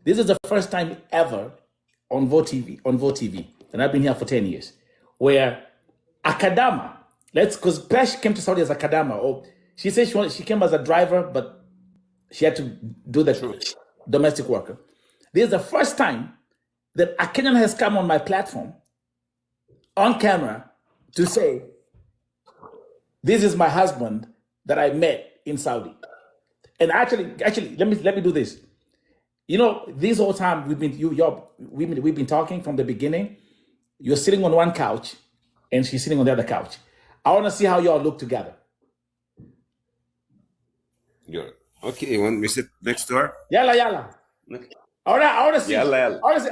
This is the first time ever on VoTV, and I've been here for 10 years, where Akadama, because PESH came to Saudi as Akadama, or she said she came as a driver, but she had to do the domestic worker. This is the first time that a Kenyan has come on my platform on camera to say, this is my husband that I met in Saudi. And actually, let me do this. You know, this whole time we've been talking from the beginning. You're sitting on one couch, and she's sitting on the other couch. I want to see how y'all look together. Good. Okay, you want me to sit next to her? Yalla, yalla. Okay. I want to see. Yalla, yalla. Honestly,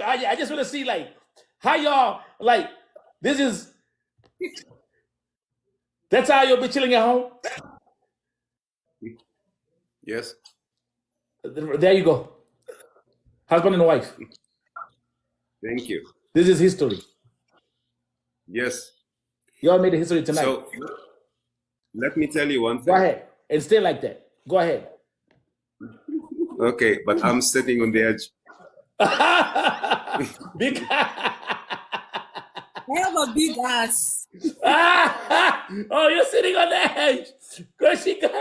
I just want to see like how y'all like. This is. That's how you'll be chilling at home. Yes. There you go. Husband and wife. Thank you. This is history. Yes. You all made a history tonight. So let me tell you one thing. Go ahead and stay like that. Go ahead. Okay, but I'm sitting on the edge. Big. I have a big ass. Oh, you're sitting on the edge. Cause she got.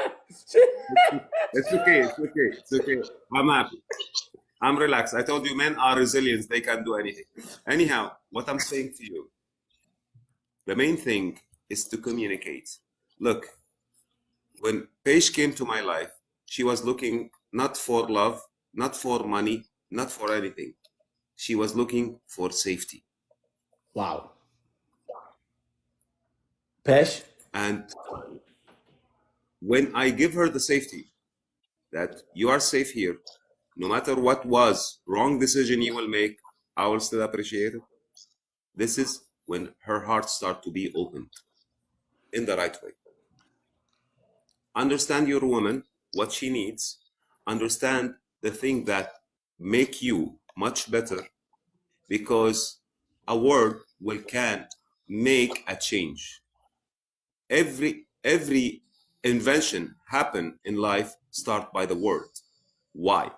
It's okay. It's okay. It's okay. I'm happy. I'm relaxed. I told you, men are resilient. They can do anything. Anyhow, what I'm saying to you, the main thing is to communicate. Look, when PESH came to my life, she was looking not for love, not for money, not for anything. She was looking for safety. Wow. PESH? And when I give her the safety that you are safe here, no matter what was wrong decision you will make, I will still appreciate it. This is when her heart starts to be opened in the right way. Understand your woman, what she needs. Understand the thing that make you much better, because a word can make a change. Every invention happen in life start by the word. Why?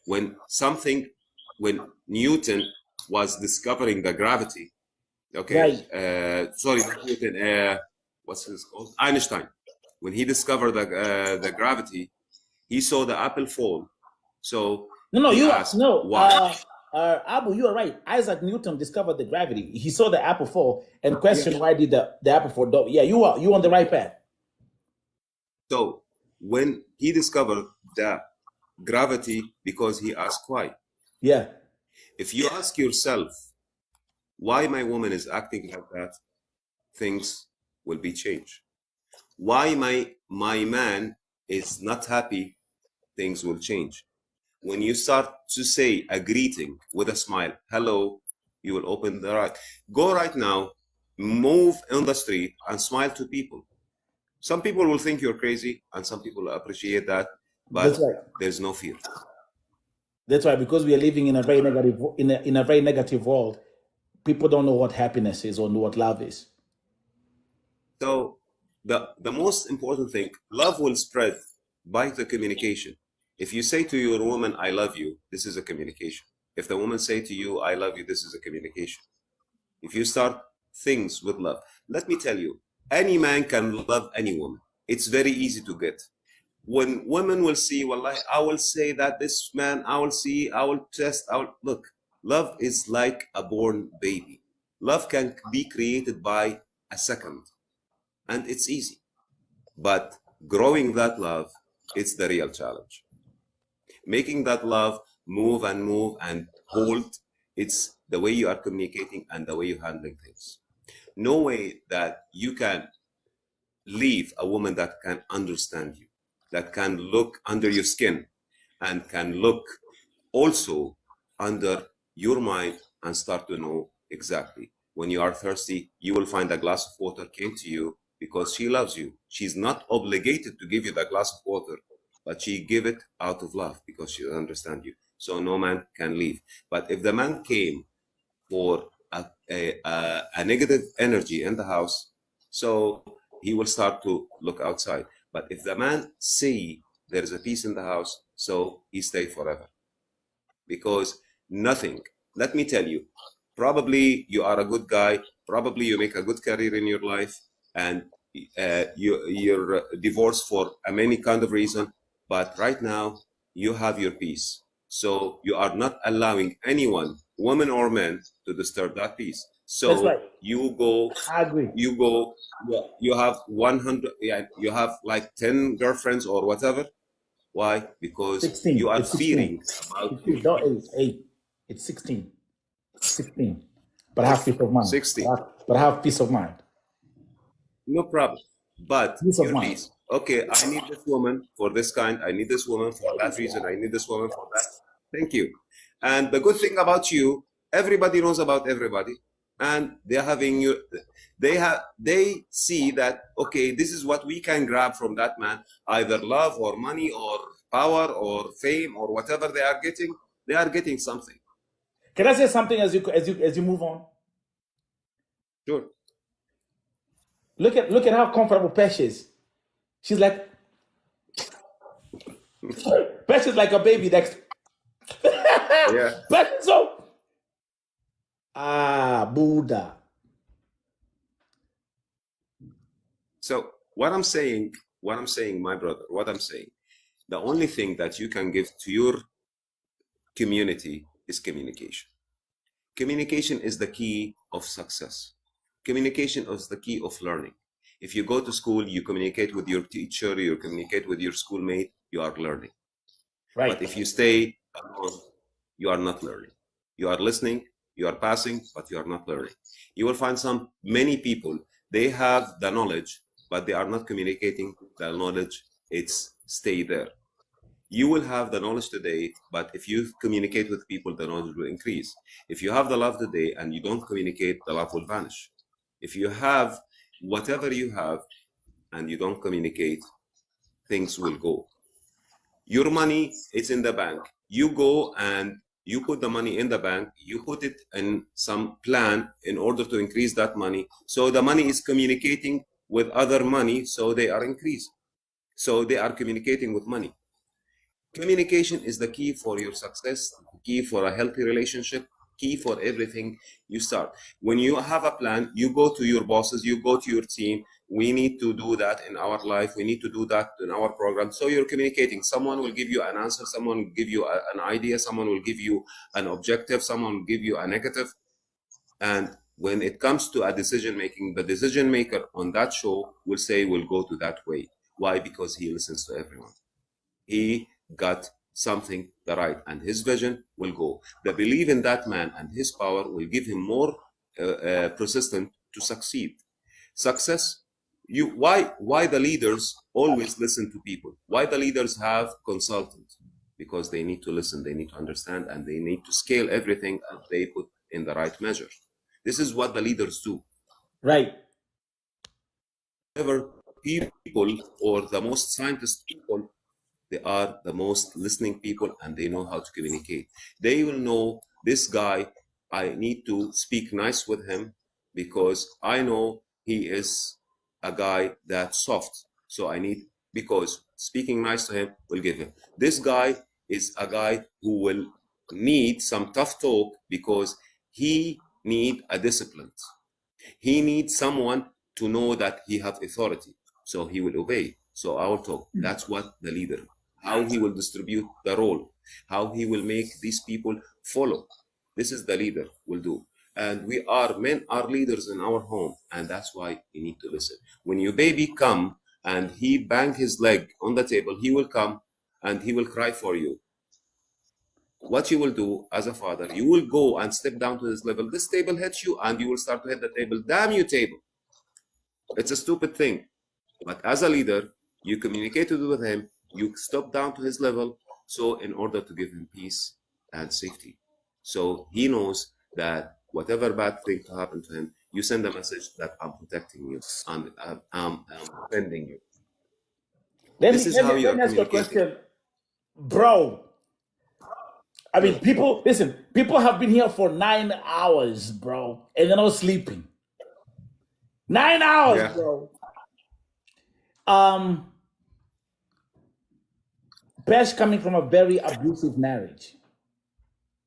When Newton was discovering the gravity, okay, Right. Sorry, not Newton, what's his called? Einstein. When he discovered the gravity, he saw the apple fall. So why? Abu, you are right. Isaac Newton discovered the gravity. He saw the apple fall and questioned why did the apple fall. Yeah, you on the right path. So when he discovered the gravity, because he asked why. Yeah. If you ask yourself why my woman is acting like that, things will be changed. Why my man is not happy, things will change. When you start to say a greeting with a smile, hello, you will open the right. Go right now, move on the street and smile to people. Some people will think you're crazy and some people appreciate that, but there's no fear. That's right, because we are living in a very negative in a very negative world. People don't know what happiness is or know what love is. So the most important thing, love will spread by the communication. If you say to your woman, I love you, this is a communication. If the woman say to you, I love you, this is a communication. If you start things with love, let me tell you, any man can love any woman. It's very easy to get. When women will see, wallahi, I will say that this man, I will test, look, love is like a born baby. Love can be created by a second, and it's easy. But growing that love, it's the real challenge. Making that love move and hold, it's the way you are communicating and the way you're handling things. No way that you can leave a woman that can understand you, that can look under your skin and can look also under your mind and start to know exactly. When you are thirsty, you will find a glass of water came to you because she loves you. She's not obligated to give you the glass of water, but she give it out of love because she understands you. So no man can leave. But if the man came for a negative energy in the house, so he will start to look outside. But if the man see there is a peace in the house, so he stay forever. because nothing. Let me tell you, probably you are a good guy, probably you make a good career in your life, and you're divorced for a many kind of reason, but right now you have your peace. So you are not allowing anyone, woman or man, to disturb that peace. That's right. So you go, I agree. you have 100, yeah, you have like 10 girlfriends or whatever. Why? Because 16. you are It's 16. fearing about 16. Don't, eight. It's 16. 16. But I have peace of mind. 60. But I have peace of mind. No problem. But Peace of your mind. peace. Okay, I need this woman for this kind. I need this woman for that reason. I need this woman for that. Thank you. And the good thing about you, everybody knows about everybody, and they're having you. They see that, okay, this is what we can grab from that man, either love or money or power or fame or whatever they are getting. They are getting something. Can I say something as you move on? Sure. Look at how comfortable PESH is. She's like PESH is like a baby next. Yeah. PESH is so Buddha. So what I'm saying, my brother, what I'm saying, the only thing that you can give to your community is communication. Communication is the key of success. Communication is the key of learning. If you go to school, you communicate with your teacher, you communicate with your schoolmate, you are learning. Right. But if you stay alone, you are not learning. You are listening, you are passing, but you are not learning. You will find many people, they have the knowledge, but they are not communicating the knowledge. It's stay there. You will have the knowledge today, but if you communicate with people, the knowledge will increase. If you have the love today and you don't communicate, the love will vanish. If you have whatever you have and you don't communicate, things will go. Your money is in the bank. You go and you put the money in the bank, you put it in some plan in order to increase that money. So the money is communicating with other money, so they are increasing. So they are communicating with money. Communication is the key for your success, key for a healthy relationship, key for everything you start. When you have a plan, you go to your bosses, you go to your team. We need to do that in our life. We need to do that in our program. So you're communicating. Someone will give you an answer. Someone will give you an idea. Someone will give you an objective. Someone will give you a negative. And when it comes to a decision making, the decision maker on that show will say, we'll go to that way. Why? Because he listens to everyone. He got something the right, and his vision will go. The belief in that man and his power will give him more persistent to succeed. Success. Why the leaders always listen to people? Why the leaders have consultants? Because they need to listen, they need to understand, and they need to scale everything and they put in the right measure. This is what the leaders do. Right. However, people or the most scientist people, they are the most listening people and they know how to communicate. They will know this guy, I need to speak nice with him because I know he is a guy that's soft. So because speaking nice to him will give him. This guy is a guy who will need some tough talk because he need a discipline. He needs someone to know that he have authority. So he will obey. So I will talk. That's what the leader, how he will distribute the role, how he will make these people follow. This is the leader will do. And men are leaders in our home. And that's why you need to listen. When your baby come and he bang his leg on the table, he will come and he will cry for you. What you will do as a father, you will go and step down to this level. This table hits you and you will start to hit the table. Damn you, table. It's a stupid thing. But as a leader, you communicated with him, you stop down to his level, so in order to give him peace and safety. So he knows that whatever bad thing to happen to him, you send a message that I'm protecting you, I'm defending you. This is how you are Let me ask you a communicating. question. Bro, I mean, people have been here for 9 hours, bro, and they're not sleeping. 9 hours, Yeah. bro. PESH coming from a very abusive marriage.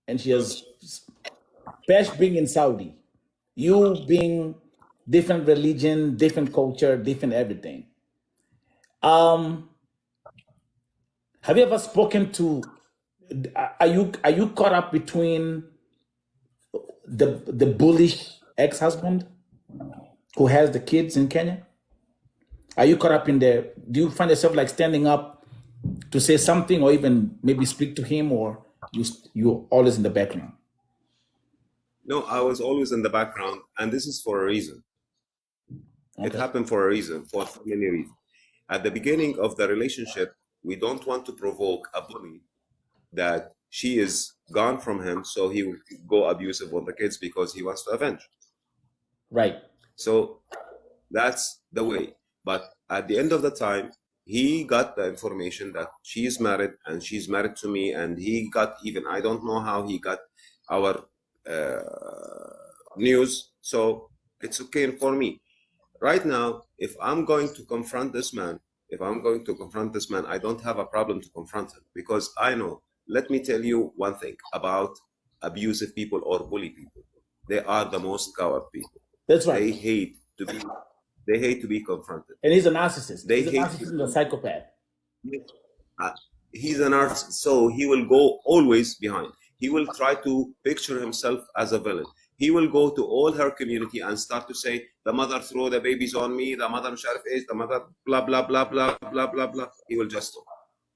and she has PESH being in Saudi, you being different religion, different culture, different everything. Have you ever spoken to? Are you caught up between the bullish ex-husband who has the kids in Kenya? Are you caught up in there? Do you find yourself like standing up to say something, or even maybe speak to him, or you're always in the background? No, I was always in the background, and this is for a reason. It Okay. happened for a reason, for many reasons. At the beginning of the relationship, we don't want to provoke a bully that she is gone from him, so he will go abusive on the kids because he wants to avenge. Right. So that's the way. But at the end of the time, he got the information that she's married and she's married to me, and he got even, I don't know how he got our news. So it's okay for me. Right now, if I'm going to confront this man, I don't have a problem to confront him, because I know, let me tell you one thing about abusive people or bully people. They are the most coward people. That's right. They hate to be confronted. And he's a narcissist. They He's a hate narcissist and a psychopath. He's a narcissist, so he will go always behind. He will try to picture himself as a villain. He will go to all her community and start to say, the mother throw the babies on me, the mother the mother blah, blah, blah, blah, blah, blah, blah. He will just talk.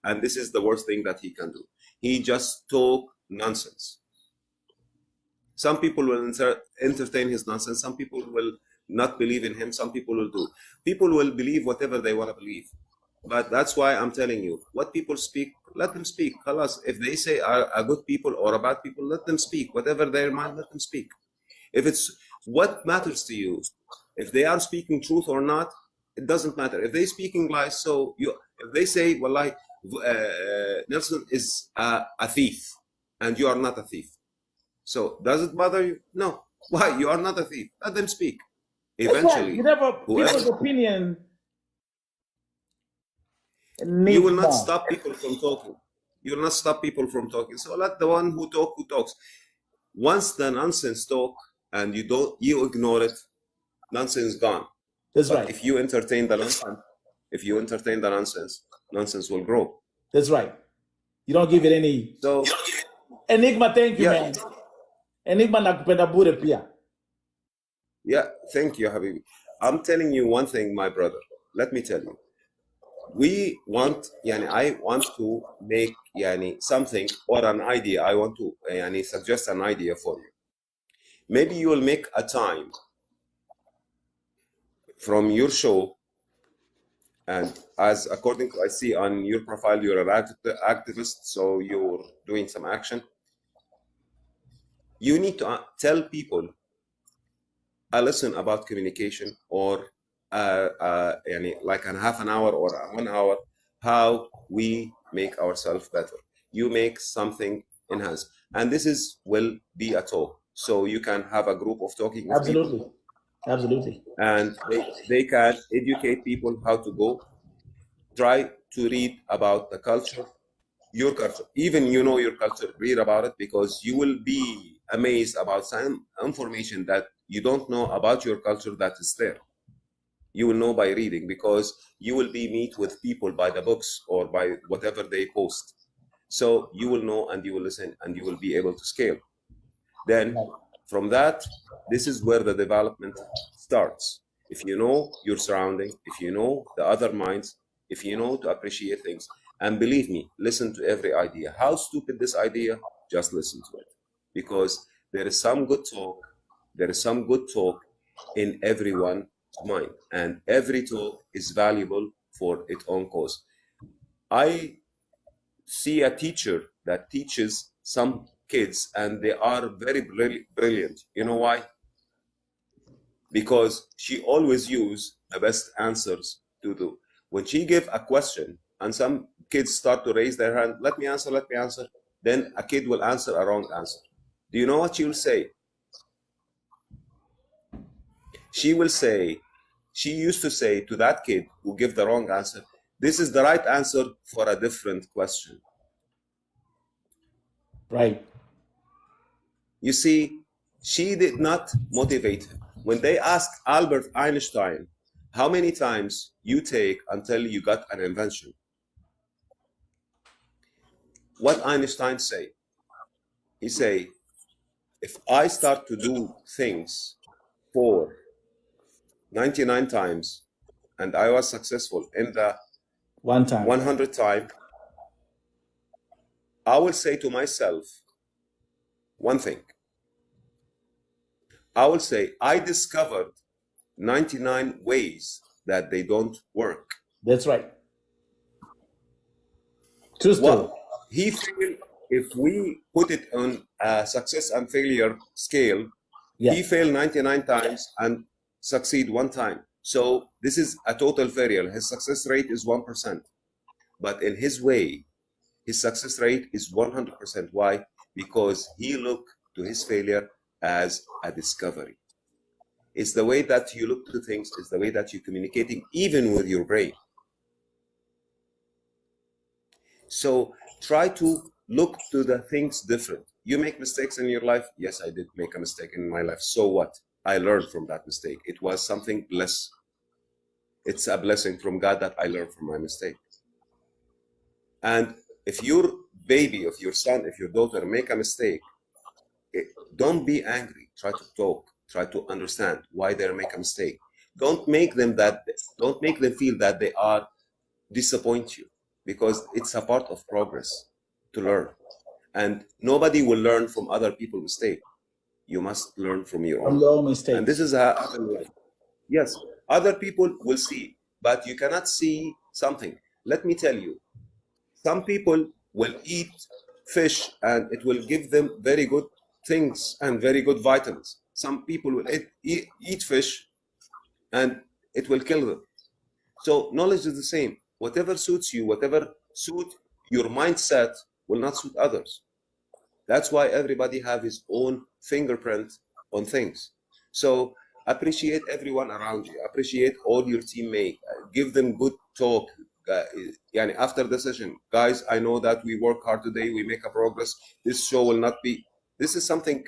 And this is the worst thing that he can do. He just talk nonsense. Some people will entertain his nonsense. Some people will not believe in him. Some people will do. People will believe whatever they want to believe. But that's why I'm telling you, what people speak, let them speak. Khalas, if they say are good people or a bad people, let them speak. Whatever their mind, let them speak. If it's what matters to you, if they are speaking truth or not, it doesn't matter. If they're speaking lies, so if they say, well, Nelson is a thief, and you are not a thief. So does it bother you? No. Why? You are not a thief. Let them speak. Eventually, people's opinion. You will not stop people from talking. You will not stop people from talking. So let the one who talks. Once the nonsense talk and you ignore it, nonsense gone. That's but right. If you entertain the nonsense, nonsense will grow. That's right. You don't give it any. So Enigma, thank you, man. Enigma nakupenda bure pia. Yeah, thank you, Habibi. I'm telling you one thing, my brother. Let me tell you. I want to make something or an idea. I want to suggest an idea for you. Maybe you will make a time from your show, and as according to I see on your profile, you're an activist, so you're doing some action. You need to tell people a lesson about communication, or like a half an hour or 1 hour, how we make ourselves better. You make something enhance, and this will be a talk, so you can have a group of talking with people. Absolutely. And they can educate people how to go. Try to read about the culture, your culture. Even your culture, read about it, because you will be amazed about some information that you don't know about your culture that is there. You will know by reading, because you will meet with people by the books or by whatever they post. So you will know, and you will listen, and you will be able to scale. Then from that, this is where the development starts. If you know your surrounding, if you know the other minds, if you know to appreciate things, and believe me, listen to every idea. How stupid this idea, just listen to it. Because there is some good talk, in everyone's mind, and every talk is valuable for its own cause. I see a teacher that teaches some kids, and they are very brilliant. You know why? Because she always use the best answers to do. When she give a question and some kids start to raise their hand, let me answer, then a kid will answer a wrong answer. Do you know what she will say? She used to say to that kid who gave the wrong answer, this is the right answer for a different question. Right. You see, she did not motivate him. When they asked Albert Einstein, how many times you take until you got an invention? What Einstein say? He say, if I start to do things for 99 times and I was successful in the One time. 100 time, I will say to myself one thing. I will say, I discovered 99 ways that they don't work. That's right. True story. What he failed, if we put it on a success and failure scale, Yeah. he failed 99 times and succeed one time. So this is a total failure. His success rate is 1%. But in his way, his success rate is 100%. Why? Because he looked to his failure as a discovery. It's the way that you look to things, it's the way that you're communicating, even with your brain. So try to look to the things different. You make mistakes in your life. Yes, I did make a mistake in my life. So what? I learned from that mistake. It was something blessed. It's a blessing from God that I learned from my mistake. And if your baby, if your son, if your daughter make a mistake, don't be angry. Try to talk. Try to understand why they make a mistake. Don't make them feel that they are disappoint you, because it's a part of progress to learn. And nobody will learn from other people's mistake. You must learn from your own. From your own mistakes. And this is how happened. Yes, other people will see, but you cannot see something. Let me tell you, some people will eat fish and it will give them very good things and very good vitamins. Some people will eat fish and it will kill them. So knowledge is the same. Whatever suits you, whatever suits your mindset will not suit others. That's why everybody have his own fingerprint on things. So appreciate everyone around you. Appreciate all your teammates. Give them good talk. After the session, guys, I know that we work hard today. We make a progress. This show will not be. This something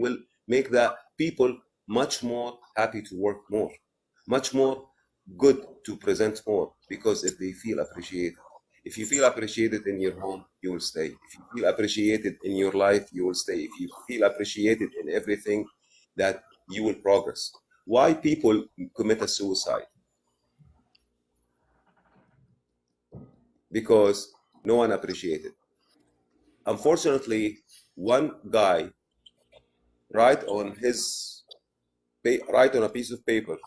will make the people much more happy to work more, much more good to present more, because if they feel appreciated. If you feel appreciated in your home, you will stay. If you feel appreciated in your life, you will stay. If you feel appreciated in everything, that you will progress. Why people commit a suicide? Because no one appreciated. Unfortunately, one guy write on a piece of paper,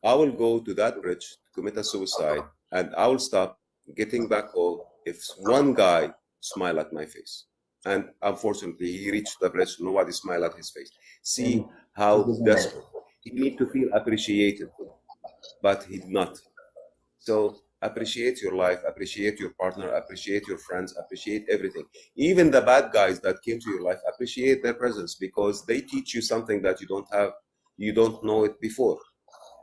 I will go to that bridge to commit a suicide, and I will stop getting back home if one guy smile at my face. And unfortunately, he reached the bridge, nobody smiled at his face. See how desperate. He need to feel appreciated, but he did not. So appreciate your life, appreciate your partner, appreciate your friends, appreciate everything. Even the bad guys that came to your life, appreciate their presence, because they teach you something that you don't know it before.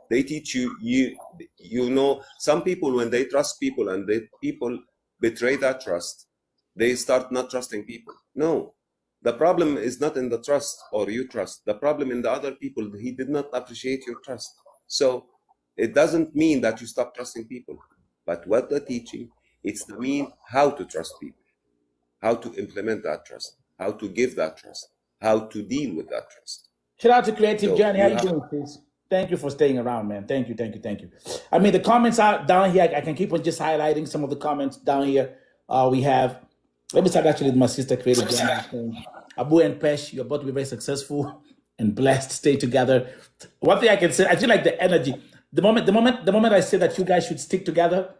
They teach you know, some people, when they trust people and people betray that trust, they start not trusting people. No, the problem is not in the trust or you trust. The problem in the other people, he did not appreciate your trust. So it doesn't mean that you stop trusting people. But what they're teaching, it's the mean how to trust people, how to implement that trust, how to give that trust, how to deal with that trust. Shout out to Creative So Journey. How you you have- doing, please? Thank you for staying around, man. Thank you. I mean, the comments are down here. I can keep on just highlighting some of the comments down here. We have, let me start actually with my sister, Creative Journey. Abu and Pesh, you're about to be very successful and blessed. Stay together. One thing I can say, I feel like the energy. The moment I say that you guys should stick together,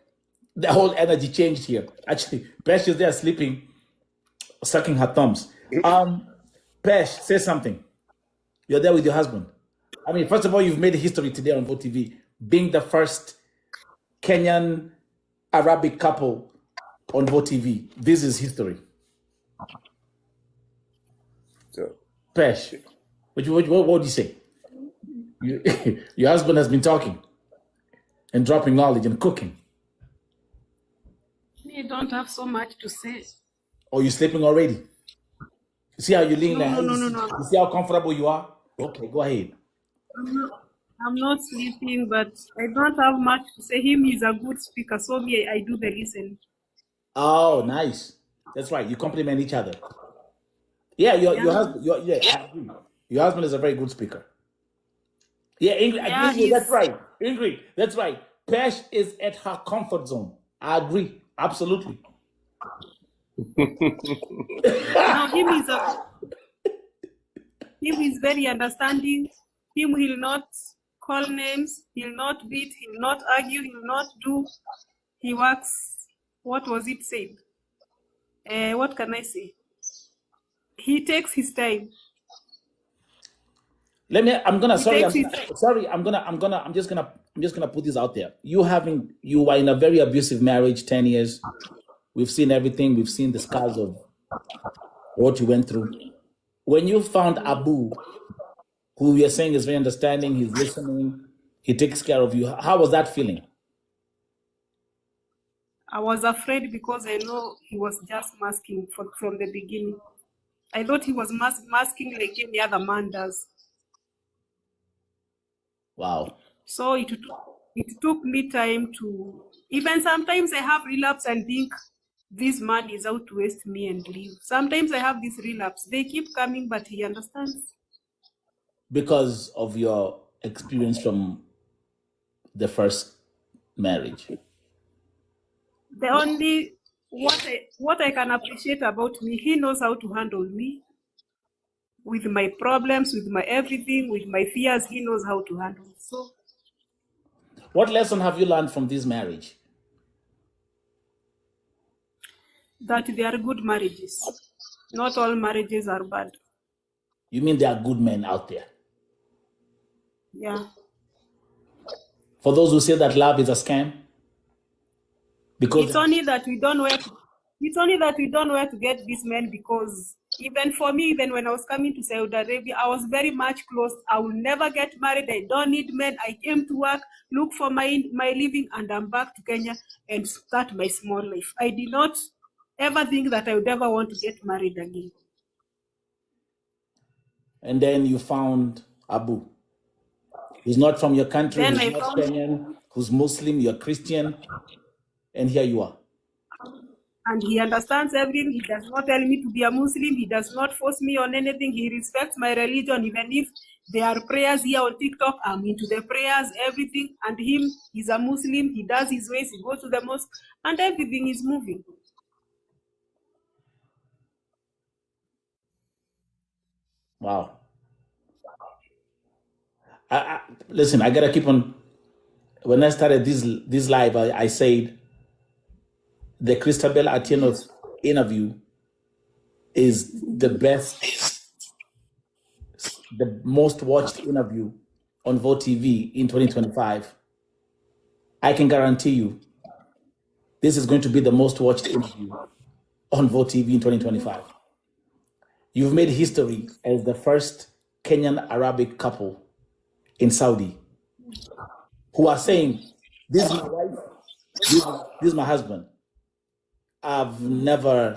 the whole energy changed here. Actually, Pesh is there sleeping, sucking her thumbs. Pesh, say something. You're there with your husband. I mean, first of all, you've made history today on Vote TV, being the first Kenyan Arabic couple on Vote TV. This is history. So Pesh, what do you say? Your husband has been talking and dropping knowledge and cooking. You don't have so much to say. Or you sleeping already? You see how you lean like, No, no, no, no, you no. see how comfortable you are? Okay, go ahead. I'm not sleeping, but I don't have much to say. Him is a good speaker, so me, I do the listening. Oh, nice. That's right. You complement each other. Yeah, your Yeah, husband. I agree. Your husband is a very good speaker. Yeah, yeah, Ingrid, that's he's. right. Ingrid, that's right. Pesh is at her comfort zone. I agree. Absolutely. No, him is very understanding. Him, he'll not call names. He'll not beat. He'll not argue. He'll not do. He works. What was it said? What can I say? He takes his time. I'm He takes his time. sorry, I'm just gonna put this out there. You were in a very abusive marriage, 10 years. We've seen everything. We've seen the scars of what you went through. When you found Abu, who you're saying is very understanding, he's listening, he takes care of you. How was that feeling? I was afraid because I know he was just masking from the beginning. I thought he was masking like any other man does. Wow. So it took me time to, even sometimes I have relapse and think this man is out to waste me and leave. Sometimes I have this relapse. They keep coming, but he understands. Because of your experience from the first marriage. The only what I can appreciate about me, he knows how to handle me with my problems, with my everything, with my fears. He knows how to handle. So What lesson have you learned from this marriage? that they are good marriages. Not all marriages are bad. You mean there are good men out there? Yeah. For those who say that love is a scam? Because It's only that we don't know where to get these men, because even for me, even when I was coming to Saudi Arabia, I was very much close. I will never get married. I don't need men. I came to work, look for my living, and I'm back to Kenya and start my small life. I did not ever think that I would ever want to get married again. And then you found Abu, who's not from your country, Then who's I not found, Kenyan, who's Muslim, you're Christian, and here you are. and he understands everything. He does not tell me to be a Muslim. He does not force me on anything. He respects my religion, even if there are prayers here on TikTok. I'm into the prayers, everything. And him, he's a Muslim. He does his ways. He goes to the mosque, and everything is moving. Wow. Listen, I gotta keep on. When I started this live, I said the Christabel Atieno's interview is the best, the most watched interview on Vote TV in 2025. I can guarantee you this is going to be the most watched interview on Vote TV in 2025. You've made history as the first Kenyan Arabic couple in Saudi who are saying, this is my wife, this is my husband. I've never,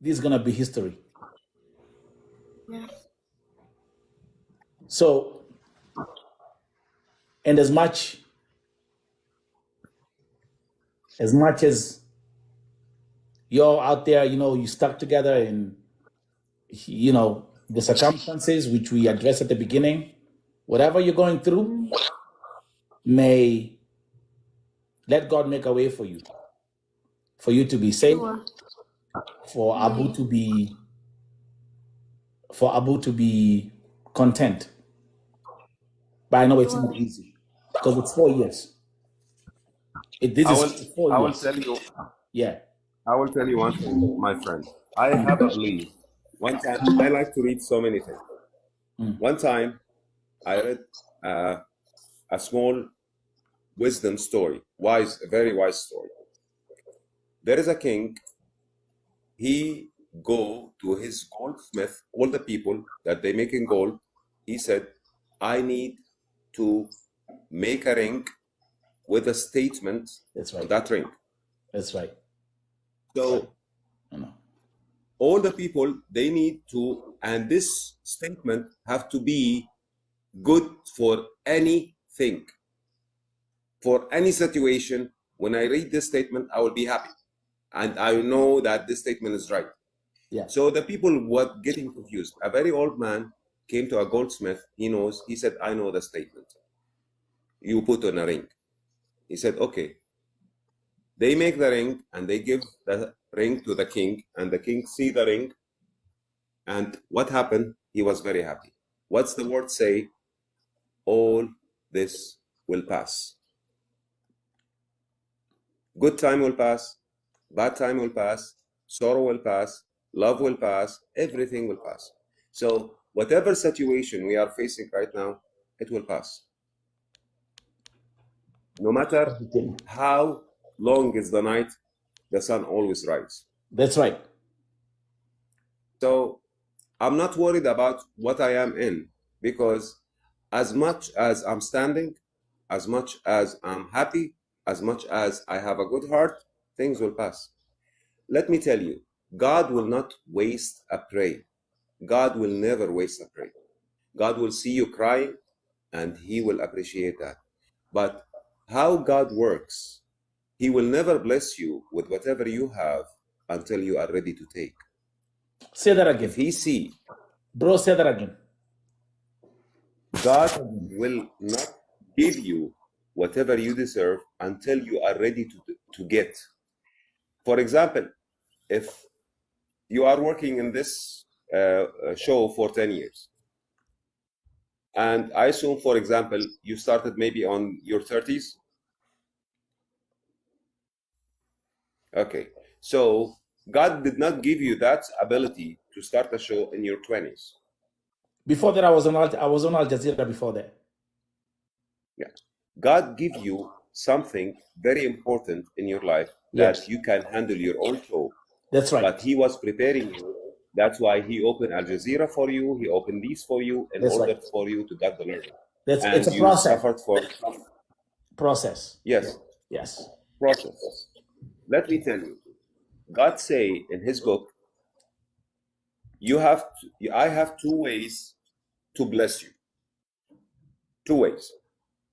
this is going to be history. Yeah. So, and as much as you're out there, you stuck together and, the circumstances which we addressed at the beginning, whatever you're going through, may let God make a way for you to be safe, Sure. for Abu to be content. But I know it's not easy because it's 4 years. This is 4 I will years. tell you. Yeah. I will tell you one thing, my friend. I have a belief. One time, I like to read so many things. One time, I read a small wisdom story, a very wise story. There is a king. He go to his goldsmith, all the people that they make in gold. He said, I need to make a ring with a statement That's right. on that ring. That's right. So I know. all the people, they need to, and this statement have to be good for anything, for any situation. When I read this statement, I will be happy, and I know that this statement is right. Yeah. So the people were getting confused. A very old man came to a goldsmith. He said, I know the statement. You put on a ring. He said, okay. They make the ring and they give the ring to the king, and the king see the ring. And what happened? He was very happy. What's the word say? All this will pass. Good time will pass. Bad time will pass. Sorrow will pass. Love will pass. Everything will pass. So whatever situation we are facing right now, it will pass. No matter how long is the night, the sun always rises. That's right. So I'm not worried about what I am in, because as much as I'm standing, as much as I'm happy, as much as I have a good heart, things will pass. Let me tell you, God will not waste a prayer. God will never waste a prayer. God will see you crying and he will appreciate that. But how God works, he will never bless you with whatever you have until you are ready to take. Say that again. If he see, Bro, say that again. God will not give you whatever you deserve until you are ready to get. For example, if you are working in this show for 10 years, and I assume, for example, you started maybe on your 30s. Okay, so God did not give you that ability to start a show in your 20s. Before that, I was on Al Jazeera before that. Yeah, God give you something very important in your life Yes. that you can handle your own show. That's right. But he was preparing you. That's why he opened Al Jazeera for you. He opened these for you in That's order right. for you to get the learning. It's And a you process. suffered for Process. yes, Yes. process. Let me tell you, God say in his book, I have two ways to bless you. Two ways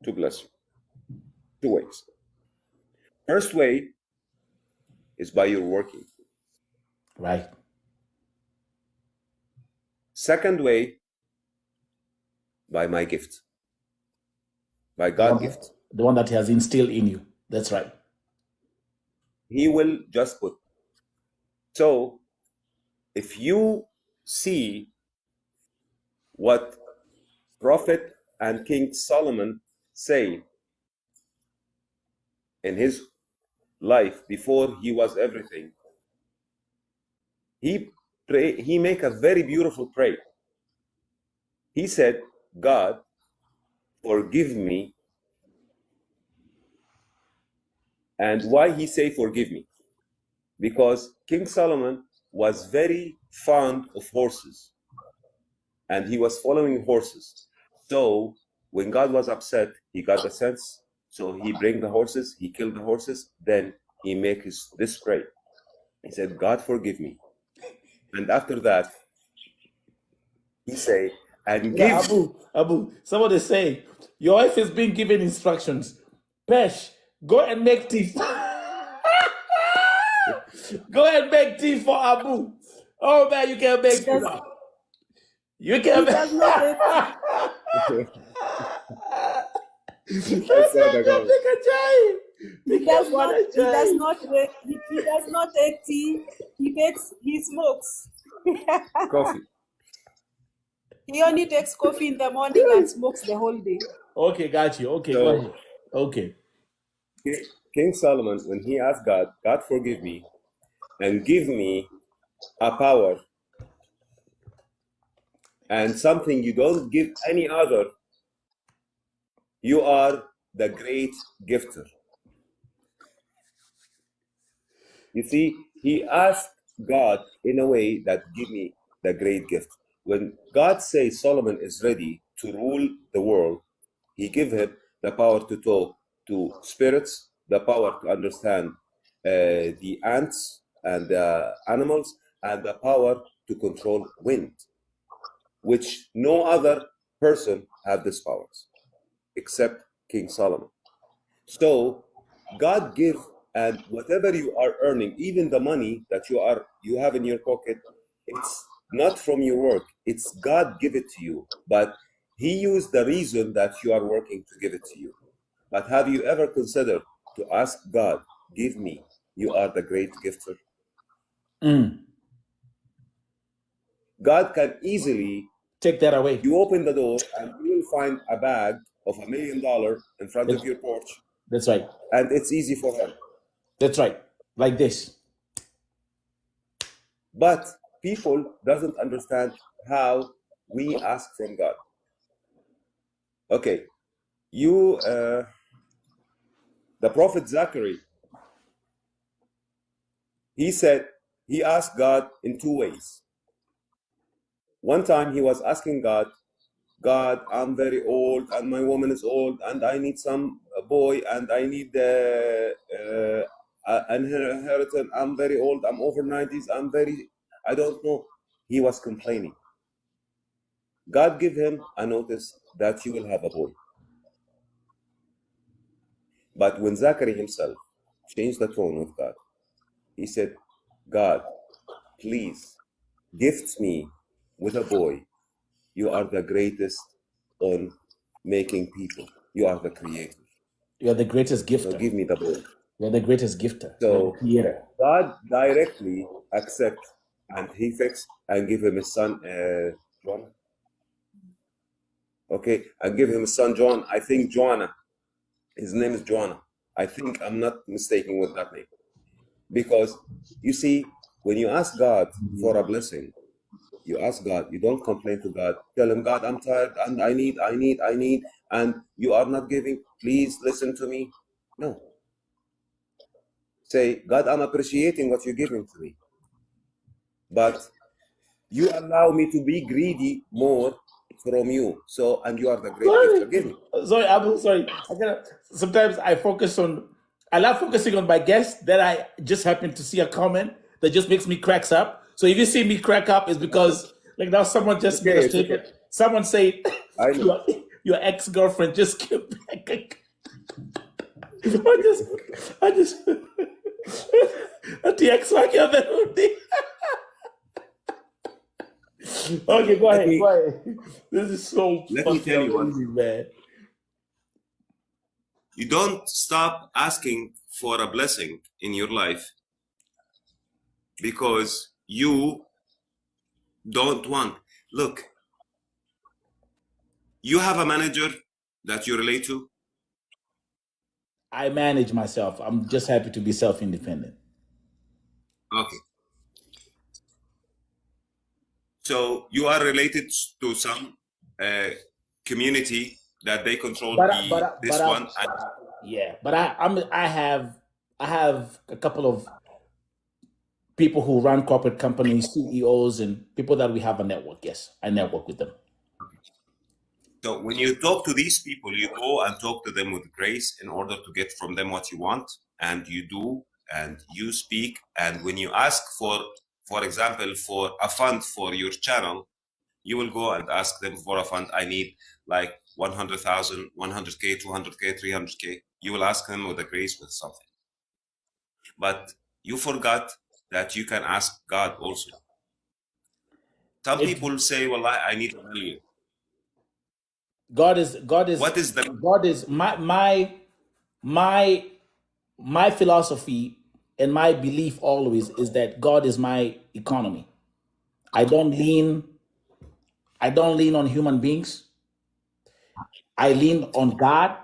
to bless you. Two ways. First way is by your working. Right. Second way, by my gift. By God's gift. The one that he has instilled in you. That's right. He will just put. So if you see what Prophet and King Solomon say in his life before he was everything, he make a very beautiful prayer. He said, God, forgive me. And why he say forgive me? Because King Solomon was very fond of horses, and he was following horses. So when God was upset, he got the sense. So he bring the horses, he killed the horses, then he make this prayer. He said, God, forgive me. And after that, he say, and give. Abu, somebody say, your wife is being given instructions. PESH, go and make tea. Go and make tea for Abu. Oh man, you can make tea now. You can He does not take He does not take tea. He smokes. Coffee. He only takes coffee in the morning and smokes the whole day. Okay, got you. Okay, So, go ahead. Okay. King Solomon, when he asked God, God forgive me and give me a power and something you don't give any other, you are the great gifter. You see, he asked God in a way that give me the great gift. When God says Solomon is ready to rule the world, he give him the power to talk to spirits, the power to understand the ants and the animals, and the power to control wind, which no other person had these powers except King Solomon. So God give, and whatever you are earning, even the money that you have in your pocket, it's not from your work. It's God give it to you, but He used the reason that you are working to give it to you. But have you ever considered to ask God, give me? You are the great gifter. Mm. God can easily Take that away. You open the door and you will find a bag of $1 million in front of That's, your porch, that's right. and it's easy for Him. That's right. Like this. But people doesn't understand how we ask from God. Okay, the prophet Zachary, he asked God in two ways. One time he was asking God, I'm very old and my woman is old and I need some boy and I need an inheritance. I'm very old. I'm over 90s. I don't know. He was complaining. God gave him a notice that you will have a boy. But when Zachary himself changed the tone with God, he said, God, please gift me with a boy. You are the greatest on making people. You are the creator. You're the greatest gifter. So give me the boy. You're the greatest gifter. You're So the creator. God directly accept, and He fixed and give him his son John. Okay, and give him his son John. I think Joanna. His name is Joanna. I think I'm not mistaken with that name. Because you see, when you ask God for a blessing, you ask God, you don't complain to God. Tell Him, God, I'm tired and I need, and you are not giving. Please listen to me. No. Say, God, I'm appreciating what you're giving to me. But you allow me to be greedy more from you. So, and you are the great gifter. Give me. Sorry, I'm sorry. Sometimes I love focusing on my guests. Then I just happen to see a comment that just makes me cracks up. So if you see me crack up, it's because like now someone just made a statement. Okay. Someone said your ex-girlfriend just came back. I just the ex like you're the Okay, go ahead. This is so let me tell you amazing, man. You don't stop asking for a blessing in your life because you don't want. Look, you have a manager that you relate to? I manage myself. I'm just happy to be self-independent. Okay. So you are related to some community that they control this one. Yeah, but I have a couple of people who run corporate companies, CEOs, and people that we have a network. Yes, I network with them. So when you talk to these people, you go and talk to them with grace in order to get from them what you want, and you do, and you speak. And when you ask for example, for a fund for your channel, you will go and ask them for a fund. I need like 100,000, 100K, 200K, 300K. You will ask them with a grace with something. But you forgot that you can ask God also. Some people say, well, I need a million. God is my philosophy and my belief always is that God is my economy. I don't lean on human beings. I lean on God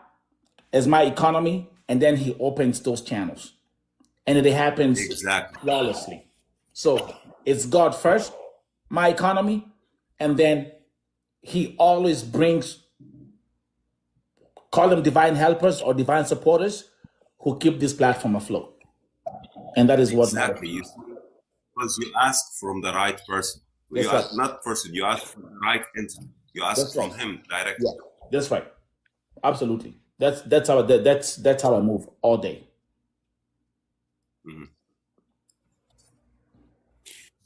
as my economy, and then He opens those channels, and it happens flawlessly. So it's God first, my economy, and then He always brings, call them divine helpers or divine supporters, who keep this platform afloat. And that is what matters. Because you ask from the right person. You ask not person, you ask from the right entity. You ask from Him directly. Yeah, that's right. Absolutely. That's how I move all day. Mm-hmm.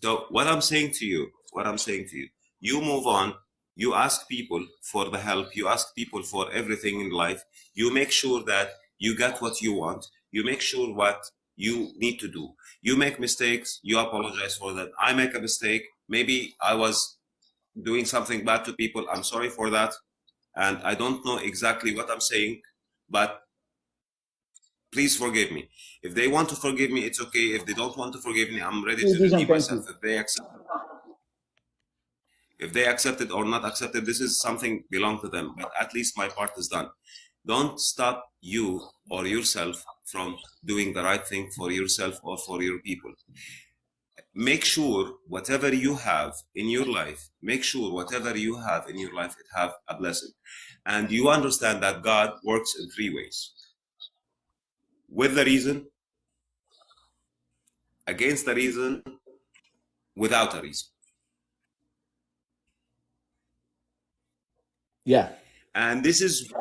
So what I'm saying to you, you move on, you ask people for the help, you ask people for everything in life, you make sure that you get what you want, you make sure what you need to do. You make mistakes, you apologize for that. I make a mistake, maybe I was doing something bad to people, I'm sorry for that, and I don't know exactly what I'm saying, but please forgive me. If they want to forgive me, it's okay. If they don't want to forgive me, I'm ready to redeem myself. If they accept it or not accept it, this is something belong to them, but at least my part is done. Don't stop you or yourself from doing the right thing for yourself or for your people. Make sure whatever you have in your life, it have a blessing. And you understand that God works in 3 ways. With the reason, against the reason, without a reason. Yeah. And this is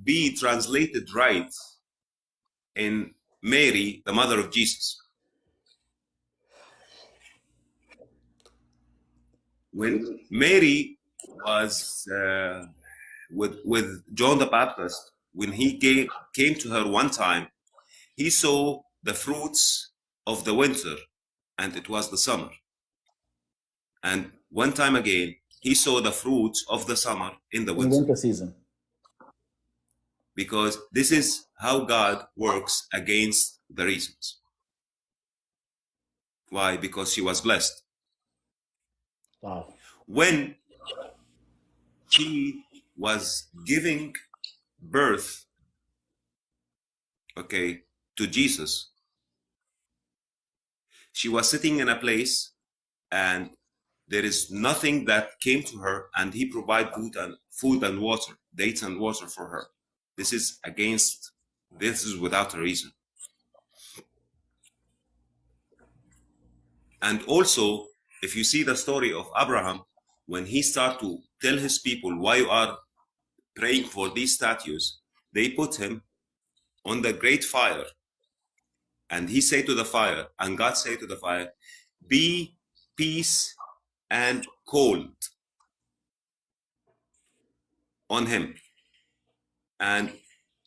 be translated right in Mary, the mother of Jesus. When Mary was with John the Baptist, when he came to her one time, he saw the fruits of the winter, and it was the summer. And one time again, he saw the fruits of the summer in the winter season. Because this is how God works against the reasons. Why? Because she was blessed. Wow. When she was giving birth, to Jesus, she was sitting in a place and there is nothing that came to her, and he provided food and water, dates and water for her. This is without a reason. And also, if you see the story of Abraham, when he started to tell his people why you are praying for these statues, they put him on the great fire. And he said to the fire, and God said to the fire, be peace and cold on him. And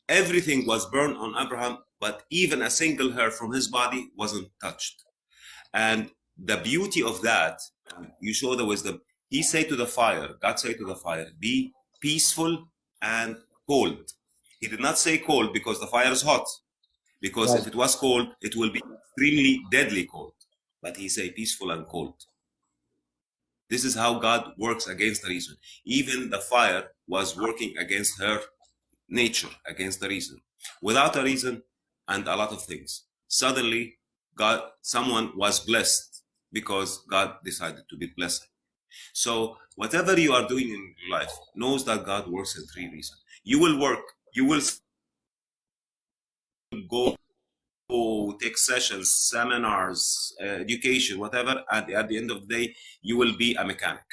everything was burned on Abraham, but even a single hair from his body wasn't touched. And the beauty of that, you show the wisdom. He said to the fire, God said to the fire, be peaceful and cold. He did not say cold because the fire is hot. Because if it was cold, it will be extremely deadly cold. But he said peaceful and cold. This is how God works against the reason. Even the fire was working against her nature, against the reason. Without a reason and a lot of things. Suddenly, someone was blessed because God decided to be blessed. So whatever you are doing in your life, knows that God works in 3 reasons. You will work, you will go take sessions, seminars, education, whatever, and at the end of the day, you will be a mechanic.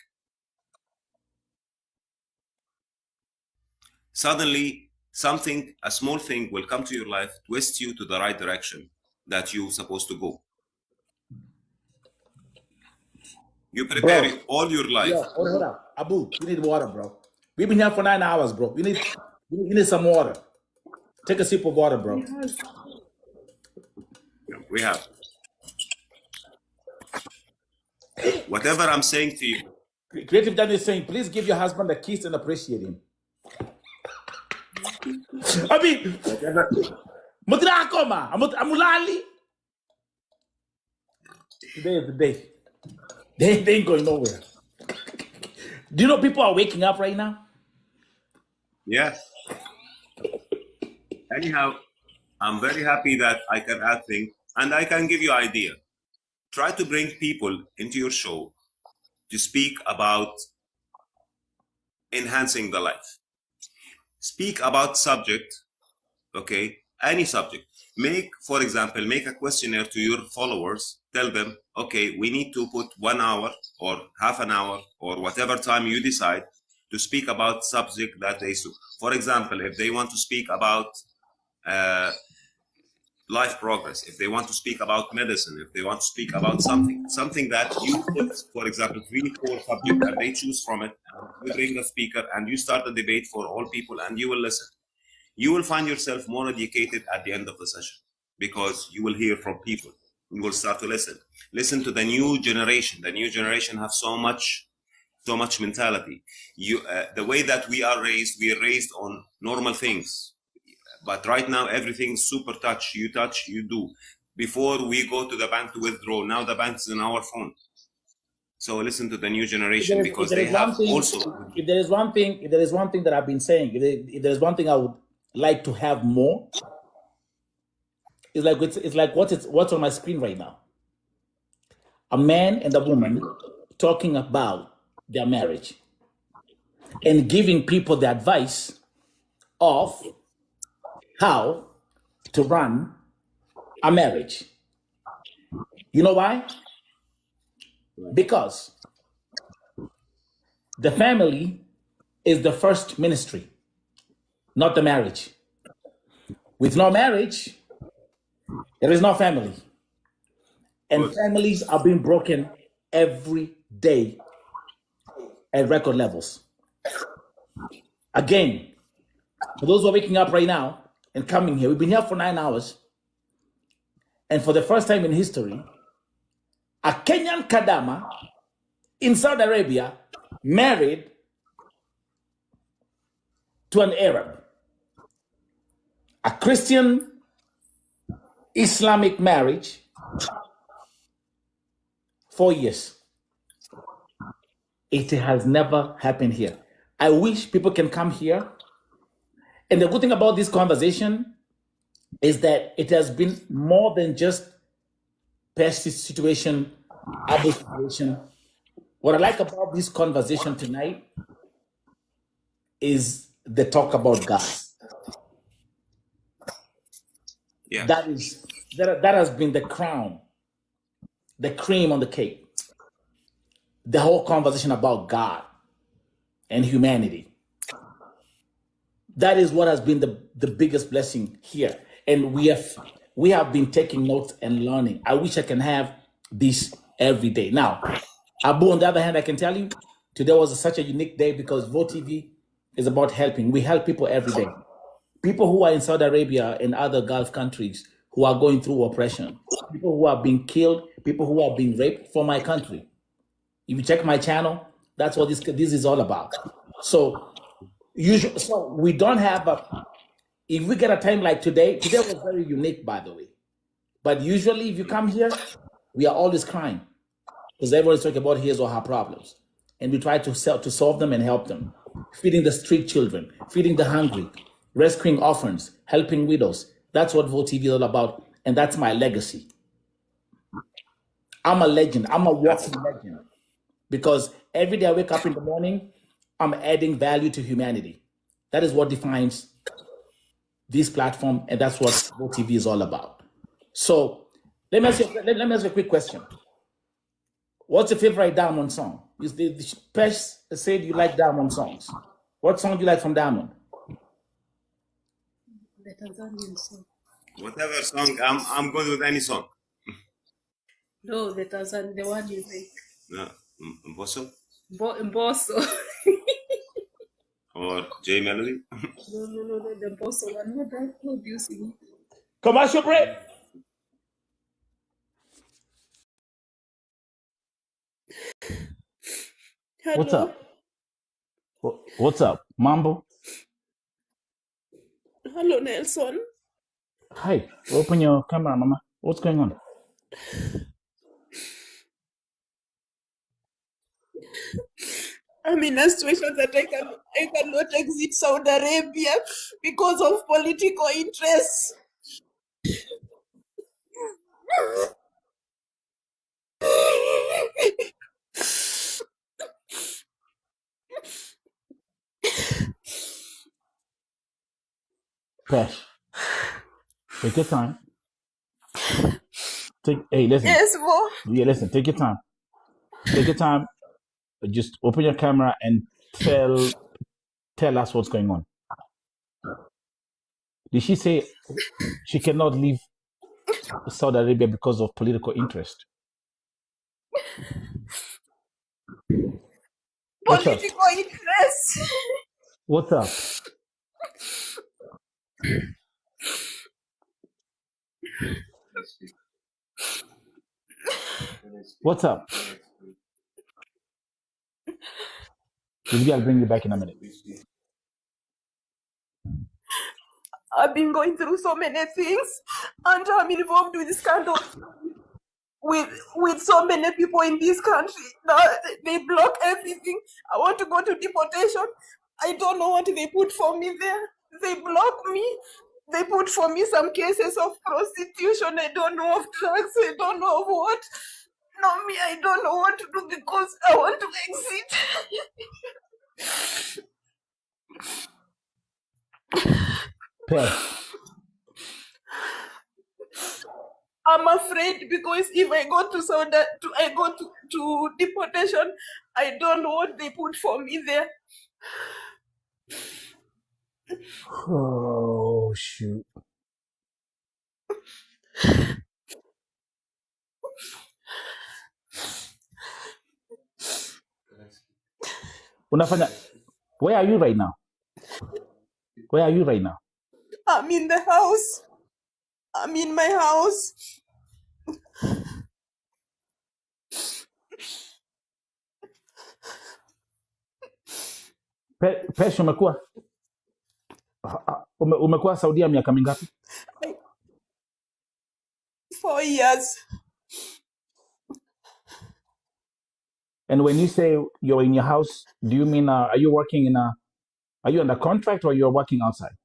Suddenly, a small thing will come to your life, twist you to the right direction that you're supposed to go. You prepare all your life. Yeah, hold up. Abu, you need water, bro. We've been here for 9 hours, bro. You need some water. Take a sip of water, bro. We have. Whatever I'm saying to you. Creative Daniel is saying, please give your husband a kiss and appreciate him. I mean, Amulali. Today is the day. They ain't going nowhere. Do you know people are waking up right now? Yeah. Anyhow, I'm very happy that I can add things and I can give you an idea. Try to bring people into your show to speak about enhancing the life. Speak about subject, any subject. For example, make a questionnaire to your followers. Tell them, we need to put 1 hour or half an hour or whatever time you decide to speak about subject that they suit. For example, if they want to speak about life progress, if they want to speak about medicine, if they want to speak about something that you put, for example, 3-4 subjects, and they choose from it, and you bring the speaker, and you start a debate for all people, and you will listen. You will find yourself more educated at the end of the session, because you will hear from people. You will start to listen to the new generation. The new generation have so much mentality. The way that we are raised on normal things. But right now, everything's super touch, you do. Before we go to the bank to withdraw, now the bank is in our phone. So listen to the new generation, because they have also. If there is one thing that I've been saying, if there is one thing I would like to have more, it's like what's on my screen right now. A man and a woman talking about their marriage and giving people the advice of how to run a marriage. You know why? Because the family is the first ministry, not the marriage. With no marriage, there is no family. And families are being broken every day at record levels. Again, for those who are waking up right now and coming here, we've been here for 9 hours. And for the first time in history, a Kenyan Kadama in Saudi Arabia married to an Arab. A Christian Islamic marriage, 4 years. It has never happened here. I wish people can come here. And the good thing about this conversation is that it has been more than just PESH situation, other situation. What I like about this conversation tonight is the talk about God. Yeah. That has been the crown, the cream on the cake. The whole conversation about God and humanity. That is what has been the biggest blessing here. And we have been taking notes and learning. I wish I can have this every day. Now, Abu, on the other hand, I can tell you, today was such a unique day because Vote TV is about helping. We help people every day. People who are in Saudi Arabia and other Gulf countries who are going through oppression. People who are being killed. People who are being raped for my country. If you check my channel, that's what this is all about. So we don't have if we get a time like today was very unique, by the way. But usually if you come here, we are always crying because everyone's talking about his or her problems. And we try to solve them and help them. Feeding the street children, feeding the hungry, rescuing orphans, helping widows. That's what Vote TV is all about. And that's my legacy. I'm a legend. I'm a walking legend. Because every day I wake up in the morning, I'm adding value to humanity. That is what defines this platform, and that's what Vote TV is all about. So let me ask you a quick question. What's your favorite Diamond song? The PESH said you like Diamond songs. What song do you like from Diamond? The Tanzanian song. Whatever song, I'm good with any song. No, the one you like. No, Mbosso Mbosso. or J Melody. No, the Mbosso one. What do you sing? Commercial break. Hello. What's up? What's up, Mambo? Hello, Nelson. Hi, open your camera, Mama. What's going on? I'm in a situation that I cannot exit Saudi Arabia because of political interests. PESH, take your time. Hey, listen. Yes, Mo. Yeah, listen. Take your time. Take your time. Just open your camera and tell us what's going on. Did she say she cannot leave Saudi Arabia because of political interest. What's up? Political interest. What's up? What's up? I'll bring you back in a minute. I've been going through so many things, and I'm involved with scandal with so many people in this country. Now they block everything. I want to go to deportation. I don't know what they put for me there. They block me. They put for me some cases of prostitution. I don't know of drugs. I don't know of what. No, me, I don't know what to do because I want to exit. PESH. I'm afraid because if I go to Saudi, I go to deportation, I don't know what they put for me there. Oh shoot. Unafanya, where are you right now? Where are you right now? I'm in the house. I'm in my house. PESH, umekuwa Saudia miaka mingapi? 4 years. And when you say you're in your house, do you mean are you working are you under contract or you're working outside?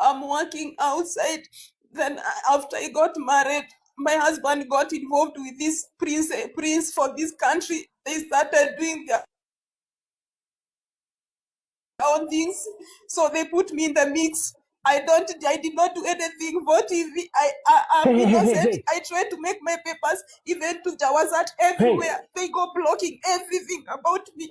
I'm working outside. Then after I got married, my husband got involved with this prince for this country. They started doing their own things, so they put me in the mix. I did not do anything for TV. I'm innocent. I tried to make my papers, even to Jawazat, everywhere. They go blocking everything about me.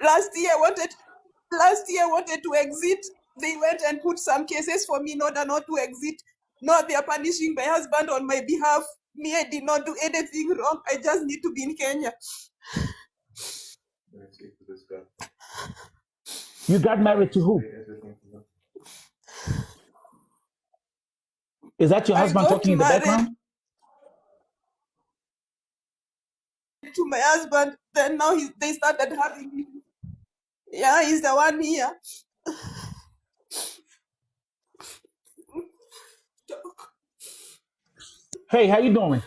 Last year I wanted to exit. They went and put some cases for me in order not to exit. Now they are punishing my husband on my behalf. Me, I did not do anything wrong. I just need to be in Kenya. You got married to who? Is that your husband talking in the background? To my husband, then now they started having me. Yeah, he's the one here. Hey, how you doing?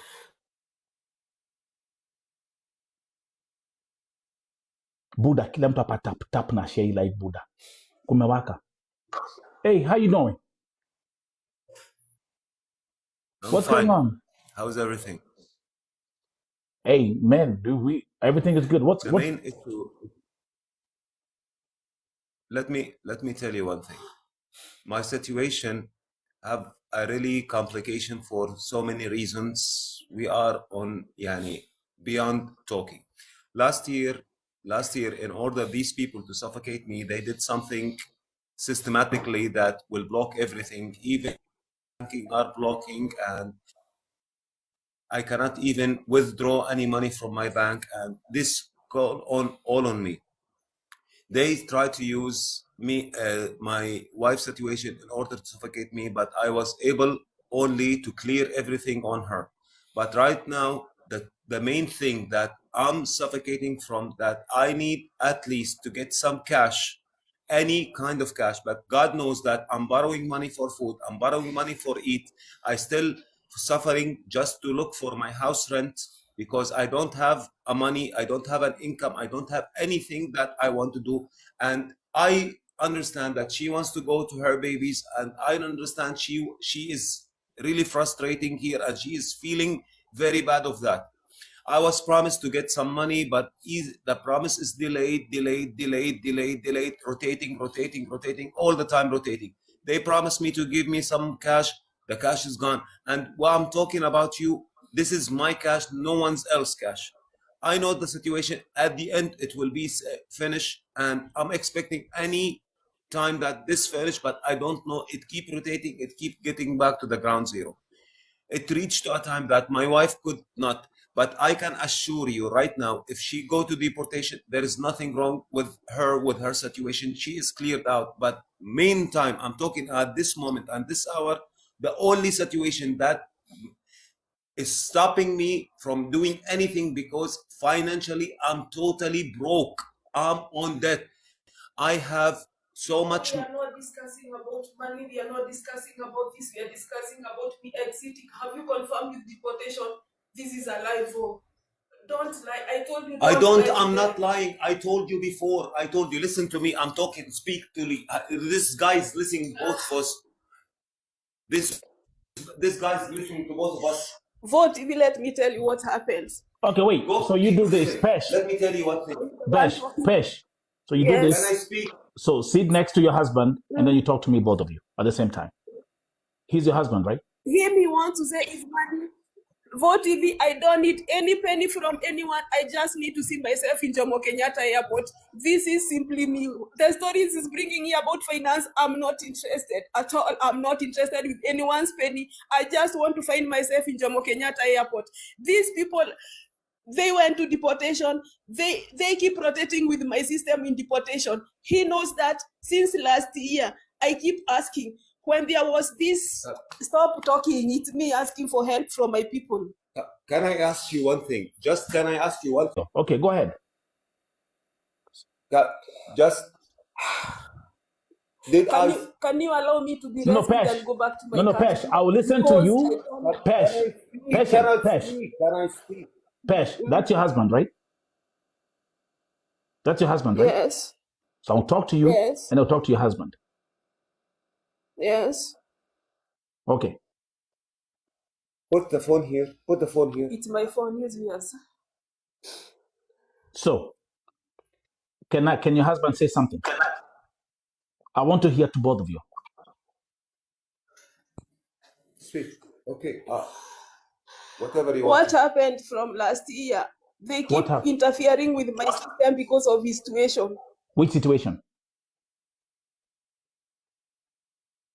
Buddha, kila mtu hapa tap na share like Buddha. Kumewaka. Hey, how you doing? What's fine. going on? How's everything? Hey, man, everything is good. The main issue. Let me tell you one thing. My situation have a really complication for so many reasons. We are on beyond talking. Last year, in order these people to suffocate me, they did something systematically that will block everything. Even banking are blocking, and I cannot even withdraw any money from my bank, and this go on all on me. They try to use me, my wife's situation in order to suffocate me, but I was able only to clear everything on her. But right now, the main thing that I'm suffocating from, that I need at least to get some cash, any kind of cash, but God knows that I'm borrowing money for food, I'm borrowing money for eat. I still suffering just to look for my house rent, because I don't have a money, I don't have an income, I don't have anything that I want to do. And I understand that she wants to go to her babies, and I understand she is really frustrating here, and she is feeling very bad of that. I was promised to get some money, but the promise is delayed, rotating, all the time rotating. They promised me to give me some cash. The cash is gone. And while I'm talking about you, this is my cash, no one's else cash. I know the situation. At the end, it will be finished, and I'm expecting any time that this finished, but I don't know. It keep rotating. It keep getting back to the ground zero. It reached to a time that my wife could not. But I can assure you right now, if she go to deportation, there is nothing wrong with her situation. She is cleared out. But meantime, I'm talking at this moment and this hour, the only situation that is stopping me from doing anything because financially I'm totally broke. I'm on debt. I have so much. We are not discussing about money. We are not discussing about this. We are discussing about me exiting. Have you confirmed with deportation? This is a lie. Don't lie. I told you. I'm not lying. I told you before. I told you. Listen to me. I'm talking. Speak to me. This guy is listening both of us. This guy is listening to both of us. Vote. If you let me tell you what happens. Okay, wait. So you do this, PESH. Let me tell you one thing. PESH. So you do Yes. this. Can I speak? So sit next to your husband, and then you talk to me, both of you, at the same time. He's your husband, right? Him, he wants to say it's money. Vote TV, I don't need any penny from anyone. I just need to see myself in Jomo Kenyatta Airport. This is simply me. The stories is bringing here about finance. I'm not interested at all. I'm not interested with anyone's penny. I just want to find myself in Jomo Kenyatta Airport. These people, they went to deportation. They keep rotating with my system in deportation. He knows that since last year. I keep asking. When there was this, stop talking, it's me asking for help from my people. Can I ask you one thing? Can I ask you one thing? Okay, go ahead. Can you allow me to be rested and go back to my country? PESH, I will listen to you. PESH, Can I speak? PESH, that's your husband, right? That's your husband, right? Yes. So I'll talk to you, Yes. and I'll talk to your husband. Yes. Okay. Put the phone here. It's my phone, yes. So, can your husband say something? I want to hear to both of you. Speak. Okay. Whatever you want. What happened from last year? They keep interfering with my system because of his situation. Which situation?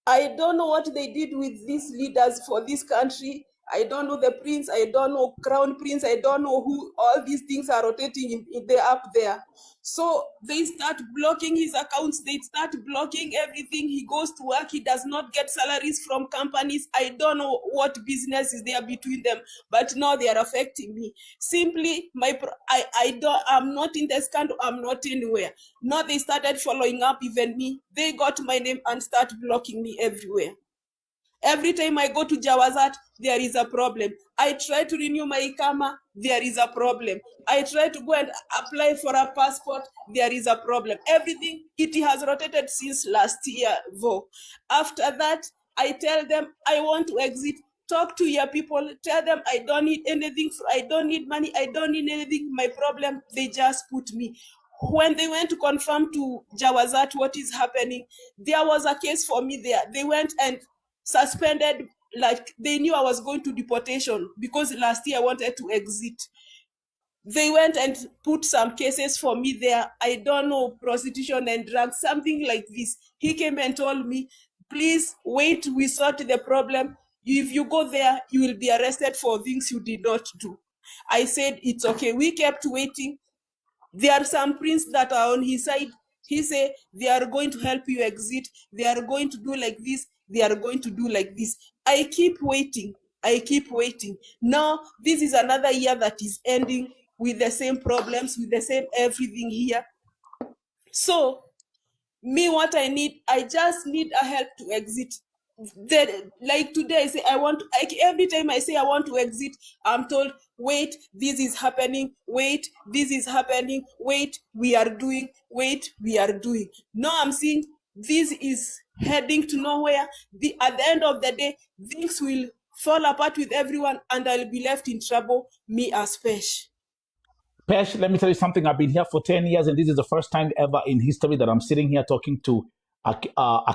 I don't know what they did with these leaders for this country. I don't know the prince. I don't know crown prince. I don't know who. All these things are rotating up there. So they start blocking his accounts. They start blocking everything. He goes to work. He does not get salaries from companies. I don't know what business is there between them, but now they are affecting me. Simply, I'm not in the scandal. I'm not anywhere. Now they started following up even me. They got my name and start blocking me everywhere. Every time I go to Jawazat, there is a problem. I try to renew my Ikama, there is a problem. I try to go and apply for a passport, there is a problem. Everything, it has rotated since last year, After that, I tell them, I want to exit. Talk to your people, tell them I don't need anything, I don't need money, I don't need anything. My problem, they just put me. When they went to confirm to Jawazat what is happening, there was a case for me there. They went and suspended, like they knew I was going to deportation because last year I wanted to exit. They went and put some cases for me there. I don't know, prostitution and drugs, something like this. He came and told me, please wait, we sort the problem. If you go there, you will be arrested for things you did not do. I said, it's okay. We kept waiting. There are some prints that are on his side. He said, they are going to help you exit. They are going to do like this. They are going to do like this. I keep waiting. Now, this is another year that is ending with the same problems, with the same everything here. So, me, what I just need a help to exit. Like today, I say every time I say I want to exit, I'm told, wait, this is happening, wait, this is happening, wait, we are doing. Now I'm seeing this is heading to nowhere. At the end of the day, things will fall apart with everyone and I'll be left in trouble, me as PESH. PESH, let me tell you something. I've been here for 10 years, and this is the first time ever in history that I'm sitting here talking to a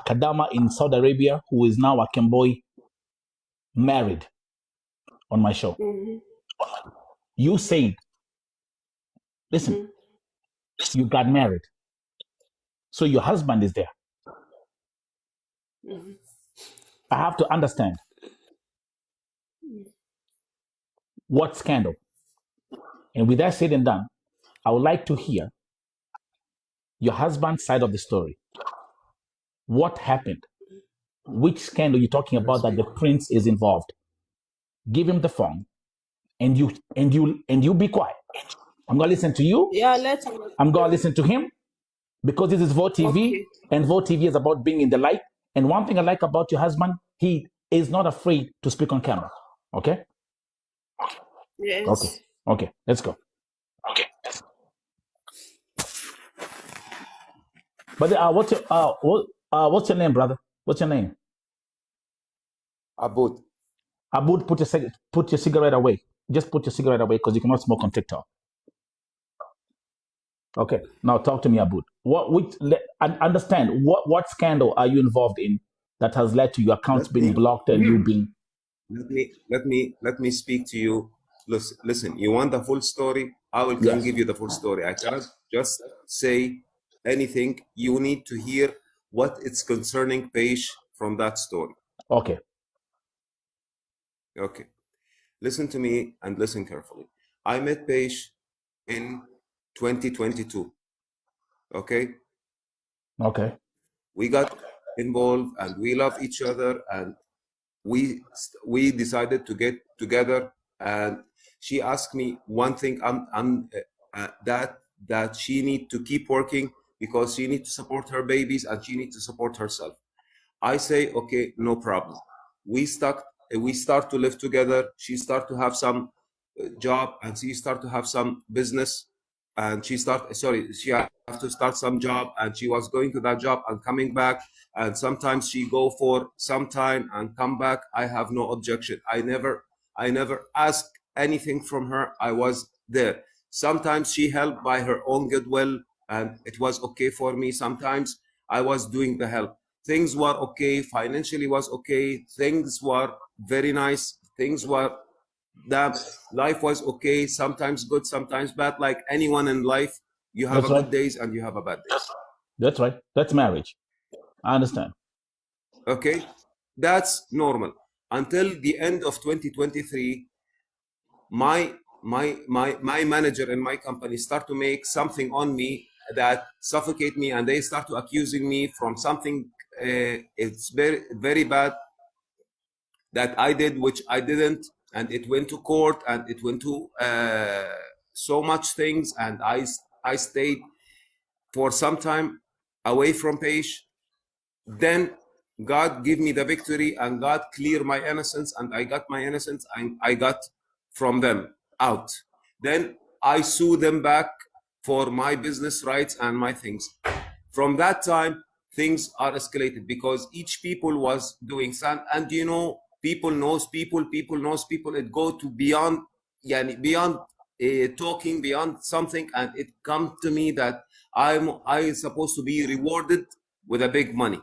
Kadama in Saudi Arabia who is now a Kemboi married on my show. Mm-hmm. You said, listen, you got married. So your husband is there. I have to understand what scandal. And with that said and done, I would like to hear your husband's side of the story. What happened? Which scandal you're talking about that the prince is involved? Give him the phone, and you be quiet. I'm gonna listen to you. Yeah, let's. I'm gonna listen to him because this is Vote TV, Okay. and Vote TV is about being in the light. And one thing I like about your husband, he is not afraid to speak on camera. Okay? Yes. Okay. Okay. Let's go. Okay. But what's your name, brother? What's your name? Abud. Abud, put your cigarette away. Just put your cigarette away because you cannot smoke on TikTok. Okay. Now talk to me, Abud. Understand what scandal are you involved in that has led to your accounts being blocked and you being? Let me speak to you. Listen, you want the full story? I will Yes. give you the full story. I cannot just say anything. You need to hear what it's concerning PESH from that story. Okay. Okay. Listen to me and listen carefully. I met PESH in 2022. Okay. Okay. We got involved and we love each other, and we decided to get together. And she asked me one thing, that she need to keep working because she need to support her babies and she need to support herself. I say, okay, no problem. We start to live together. She start to have some job, and she start to have some business, and she have to start some job, and she was going to that job and coming back, and sometimes she go for some time and come back. I have no objection. I never ask anything from her. I was there. Sometimes she helped by her own goodwill, and it was okay for me. Sometimes I was doing the help. Things were okay. Financially was okay. Things were very nice. Things were that life was okay. Sometimes good, sometimes bad. Like anyone in life, you have That's a right. good days and you have a bad days. That's right. That's marriage. I understand. Okay, that's normal. Until the end of 2023, my manager in my company start to make something on me that suffocate me, and they start to accusing me from something it's very, very bad that I did, which I didn't, and it went to court, and it went to so much things, and I stayed for some time away from PESH. Then God give me the victory, and God clear my innocence, and I got my innocence, and I got from them out. Then I sue them back for my business rights and my things. From that time, things are escalated because each people was doing some, and you know, people knows people, people knows people. It go to beyond, beyond talking, beyond something, and it come to me that I supposed to be rewarded with a big money.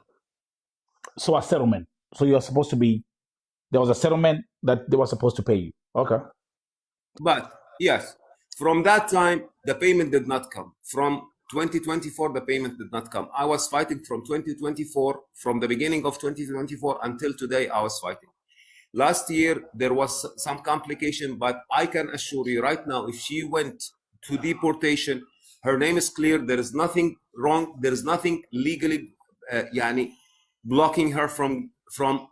So a settlement. So you're supposed to be. There was a settlement that they were supposed to pay you. Okay. But yes, from that time, the payment did not come. From 2024, the payment did not come. I was fighting from 2024, from the beginning of 2024 until today, I was fighting. Last year, there was some complication, but I can assure you right now, if she went to deportation, her name is clear. There is nothing wrong. There is nothing legally blocking her from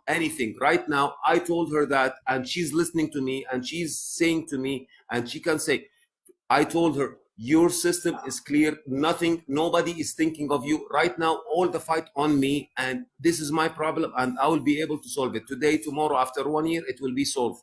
anything. Right now, I told her that, and she's listening to me, and she's saying to me, and she can say, I told her, your system is clear. Nothing, nobody is thinking of you right now. All the fight on me, and this is my problem, and I will be able to solve it today, tomorrow, after 1 year, it will be solved.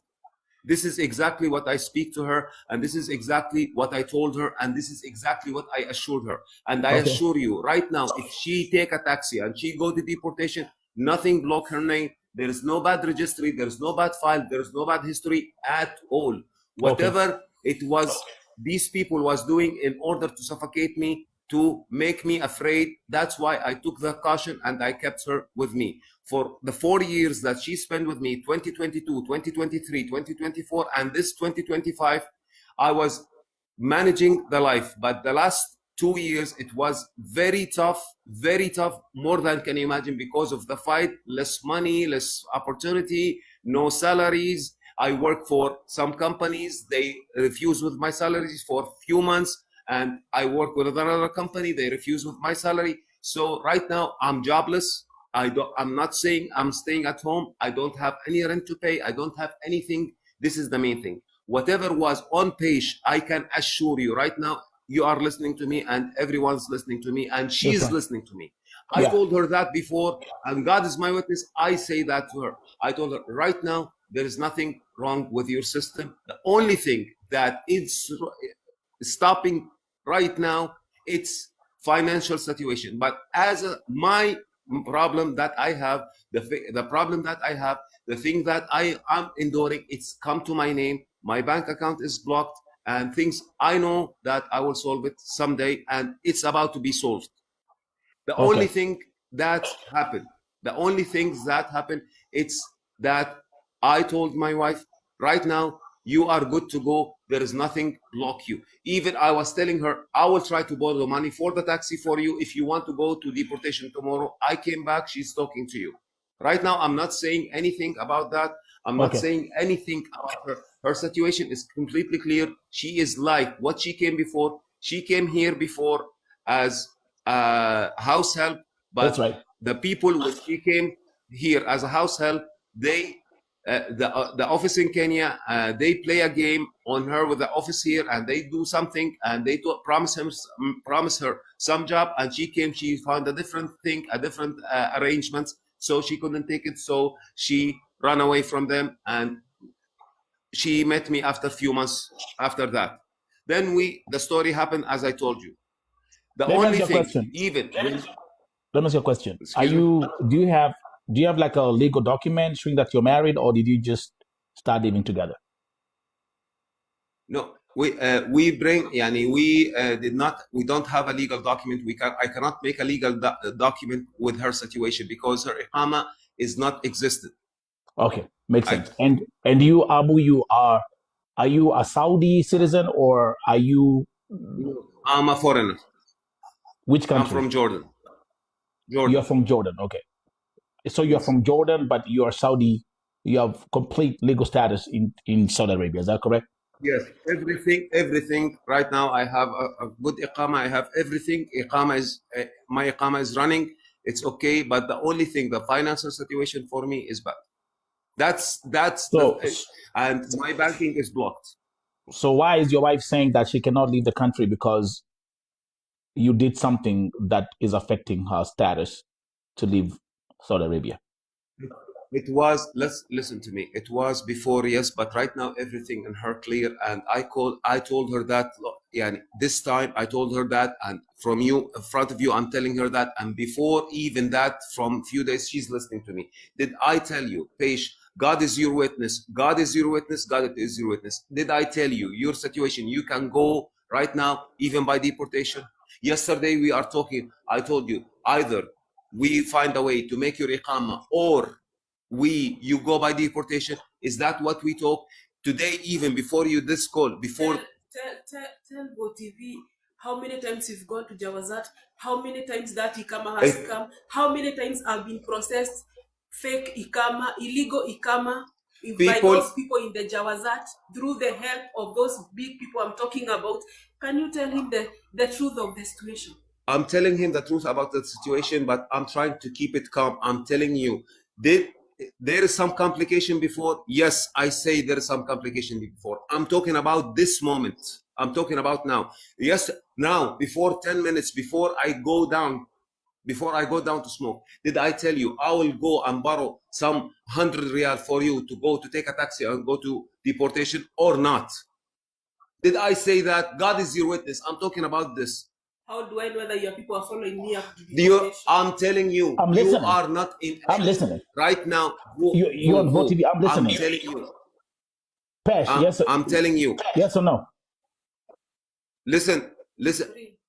This is exactly what I speak to her, and this is exactly what I told her, and this is exactly what I assured her. And I assure you, right now, if she take a taxi and she go to deportation, nothing block her name. There is no bad registry. There is no bad file. There is no bad history at all. Whatever it was, these people was doing in order to suffocate me, to make me afraid. That's why I took the caution and I kept her with me. For the 4 years that she spent with me, 2022, 2023, 2024, and this 2025, I was managing the life. But the last 2 years, it was very tough, more than can you imagine, because of the fight, less money, less opportunity, no salaries. I work for some companies, they refuse with my salaries for a few months, and I work with another company, they refuse with my salary. So right now I'm jobless. I'm not saying I'm staying at home. I don't have any rent to pay. I don't have anything. This is the main thing. Whatever was on PESH, I can assure you right now, you are listening to me and everyone's listening to me and she's Okay. listening to me. I told her that before, and God is my witness. I say that to her. I told her right now, there is nothing wrong with your system. The only thing that is stopping right now, it's financial situation. But as my problem that I have, the problem that I have, the thing that I am enduring, it's come to my name. My bank account is blocked, and things I know that I will solve it someday, and it's about to be solved. The only thing that happened, it's that I told my wife, right now, you are good to go. There is nothing block you. Even I was telling her, I will try to borrow money for the taxi for you. If you want to go to deportation tomorrow, I came back, she's talking to you. Right now, I'm not saying anything about that. I'm not saying anything about her. Her situation is completely clear. She is like what she came before. She came here before as a house help, but the people when she came here as a house help, they the office in Kenya, they play a game on her with the office here, and they do something, and they promise her some job, and she came, she found a different thing, a different arrangements, so she couldn't take it, so she ran away from them, and she met me after a few months after that. Then the story happened as I told you. The only thing, even let me ask you a question. Do you have like a legal document showing that you're married, or did you just start living together? No, we don't have a legal document. I cannot make a legal document with her situation because her iqama is not existent. Okay, makes sense. And you, Abu, are you a Saudi citizen, or are you? I'm a foreigner. Which country? I'm from Jordan. You're from Jordan, okay. So you're from Jordan, but you are Saudi. You have complete legal status in Saudi Arabia. Is that correct? Yes, everything. Right now, I have a good iqama. I have everything. My iqama is running. It's okay, but the only thing, the financial situation for me is bad. And my banking is blocked. So why is your wife saying that she cannot leave the country because you did something that is affecting her status to leave Saudi Arabia? It was, listen to me. It was before, yes, but right now everything in her clear. And I told her that, this time I told her that, and from you, in front of you, I'm telling her that. And before even that, from few days, she's listening to me. Did I tell you, PESH, God is your witness. God is your witness. God is your witness. Did I tell you your situation? You can go right now, even by deportation. Yesterday we are talking. I told you either we find a way to make your iqama, or you go by deportation. Is that what we talk today? Even before you this call, before tell TV how many times you've gone to Jawazat, how many times that iqama has come, how many times have been processed fake iqama, illegal iqama by those people in the Jawazat through the help of those big people I'm talking about. Can you tell him the truth of the situation? I'm telling him the truth about the situation, but I'm trying to keep it calm. I'm telling you, there is some complication before. Yes, I say there is some complication before. I'm talking about this moment. I'm talking about now. Yes, now, before 10 minutes, before I go down to smoke, did I tell you I will go and borrow some 100 riyal for you to go to take a taxi and go to deportation or not? Did I say that? God is your witness. I'm talking about this. How do I know whether your people are following me up to deportation? I'm telling you, you are not in. I'm listening. Right now, you're on VOTV. I'm listening. I'm telling you. PESH, yes. I'm telling you. Yes or no? Listen.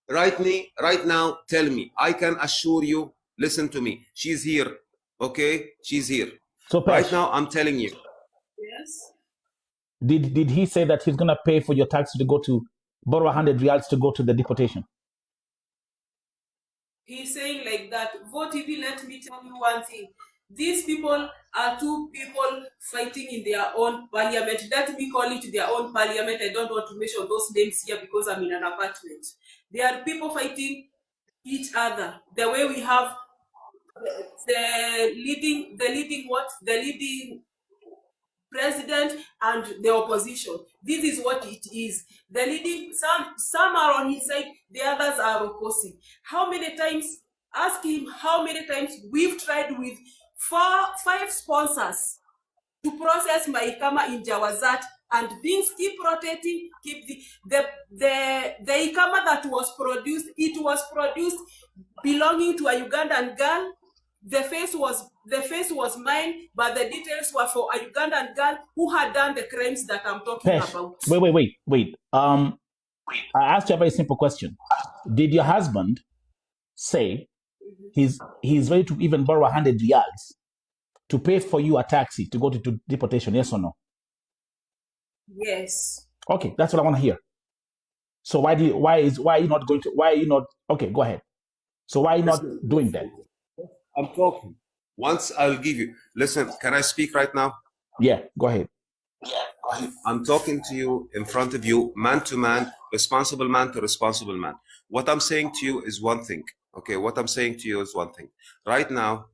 Right now, tell me. I can assure you, listen to me. She's here. Okay? She's here. So PESH, right now, I'm telling you. Yes. Did he say that he's going to pay for your taxi to go to borrow 100 riyals to go to the deportation? he's saying like that. Vote TV, let me tell you one thing. These people are two people fighting in their own parliament. Let me call it their own parliament. I don't want to mention those names here because I'm in an apartment. They are people fighting each other. The way we have the leading president and the opposition. This is what it is. The leading, some are on his side, the others are opposing. How many times, ask him how many times we've tried with 5 sponsors to process my Ikama in Jawazat, and things keep rotating, the Ikama that was produced, it was produced belonging to a Ugandan girl. The face was mine, but the details were for a Ugandan girl who had done the crimes that I'm talking PESH, about. wait. I asked you a very simple question. Did your husband say he's ready to even borrow 100 riyals to pay for you a taxi to go to deportation? Yes or no? Yes. Okay, that's what I want to hear. So why are you not? Okay, go ahead. So why are you not doing that? I'm talking. Once I'll give you. Listen, can I speak right now? Yeah, go ahead. I'm talking to you in front of you, man to man, responsible man to responsible man. What I'm saying to you is one thing. Okay, what I'm saying to you is one thing. Right now,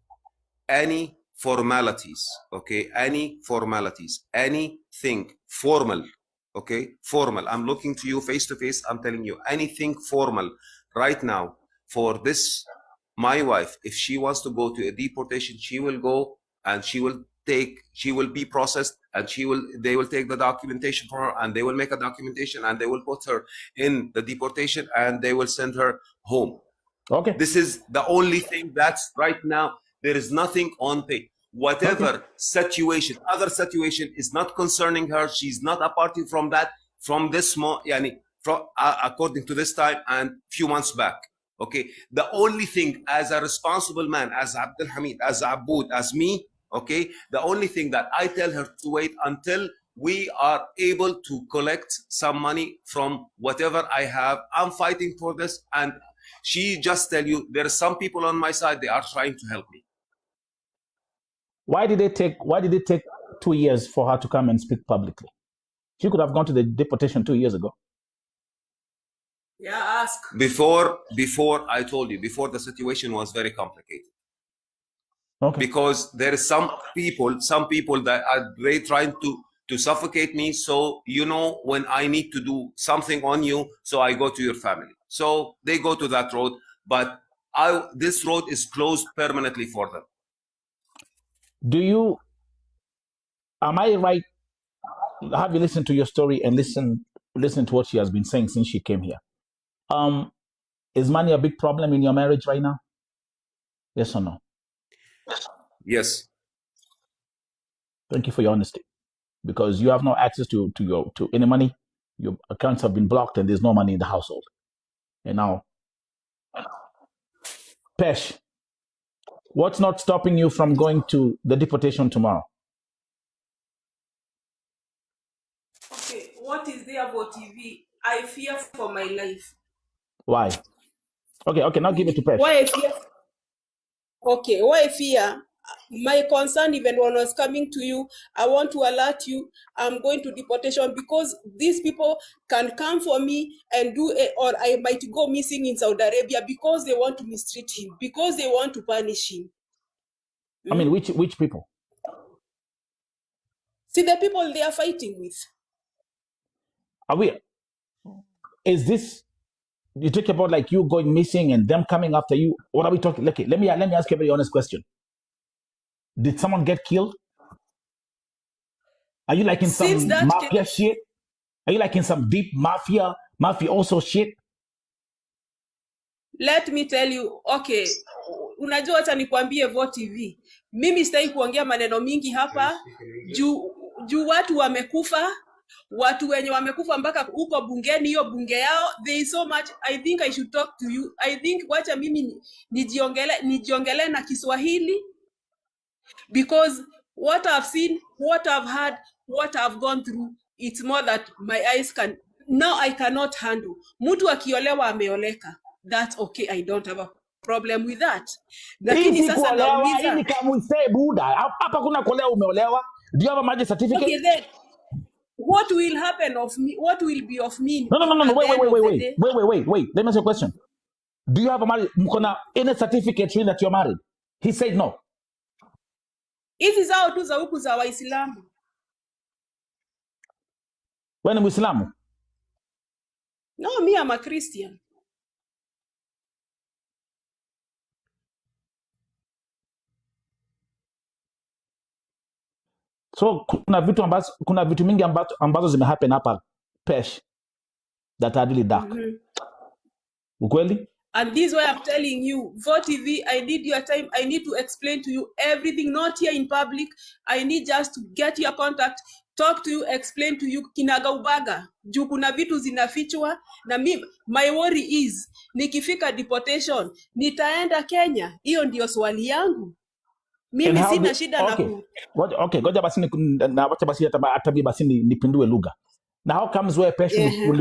any formalities, okay, anything formal, okay, formal. I'm looking to you face to face. I'm telling you, anything formal right now for this, my wife, if she wants to go to a deportation, she will go and she will be processed, and they will take the documentation for her, and they will make a documentation, and they will put her in the deportation, and they will send her home. Okay. This is the only thing that's right now. There is nothing on pay. Whatever situation, other situation is not concerning her. She's not a party from that, from this according to this time and few months back. Okay. The only thing, as a responsible man, as Abdul Hamid, as Aboud, as me, okay, the only thing that I tell her to wait until we are able to collect some money from whatever I have. I'm fighting for this, and she just tell you there are some people on my side, they are trying to help me. Why did it take 2 years for her to come and speak publicly? She could have gone to the deportation 2 years ago. Yeah, ask. Before I told you, before the situation was very complicated. Okay. Because there is some people that are trying to suffocate me. So, when I need to do something on you, so I go to your family. So they go to that road, but this road is closed permanently for them. Am I right? Have you listened to your story and listen to what she has been saying since she came here? Is money a big problem in your marriage right now? Yes or no? Yes. Thank you for your honesty, because you have no access to any money. Your accounts have been blocked, and there's no money in the household. And now, PESH, what's not stopping you from going to the deportation tomorrow? Okay, what is there about TV? I fear for my life. Why? Okay, now give it to PESH. Why I fear? Okay, why I fear? My concern, even when I was coming to you, I want to alert you, I'm going to deportation because these people can come for me and or I might go missing in Saudi Arabia because they want to mistreat him, because they want to punish him. I mean, which people? See, the people they are fighting with. Is this, you talk about like you going missing and them coming after you? What are we talking? Okay, let me ask you a very honest question. Did someone get killed? Are you like in some mafia shit? Are you like in some deep mafia also shit? Let me tell you, okay, unajua acha nikwambie Vote TV. Mimi sitaki kuongea maneno mingi hapa juu watu wamekufa, watu wenye wamekufa mpaka huko bungeni, hiyo bunge yao, there is so much. I think I should talk to you. I think wacha mimi nijiongele na Kiswahili, because what I've seen, what I've heard, what I've gone through, it's more that my eyes now I cannot handle. Mtu akiolewa ameoleka. That's okay. I don't have a problem with that. Hii Lakini si sasa kuolewa, hii nauliza, ni kama usee buda. Hapa kuna kuolewa umeolewa. Do you have a marriage certificate? okay, then what will happen of me? What will be of me No. at the end of the day? Wait. Let me ask you a question. Do you have a marriage? Mkona any certificate showing that you're married? He said no. Hizi zao tu za huku za Waislamu. Wewe ni Muislamu? No, me I'm a Christian. So kuna vitu mingi ambazo zimehappen hapa PESH that are really dark. Ukweli? And this is why I'm telling you, Vote TV, I need your time. I need to explain to you everything, not here in public. I need just to get your contact, talk to you, explain to you kinagaubaga. Juu kuna vitu zinafichwa na my worry is nikifika deportation nitaenda Kenya. Hiyo ndio swali yangu. Mimi sina shida na okay, ngoja basi na wacha basi hata basi nipindue lugha. Na how comes where PESH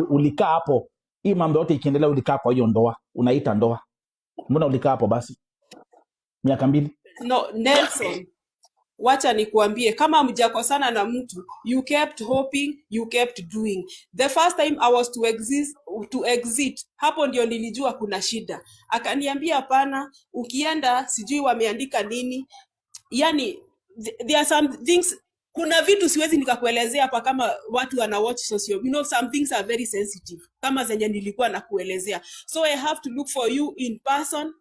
ulikaa hapo? Hii mambo yote ikiendelea ulikaa kwa hiyo ndoa, unaita ndoa. Mbona ulikaa hapo basi? Miaka 2? No, Nelson. Wacha nikuambie, kama mjakosana na mtu, you kept hoping, you kept doing. The first time I was to exit, hapo ndio nilijua kuna shida. Akaniambia hapana, ukienda sijui wameandika nini. Yani, there are some things, kuna vitu siwezi nikakuelezea hapa kama watu wana watch socio. You know, some things are very sensitive. Kama zenye nilikuwa nakuelezea. So I have to look for you in person.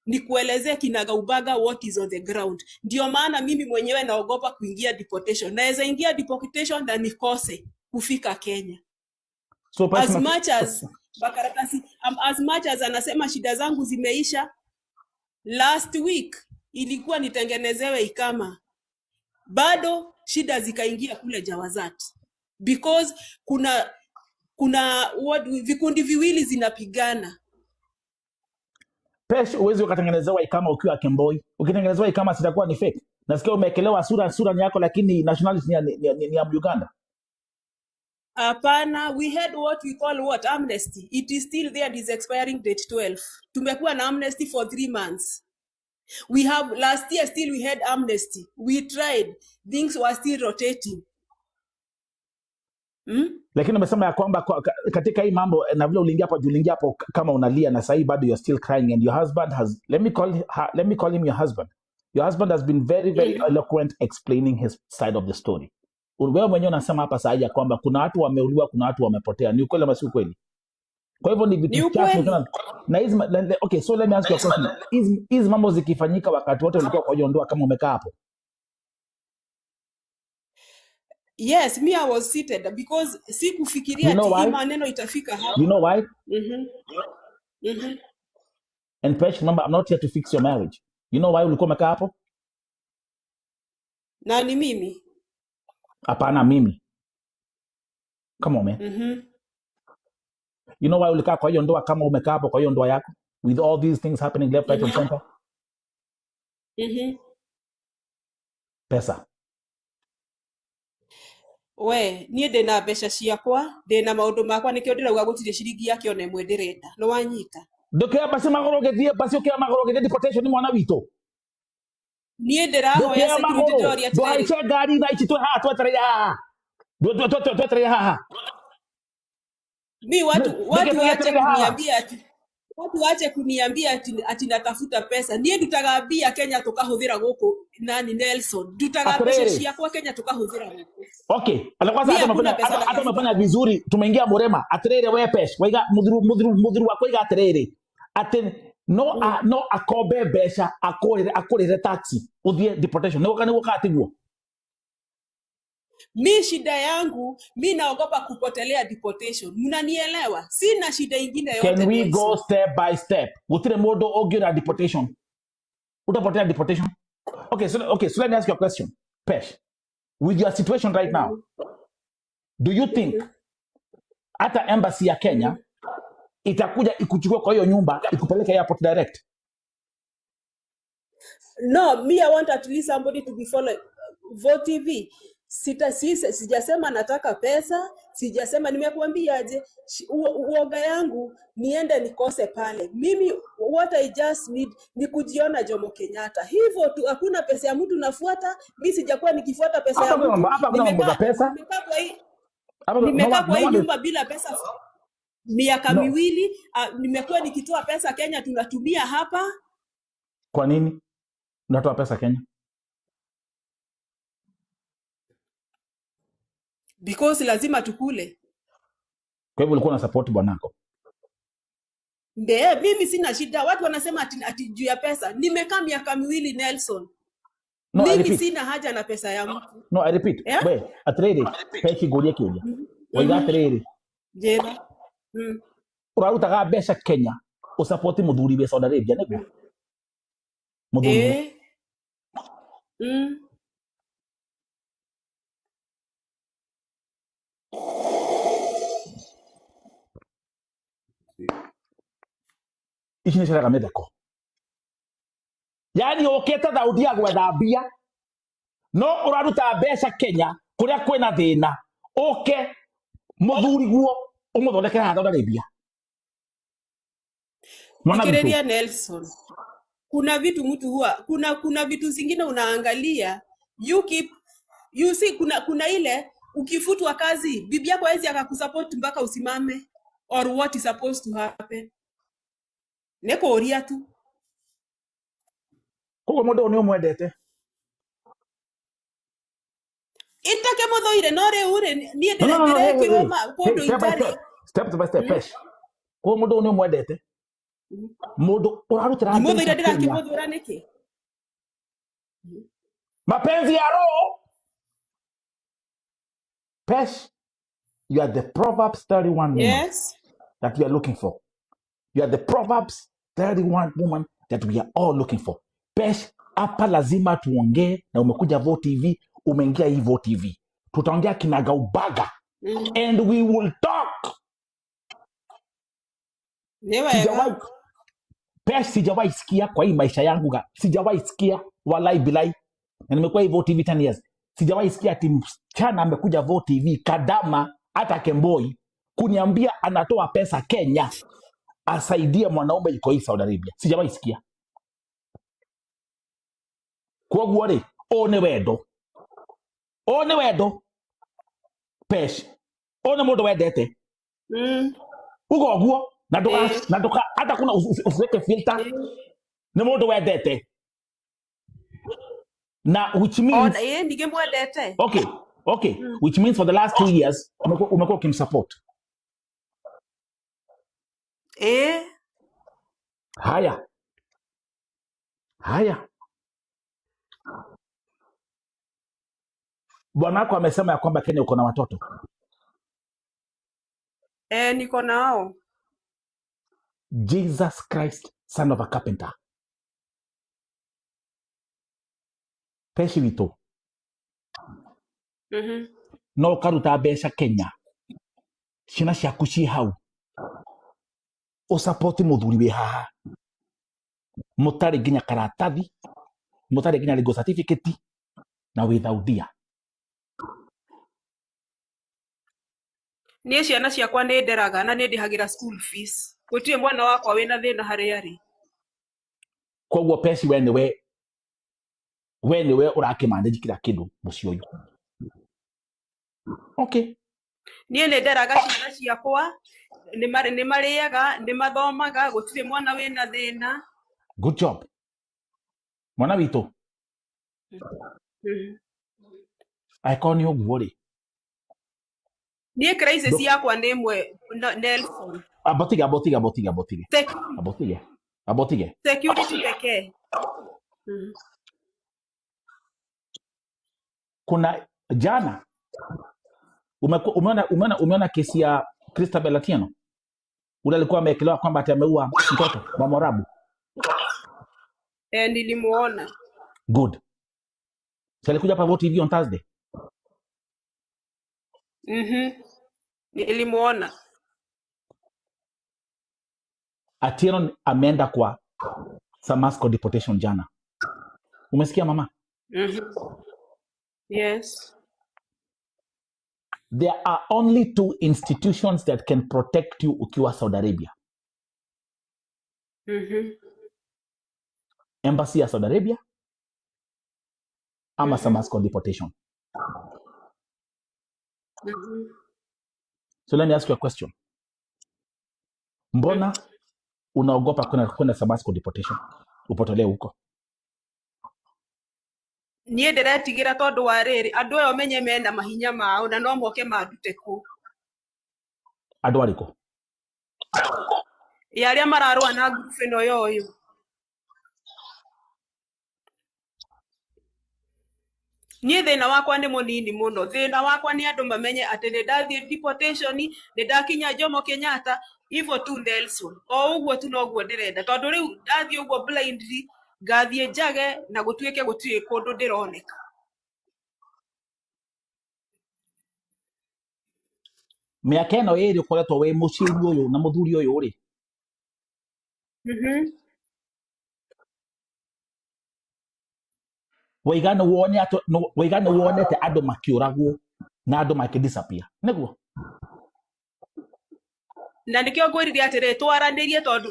Nikuelezea kinagaubaga what is on the ground. Ndio maana mimi mwenyewe naogopa kuingia deportation. Naweza ingia deportation na nikose kufika Kenya. So as much as anasema shida zangu zimeisha, last week ilikuwa nitengenezewe ikama. Bado shida zikaingia kule Jawazat. Because kuna vikundi viwili zinapigana. PESH uwezi ukatengenezewa ikama ukiwa Kemboi. Ukitengenezewa ikama sitakuwa ni fake. Nasikia umekelewa sura ni yako lakini nationality ni ya Uganda. Hapana, we had what we call amnesty. It is still there, it is expiring date 12. Tumekuwa na amnesty for 3 months. We have last year still we had amnesty. We tried. Things were still rotating. Lakini umesema ya kwamba katika hii mambo na vile uliingia hapo kama unalia na sasa bado you're still crying and your husband has let me call him your husband. Your husband has been very eloquent explaining his side of the story. Wewe mwenyewe unasema hapa sasa ya kwamba kuna watu wameuliwa, kuna watu wamepotea. Ni ukweli ama si ukweli? Kwa hivyo ni vitu chafu sana. Na hizi okay, so let me ask you a question. Hizi mambo zikifanyika wakati wote ulikuwa kwa hiyo ndoa kama umekaa hapo? Yes, me I was seated because sikufikiria hii maneno itafika hapo. You know why? And PESH, remember, I'm not here to fix your marriage. You know why ulikuwa umekaa hapo? Nani mimi? Hapana mimi. Come on, man. You know why ulikaa kwa hiyo ndoa kama umekaa hapo kwa hiyo ndoa yako? With all these things happening left, right, and center? Pesa. We, niĩ ndĩna mbeca ciakwa, ndĩna maũndũ makwa nĩkĩo ndĩrauga gũtirĩ ciringi yake ona ĩmwe ndĩrenda. Nĩ wanyita? Ndũkĩra basi ũkĩra magorogetie deportation mwana witũ. Niĩ ndĩrahoya security doria atĩrĩrĩ. Ndũhaice ngari thaa ici twetereire haha. Twetereire haha. Mi watu waache kuniambia ati waache kuniambia ati natafuta pesa. Niĩ ndutaga mbia Kenya tukahũthĩra gũkũ nani Nelson. Ndutaga mbeca ciakwa Kenya tukahũthĩra gũkũ. Okay, alakwanza hata umefanya vizuri, tumeingia Murema. Atirere wewe PESH, waiga mudhuru wako iga atirere. Ati no akobe mbeca akorere taxi uthie deportation. Ni wakati guo. Mi shida yangu, mi naogopa kupotelea deportation. Mnanielewa? Sina shida ingine yote. Can we go step by step? Gutire mundu ongira deportation. Utapotelea deportation? Okay, so let me ask you a question. PESH, with your situation right now, do you think hata embassy ya Kenya itakuja ikuchukua kwa hiyo nyumba ikupeleka airport direct? No, me I want at least somebody to be following Vote TV. Sijasema nataka pesa, sijasema, nimekuambia aje, uoga yangu niende nikose pale. Mimi what I just need ni kujiona Jomo Kenyatta. Hivyo tu, hakuna pesa ya mtu nafuata. Mimi sijakuwa nikifuata pesa ya mtu. Nimekaa kwa hii nyumba bila pesa miaka miwili. Nimekuwa nikitoa pesa Kenya tunatumia hapa. Kwa nini unatoa pesa Kenya? Because lazima tukule. Kwa hivyo ulikuwa na support bwanako? Mimi sina shida. Watu wanasema ati juu ya pesa. Nimekaa miaka miwili Nelson. No, mimi sina haja na pesa ya mtu. No, I repeat. Yeah? We, atrere, peki goria kioja. Waiga atrere. Jeba. Urarutaga mbeca Kenya, usapoti muthuri we Saudi Arabia niguo. Muthuri. Ici nĩ ceraga mĩtheko. Yani ũkĩte Daudi ya gwetha mbia, no ũraruta mbeca Kenya kũrĩa kwĩna thĩna, ũke mũthuri guo ũmũthondekera Saudi Arabia. Fikiria Nelson. Kuna vitu mtu huwa kuna vitu zingine unaangalia, you see kuna ile ukifutwa kazi bibi yako hawezi akakusupport mpaka usimame, or what is supposed to happen. Neko oria tu. Kogo mũndũ nĩ ũmwendete. Itake mothoire no re ure nie ndere kiroma kondo itare. Step by step PESH. Kogo mũndũ nĩ ũmwendete. Mũndũ ũrarutĩra mothoire ndĩrakĩmũthũra nĩkĩ? Mapenzi ya roho. PESH, you are the Proverbs 31 woman. Yes. That we are looking for. You are the Proverbs 31 woman that we are all looking for. PESH, hapa lazima tuongee, na umekuja Vote TV, umeingia hii Vote TV. Tutaongea kinaga ubaga. And we will talk. PESH sijawahi sikia kwa hii maisha yangu, sijawahi sikia walai bilai. Na nimekuwa hii Vote TV 10 years. Sijawahi sikia ati msichana amekuja Vote TV Kadama hata Kemboi kuniambia anatoa pesa Kenya asaidie mwanaume yuko hii Saudi Arabia. Sijawahi sikia. Kwa guore one wedo. One wedo. PESH. One mundo wedete. Ugo guo nadoka hata kuna usiweke filter. Ni mundo wedete. Now, which means okay. Which means for the last 2 years umekuwa ukimsupport. Haya. Bwanako amesema ya kwamba Kenya uko na watoto. Niko nao. Jesus Christ, son of a carpenter. PESH wito. No karuta mbeca Kenya. Cina ciaku ci hau. O support muthuri we haha. Mutari ginya karatathi. Mutari ginya legal certificate. Na withaudia. Niĩ ciana ciakwa nĩ nderaga na nĩ ndĩhagira school fees. Gũtirĩ mwana wakwa wĩna thĩna harĩa arĩ. Koguo PESH we niwe ũrakĩmanage kila kĩndũ mũciĩ ũyũ. Okay. Niĩ nĩ nderaga ciana ciakwa, nĩ marĩaga, nĩ mathomaga, gũtirĩ mwana wĩna thĩna. Good job. Mwana witũ. Aĩkorwo nĩ ũguo rĩ. Niĩ crisis yakwa nĩ ĩmwe Nelson. Abotige. Security pekee. Kuna jana umeona kesi ya Christabel Atieno. Ule alikuwa ameekelewa kwamba ati ameua mtoto wa Mwarabu. Nilimuona. Good. Sasa alikuja hapa Vote TV on Thursday. Nilimuona. Atieno ameenda kwa Samasco deportation jana. Umesikia mama? Yes. there are only two institutions that can protect you ukiwa Saudi Arabia. Embassy ya Saudi Arabia ama Damascus deportation. So let me ask you a question. Mbona unaogopa kwenda Damascus deportation? Upotolee huko. Niĩ ndĩretigira tondu wa rĩrĩ andũ aya menye mena mahinya mao na no moke mandute ku. Andũ arĩkũ? Arĩa mararũa na group ĩno yoyo. Niĩ thĩna wakwa nĩ mũnini mũno. Thĩna wakwa nĩ andũ mamenye atĩ nĩ ndathiĩ deportation, nĩ ndakinya Jomo Kenyatta, hivyo tu Nelson. O ũguo tu noguo ndĩrenda. Tondũ rĩu ndathiĩ ũguo blindly, ngathiĩ njage na gũtuĩke gũtirĩ kũndũ ndĩroneka. Mĩaka ĩno ĩrĩ ũkoretwo wĩ mũciĩ ũyũ na mũthuri ũyũ rĩ. Waigana wonete andũ makĩũragwo na andũ makĩdisappear nĩguo. Na nĩkĩo ngwĩrire atĩrĩ twaranĩrie tondũ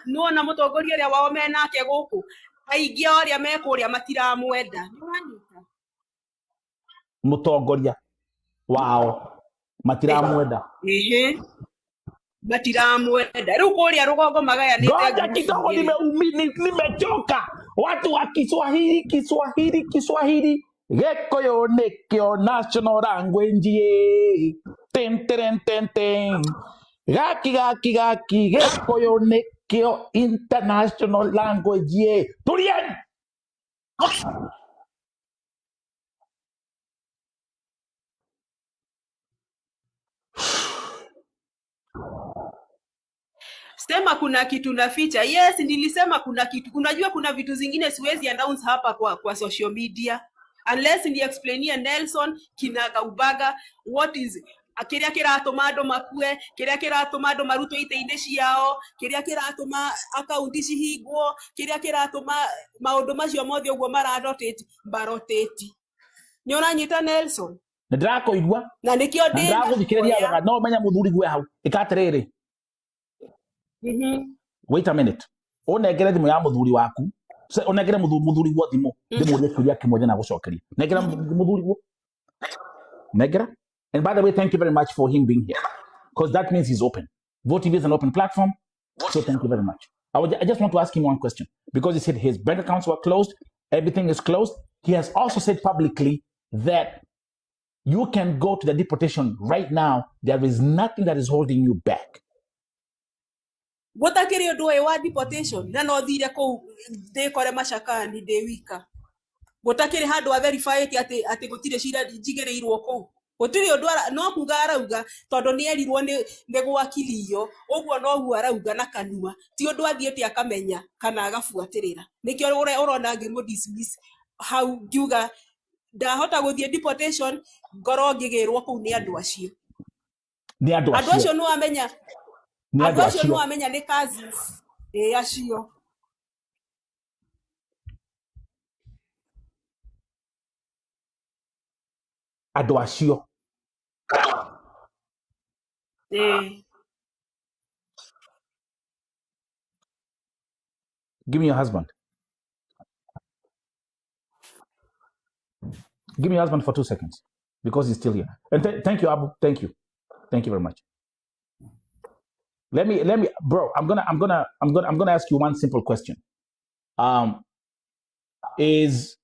nuona mũtongoria ũrĩa wao menake gũkũ aingĩ arĩa me kũrĩa matiramwenda. Nĩwanyita Mũtongoria wao matiramwenda. Matiramwenda. Rĩu kũrĩa rũgongo magayanĩte. Ngoja kidogo, nimechoka. Watu wa Kiswahili. Gĩkũyũ nĩkĩo national language. Ten. Gaki Gĩkũyũ nĩkĩo international language. Tulieni. Sema kuna kitu naficha. Yes, nilisema kuna kitu. Unajua kuna vitu zingine siwezi announce hapa kwa social media. Unless ni explainie Nelson kinaga ubaga what is kiria kiratuma andu makue, kiria kiratuma andu marutwo ite-ini ciao, kiria kiratuma akaunti cihingwo, kiria kiratuma maundu macio mothe uguo maroteti. Ni uranyita Nelson? Ndirakuigua. Na nikio ndina ndiraguthikiriria wega no menya muthuri gwe hau ikatiriri. Wait a minute. Onegere thimu ya muthuri waku. Onegere muthuri gwo thimu. Ndimurie kiuria kimwe na gucokeria. Negera muthuri gwo. Negera. And by the way, thank you very much for him being here. Because that means he's open. VoTV is an open platform. So thank you very much. I just want to ask him one question. Because he said his bank accounts were closed. Everything is closed. He has also said publicly that you can go to the deportation right now. There is nothing that is holding you back. Gutakiri undu wa deportation na no thire ku ndikore macakani ndi wika. Gutakiri handu a verify ati gutire cira njigirirwo ku. Gutire undu no kuga arauga tondu ni erirwo ni gwakilio uguo no hu arauga na kanua ti undu athiete akamenya kana agafuatirira. Nikio urona ngimu dismiss how ngiuga ndahota guthie deportation ngoro ngigirwo ku ni andu acio. Ni andu acio no amenya. Andu acio no amenya ni cousins acio. Andu acio. Give me your husband. Give me your husband for 2 seconds because he's still here. And thank you, Abu. Thank you very much. Let me, bro. I'm gonna ask you one simple question. Is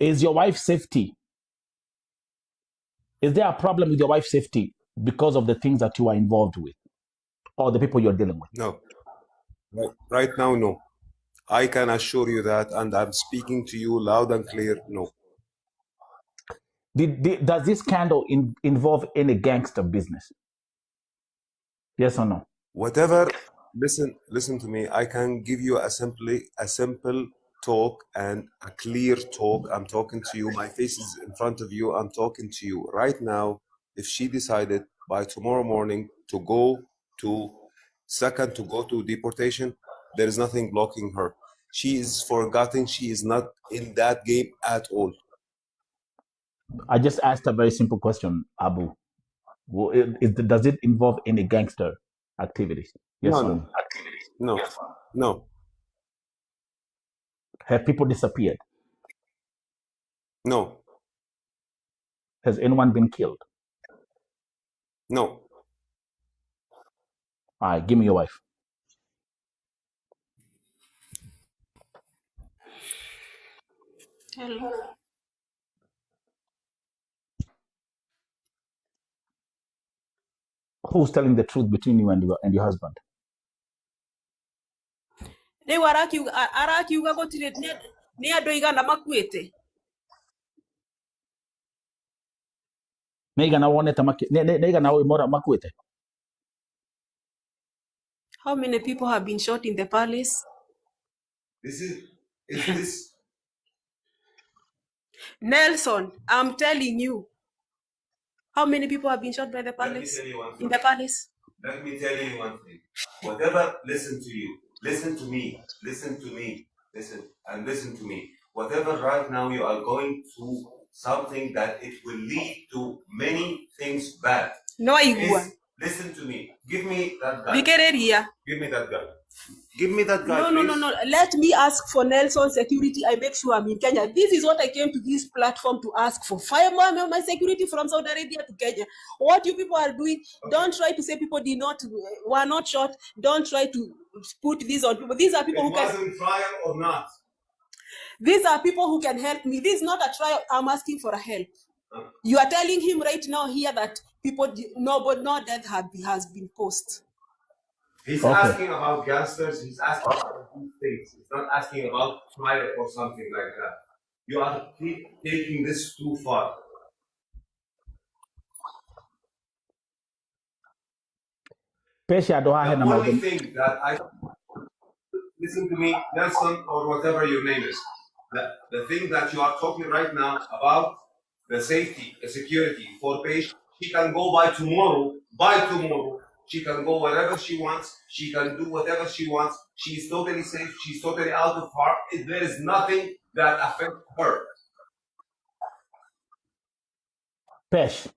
your wife's safety? Is there a problem with your wife's safety because of the things that you are involved with, or the people you're dealing with? No. Right now, no. I can assure you that, and I'm speaking to you loud and clear. No. Does this scandal involve any gangster business? Yes or no? Whatever. Listen to me. I can give you a simple talk and a clear talk. I'm talking to you. My face is in front of you. I'm talking to you right now. If she decided by tomorrow morning to go to deportation, there is nothing blocking her. She is forgotten. She is not in that game at all. I just asked a very simple question, Abu. Does it involve any gangster activities? Yes or no? No. No. Have people disappeared? No. Has anyone been killed? No. All right, give me your wife. Hello. Who's telling the truth between you and your husband? Rĩu arakiuga gũtirĩ nĩ andũ igana makuĩte. Neigana wonete neigana mora makuite. How many people have been shot in the palace? Is this Nelson, I'm telling you. How many people have been shot by the palace? In the palace? Let me tell you one thing. Whatever, listen to you. Listen to me. Listen to me. Listen to me. Whatever right now you are going through something that it will lead to many things bad. No, listen to me. Give me that guy. Give me that guy. Give me that guy. No. Let me ask for Nelson's security. I make sure I'm in Kenya. This is what I came to this platform to ask for. Fire my security from Saudi Arabia to Kenya. What you people are doing, don't try to say people were not shot. Don't try to put this on people. These are people who can. Wasn't fire or not? These are people who can help me. This is not a trial. I'm asking for a help. You are telling him right now here that no death has been posted. He's asking about gangsters. He's asking about these things. He's not asking about fire or something like that. You are taking this too far. The only thing that listen to me, Nelson, or whatever your name is. The thing that you are talking right now about the safety, the security for PESH, she can go by tomorrow. She can go wherever she wants. She can do whatever she wants. She's totally safe. She's totally out of harm. There is nothing that affects her. PESH.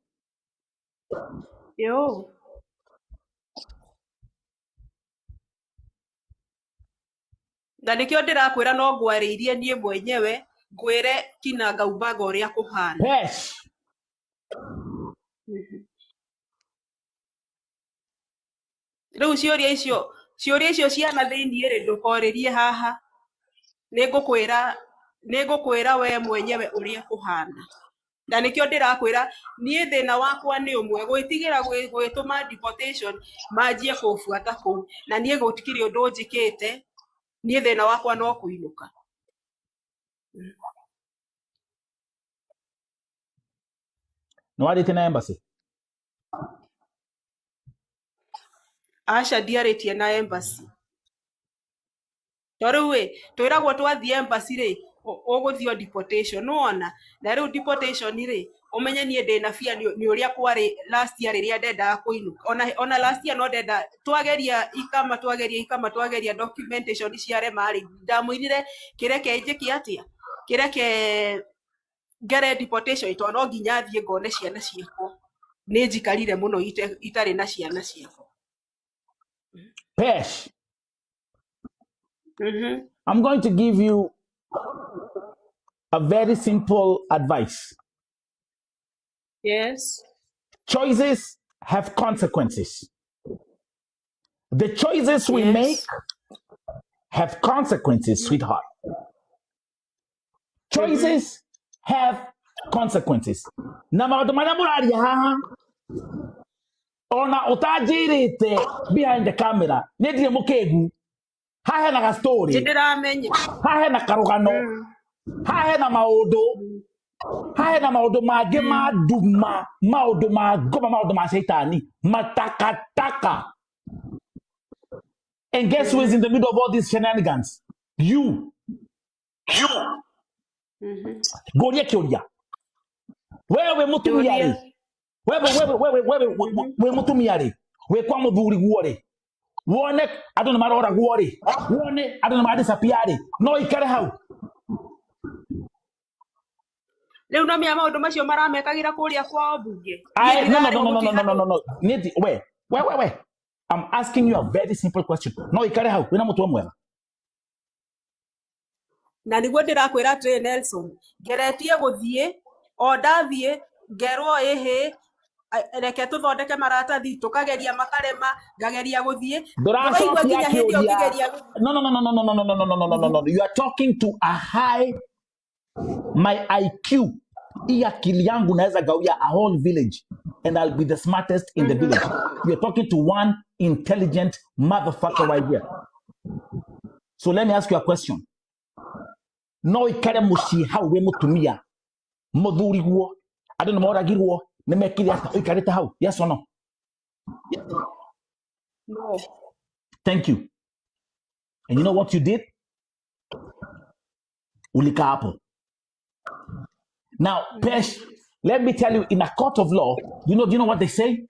Yo. Na nikio ndirakwira no ngwariirie nie mwenyewe ngwire kina ngaubaga uria kuhana. PESH. Riu ciuria icio ciana thiini ri ndukoririe haha nigukwira we mwenyewe uria kuhana. Na nikio ndirakwira nie thina wakwa ni umwe gwitigira gwituma deportation manjie kubuata kuu na nie gutikiri undu njikite nie thina wakwa no kuinuka. No warite na embassy? Asha ndiaritie na embassy. Toriu twiragwo twathie embassy ri uguthio deportation nuona na riu deportation ri umenye nie ndina fia ni uria kwari last year riria ndenda kuinuka ona last year no ndenda twageria ikama documentation ciare mari ndamuirire kireke njiki atia kireke ngere deportation to no nginya thie ngone ciana ciakwa ni njikarire muno itari na ciana ciakwa. PESH. I'm going to give you a very simple advice. Yes. Choices have consequences. The choices we make have consequences, sweetheart. Choices have consequences. Na maundu maria muraria haha ona utajirite behind the camera ni ndire mukegu hahe na story Ndiramenya hahe na karugano hahe na maundu mangĩ ma nduma maundu ma ngoma maundu ma shaitani matakataka. And guess who is in the middle of all these shenanigans? You. Goria kioria wewe mutumia ri wewe mutumia ri we kwa muthuri guo ri wone andu ni marora guo ri wone andu ni madisappear ri no ikare hau Leo na mia maundu macio maramekagira kuria kwa bunge. No. Niti, wait. I'm asking you a very simple question. No, ikare hau, wina mutu mwega. Na niguo ndirakwira Trey Nelson, ngeretie guthie, o ndathie, ngerwo ehe, reke tuthondeke maratathi tukageria makarema, ngageria guthie. Nduraigua nginya hindi o ngigeria. No. You are talking to a high, my IQ. Hii akili yangu naweza gawia a whole village and I'll be the smartest in the village. You're talking to one intelligent motherfucker right here. So let me ask you a question. No ikare muci hau we mutumia muthuri guo andu ni moragirwo ni mekire ata ikarite hau, yes or no? No. Thank you. And you know what you did? Ulika hapo. Now, PESH, let me tell you, in a court of law, do you know what they say?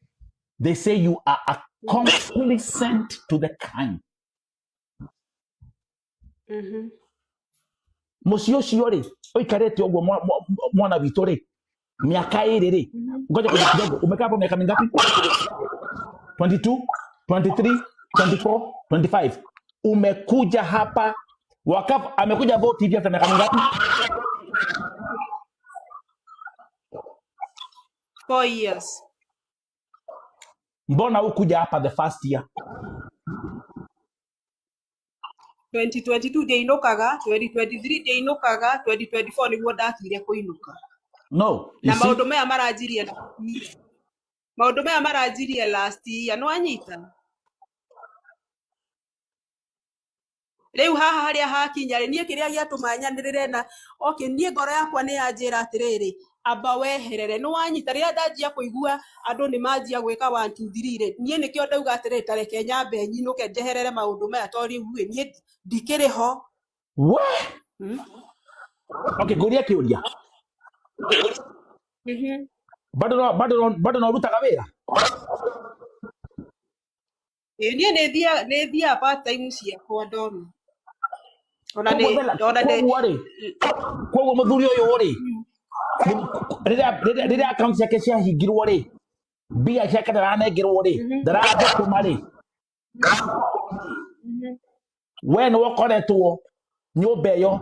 They say you are accomplice to the crime. Mucio cio ri, oikarete ogwo mwana witu ri, miaka iri ri. Ngoja kidogo, umekaa hapo miaka mingapi? 22, 23, 24, 25. Umekuja hapa wakapo amekuja vote hivi hata miaka mingapi? 4 years. Mbona ukuja hapa the first year? 2022 ndeinukaga, 2023 ndeinukaga, 2024 niguo ndakire kuinuka. No. Na maundu maya maranjirie last year no anyita. Riu haha haria hakinya ri nie kiria giatuma nyanirire na okay nie ngoro yakwa ni yanjira atiriri amba weherere no wanyita riria ndanjia kuigua andu ni manjia gwika 1 2 3 ri nie nikio ndauga atiriri tareke nyambe nyinuke njeherere maundu maya tori hu nie ndikiri ho. Okay, goria kiuria. Bado no rutaga wira. Nie ne thia part time cia kwa ndona. Ona koguo muthuri uyu ri riria account yake ciahingirwo ri mbia ciake ndaranengerwo ri ndarathũkũma ri we nĩ wokoretwo nyũmba ĩyo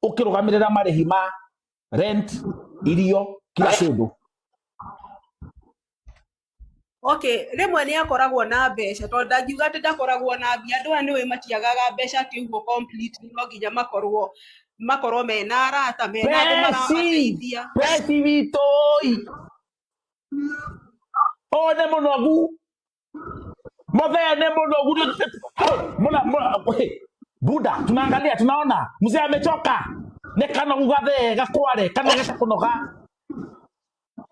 ũkĩrũgamĩrĩra marĩhi ma rent, irio, kila kĩndũ. Okay, rimwe ni akoragwo na mbeca tondu ndangiuga ati ndakoragwo na mbia andu aya niwe matiagaga mbeca ati uguo complete no nginya makorwo mena arata mena andu maramateithia. Pesi vitoi one munogu muthene munogu Buda, tunaangalia tunaona mzee amechoka ne kana ugathe gakware kana gakakunoga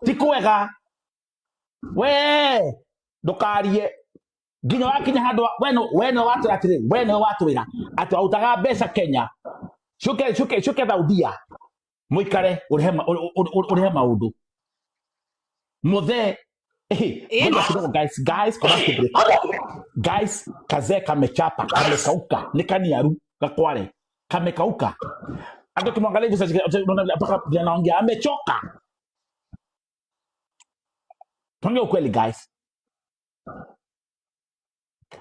tikwega we ndukarie nginya wakinya handu weno watira atiri weno watwira ati autaga mbeca Kenya shuke thaudia muikare urehe maundu muthe guys guys kaze kamechapa kamekauka nikaniaru gakware kamekauka andu kimwangalia hivi sasa mpaka anaongea amechoka. Tuongea ukweli guys.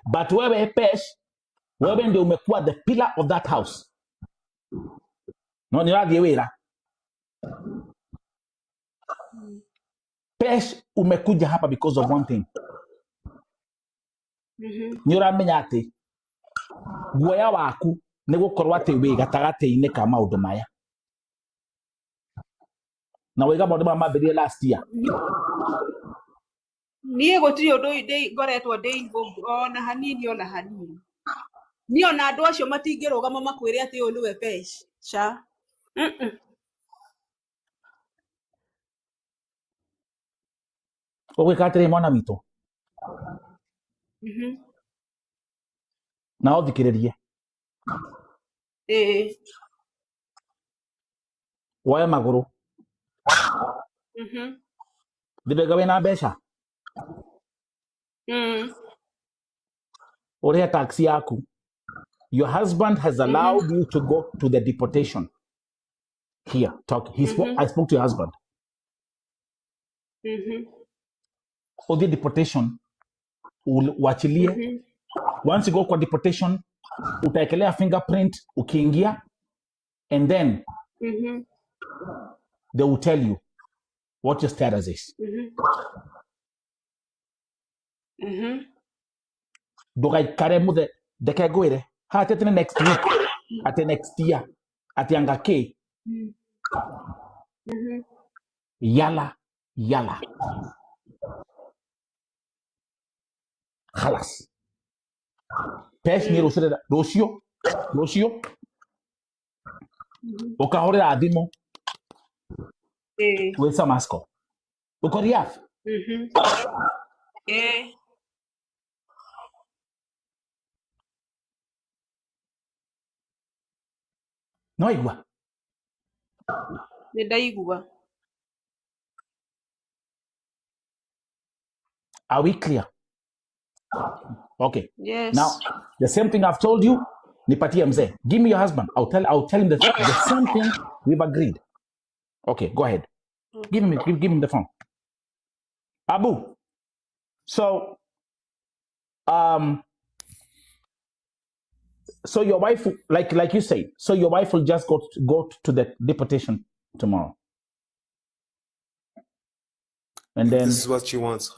But wewe PESH, wewe ndio umekuwa the pillar of that house. No ni radhi wera. PESH umekuja hapa because of one thing. Ni uramenya ati guoya waku ni gukorwo ati wi gatagati-ini ka maundu maya. Na wiga maundu maya mambirie last year. Nie gutiri undu ngoretwo ndi involved ona hanini ni ona andu acio matingirugama makwire ati uyu niwe PESH cha Ogwika atiri mwana witũ na ũthikĩrĩrie woe magũrũ thĩndĩga wĩna mbeca ũrĩhe tax yaku. Your husband has allowed you to go to the deportation. Here, talk. I spoke to your husband. For the deportation, uachilie. Once you go for deportation, utaekelea fingerprint, ukiingia, and then they will tell you what your status is. Dogai karemu de kagoire. Ha tetene next week, at the next year, at yanga ke. Yala. Khalas. PESH ni Rosio. Okahore adimo. Wesa masko. Ukoriaf. No igwa. Nedaigua. Are we clear? Okay. Yes. Now, the same thing I've told you, nipatie mzee. Give me your husband. I'll tell him the same thing we've agreed. Okay, go ahead. Give him the phone. Abu. So, so your wife, like you say, so your wife will just go to the deportation tomorrow. And then this is what she wants.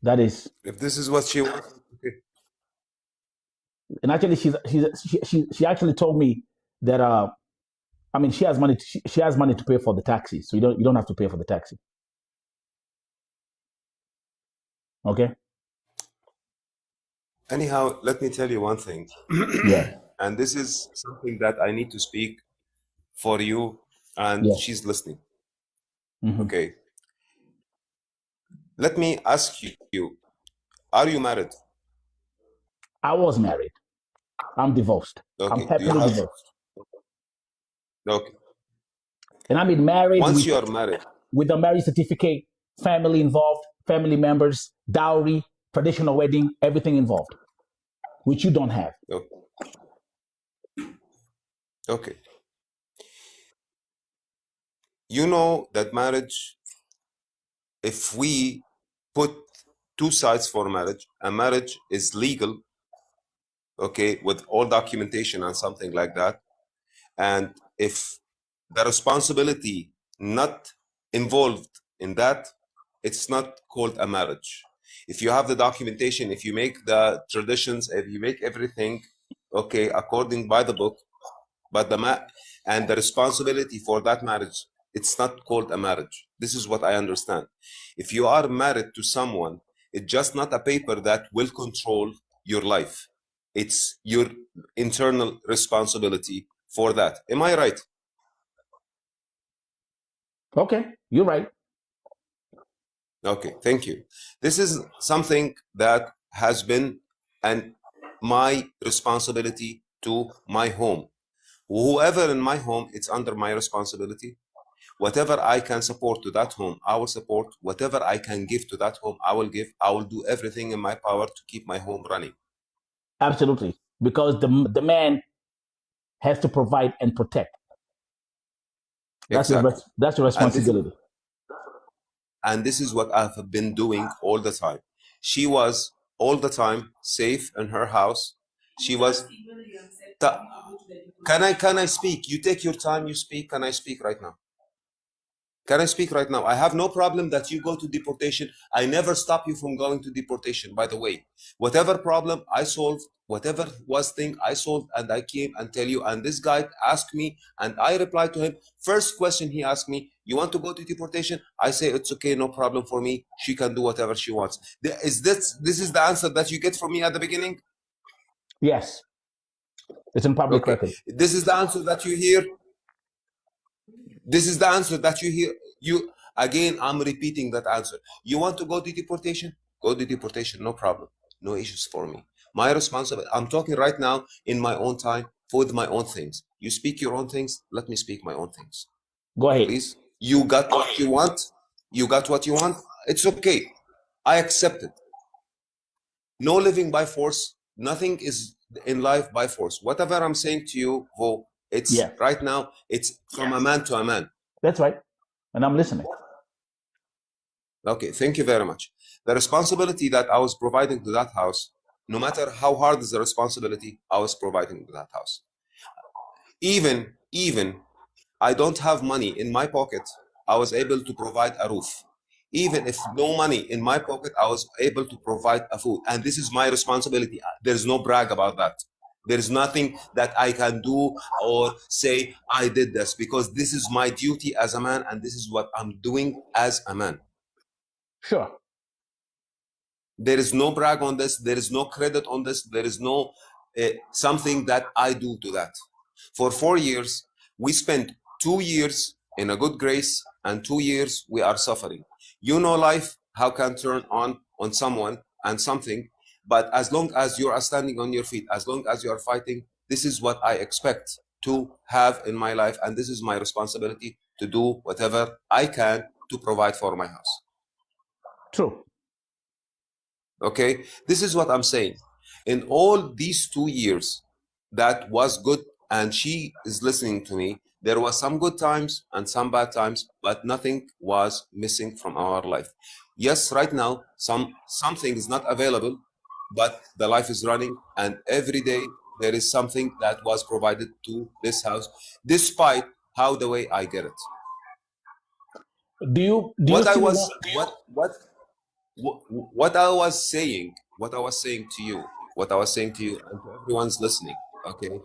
That is. If this is what she wants, okay. And actually, she actually told me that I mean, she has money. She has money to pay for the taxi, so you don't have to pay for the taxi. Okay. Anyhow, let me tell you one thing. Yeah. And this is something that I need to speak for you, and she's listening. Okay. Let me ask you, are you married? I was married. I'm divorced. Okay. I'm happily divorced. Okay. And I'm married. Once you are married. With a marriage certificate, family involved, family members, dowry, traditional wedding, everything involved, which you don't have. Okay. You know that marriage, if we put two sides for marriage, a marriage is legal, okay, with all documentation and something like that. And if the responsibility not involved in that, it's not called a marriage. If you have the documentation, if you make the traditions, if you make everything, okay, according by the book, but and the responsibility for that marriage, it's not called a marriage. This is what I understand. If you are married to someone, it's just not a paper that will control your life. It's your internal responsibility for that. Am I right? Okay, you're right. Okay, thank you. This is something that has been my responsibility to my home. Whoever in my home, it's under my responsibility. Whatever I can support to that home, I will support. Whatever I can give to that home, I will give. I will do everything in my power to keep my home running. Absolutely. Because the man has to provide and protect. That's your responsibility. And this is what I've been doing all the time. She was all the time safe in her house. She was... Can I speak? You take your time, you speak. Can I speak right now? Can I speak right now? I have no problem that you go to deportation. I never stop you from going to deportation, by the way. Whatever problem I solved, whatever was thing I solved, and I came and tell you, and this guy asked me, and I replied to him. First question he asked me, you want to go to deportation? I say, it's okay, no problem for me. She can do whatever she wants. This is the answer that you get from me at the beginning? Yes. It's in public record. This is the answer that you hear? This is the answer that you hear. Again, I'm repeating that answer. You want to go to deportation? Go to deportation, no problem. No issues for me. My responsibility, I'm talking right now in my own time with my own things. You speak your own things, let me speak my own things. Go ahead. Please. You got what you want. You got what you want. It's okay. I accept it. No living by force. Nothing is in life by force. Whatever I'm saying to you, Vo, it's Yeah. right now, it's from a man to a man. That's right. And I'm listening. Okay, thank you very much. The responsibility that I was providing to that house, no matter how hard is the responsibility, I was providing to that house. Even I don't have money in my pocket, I was able to provide a roof. Even if no money in my pocket, I was able to provide a food. And this is my responsibility. There's no brag about that. There's nothing that I can do or say I did this, because this is my duty as a man, and this is what I'm doing as a man. Sure. There is no brag on this. There is no credit on this. There is no something that I do to that. For 4 years, we spent 2 years in a good grace, and 2 years we are suffering. You know, life, how can turn on someone and something, but as long as you are standing on your feet, as long as you are fighting, this is what I expect to have in my life, and this is my responsibility to do whatever I can to provide for my house. True. Okay, this is what I'm saying. In all these 2 years, that was good, and she is listening to me. There was some good times and some bad times, but nothing was missing from our life. Yes, right now, something is not available, but the life is running, and every day there is something that was provided to this house, despite how the way I get it. What I was saying to you, and to everyone's listening, okay?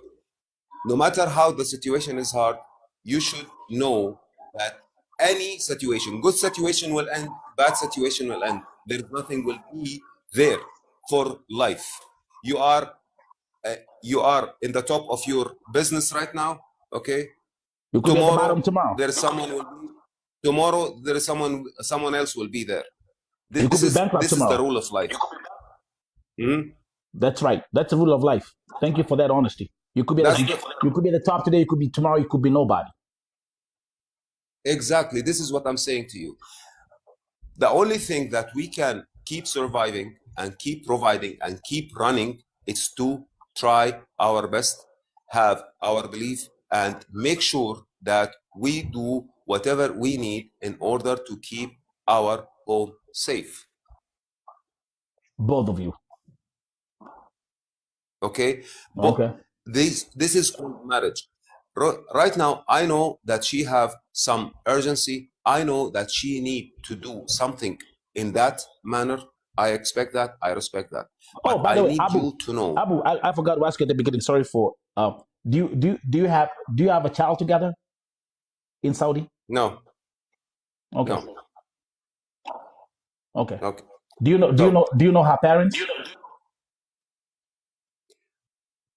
No matter how the situation is hard, you should know that any situation, good situation will end, bad situation will end. There's nothing will be there for life. You are in the top of your business right now, okay? You could be at the bottom tomorrow. There's someone will be. Tomorrow there is someone else will be there. You could be bankrupt this is tomorrow. the rule of life. That's right. That's the rule of life. Thank you for that honesty. You could be at the top today. You could be tomorrow. You could be nobody. Exactly. This is what I'm saying to you. The only thing that we can keep surviving and keep providing and keep running is to try our best, have our belief, and make sure that we do whatever we need in order to keep our home safe. Both of you. Okay. Okay. This is called marriage. Right now, I know that she have some urgency. I know that she need to do something in that manner. I expect that. I respect that. Oh, but by the I way, need Abu, you to know. Abu, I forgot to ask you at the beginning. Sorry for. Do you have a child together in Saudi? No. Okay. No. Okay. Okay. Do you know her parents?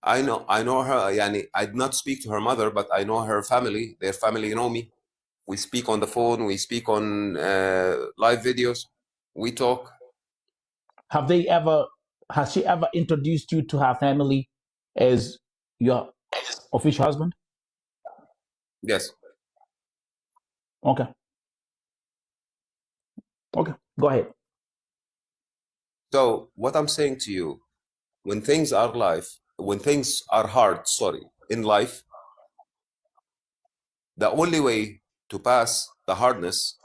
I know her. Yani, I did not speak to her mother, but I know her family. Their family know me. We speak on the phone. We speak on live videos. We talk. Has she ever introduced you to her family as your official husband? Yes. Okay. Okay. Go ahead. So what I'm saying to you, when things are hard, in life, the only way to pass the hardness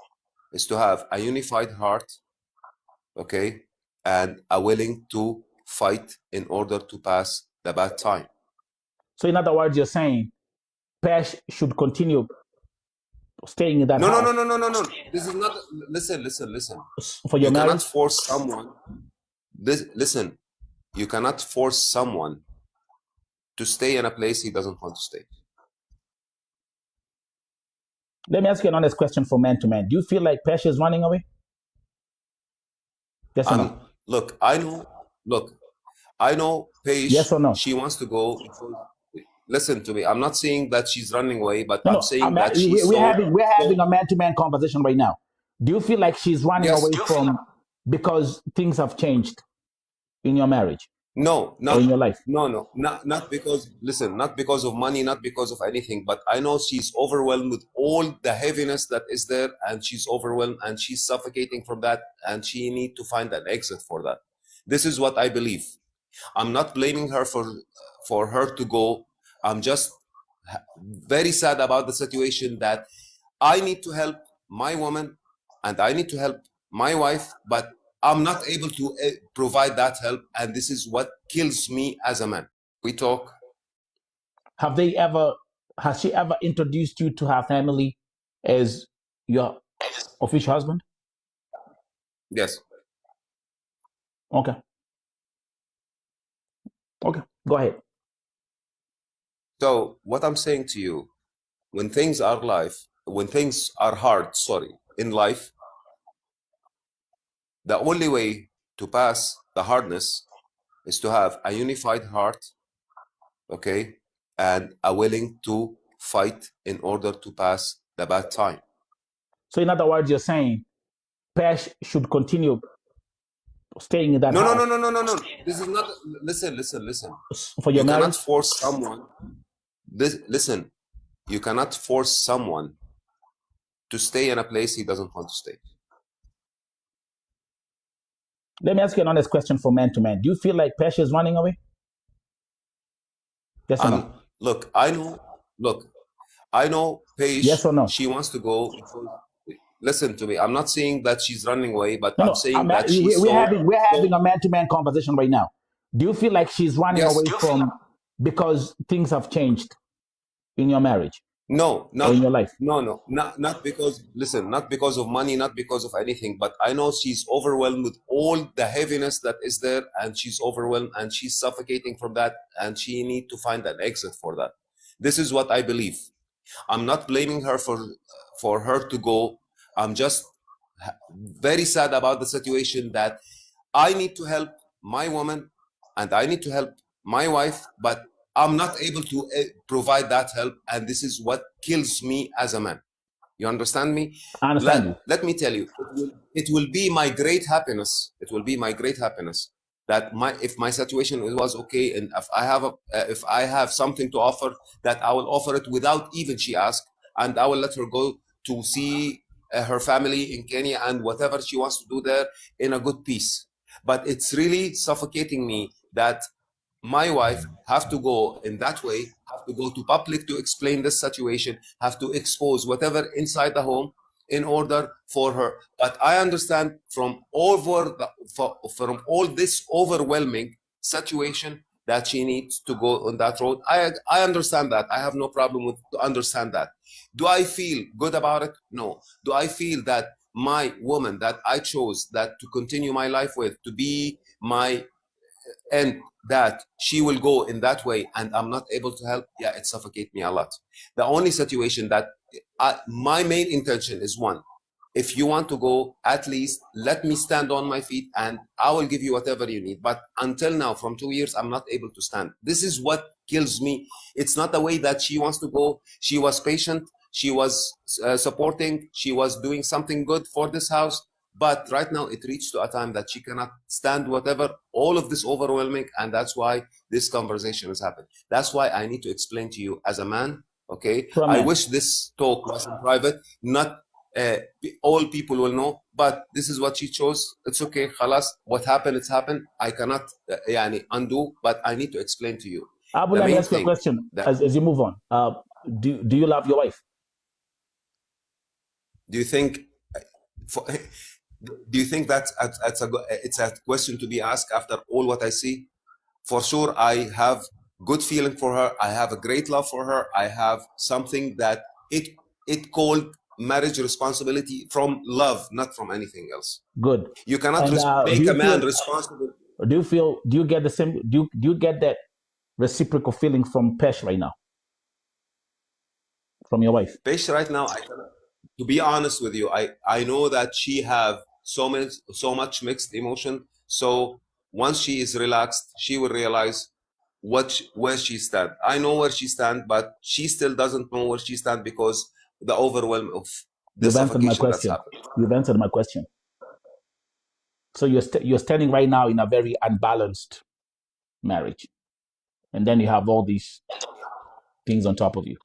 is to have a unified heart, okay, and a willing to fight in order to pass the bad time. So in other words, you're saying PESH should continue staying in that house. No. This is not. Listen. For your you marriage? cannot force someone. Listen. You cannot force someone to stay in a place he doesn't want to stay. Let me ask you an honest question from man to man. Do you feel like PESH is running away? Yes or no? Look, I know PESH. Yes or no? She wants to go. Listen to me. I'm not saying that she's running away, but I'm saying that she's. We're having a man-to-man conversation right now. Do you feel like she's running away because things have changed in your marriage? No, or in your life? No, not because. Listen, not because of money, not because of anything. But I know she's overwhelmed with all the heaviness that is there, and she's overwhelmed and she's suffocating from that, and she needs to find an exit for that. This is what I believe. I'm not blaming her for her to go. I'm just very sad about the situation that I need to help my woman and I need to help my wife, but I'm not able to provide that help. And this is what kills me as a man. We talk. Has she ever introduced you to her family as your official husband? Yes. Okay. Okay, go ahead. So what I'm saying to you, when things are hard, in life, the only way to pass the hardness is to have a unified heart, okay, and a willing to fight in order to pass the bad time. So in other words, you're saying PESH should continue staying in that house. No. This is not, listen. For your You marriage? cannot force someone, listen, you cannot force someone to stay in a place he doesn't want to stay. Let me ask you an honest question from man to man. Do you feel like PESH is running away? Yes or no? Look, I know PESH, yes or no? She wants to go. Listen to me. I'm not saying that she's running away, but I'm saying that we're having a man-to-man conversation right now. Do you feel like she's running away from because things have changed in your marriage? No, not in your life. No, not because. Listen, not because of money, not because of anything. But I know she's overwhelmed with all the heaviness that is there, and she's overwhelmed and she's suffocating from that, and she needs to find an exit for that. This is what I believe. I'm not blaming her for her to go. I'm just very sad about the situation that I need to help my woman and I need to help my wife, but I'm not able to provide that help. And this is what kills me as a man. You understand me? I understand you. Let me tell you, it will be my great happiness. It will be my great happiness that if my situation was okay, and if I have something to offer, that I will offer it without even she ask, and I will let her go to see her family in Kenya and whatever she wants to do there in a good peace. But it's really suffocating me that my wife have to go in that way, have to go to public to explain this situation, have to expose whatever inside the home in order for her. But I understand from all this overwhelming situation that she needs to go on that road. I understand that. I have no problem with to understand that. Do I feel good about it? No. Do I feel that my woman that I chose that to continue my life with, to be my and that she will go in that way and I'm not able to help? Yeah, it suffocates me a lot. The only situation that my main intention is one, if you want to go, at least let me stand on my feet and I will give you whatever you need. But until now, from 2 years, I'm not able to stand. This is what kills me. It's not the way that she wants to go. She was patient. She was supporting. She was doing something good for this house. But right now, it reached to a time that she cannot stand whatever, all of this overwhelming. And that's why this conversation has happened. That's why I need to explain to you as a man, okay? I wish this talk was in private, not all people will know, but this is what she chose. It's okay, khalas. What happened, it's happened. I cannot undo, but I need to explain to you. Abu, let me ask you a question as you move on. Do you love your wife? Do you think that's it's a question to be asked after all what I see? For sure, I have good feeling for her. I have a great love for her. I have something that it called marriage responsibility from love, not from anything else. Good. You cannot make a man responsible. Do you get the same? Do you get that reciprocal feeling from PESH right now? From your wife? PESH right now, to be honest with you, I know that she have so much mixed emotion. So once she is relaxed, she will realize where she stand. I know where she stand, but she still doesn't know where she stand because the overwhelm of the suffocation that's happening. You've answered my question. So you're standing right now in a very unbalanced marriage, and then you have all these things on top of you.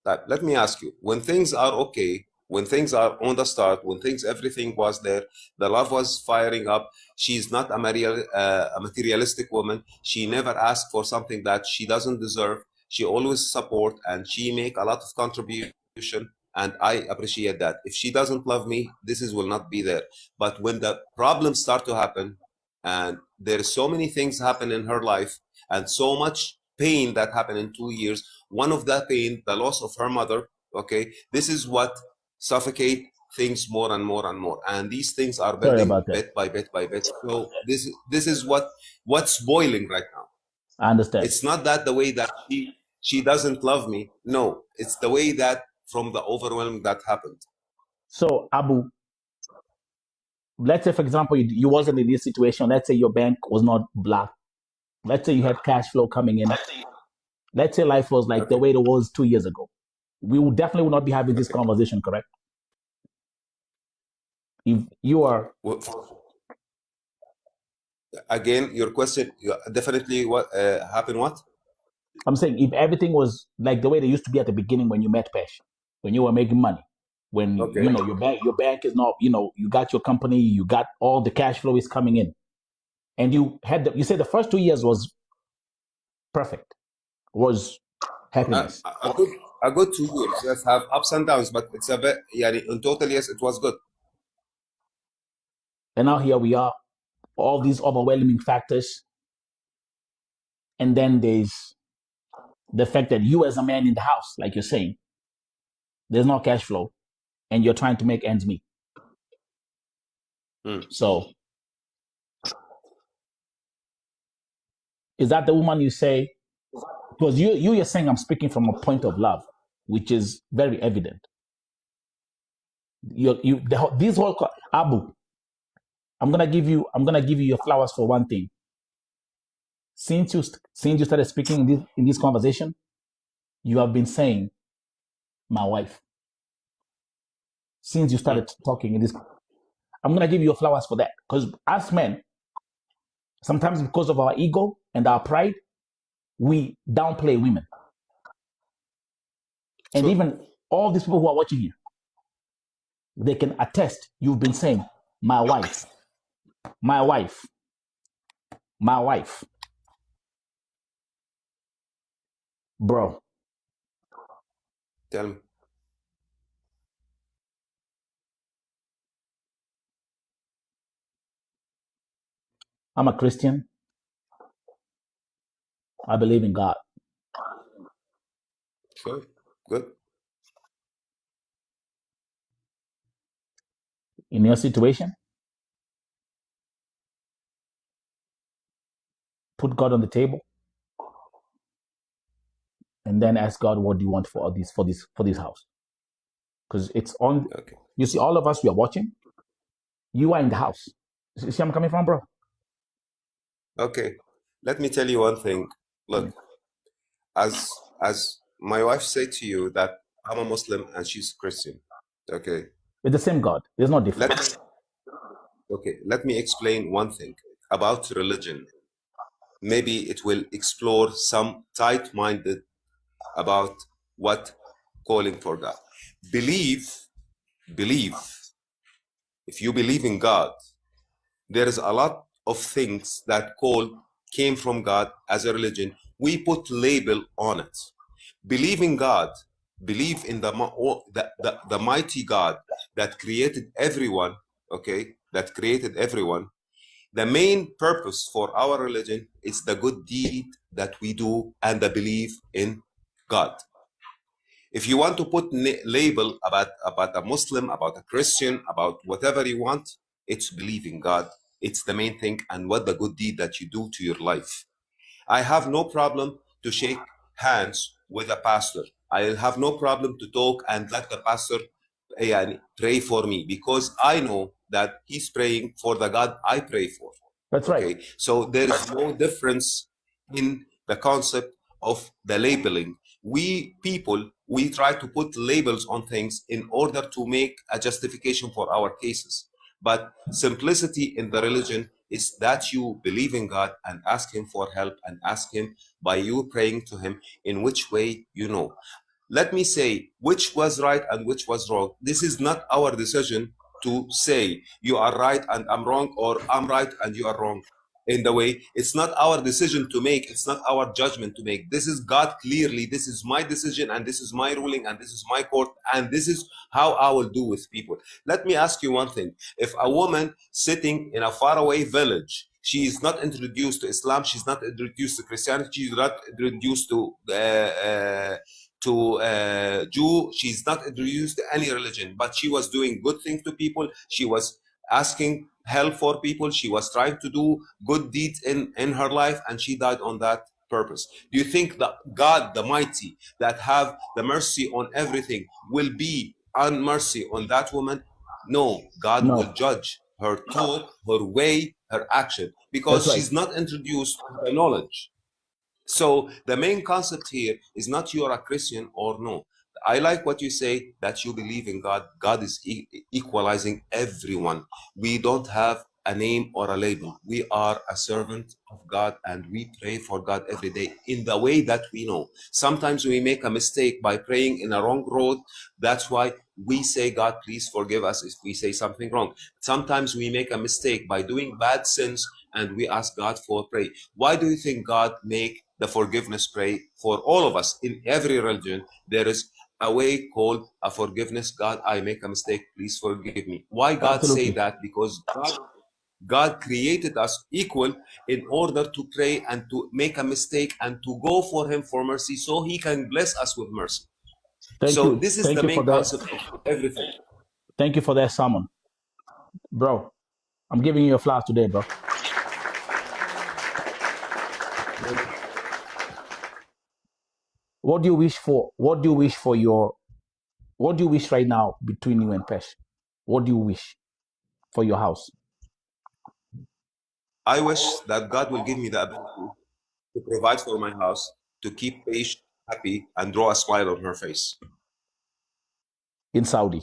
Let me ask you: when things are okay, when things are on the start, when everything was there, the love was firing up. She's not a materialistic woman. She never asked for something that she doesn't deserve. She always support, and she make a lot of contribution, and I appreciate that. If she doesn't love me, will not be there. But when the problems start to happen, and there's so many things happen in her life, and so much pain that happened in 2 years, one of that pain, the loss of her mother, okay, this is what suffocate things more and more and more, and these things are building bit by bit by bit. So this is what's boiling right now. I understand. It's not that the way that she doesn't love me. No, it's the way that from the overwhelming that happened. So Abu, let's say for example you wasn't in this situation. Let's say your bank was not black. Let's say you had cash flow coming in. Let's say life was like the way it was 2 years ago. We would definitely not be having this conversation, correct? If you are again, your question definitely what happened? What I'm saying, if everything was like the way they used to be at the beginning when you met PESH, when you were making money, when you know your bank is not, you know, you got your company, you got all the cash flow is coming in, and you said the first 2 years was perfect, was happiness. A good 2 years. Yes, have ups and downs, but it's a bit, in total, yes, it was good. And now here we are, all these overwhelming factors, and then there's the fact that you as a man in the house, like you're saying, there's no cash flow, and you're trying to make ends meet. So is that the woman you say? Because you're saying I'm speaking from a point of love, which is very evident. This whole Abu, I'm gonna give you your flowers for one thing. Since you started speaking in this conversation, you have been saying my wife. Since you started talking in this, I'm gonna give you your flowers for that. Because as men, sometimes because of our ego and our pride, we downplay women. And even all these people who are watching here, they can attest. You've been saying my wife, my wife, my wife. Bro, tell me. I'm a Christian. I believe in God. Sure. Good. In your situation, put God on the table, and then ask God, what do you want for this house? Because it's on. Okay. You see, all of us, we are watching. You are in the house. You see where I'm coming from, bro? Okay. Let me tell you one thing. Look, as my wife said to you that I'm a Muslim and she's Christian. Okay. With the same God. There's no difference. Let me explain one thing about religion. Maybe it will explore some tight-minded about what calling for God. Believe. If you believe in God, there is a lot of things that came from God as a religion. We put label on it. Believe in God. Believe in the mighty God that created everyone. Okay, that created everyone. The main purpose for our religion is the good deed that we do and the belief in God. If you want to put label about a Muslim, about a Christian, about whatever you want, it's believe in God. It's the main thing, and what the good deed that you do to your life. I have no problem to shake hands with a pastor. I have no problem to talk and let the pastor pray for me, because I know that he's praying for the God I pray for. That's right. So there is no difference in the concept of the labeling. We people, we try to put labels on things in order to make a justification for our cases. But simplicity in the religion is that you believe in God and ask him for help, and ask him by you praying to him in which way you know. let me say which was right and which was wrong. This is not our decision to say you are right and I'm wrong, or I'm right and you are wrong. In the way, it's not our decision to make, it's not our judgment to make. This is God clearly, this is my decision and this is my ruling and this is my court and this is how I will do with people. Let me ask you one thing. If a woman sitting in a faraway village, she is not introduced to Islam, she's not introduced to Christianity, she's not introduced to Jew, she's not introduced to any religion, but she was doing good things to people, she was asking help for people, she was trying to do good deeds in her life, and she died on that purpose. Do you think that God the mighty, that have the mercy on everything, will be on mercy on that woman? No, God will judge her talk, her way, her action, because she's not introduced to the knowledge. So the main concept here is not you are a Christian or no. I like what you say, that you believe in God. God is equalizing everyone. We don't have a name or a label. We are a servant of God, and we pray for God every day in the way that we know. Sometimes we make a mistake by praying in a wrong road. That's why we say, God, please forgive us if we say something wrong. Sometimes we make a mistake by doing bad sins, and we ask God for prayer. Why do you think God make the forgiveness pray for all of us? In every religion, there is a way called a forgiveness. God, I make a mistake, please forgive me. Why God say that? Because God created us equal in order to pray and to make a mistake and to go for him for mercy, so he can bless us with mercy. So this is the main concept of everything. Thank you for that sermon, bro. I'm giving you a flowers today, bro. What do you wish for? What do you wish for what do you wish right now between you and PESH? What do you wish for your house? I wish that God will give me the ability to provide for my house, to keep PESH happy and draw a smile on her face. In Saudi.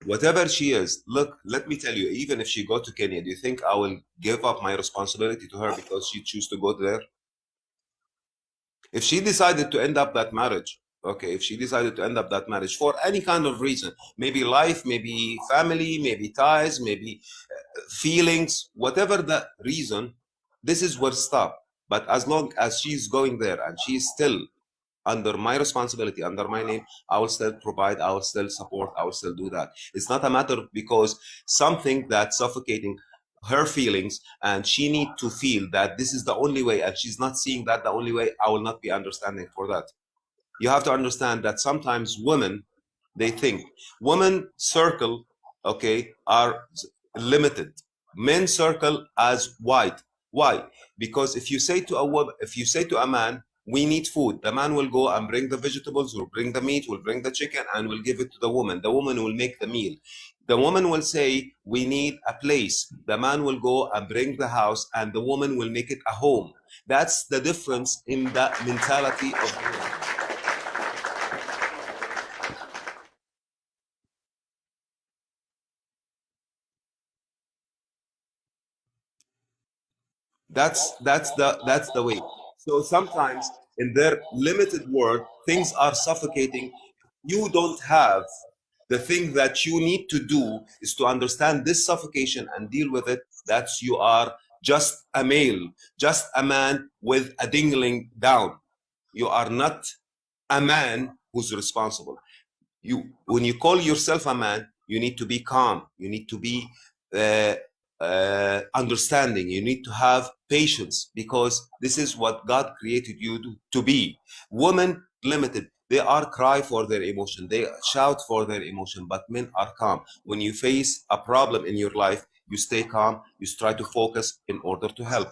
Whatever she is, look, let me tell you, even if she go to Kenya, do you think I will give up my responsibility to her because she choose to go there? If she decided to end up that marriage, okay, if she decided to end up that marriage for any kind of reason, maybe life, maybe family, maybe ties, maybe feelings, whatever the reason, this is where stop. But as long as she's going there and she's still under my responsibility, under my name, I will still provide, I will still support, I will still do that. It's not a matter because something that's suffocating her feelings and she need to feel that this is the only way, and she's not seeing that the only way, I will not be understanding for that. You have to understand that sometimes women, they think women circle, okay, are limited. Men circle as wide. Why? Because if you say to a woman, if you say to a man, we need food, the man will go and bring the vegetables, will bring the meat, will bring the chicken, and will give it to the woman. The woman will make the meal. The woman will say, we need a place. The man will go and bring the house, and the woman will make it a home. That's the difference in the mentality of women. That's the way. So sometimes in their limited world, things are suffocating. You don't have the thing that you need to do is to understand this suffocation and deal with it. That's you are just a male, just a man with a dingling down. You are not a man who's responsible. When you call yourself a man, you need to be calm. You need to be understanding. You need to have patience, because this is what God created you to be. Women limited. They are cry for their emotion. They shout for their emotion, but men are calm. When you face a problem in your life, you stay calm. You try to focus in order to help.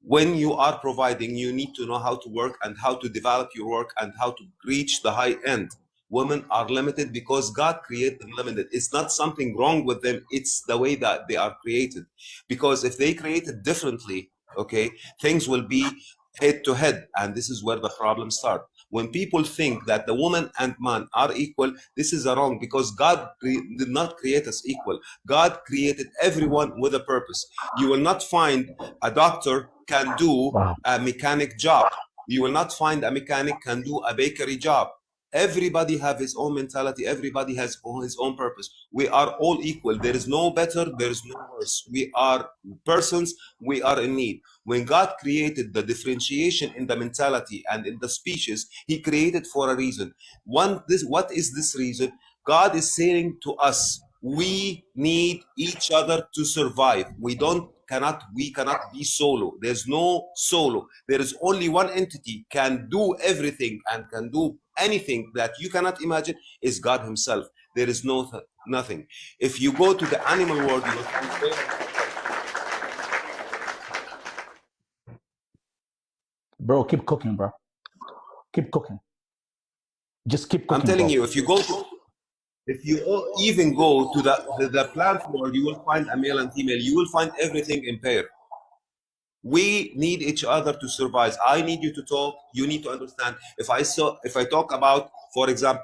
When you are providing, you need to know how to work and how to develop your work and how to reach the high end. Women are limited because God created them limited. It's not something wrong with them. It's the way that they are created. Because if they created differently, okay, things will be head to head. And this is where the problems start. When people think that the woman and man are equal, this is wrong, because God did not create us equal. God created everyone with a purpose. You will not find a doctor can do a mechanic job. You will not find a mechanic can do a bakery job. Everybody have his own mentality. Everybody has his own purpose. We are all equal. There is no better. There is no worse. We are persons. We are in need. When God created the differentiation in the mentality and in the species, He created for a reason. What is this reason? God is saying to us, we need each other to survive. We cannot be solo. There's no solo. There is only one entity can do everything and can do anything that you cannot imagine is God Himself. There is nothing. If you go to the animal world, you will find Bro, keep cooking, bro. Keep cooking. Just keep cooking. I'm telling bro. you, if you even go to the plant world, you will find a male and female. You will find everything in pair. We need each other to survive. I need you to talk. You need to understand. If I talk about, for example,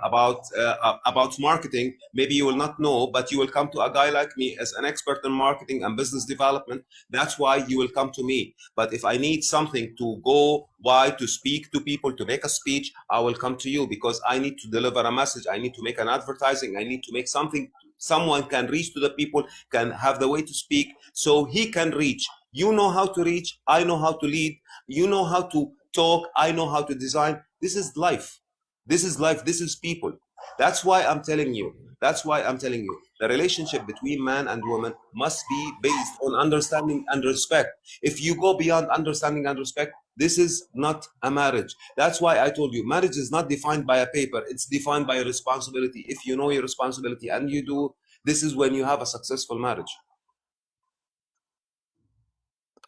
about marketing, maybe you will not know, but you will come to a guy like me as an expert in marketing and business development. That's why you will come to me. But if I need something to speak to people, to make a speech, I will come to you because I need to deliver a message. I need to make an advertising. I need to make something someone can reach to the people, can have the way to speak, so he can reach. You know how to reach, I know how to lead. You know how to talk, I know how to design. This is life. This is life. This is people. That's why I'm telling you. The relationship between man and woman must be based on understanding and respect. If you go beyond understanding and respect, this is not a marriage. That's why I told you, marriage is not defined by a paper. It's defined by a responsibility. If you know your responsibility and you do, this is when you have a successful marriage.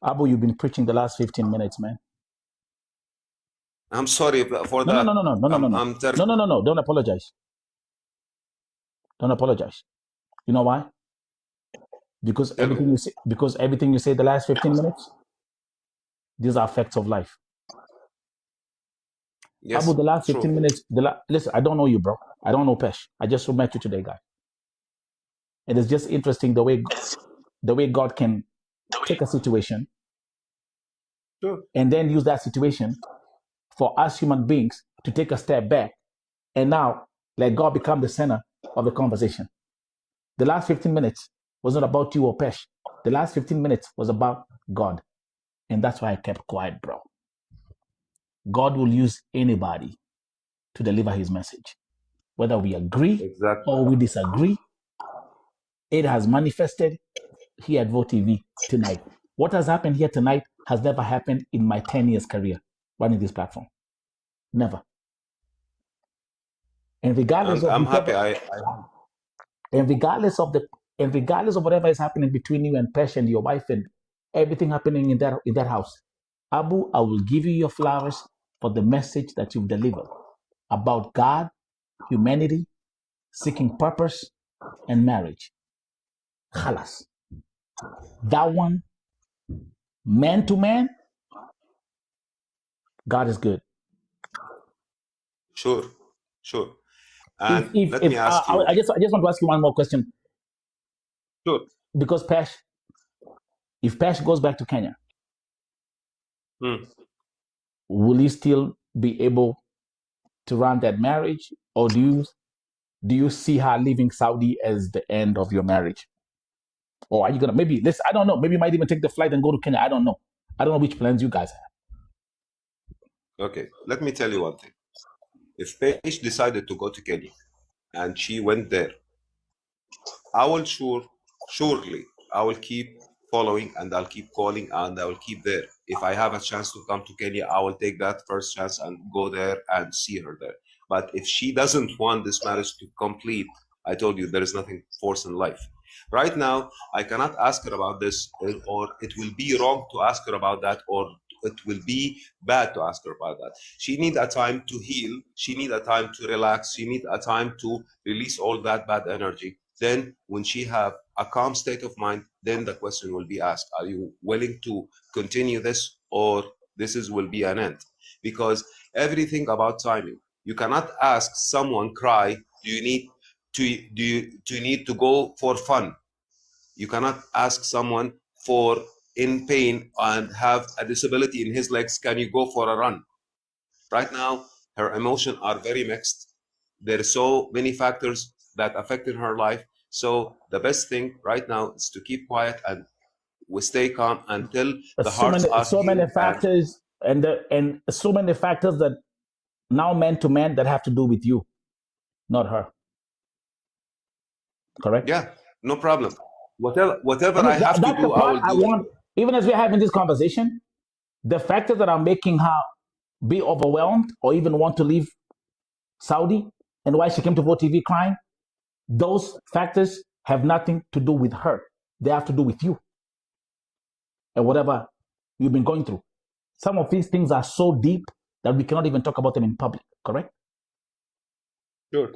Abu, you've been preaching the last 15 minutes, man. I'm sorry for that. No. Don't apologize. Don't apologize. You know why? Because everything you say the last 15 minutes, these are facts of life. Yes, Abu, the last 15 minutes, listen, I don't know you, bro. I don't know PESH. I just met you today, guy. It is just interesting the way God can take a situation and then use that situation for us human beings to take a step back and now let God become the center of the conversation. The last 15 minutes was not about you or PESH. The last 15 minutes was about God. And that's why I kept quiet, bro. God will use anybody to deliver His message. Whether we agree or we disagree, it has manifested here at Vote TV tonight. What has happened here tonight has never happened in my 10 years career running this platform. Never. And regardless I'm happy. And regardless of whatever is happening between you and PESH and your wife and everything happening in that house, Abu, I will give you your flowers for the message that you've delivered about God, humanity, seeking purpose, and marriage. Khalas. That one, man to man, God is good. Sure. And let me ask you. I just want to ask you one more question. Sure. Because if PESH goes back to Kenya, will he still be able to run that marriage, or do you see her leaving Saudi as the end of your marriage? Or are you gonna I don't know, maybe you might even take the flight and go to Kenya. I don't know which plans you guys have. Okay, let me tell you one thing. If PESH decided to go to Kenya and she went there, I will surely I will keep following and I'll keep calling and I will keep there. If I have a chance to come to Kenya, I will take that first chance and go there and see her there. But if she doesn't want this marriage to complete, I told you there is nothing forced in life. Right now, I cannot ask her about this, or it will be wrong to ask her about that, or it will be bad to ask her about that. She needs a time to heal. She needs a time to relax. She needs a time to release all that bad energy. Then when she have a calm state of mind, then the question will be asked, are you willing to continue this, or will be an end? Because everything about timing. You cannot ask someone cry, do you need to go for fun? You cannot ask someone for in pain and have a disability in his legs, can you go for a run? Right now, her emotions are very mixed. There are so many factors that affected her life. So the best thing right now is to keep quiet and we stay calm until the hearts are So many healed. And factors, and so many factors that now man to man that have to do with you, not her. Correct? yeah, no problem. Whatever I I mean, have to that's the do, I part will I do it. want. Even as we're having this conversation, the factors that are making her be overwhelmed or even want to leave Saudi and why she came to Vote TV crying, those factors have nothing to do with her. They have to do with you and whatever you've been going through. Some of these things are so deep that we cannot even talk about them in public, correct? Sure.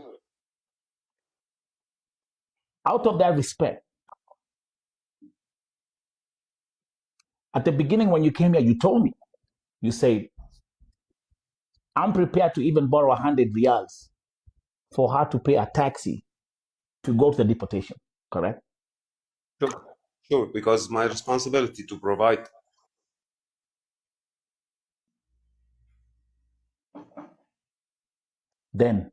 Out of that respect, at the beginning when you came here, you told me, you said, I'm prepared to even borrow 100 riyals for her to pay a taxi to go to the deportation, correct? Sure. Sure. Because my responsibility to provide. Then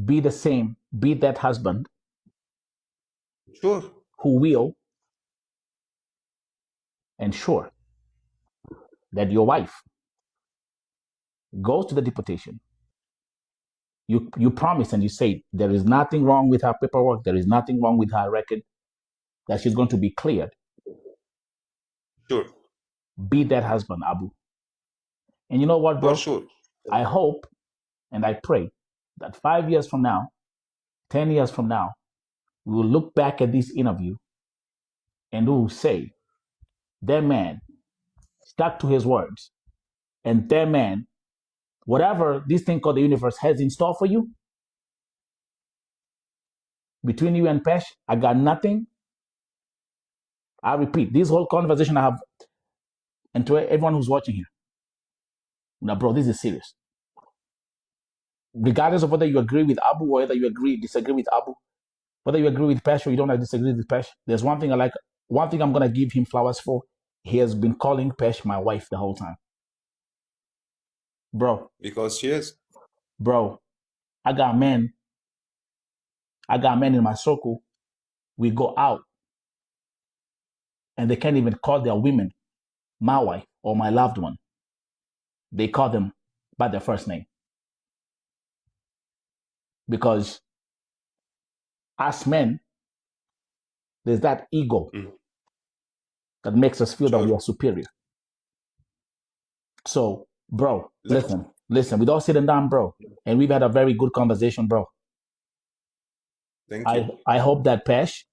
be the same, be that husband Sure. who will ensure that your wife goes to the deportation. You promise and you say there is nothing wrong with her paperwork, there is nothing wrong with her record, that she's going to be cleared. Sure. Be that husband, Abu. And you know what, bro? For sure. I hope and I pray that 5 years from now, 10 years from now, we will look back at this interview and we will say, that man stuck to his words. And that man, whatever this thing called the universe has in store for you, between you and PESH, I got nothing. I repeat, this whole conversation I have, and to everyone who's watching here, now, bro, this is serious. Regardless of whether you agree with Abu or whether you disagree with Abu, whether you agree with PESH or you don't disagree with PESH, there's one thing I'm going to give him flowers for. He has been calling PESH my wife the whole time. Bro. Because she is. Bro, I got men in my circle. We go out and they can't even call their women my wife or my loved one. They call them by their first name. Because as men, there's that ego that makes us feel that we are superior. So, bro, listen, with all said and done, bro, and we've had a very good conversation, bro. Thank you. I hope that PESH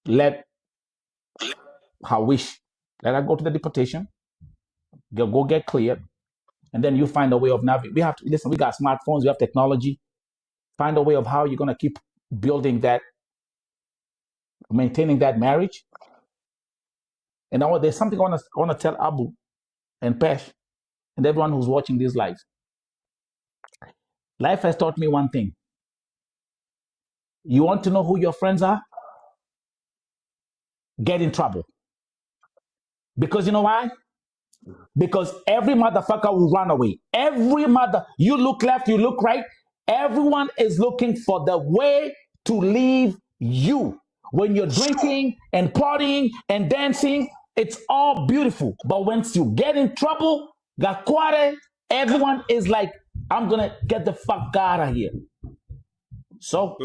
let her go to the deportation, go get cleared, and then you find a way of navigating. We have to listen. We got smartphones. We have technology. Find a way of how you're gonna keep building that, maintaining that marriage. And there's something I want to tell Abu and PESH and everyone who's watching this live. Life has taught me one thing. You want to know who your friends are? Get in trouble. Because you know why? Because every motherfucker will run away. You look left, you look right. Everyone is looking for the way to leave you. When you're drinking and partying and dancing, it's all beautiful. But once you get in trouble, gakware, everyone is like, I'm going to get the fuck out of here. So,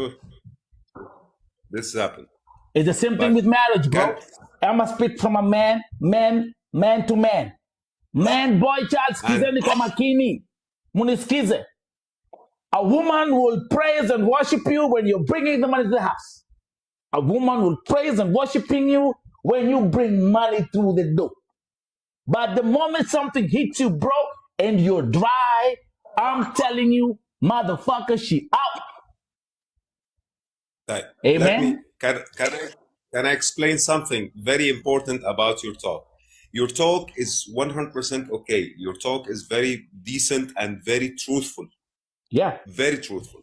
this happened. It's the same thing with marriage, bro. I'm going to speak from a man to man. Man, boy, child, skizeni kwa makini. Muniskize. A woman will praise and worship you when you're bringing the money to the house. A woman will praise and worshiping you when you bring money through the door. But the moment something hits you, bro, and you're dry, I'm telling you, motherfucker, she out. Amen. Can I explain something very important about your talk? Your talk is 100% okay. Your talk is very decent and very truthful. Yeah. Very truthful.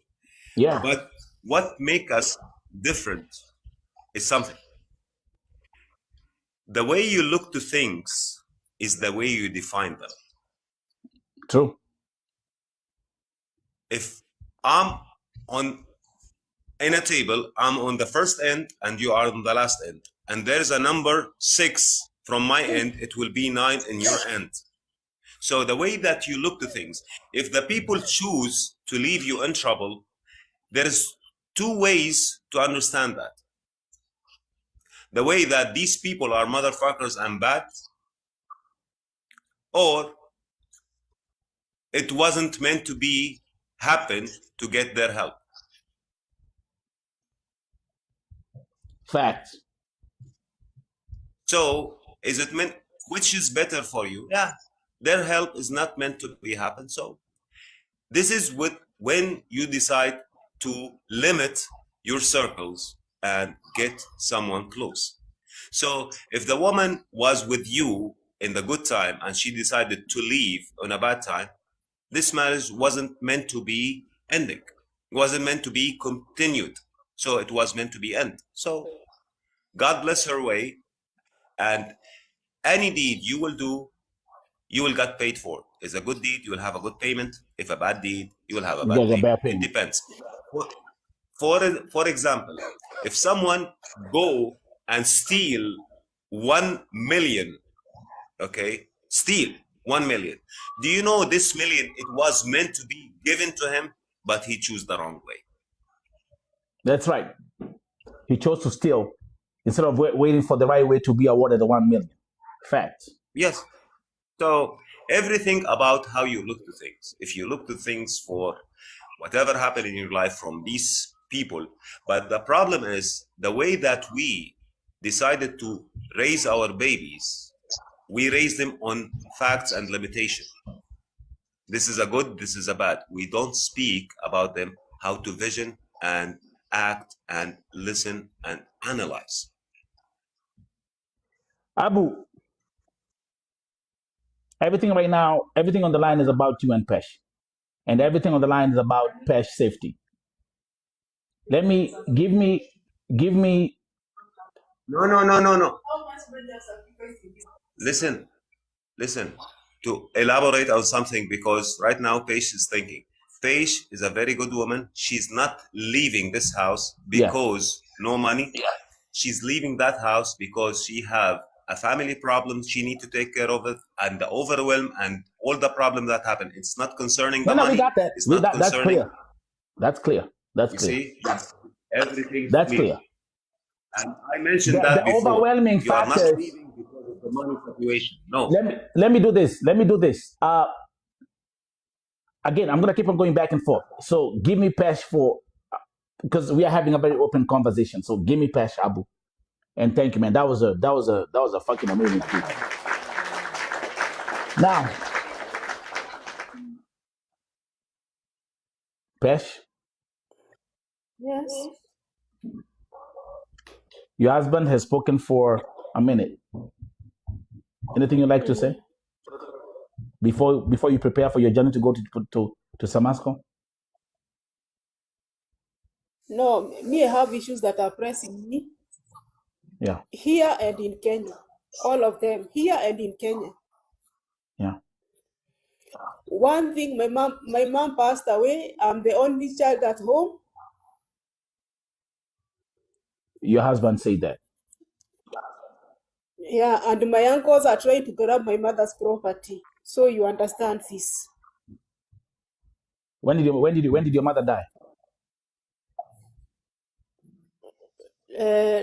Yeah. But what makes us different is something. The way you look to things is the way you define them. True. If I'm in a table, I'm on the first end and you are on the last end, and there's a number 6 from my end, it will be 9 in your end. So the way that you look to things, if the people choose to leave you in trouble, there's 2 ways to understand that. The way that these people are motherfuckers and bad, or it wasn't meant to be happen to get their help. Facts. So is it meant, which is better for you? Yeah, their help is not meant to be happen. So this is when you decide to limit your circles and get someone close. So if the woman was with you in the good time and she decided to leave on a bad time, this marriage wasn't meant to be ending. It wasn't meant to be continued. So it was meant to be end. So God bless her way, and any deed you will do, you will get paid for. If it's a good deed, you will have a good payment. If a bad deed, you will have a bad payment. It depends. For example, if someone go and steal 1 million, okay, steal 1 million. Do you know this million, it was meant to be given to him, but he chose the wrong way. That's right. He chose to steal instead of waiting for the right way to be awarded the 1 million. Facts. Yes. So everything about how you look to things. If you look to things for whatever happened in your life from these people, but the problem is the way that we decided to raise our babies, we raise them on facts and limitation. This is a good, this is a bad. We don't speak about them, how to vision and act and listen and analyze. Abu, everything right now, everything on the line is about you and PESH. And everything on the line is about PESH safety. Give me. No. Listen, to elaborate on something, because right now PESH is thinking. PESH is a very good woman. She's not leaving this house because no money. Yeah. She's leaving that house because she have a family problem. She need to take care of it, and the overwhelm and all the problems that happen. It's not concerning the money. We got that. It's not concerning. That's clear. That's clear. See, everything. That's clear. And I mentioned that the before. Overwhelming you factors. Are not leaving because of the money situation. No. Let me do this. Again, I'm gonna keep on going back and forth. So give me PESH because we are having a very open conversation. So give me PESH, Abu, and thank you, man. That was a fucking amazing speech. Now, PESH. Yes. Your husband has spoken for a minute. Anything you'd like to say before you prepare for your journey to go to Samasco? No, me, I have issues that are pressing me. Yeah. Here and in Kenya. All of them. Here and in Kenya. Yeah. One thing, my mom passed away. I'm the only child at home. Your husband said that. Yeah, and my uncles are trying to grab my mother's property. So you understand this. When did your mother die?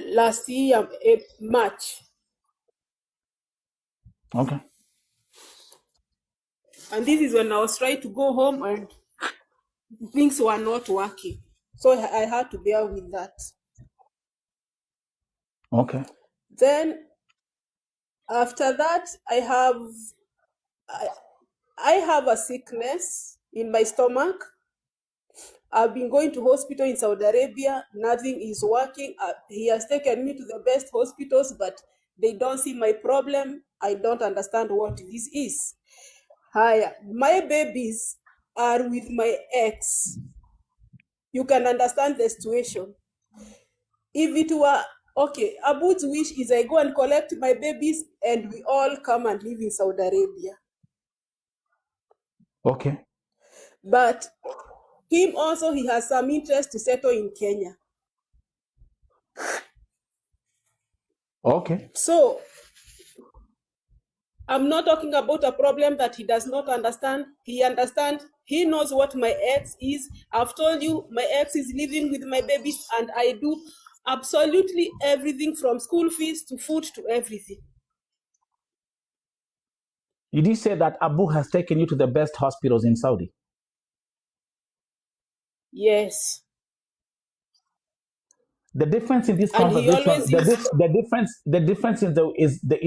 Last year, March. Okay. And this is when I was trying to go home and things were not working. So I had to bear with that. Okay. Then after that, I have a sickness in my stomach. I've been going to hospital in Saudi Arabia. Nothing is working. He has taken me to the best hospitals, but they don't see my problem. I don't understand what this is. Hi, my babies are with my ex. You can understand the situation. If it were Okay, Abu's wish is I go and collect my babies and we all come and live in Saudi Arabia. Okay. But him also, he has some interest to settle in Kenya. Okay. So I'm not talking about a problem that he does not understand. He understands. He knows what my ex is. I've told you my ex is living with my babies and I do absolutely everything from school fees to food to everything. You did say that Abu has taken you to the best hospitals in Saudi. Yes. The difference in this And he conversation, always the difference in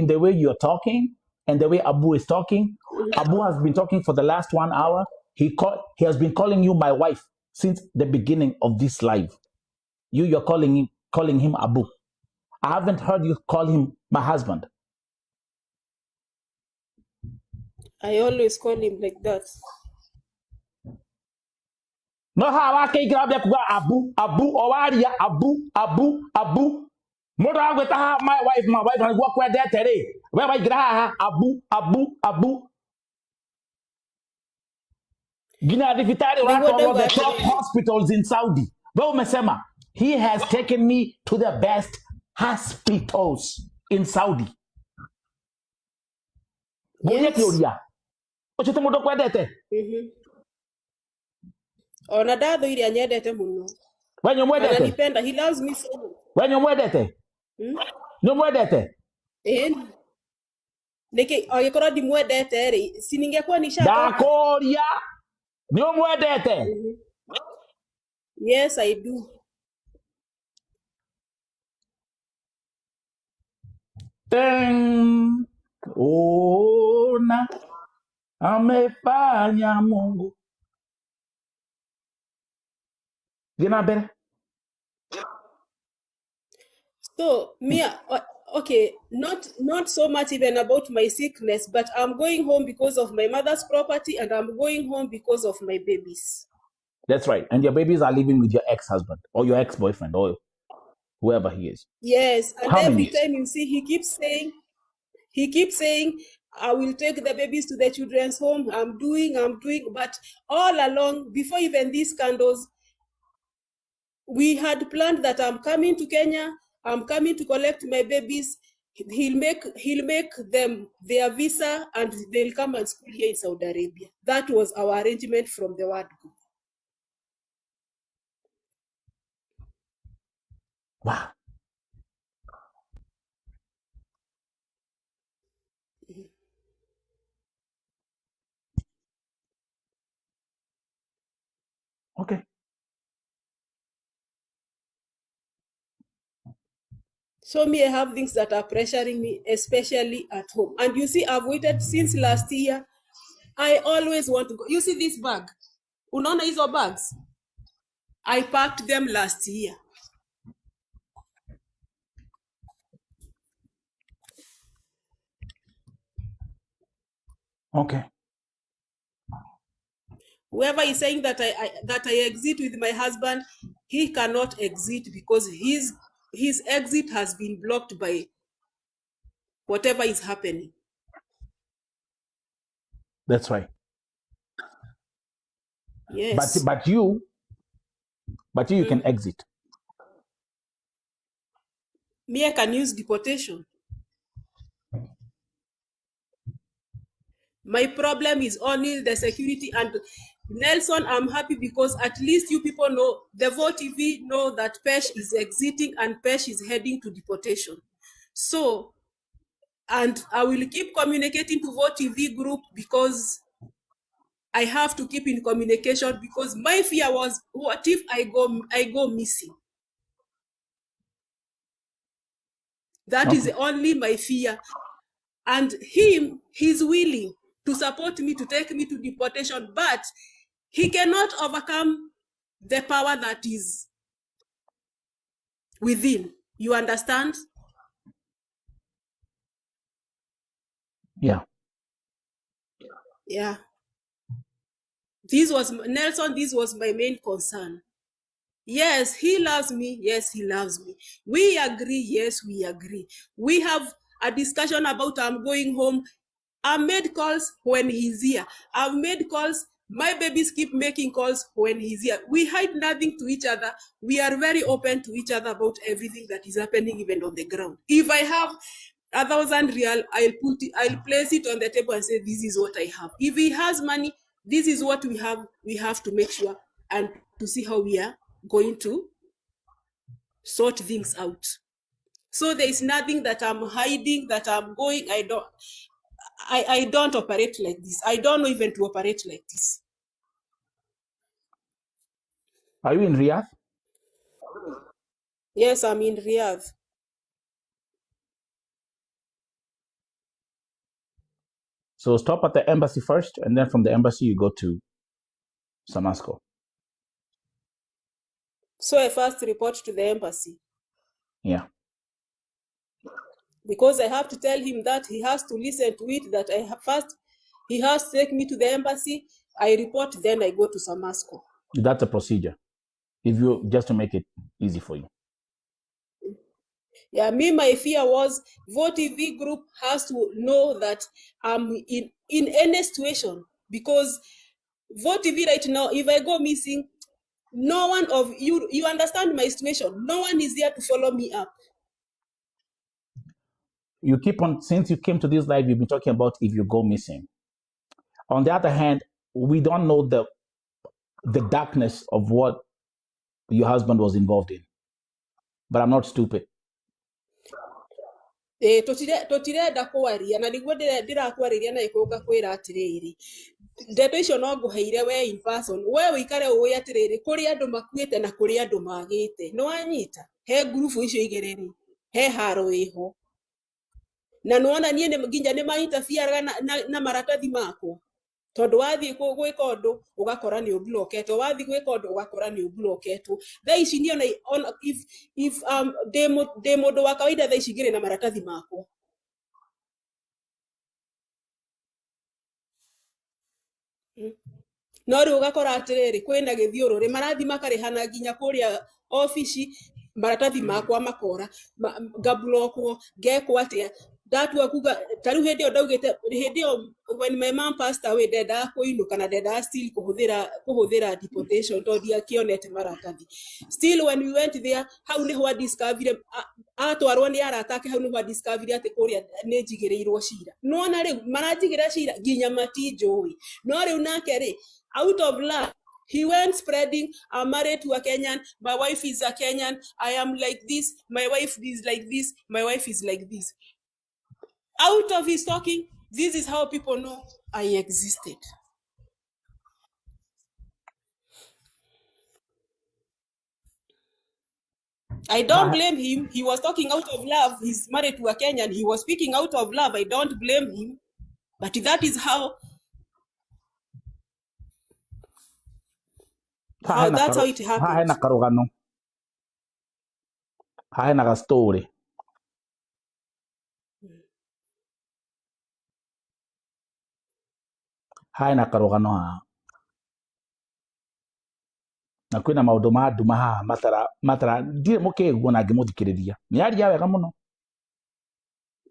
the way you're talking and the way Abu is talking. Abu has been talking for the last 1 hour. He has been calling you my wife since the beginning of this live. You're calling him Abu. I haven't heard you call him my husband. I always call him like that. No how I can grab Abu Owaria Abu. Moda with my wife and work where there today. Where I gra Abu. Gina Divitari rank one of the top hospitals in Saudi. Well, Mesema, he has taken me to the best hospitals in Saudi. Yes. Ona dado ili anyedete muno. When you mwedete? Ananipenda. He loves me so much. When you mwedete? No mwedete? Niki oyekora di mwedete ri siningekuwa Dakoria. No mwedete? Yes, I do. Ona amefanya Mungu. Gina bere? So Mia, okay, not so much even about my sickness, but I'm going home because of my mother's property and I'm going home because of my babies. That's right. And your babies are living with your ex-husband or your ex-boyfriend or whoever he is. Yes, and How every many? time you see, he keeps saying, I will take the babies to the children's home. I'm doing, but all along, before even these scandals, we had planned that I'm coming to Kenya, I'm coming to collect my babies. He'll make them their visa and they'll come and school here in Saudi Arabia. That was our arrangement from the word go. Wow. Okay. So me, I have things that are pressuring me, especially at home. And you see, I've waited since last year. I always want to go. You see this bag? Unaona hizo bags? I packed them last year. Okay. Whoever is saying that I exit with my husband, he cannot exit because his exit has been blocked by whatever is happening. That's right. Yes. But you can exit. Me, I can use deportation. My problem is only the security. And Nelson, I'm happy because at least you people know, the Vote TV know that PESH is exiting and PESH is heading to deportation. So, and I will keep communicating to Vote TV group because I have to keep in communication because my fear was, what if I go missing? That is only my fear. And he's willing to support me, to take me to deportation, but he cannot overcome the power that is within. You understand? Yeah. Yeah. This was Nelson, this was my main concern. Yes, he loves me. Yes, he loves me. We agree. Yes, we agree. We have a discussion about I'm going home. I made calls when he's here. I've made calls. My babies keep making calls when he's here. We hide nothing to each other. We are very open to each other about everything that is happening, even on the ground. If I have 1,000 real, I'll place it on the table and say, this is what I have. If he has money, this is what we have. We have to make sure and to see how we are going to sort things out. So there is nothing that I'm hiding, that I'm going. I don't operate like this. I don't know even to operate like this. Are you in Riyadh? Yes, I'm in Riyadh. So stop at the embassy first, and then from the embassy you go to Samasco. So I first report to the embassy. Yeah. Because I have to tell him that he has to listen to it, that he has to take me to the embassy. I report, then I go to Samasco. That's a procedure. If you just to make it easy for you. Yeah, my fear was Vote TV group has to know that I'm in any situation, because Vote TV right now, if I go missing, no one of you understand my situation. No one is there to follow me up. You keep on, since you came to this live, you've been talking about if you go missing. On the other hand, we don't know the darkness of what your husband was involved in. But I'm not stupid. Totirenda kwaria na niguo ndirakwariria na ikuga kwira atiriri ndeto icio no nguheire we in person we wikare uwe atiriri kuri andu makuite na kuri andu magite no anyita he grupu icio igiriri he haro iho na nuona nie nginya ni mainterfere na maratathi makwa tondu wathii gwika undu ugakora ni ublocketwo wathii gwika undu ugakora ni ublocketwo thaa ici ni ona if de mundu wa kawaida thaa ici ngire na maratathi makwa no riu ugakora atiriri kwina githiururi marathi makarihana nginya kuria ofici maratathi makwa makora ngablockwo ngekwo atia ndatua kuga tariu hindi yo ndaugite hindi yo when my mom passed away ndenda kuinuka na ndenda still kuhuthira deportation to dia kionete maratathi still when we went there how ni ho discovery atwarwo ni aratake how ni ho discovery ati kuria ni njigirirwo cira no na riu maranjigira cira nginya matinjui no riu nake ri out of love he went spreading, I'm married to a Kenyan, my wife is a Kenyan, I am like this, my wife is like this, my wife is like this. Out of his talking, this is how people know I existed. I don't blame him. He was talking out of love. He's married to a Kenyan. He was speaking out of love. I don't blame him. But that is how that's how it happens. Haena karugano. Haena ga story. Haena karugano ha. Na kwina maundu ma nduma haha matara ndire mukegu na ngimuthikiriria ni aria wega muno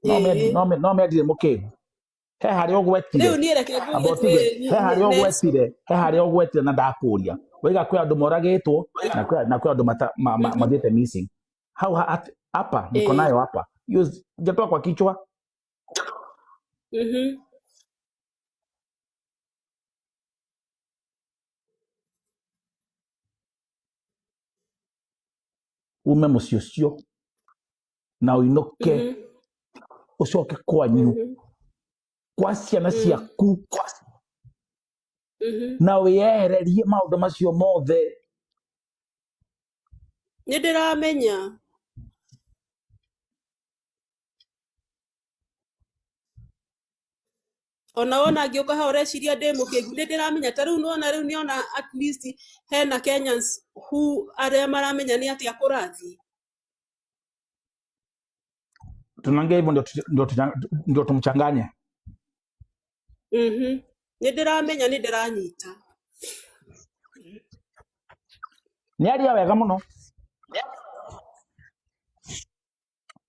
no me ndire mukegu he hari ogwetire he hari ogwetire na ndakuria wiga kwi andu moragitwo na kwi andu mathiete missing how hapa niko nayo hapa use jatoa kwa kichwa ume muciĩ ũcio na ũinũke ũcoke kwanyu kwa ciana ciaku na wĩyehererie maũndũ macio mothe nĩ ndĩramenya ona wona ngĩũka ha ũreciria ndĩ mũkĩgu nĩ ndĩramenya ta rĩu nona rĩu nĩona at least hena Kenyans who arĩa maramenya nĩ atĩa kũrathiĩ tunaongea hivyo ndio tumchanganye nĩ ndĩramenya nĩ ndĩranyita Nĩ aria wega mũno.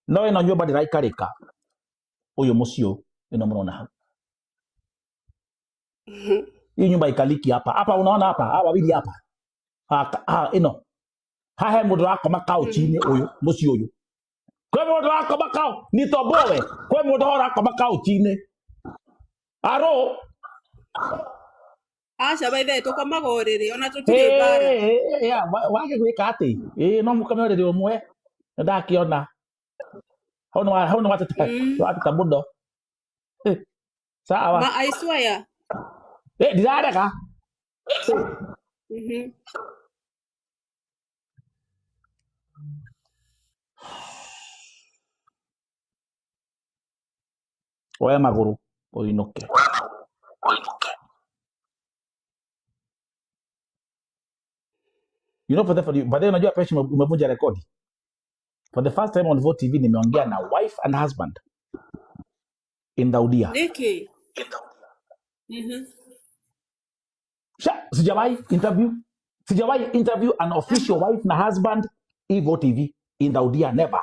No ĩno nyũmba ndĩraikarĩka. Ũyũ mũciĩ ũyũ ĩno mũrona hau. Hii nyumba ikaliki hapa. Hapa unaona hapa wawili hapa. Ino. Hahe mũndũ rakoma kauchi-inĩ ũyũ mũciĩ ũyũ. Kwĩ mũndũ rakoma kau ni tombowe. Kwĩ mũndũ rakoma kauchi-inĩ. Aro. Aca baithe tukomaga ũrĩrĩ ona tũtirĩ mbara. Wage gwĩka atĩ. No mũkome ũrĩrĩ ũmwe. Ndakiona. Hau nĩ wateta mũno. Sawa. Ma I swear. Ndirarega. Oya magũrũ ũinũke. You know, but then unajua PESH umevunja rekodi. For the first time on Vote TV nimeongea na wife and husband in Daudia. Niki. Sijawahi interview an official wife na husband in Vote TV in Daudia, never.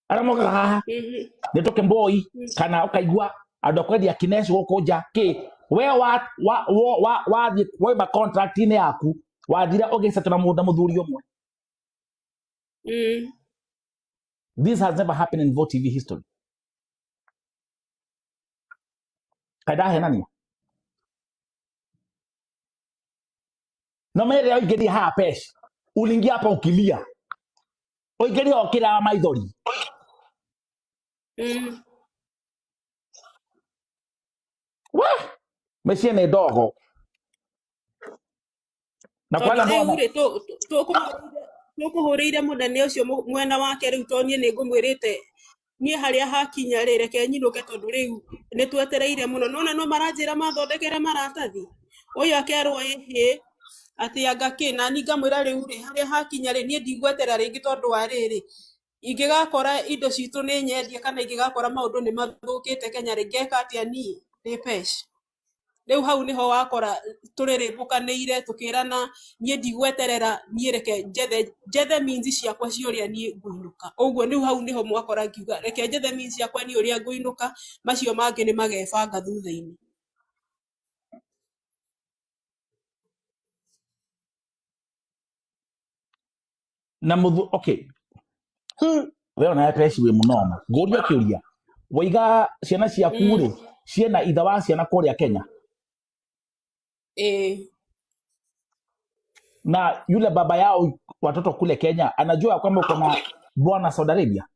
Aramoka haha. Neto Kemboi kana ukaigua andũ kwendia kinesh gũkũ nja kĩ we wa contract-inĩ yaku wathire ũgĩcatũra mũndũ mũthuri ũmwe. This has never happened in Vote TV history. Kadahe nani? No mere oigeri ha PESH. Ulingia hapa ukilia. Oigeri okira maithori. Wah! Meshia ni dogo. Na kwa rĩu tũkũhũrĩire mũnene ũcio mwena wake rĩu to niĩ nĩ ngũmwĩrĩte niĩ harĩa hakinya rĩ reke nyinũke tondũ rĩu nĩ twetereire mũno nona no maranjĩra mathondekere maratathi ũyũ akerwo ĩhĩ atĩ anga kĩ na ni ngamwĩra rĩu rĩ harĩa hakinya rĩ niĩ ndigwetera rĩngĩ tondũ wa rĩrĩ ingĩgakora indo citũ nĩ nyendie kana ingĩgakora maũndũ nĩ mathũkĩte Kenya rĩ ngeka atĩa niĩ nĩ PESH. Rĩu hau niho wakora tũrĩrĩmbũkanĩire tũkĩrana niĩ ndigweterera niĩ reke njethe means ciakwa ciũrĩa niĩ ngũinũka. Ũguo rĩu hau niho mwakora ngiuga reke njethe means ciakwa niĩ ũrĩa ngũinũka macio mangĩ nĩ magebanga thutha-inĩ. Na muthu okay. Wewe na PESH we munoma. Ngoria kiuria. Waiga ciana ciaku rĩ ciena itha wa ciana kũrĩa Kenya. Na yule baba yao watoto kule Kenya anajua kwamba uko na bwana Saudi Arabia.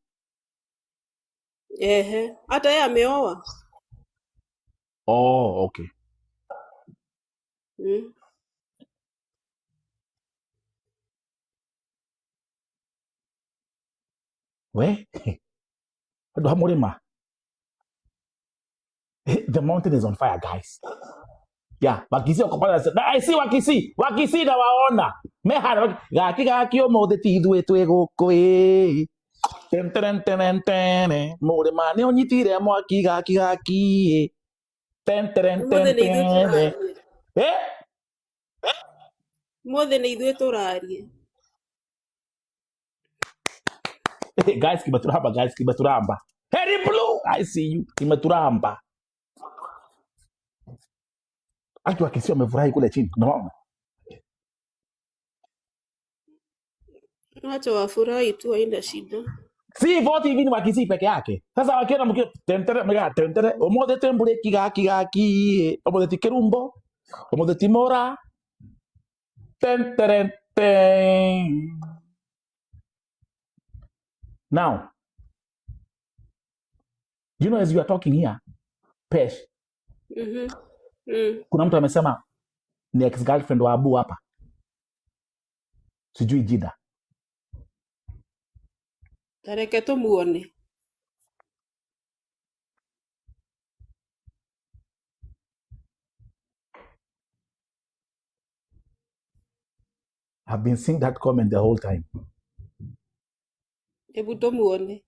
Hata yeye ameoa. Oh, okay. We? Ndo hamurima. The mountain is on fire, guys. Yeah, Wakisi okopana. I see Wakisi na waona. Mehara gaki omuthi ti ithuĩ twĩ gũkũ ĩ. Ten mũrĩma nĩ ũnyitire mwaki gaki ĩ. Mothe nĩ ithuĩ tũrarie. Guys, kimeturamba. Harry Blue, I see you. Kimeturamba. Aki Wakisi wamefurahi kule chini. Unaona? Wacha wafurahi tu haina shida. Si Vote TV ni Wakisi peke yake. Sasa wakiona mkio tentere omothe tembure kigaki omothe tikirumbo omothe timora tentere. Now, you know, as you are talking here, PESH, kuna mtu amesema ni ex-girlfriend wa Abu hapa. Sijui jida. Tareke tumuone. I've been seeing that comment the whole time. Hebu tumuone.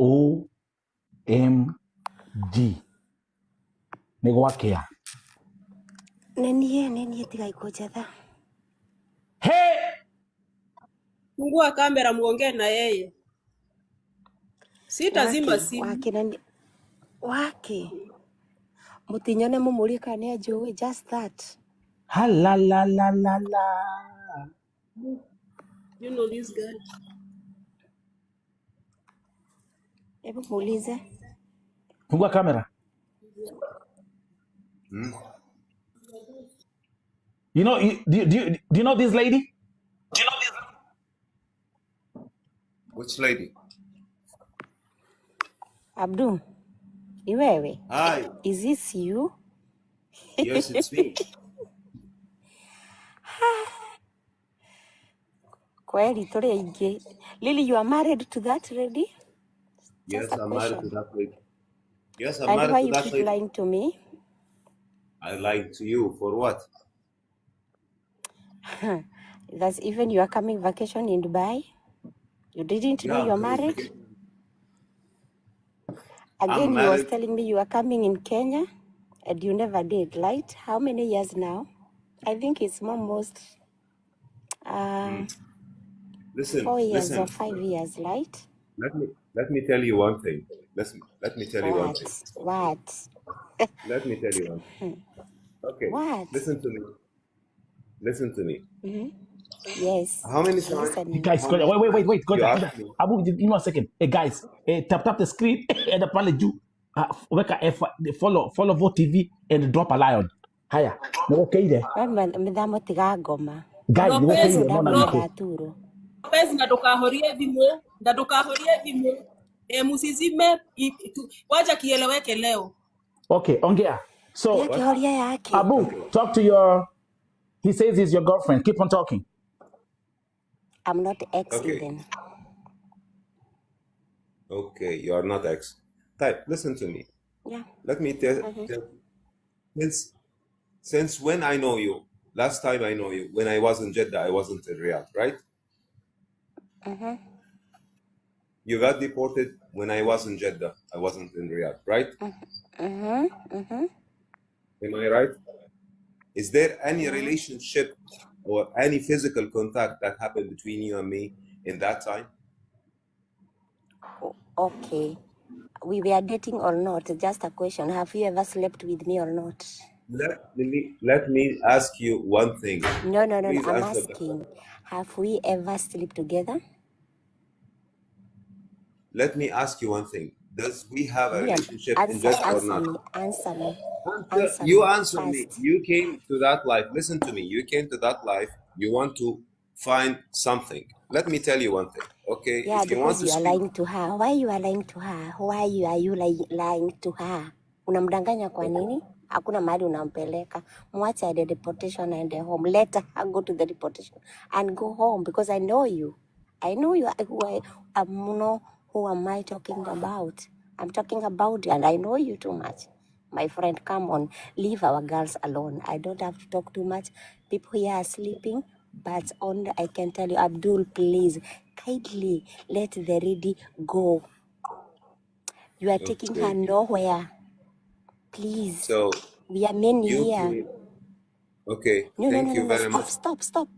OMG. Nego wakea. Nenie tiga ikujatha. Hey! Fungua kamera muongee na yeye. Sitazima simu. Wake nani? Wake. Mutinyone mumulika ne Joey, just that. Ha la la la la la. You know this guy. Hebu muulize. Fungua kamera. You know, do you know this lady? Which lady? Abdu, ni wewe? Hi. Is this you? Yes, it's me. Kweli tuli aingi. Lily, you are married to that lady? Yes, Just a I'm married to question. that lady. Yes, I'm And why married to you that keep lady. lying to me? I lied to you for what? That's even you are coming vacation in Dubai. You didn't know Yeah, you're I'm coming married? vacation. Again, I'm you was married. telling me you are coming in Kenya and you never did, right? How many years now? I think it's almost Listen, 4 years or listen. 5 years, right? Let me tell you one thing. Let me tell you one thing. What? Let me tell you one thing. Okay. What? Listen to me. Listen to me. Yes. How many I'm times? listening. Guys, go there. Wait. Go You there. asked me. Abu, give me 1 second. Hey, guys, tap the screen and the panel do. Follow Vote TV and drop a lion. Haya. Ni okay there. Mithamo tiga ngoma. Guys, ni okay there. No, Ndamo no, ndaturo. Lopez na ndukahorie thimu. Musizime wacha kieleweke leo. Okay, ongea. So, Yake horia yake. Abu, talk to your. He says he's your girlfriend. Keep on talking. I'm not ex Okay. even. Okay, you are not ex. Type. Listen to me. Yeah. Let me tell. Since when I know you, last time I know you, when I was in Jeddah, I wasn't in Riyadh, right? You got deported when I was in Jeddah. I wasn't in Riyadh, right? Am I right? Is there any relationship or any physical contact that happened between you and me in that time? Okay. We were dating or not? Just a question. Have you ever slept with me or not? Let me ask you one thing. No. Please I'm answer that. asking. Have we ever slept together? Let me ask you one thing. Does we have a relationship in Answer Jeddah or not? me. Answer me. You answer fast. me. You came to that life. Listen to me. You came to that life. You want to find something. Let me tell you one thing. Okay? Yeah, If you want because to you are speak, lying to her. Why you are lying to her? Why are you lying to her? Unamdanganya kwa nini? Hakuna mahali unampeleka. Mwache at the deportation and the home. Let her go to the deportation and go home because I know you. I know you. Who am I talking about? I'm talking about you and I know you too much. My friend, come on, leave our girls alone. I don't have to talk too much. People here are sleeping, but only I can tell you, Abdul, please, kindly let the lady go. You are taking her nowhere. Please. so We are men you here. came. Okay. No, Thank you very much. Stop.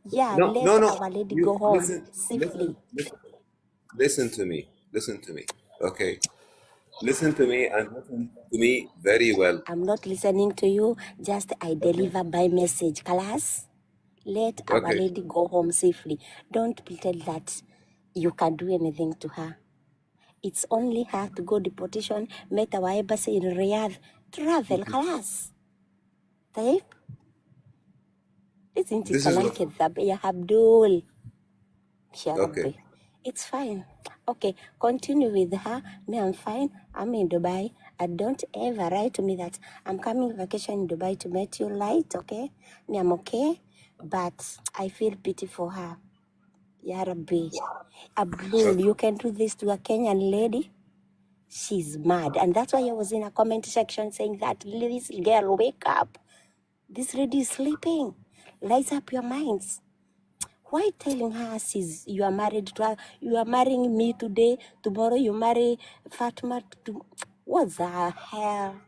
Yeah, No. let our lady You go home listen. safely. Listen to me. Listen to me. Okay. Listen to me and listen to me very well. I'm not listening to you. Just I deliver by message. Class, let our Okay. lady go home safely. Don't pretend that you can do anything to her. It's only her to go deportation. Met our embassy in Riyadh. Travel, class. طيب انت This is كمان what. كذاب يا عبدول يا Okay. ربي. It's fine. Okay, continue with her. Me, I'm fine. I'm in Dubai. And don't ever write to me that I'm coming vacation in Dubai to meet you light, okay? Me, I'm okay. But I feel pity for her. Ya Rabbi. Abdul, you can do this to a Kenyan lady? She's mad. And that's why I was in a comment section saying that this girl, wake up. This lady is sleeping. Light up your minds. Why telling her you are married to her? You are marrying me today, tomorrow you marry Fatma. What the hell?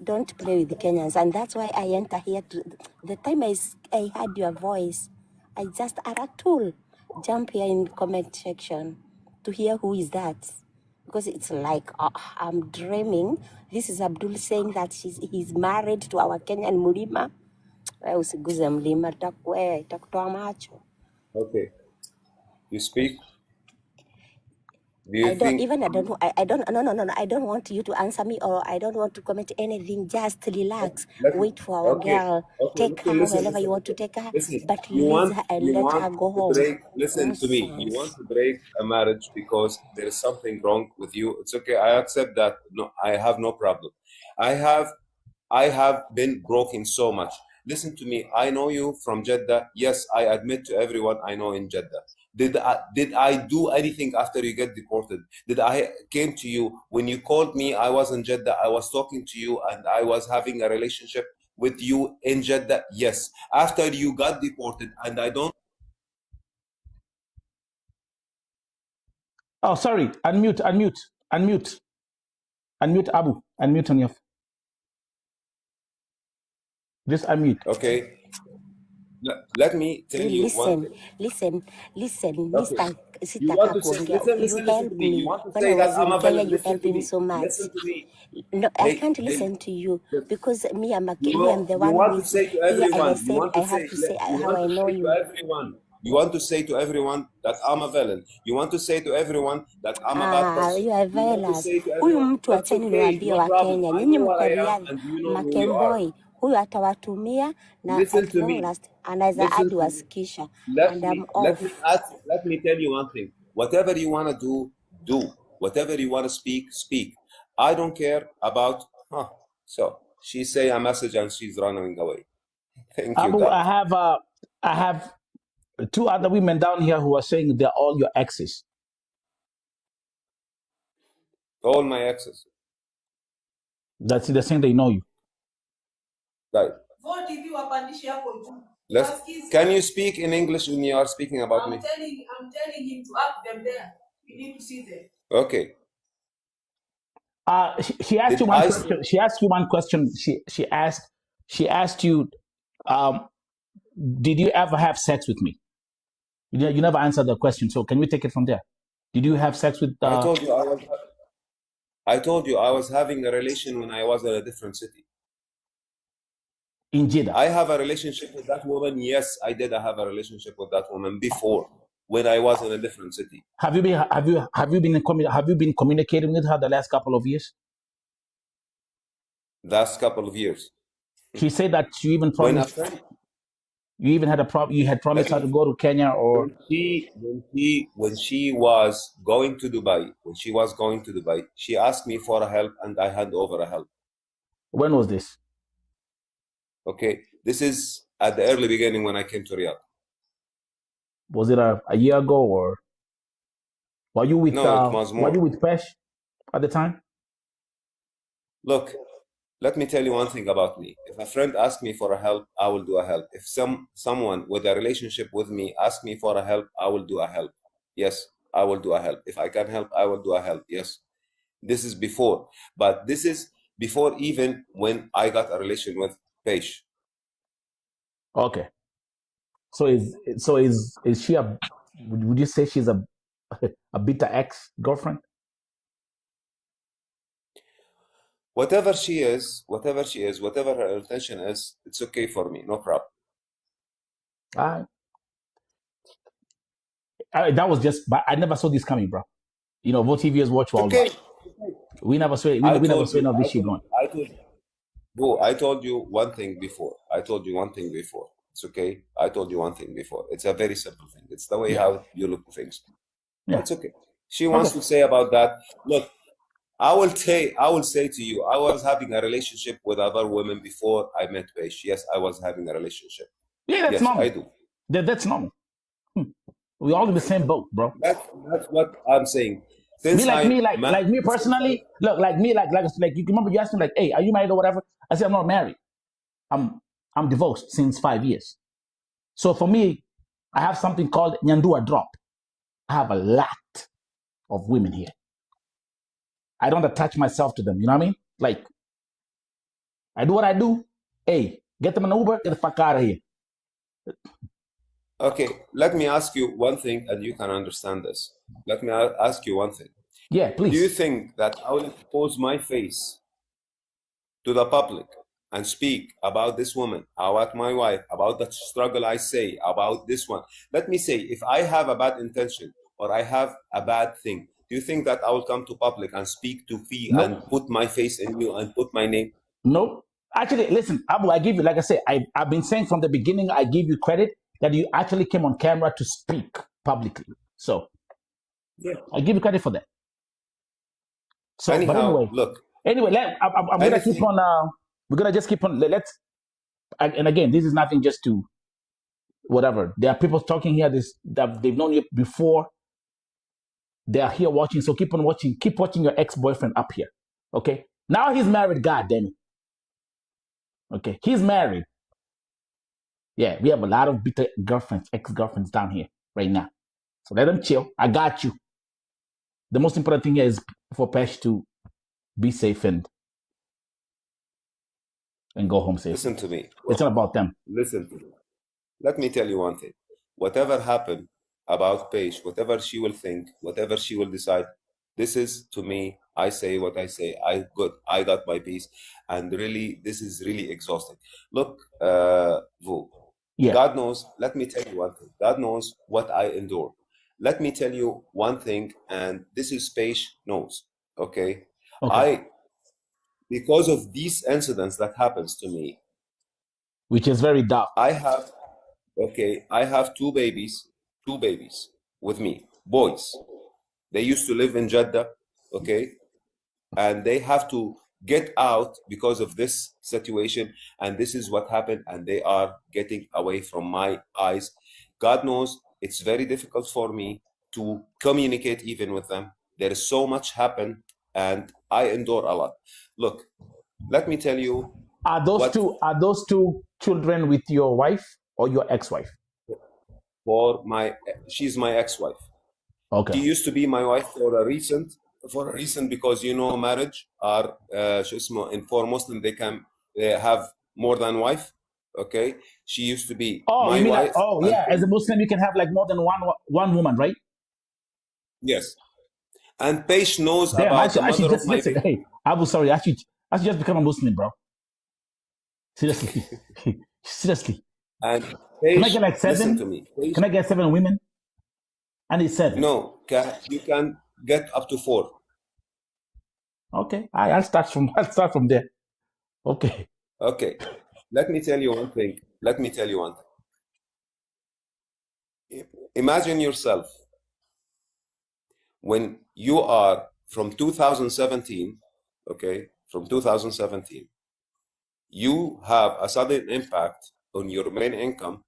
Don't play with the Kenyans. And that's why I enter here. The time I heard your voice, I just had a tool. Jump here in the comment section to hear who is that. Because it's like I'm dreaming. This is Abdul saying that he's married to our Kenyan Mulima. Usiguze mlima, itakutoa macho. Okay. You speak. Do you I don't think even I don't know. I don't no. I don't want you to answer me or I don't want to comment anything. Just relax. let Wait for our girl. Take her wherever you want to take her, listen. but You release want her and let her go to home. break. Listen to me. You want Nonsense. to break a marriage because there is something wrong with you. It's okay. I accept that. No, I have no problem. I have been broken so much. Listen to me. I know you from Jeddah. Yes, I admit to everyone I know in Jeddah. Did I do anything after you get deported? Did I came to you when you called me? I was in Jeddah. I was talking to you and I was having a relationship with you in Jeddah. Yes. After you got deported and I don't. Oh, sorry. Unmute Abu. Unmute on your. Just unmute. Okay. Let me tell you one thing. Listen, Okay. Mr. You want Sitaka to say, kuongea. You listen help to me. You me. want to When I say that was I'm in a Kenya, villain. you Listen helped to me me. so much. Listen to me. No, I can't listen to you because me, I'm the one who want to is say to here, and I everyone, said I have to say you how want I to know say to you. everyone, you want to say to everyone that I'm a villain. You want to say to everyone that I'm a bad person. You are You want to violent. say to Huyu everyone, mtu that's acheni okay, niwaambie no wa problem. Kenya, I nyinyi know what mko I am Riyadh, and you know who you are. Makemboi huyu atawatumia na Listen at to long me. last anaweza Listen hadi to me. wasikisha and I'm off. Let me tell you one thing. Whatever you want to do. Whatever you want to speak. I don't care about. So she say a message and she's running away. Thank you, Abu, God. I have 2 other women down here who are saying they're all your exes. All my exes. That's they're saying they know you. Right. Can you speak in English when you are speaking about me? I'm telling him to up them there. You need to see them. Okay. She asked you one question. She asked you one question. She asked you, did you ever have sex with me? You never answered the question. So can we take it from there? Did you have sex with? I told you I was having a relation when I was in a different city. In Jeddah. I have a relationship with that woman. Yes, I did. I have a relationship with that woman before when I was in a different city. Have you been communicating with her the last couple of years? Last couple of years. She said that you even promised. You even had you had promised her to go to Kenya or. When she was going to Dubai, she asked me for a help and I hand over a help. When was this? Okay, this is at the early beginning when I came to Riyadh. Was it a year ago or were you with? No, it was more. Were you with PESH at the time? Look, let me tell you one thing about me. If a friend asks me for a help, I will do a help. If someone with a relationship with me asks me for a help, I will do a help. Yes, I will do a help. If I can help, I will do a help. Yes. This is before, but this is before even when I got a relation with PESH. Okay. So is she a? Would you say she's a bitter ex-girlfriend? Whatever she is, whatever her intention is, it's okay for me, no problem. That was just. But I never saw this coming, bro. You know, VoTVers watch worldwide. Okay. We never saw. We never saw no this shit going. I told you one thing before. It's okay. I told you one thing before. It's a very simple thing. It's the way how you look at things. Yeah. It's okay. She wants to say about that. Look, I will say to you, I was having a relationship with other women before I met PESH. Yes, I was having a relationship. Yeah, that's normal. I do. That's normal. We're all in the same boat, bro. That's what I'm saying. Like me personally, look, like me, like you remember you asked me like, hey, are you married or whatever? I said I'm not married. I'm divorced since 5 years. So for me, I have something called Nyandua drop. I have a lot of women here. I don't attach myself to them. You know what I mean? Like, I do what I do. Hey, get them an Uber, get the fuck out of here. Okay, let me ask you one thing, and you can understand this. Let me ask you one thing. Yeah, please. Do you think that I will expose my face to the public and speak about this woman, about my wife, about the struggle I say, about this one? Let me say, if I have a bad intention or I have a bad thing, do you think that I will come to public and speak to Fee and put my face in you and put my name? Nope. Actually, listen, Abu, I give you, like I said, I've been saying from the beginning, I give you credit that you actually came on camera to speak publicly. So, yeah, I give you credit for that. So, anyhow, but anyway, look. Anyway, I'm gonna keep on. We're gonna just keep on. Let's. And again, this is nothing just to whatever. There are people talking here. That they've known you before. They are here watching. So keep on watching. Keep watching your ex-boyfriend up here. Okay. Now he's married. God damn it. Okay, he's married. Yeah, we have a lot of bitter girlfriends, ex-girlfriends down here right now. So let them chill. I got you. The most important thing here is for PESH to be safe and go home safe. Listen to me. It's not about them. Listen to me. Let me tell you one thing. Whatever happened about PESH, whatever she will think, whatever she will decide, this is to me, I say what I say. I got my piece. And really, this is really exhausting. Look, Vu, Yeah. God knows, let me tell you one thing. God knows what I endure. Let me tell you one thing, and this is PESH knows, okay? Because of these incidents that happens to me, which is very dark. I have two babies with me, boys. They used to live in Jeddah, okay? And they have to get out because of this situation. And this is what happened. And they are getting away from my eyes. God knows it's very difficult for me to communicate even with them. There is so much happen and I endure a lot. Look, let me tell you. Are those two children with your wife or your ex-wife? She's my ex-wife. Okay. She used to be my wife for a reason because marriage are for Muslim they can have more than wife. Okay, she used to be my wife. As a Muslim you can have like more than one woman, right? Yes. And PESH knows about the mother of my baby. Hey, Abu, sorry, I should just become a Muslim, bro. Seriously. Seriously. And PESH, can I get like 7? Listen to me. PESH, can I get 7 women? I need 7. No, you can get up to 4. Okay, I'll start from there. Okay. Okay. Let me tell you one thing. Imagine yourself when you are from 2017, okay, you have a sudden impact on your main income,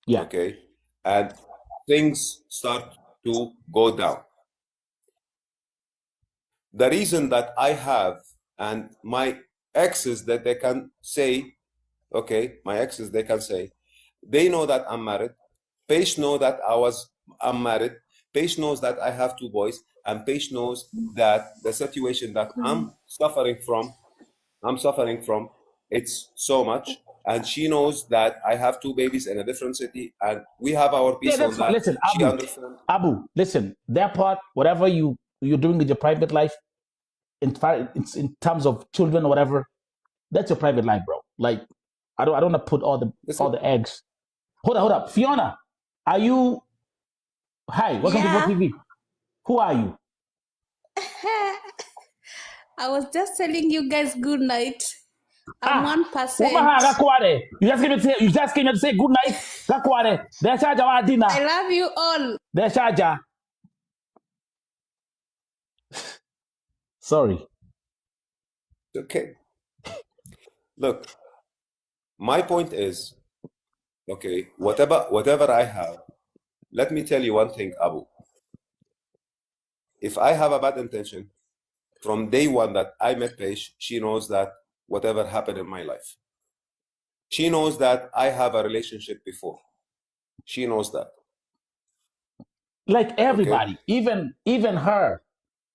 okay, and things start to go down. The reason that I have, and my exes that they can say, okay, they know that I'm married. PESH know that I'm married. PESH knows that I have 2 boys, and PESH knows that the situation that I'm suffering from, it's so much. And she knows that I have 2 babies in a different city, and we have our peace on that. Listen, Abu, listen, that part, whatever you're doing with your private life, in terms of children or whatever, that's your private life, bro. Like, I don't want to put all the eggs. Hold up. Fiona, are you? Hi, welcome to TV. Who are you? I was just telling you guys good night. I'm 1%. You just came here to say good night. I love you all. Sorry. Okay. Look, my point is, okay, whatever I have, let me tell you one thing, Abu. If I have a bad intention, from day one that I met PESH, she knows that whatever happened in my life. She knows that I have a relationship before. She knows that. Like everybody, even her.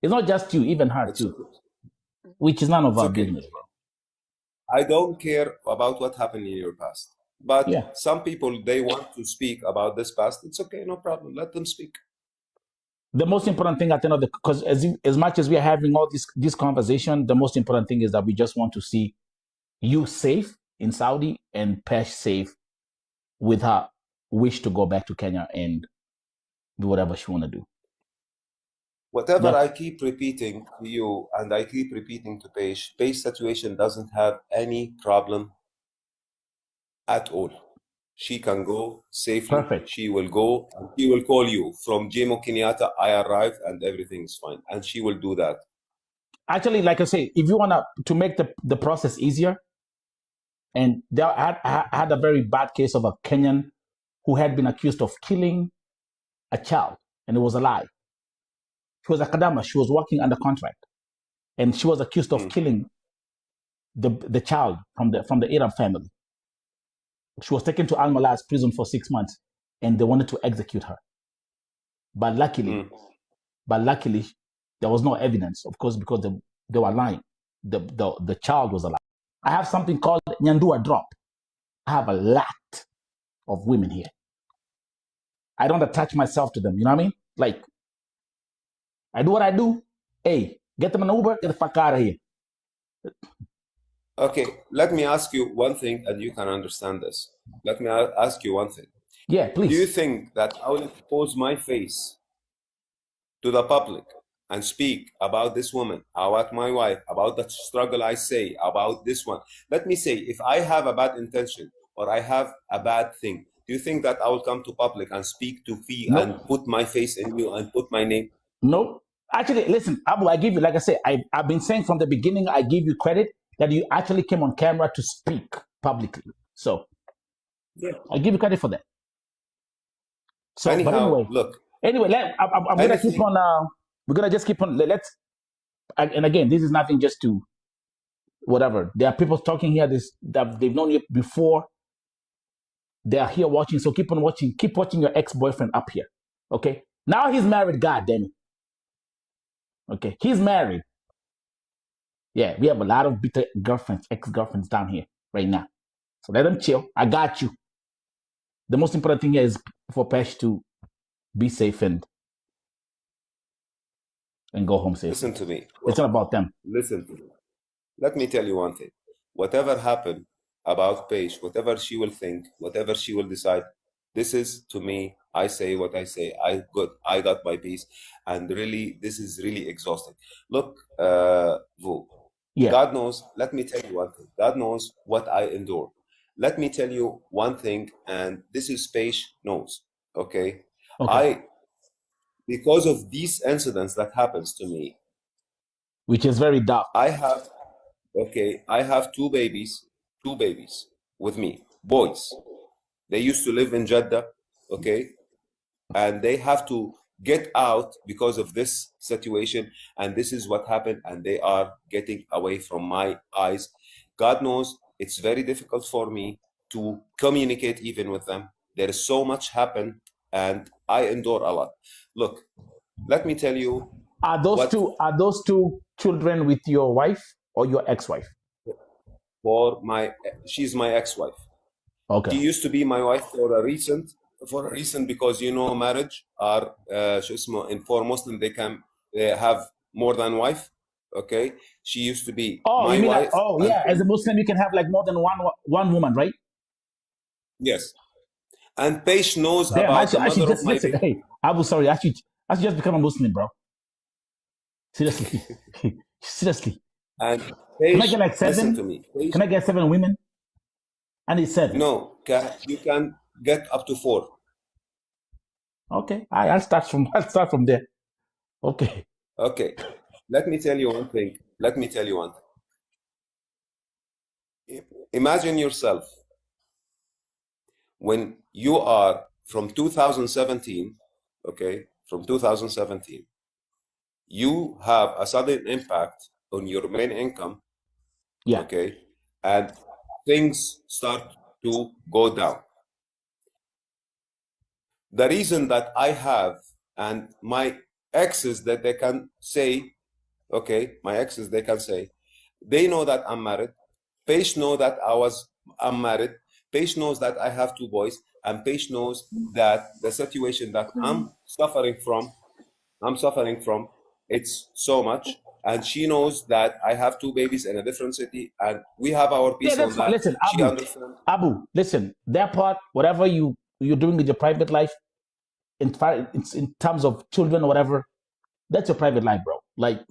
It's not just you, even her It's, too. Which is none of it's our okay. business, bro. I don't care about what happened in your past. But Yeah. some people, they want to speak about this past. It's okay, no problem. Let them speak. The most important thing at the end of the, because as much as we are having all this conversation, the most important thing is that we just want to see you safe in Saudi and PESH safe with her wish to go back to Kenya and do whatever she want to do. Whatever That- I keep repeating to you and I keep repeating to PESH situation doesn't have any problem at all. She can go safely. Perfect. She will go and she will call you from Jomo Kenyatta. I arrived and everything is fine. And she will do that. Actually, like I say, if you want to make the process easier, and I had a very bad case of a Kenyan who had been accused of killing a child, and it was a lie. She was a Kadama. She was working under contract, and she was accused of killing the child from the Arab family. She was taken to Al Malaz prison for 6 months, and they wanted to execute her. But luckily, there was no evidence, of course, because they were lying. The child was alive. I have something called Nyandua drop. I have a lot of women here. I don't attach myself to them. You know what I mean? Like, I do what I do. Hey, get them an Uber, get the fuck out of here. Okay, let me ask you one thing and you can understand this. Let me ask you one thing. Yeah, please. Do you think that I will expose my face to the public and speak about this woman, about my wife, about the struggle I say, about this one? Let me say, if I have a bad intention or I have a bad thing, do you think that I will come to public and speak to Fee and put my face in you and put my name? Nope. Actually, listen, Abu, I give you, like I said, I've been saying from the beginning, I give you credit that you actually came on camera to speak publicly. So, yeah, I give you credit for that. So, Anyhow, but anyway, look. Anyway, I'm gonna keep on. We're gonna just keep on. And again, this is nothing just to whatever. There are people talking here. That they've known you before. They are here watching. So keep on watching. Keep watching your ex-boyfriend up here. Okay. Now he's married. God damn it. Okay, he's married. Yeah, we have a lot of bitter girlfriends, ex-girlfriends down here right now. So let them chill. I got you. The most important thing here is for PESH to be safe and go home safe. Listen to me. It's not about them. Listen to me. Let me tell you one thing. Whatever happened about PESH, whatever she will think, whatever she will decide, this is to me, I say what I say. I got my peace. And really, this is really exhausting. Look, Vu, Yeah. God knows, let me tell you one thing. God knows what I endure. Let me tell you one thing, and this is PESH knows, okay? Because of these incidents that happens to me, which is very dark. I have two babies with me, boys. They used to live in Jeddah, okay? And they have to get out because of this situation. And this is what happened. And they are getting away from my eyes. God knows it's very difficult for me to communicate even with them. There is so much happen and I endure a lot. Look, let me tell you. Are those two children with your wife or your ex-wife? She's my ex-wife. Okay. She used to be my wife for a reason because marriage are for Muslim they can have more than wife. Okay, she used to be my wife. As a Muslim you can have like more than one woman, right? Yes. And PESH knows about the mother of my baby. Hey, Abu, sorry, I should just become a Muslim, bro. Seriously. Seriously. And PESH, can I get like 7? Listen to me. PESH, can I get 7 women? I need 7. No, you can get up to 4. Okay, I'll start from there. Okay. Okay. Let me tell you one thing. Imagine yourself when you are from 2017, okay, you have a sudden impact on your main income, okay, and things start to go down. The reason that I have, and my exes that they can say, okay, my exes, they can say, they know that I'm married. PESH know that I'm married. PESH knows that I have 2 boys, and PESH knows that the situation that I'm suffering from, it's so much. And she knows that I have 2 babies in a different city, and we have our Yeah, peace that's on fine. that. Listen, She understands. Abu, listen, that part, whatever you're doing with your private life, in terms of children or whatever, that's your private life, bro. Like,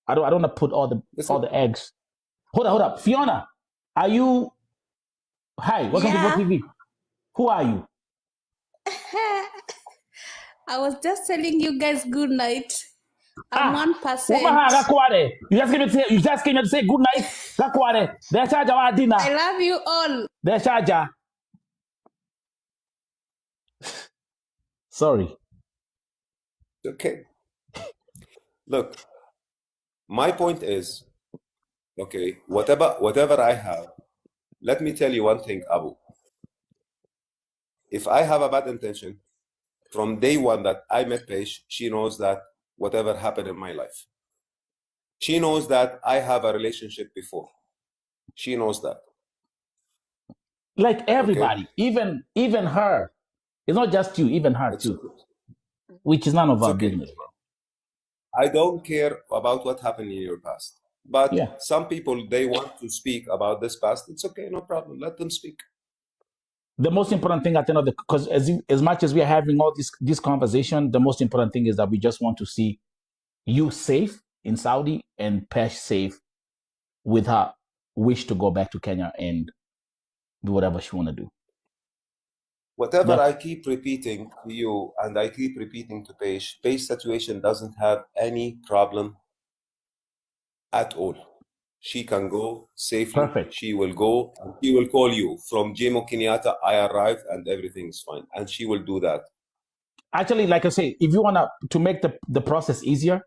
I don't want to put all the eggs. Hold up, Fiona, are you? Hi, welcome to Yeah. Vote TV. Who are you? I was just telling you guys good night. I'm 1%. You just came here to say good night. I love you all. Sorry. Okay. Look, my point is, okay, whatever I have, let me tell you one thing, Abu. If I have a bad intention, from day one that I met PESH, she knows that whatever happened in my life. She knows that I have a relationship before. She knows that. Like everybody, okay? even her. It's not just you, even her too. Which is none of our business, bro. I don't care about what happened in your past. But some people, they want to speak about this past. It's okay, no problem. Let them speak. The most important thing at the end of the, because as much as we are having all this conversation, the most important thing is that we just want to see you safe in Saudi and PESH safe with her wish to go back to Kenya and do whatever she want to do. Whatever I keep repeating to you and I keep repeating to PESH situation doesn't have any problem at all. She can go safely. Perfect. She will go and she will call you from Jomo Kenyatta. I arrived and everything is fine. And she will do that. Actually, like I say, if you want to make the process easier,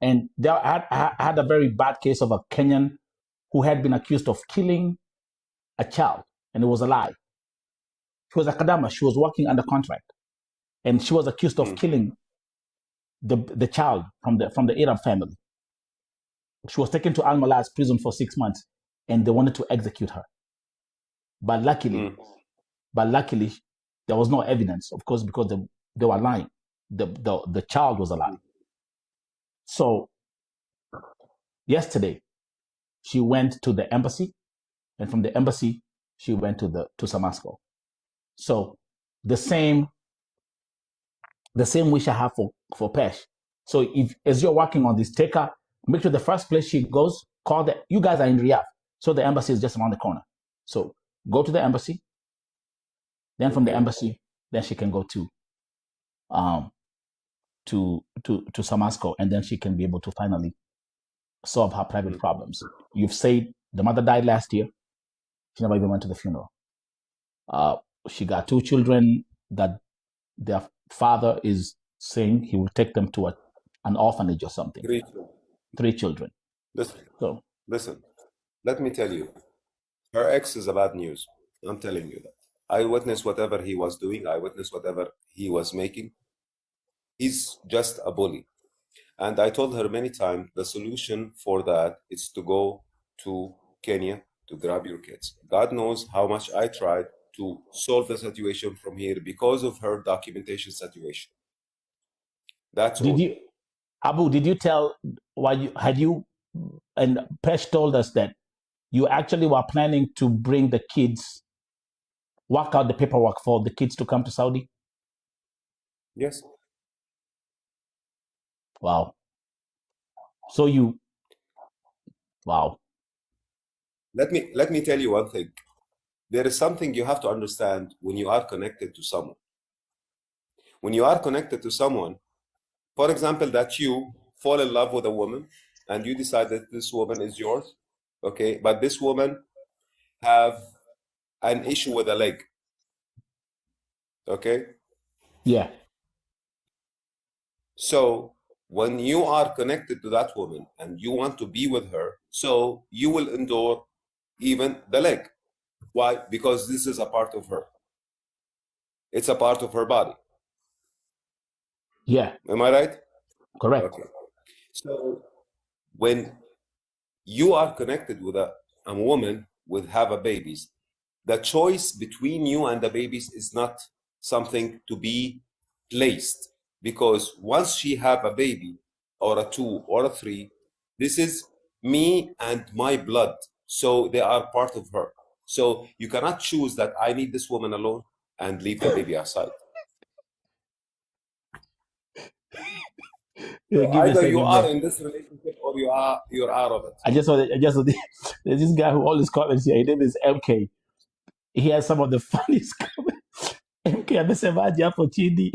and I had a very bad case of a Kenyan who had been accused of killing a child, and it was a lie. She was a Kadama. She was working under contract, and she was accused of killing the child from the Arab family. She was taken to Al Malaz prison for 6 months, and they wanted to execute her. But luckily, there was no evidence, of course, because they were lying. The child was alive. So yesterday, she went to the embassy, and from the embassy, she went to Samasco. So the same wish I have for PESH. So if as you're working on this, take her, make sure the first place she goes, you guys are in Riyadh, so the embassy is just around the corner. So go to the embassy, then from the embassy, then she can go to Samasco, and then she can be able to finally solve her private problems. You've said the mother died last year. She never even went to the funeral. She got 2 children that their father is saying he will take them to an orphanage or something. 3 children. Listen, let me tell you, her ex is a bad news. I'm telling you that. I witnessed whatever he was doing. I witnessed whatever he was making. He's just a bully. And I told her many times, the solution for that is to go to Kenya to grab your kids. God knows how much I tried to solve the situation from here because of her documentation situation. That's all. Abu, did you tell and PESH told us that you actually were planning to bring the kids, work out the paperwork for the kids to come to Saudi? Yes. Wow. Wow. Let me tell you one thing. There is something you have to understand when you are connected to someone. When you are connected to someone, for example, that you fall in love with a woman and you decide that this woman is yours, okay, but this woman have an issue with a leg, okay? Yeah. So when you are connected to that woman and you want to be with her, so you will endure even the leg. Why? Because this is a part of her. It's a part of her body. Yeah. Am I right? Correct. Okay. So when you are connected with a woman with have a babies, the choice between you and the babies is not something to be placed, because once she have a baby or a 2 or a 3, this is me and my blood, so they are part of her. So you cannot choose that I need this woman alone and leave the baby aside. Yeah, So give me a either you second, are bro. in this relationship or you're out of it. I just saw there's this guy who always comments here. His name is MK. He has some of the funniest comments. MK amesemaje hapo chini.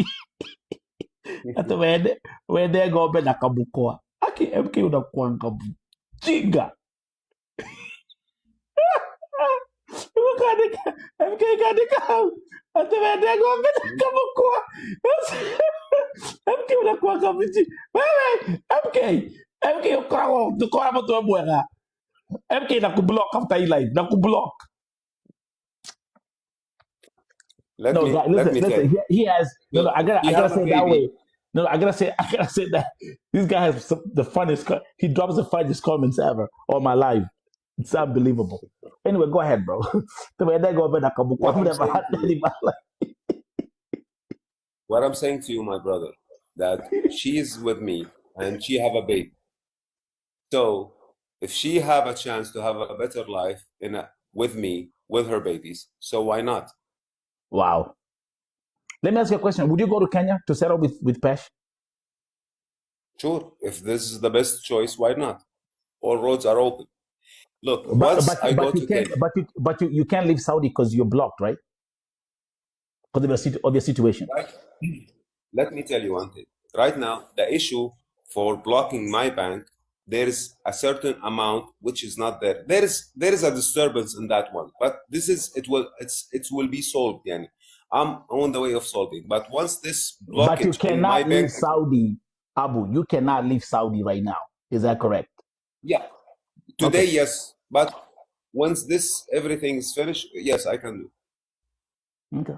Hata wende ng'ombe na kamukwa. Aki MK unakuwa mjinga. MK kaandika hata wende ng'ombe na kamukwa. MK unakuwa mjinga. Wewe MK ukoragwo mtu mwega. MK nakublock after hii live. Nakublock. Let me tell you. He has no. I gotta say it that way. No, I gotta say that this guy has the funniest. He drops the funniest comments ever on my live. It's unbelievable. Anyway, go ahead, bro. What I'm saying to you, my brother, that she is with me and she have a baby. So if she have a chance to have a better life with me, with her babies, so why not? Wow. Let me ask you a question. Would you go to Kenya to settle with PESH? Sure. If this is the best choice, why not? All roads are open. Look, but you can't leave Saudi because you're blocked, right? Because of your situation. Right. Let me tell you one thing. Right now, the issue for blocking my bank, there is a certain amount which is not there. There is a disturbance in that one, but it will be solved. Yani. I'm on the way of solving. But once this blockage, but you cannot leave Saudi, Abu. You cannot leave Saudi right now. Is that correct? Yeah. Today, yes. But once everything is finished, yes, I can do. Okay.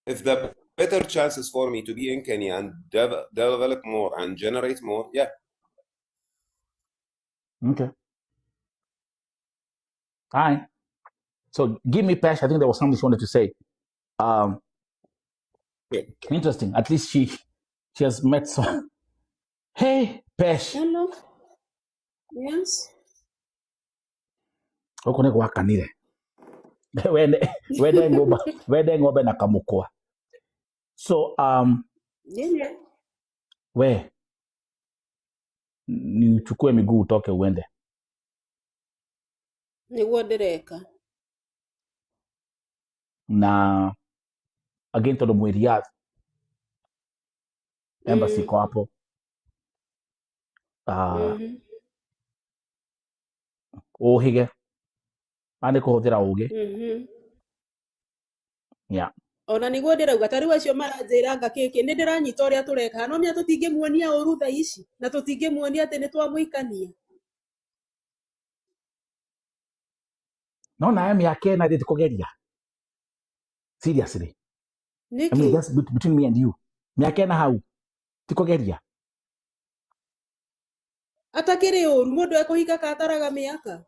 If the better chances for me to be in Kenya and develop more and generate more, yeah. Okay. All right. So give me PESH. I think there was something she wanted to say. Interesting. At least she has met some. Hey, PESH. Hello. Yes. Huko niko wakanire. Wende ng'ombe na kamukwa. So Yeah. we ni uchukue miguu utoke uende. Niguo ndireka. Na again to the Mwiriat embassy ko hapo. Uhige ande kuhuthira uge. Yeah. Ona niguo ndirauga tari wacio maranjira ngakiki ni ndiranyita uria tureka no mia tutingimuonia uru tha ici na tutingimuonia ati ni twamuikania. No na miaka ena ndi kugeria. Seriously. Niki? I mean, that's between me and you. Miaka ena hau tikugeria. Atakiri uru mundu ekuhika kataraga miaka.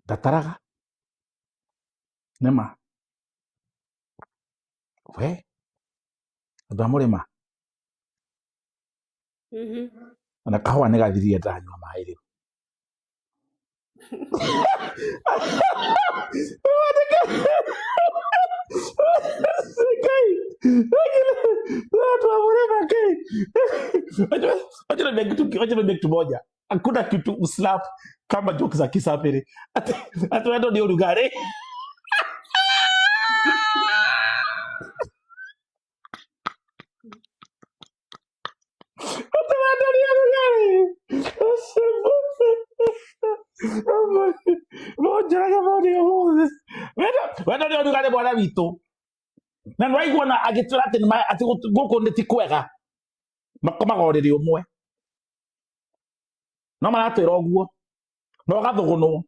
Dataraga. Nema. We. Ndamurima. Na kahwa negathirie ndanyua maĩ rĩu. Wacha niambie kitu moja. hakuna kitu uslap kama joke za Kisapere. Ati wendo ndio lugari. Ati wendo ndio lugari. Mojaraga modio. Wendo ndio lugari bwana wito. Na nwaigua na agitira ati guku ndi ti kwega. Makomagorire umwe. No maratwira oguo. No gathugunwo.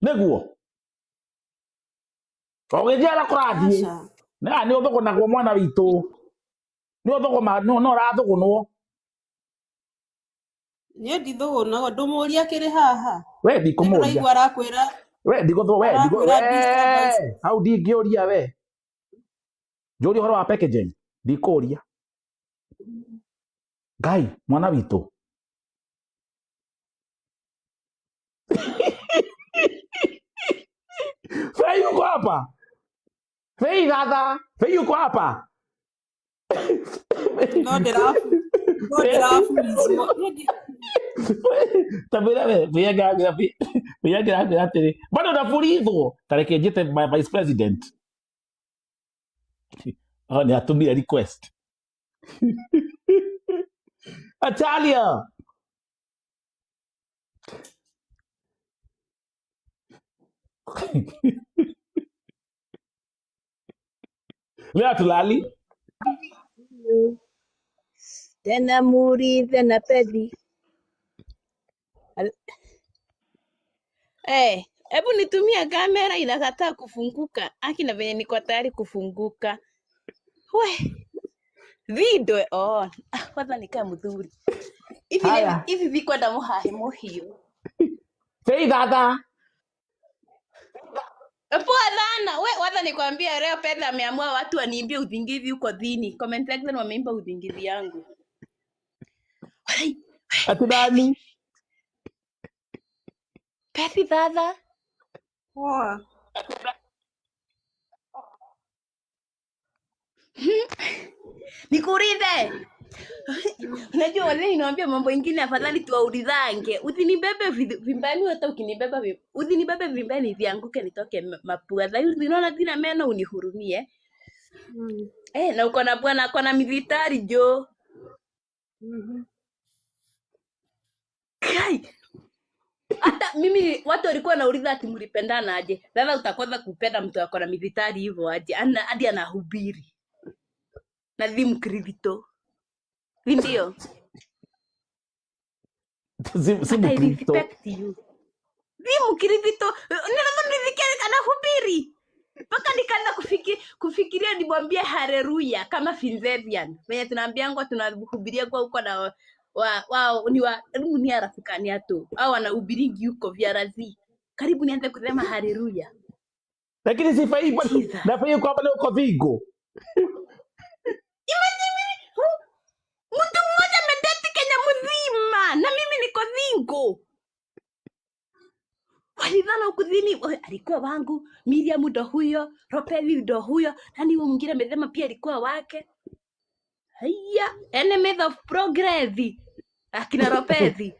Niguo. Ogejera kurathie. Aca. Na ni uthugunagwo mwana witu. Ni uthuguma no rathugunwo. Niĩ ndithũgũnaga ndũmũria kĩrĩ haha. We Nĩ ndikumuria. ndĩraigua arakwĩra We ndigo we ndigo arakwĩra disturbance. we. How ndingĩũria we. Njũria ũhoro wa packaging. Ndikũria. Ngai mwana witu. Fei yuko hapa. Fei dada. Fei yuko hapa. No ndĩrabundithio. Tabira we viaga atiri. Bado nafurithwo. Tareke njite vice president. Oh, ni atumia request. Atalia. Lea tulali. Tena muri, tena pedi. Hebu nitumia kamera inakataa kufunguka. Akina venye niko tayari kufunguka. We, video on. Kwanza nikaa mzuri. Haya. Hivi viko na muhahe muhiu. Fei dada. Poa dhana. We, waza nikwambia leo Pedro ameamua watu waniimbie udhingizi huko dhini. Comment section wameimba udhingizi yangu. Walai, Ati nani? Pedro dada. Poa. Nikuulize. Unajua wale niwaambia mambo ingine afadhali tuwaulizange. Usinibebe vimbani hata ukinibeba usinibebe vimbani vianguke nitoke mapua. Sasa unaona tena meno unihurumie. Na uko na bwana ako na militari jo. Kai. Hata mimi watu walikuwa wanauliza ati mlipendana aje. Sasa utakosa kupenda mtu ako na militari hivyo aje. Hadi anahubiri. Na dhimu kredito. Ndio. Simu I kripto. respect you. Dhimu kredito. Nilizikia anahubiri. Mpaka nikaanza kufikiria nimwambie haleluya kama Finzevian. Venye tunaambiangwa tunahubiria kwa huko na wao ni arafukani atu. Hao wanahubiringi huko viarazi. Karibu nianze kusema haleluya. Lakini si Fei na Fei kwa pale uko Vigo. Mtu mmoja amedeti Kenya mzima na mimi niko Vigo. Walidhana ukudhini alikuwa wangu, Miriam ndo huyo, Ropevi ndo huyo, nani huyo mwingine amesema pia alikuwa wake. Haya, enemy of progress. Akina Ropevi.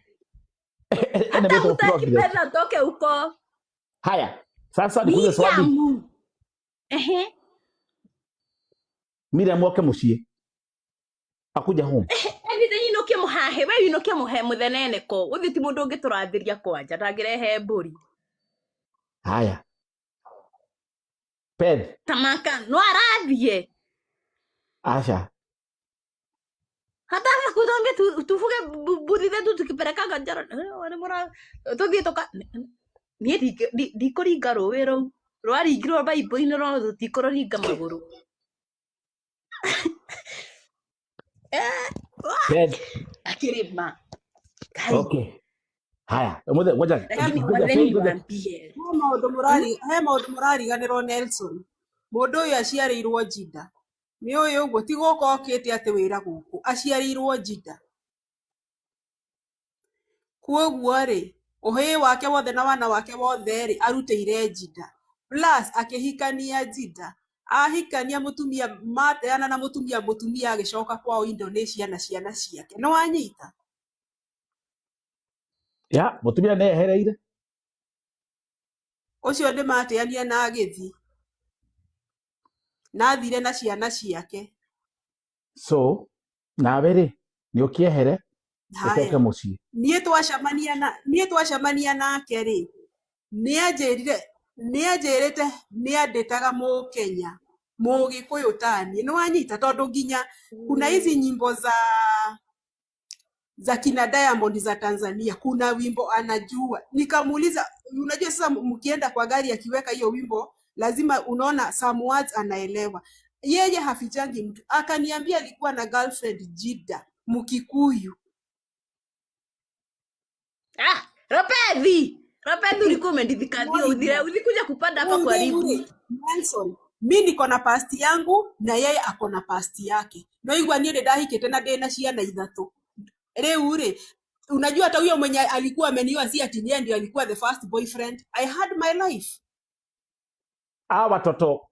Hata utaki pesa toke huko. Haya, sasa nikuulize swali. Miriam wake mucie. Akuja home. Everything inokie muhahe, we inokie muhe muthenene ko. Uthi ti mundu ungi turathiria kwanja, ndagirehe mburi. Haya. Ped. Tamaka no arathie. Asha. Hata kutuambia tufuge budi zetu tukipeleka kanjara. Wale mora tuthie toka nie ndikuringa rũĩ rũu rwaringirwo Bible-inĩ no tũtikũrũringa magũrũ. Ped. Akirima. Okay. Haya, ngoja. He maũndũ mũrariganĩrwo Nelson. Mũndũ ũyũ aciarĩirwo Jinda. Nĩ ũyũ ũguo ti gũka okĩte atĩ wĩra gũkũ. Aciarĩirwo Jinda. Kuoguo rĩ, ũhĩĩ wake wothe na wana wake wothe rĩ arutĩire Jinda. Plus akĩhikania Jinda. Ahikania mũtumia mateana na mũtumia agĩcoka kwao Indonesia na ciana ciake. Nĩ wanyita? ya mutumia ne ehereire Ucio ndimateania na agithi. Nathire na ciana ciake. so nawe ri ni ukiehere ucoke Haya. mucii Niĩ twacemania nake rĩ, nĩanjĩrĩte nĩandĩtaga Mũkenya, Mũgĩkũyũ tani, nĩwanyita, tondũ nginya kuna hizi nyimbo za kina Diamond za Tanzania, kuna wimbo anajua. Nikamuuliza, unajua sasa mkienda kwa gari akiweka hiyo wimbo lazima unaona some words anaelewa. Yeye hafichangi mtu. Akaniambia alikuwa na girlfriend Jida, Mkikuyu. Ropethi ulikuwa umendithikathia ulikuja kupanda hapa kwa ribu. Nelson, mimi niko na past yangu na yeye ako na past yake. No igwa niende ndahikite na ndena ciana ithatu. Rĩu rĩ, unajua hata huyo mwenye alikuwa ameniwa si ati ndiye ndio alikuwa the first boyfriend. I had my life. Watoto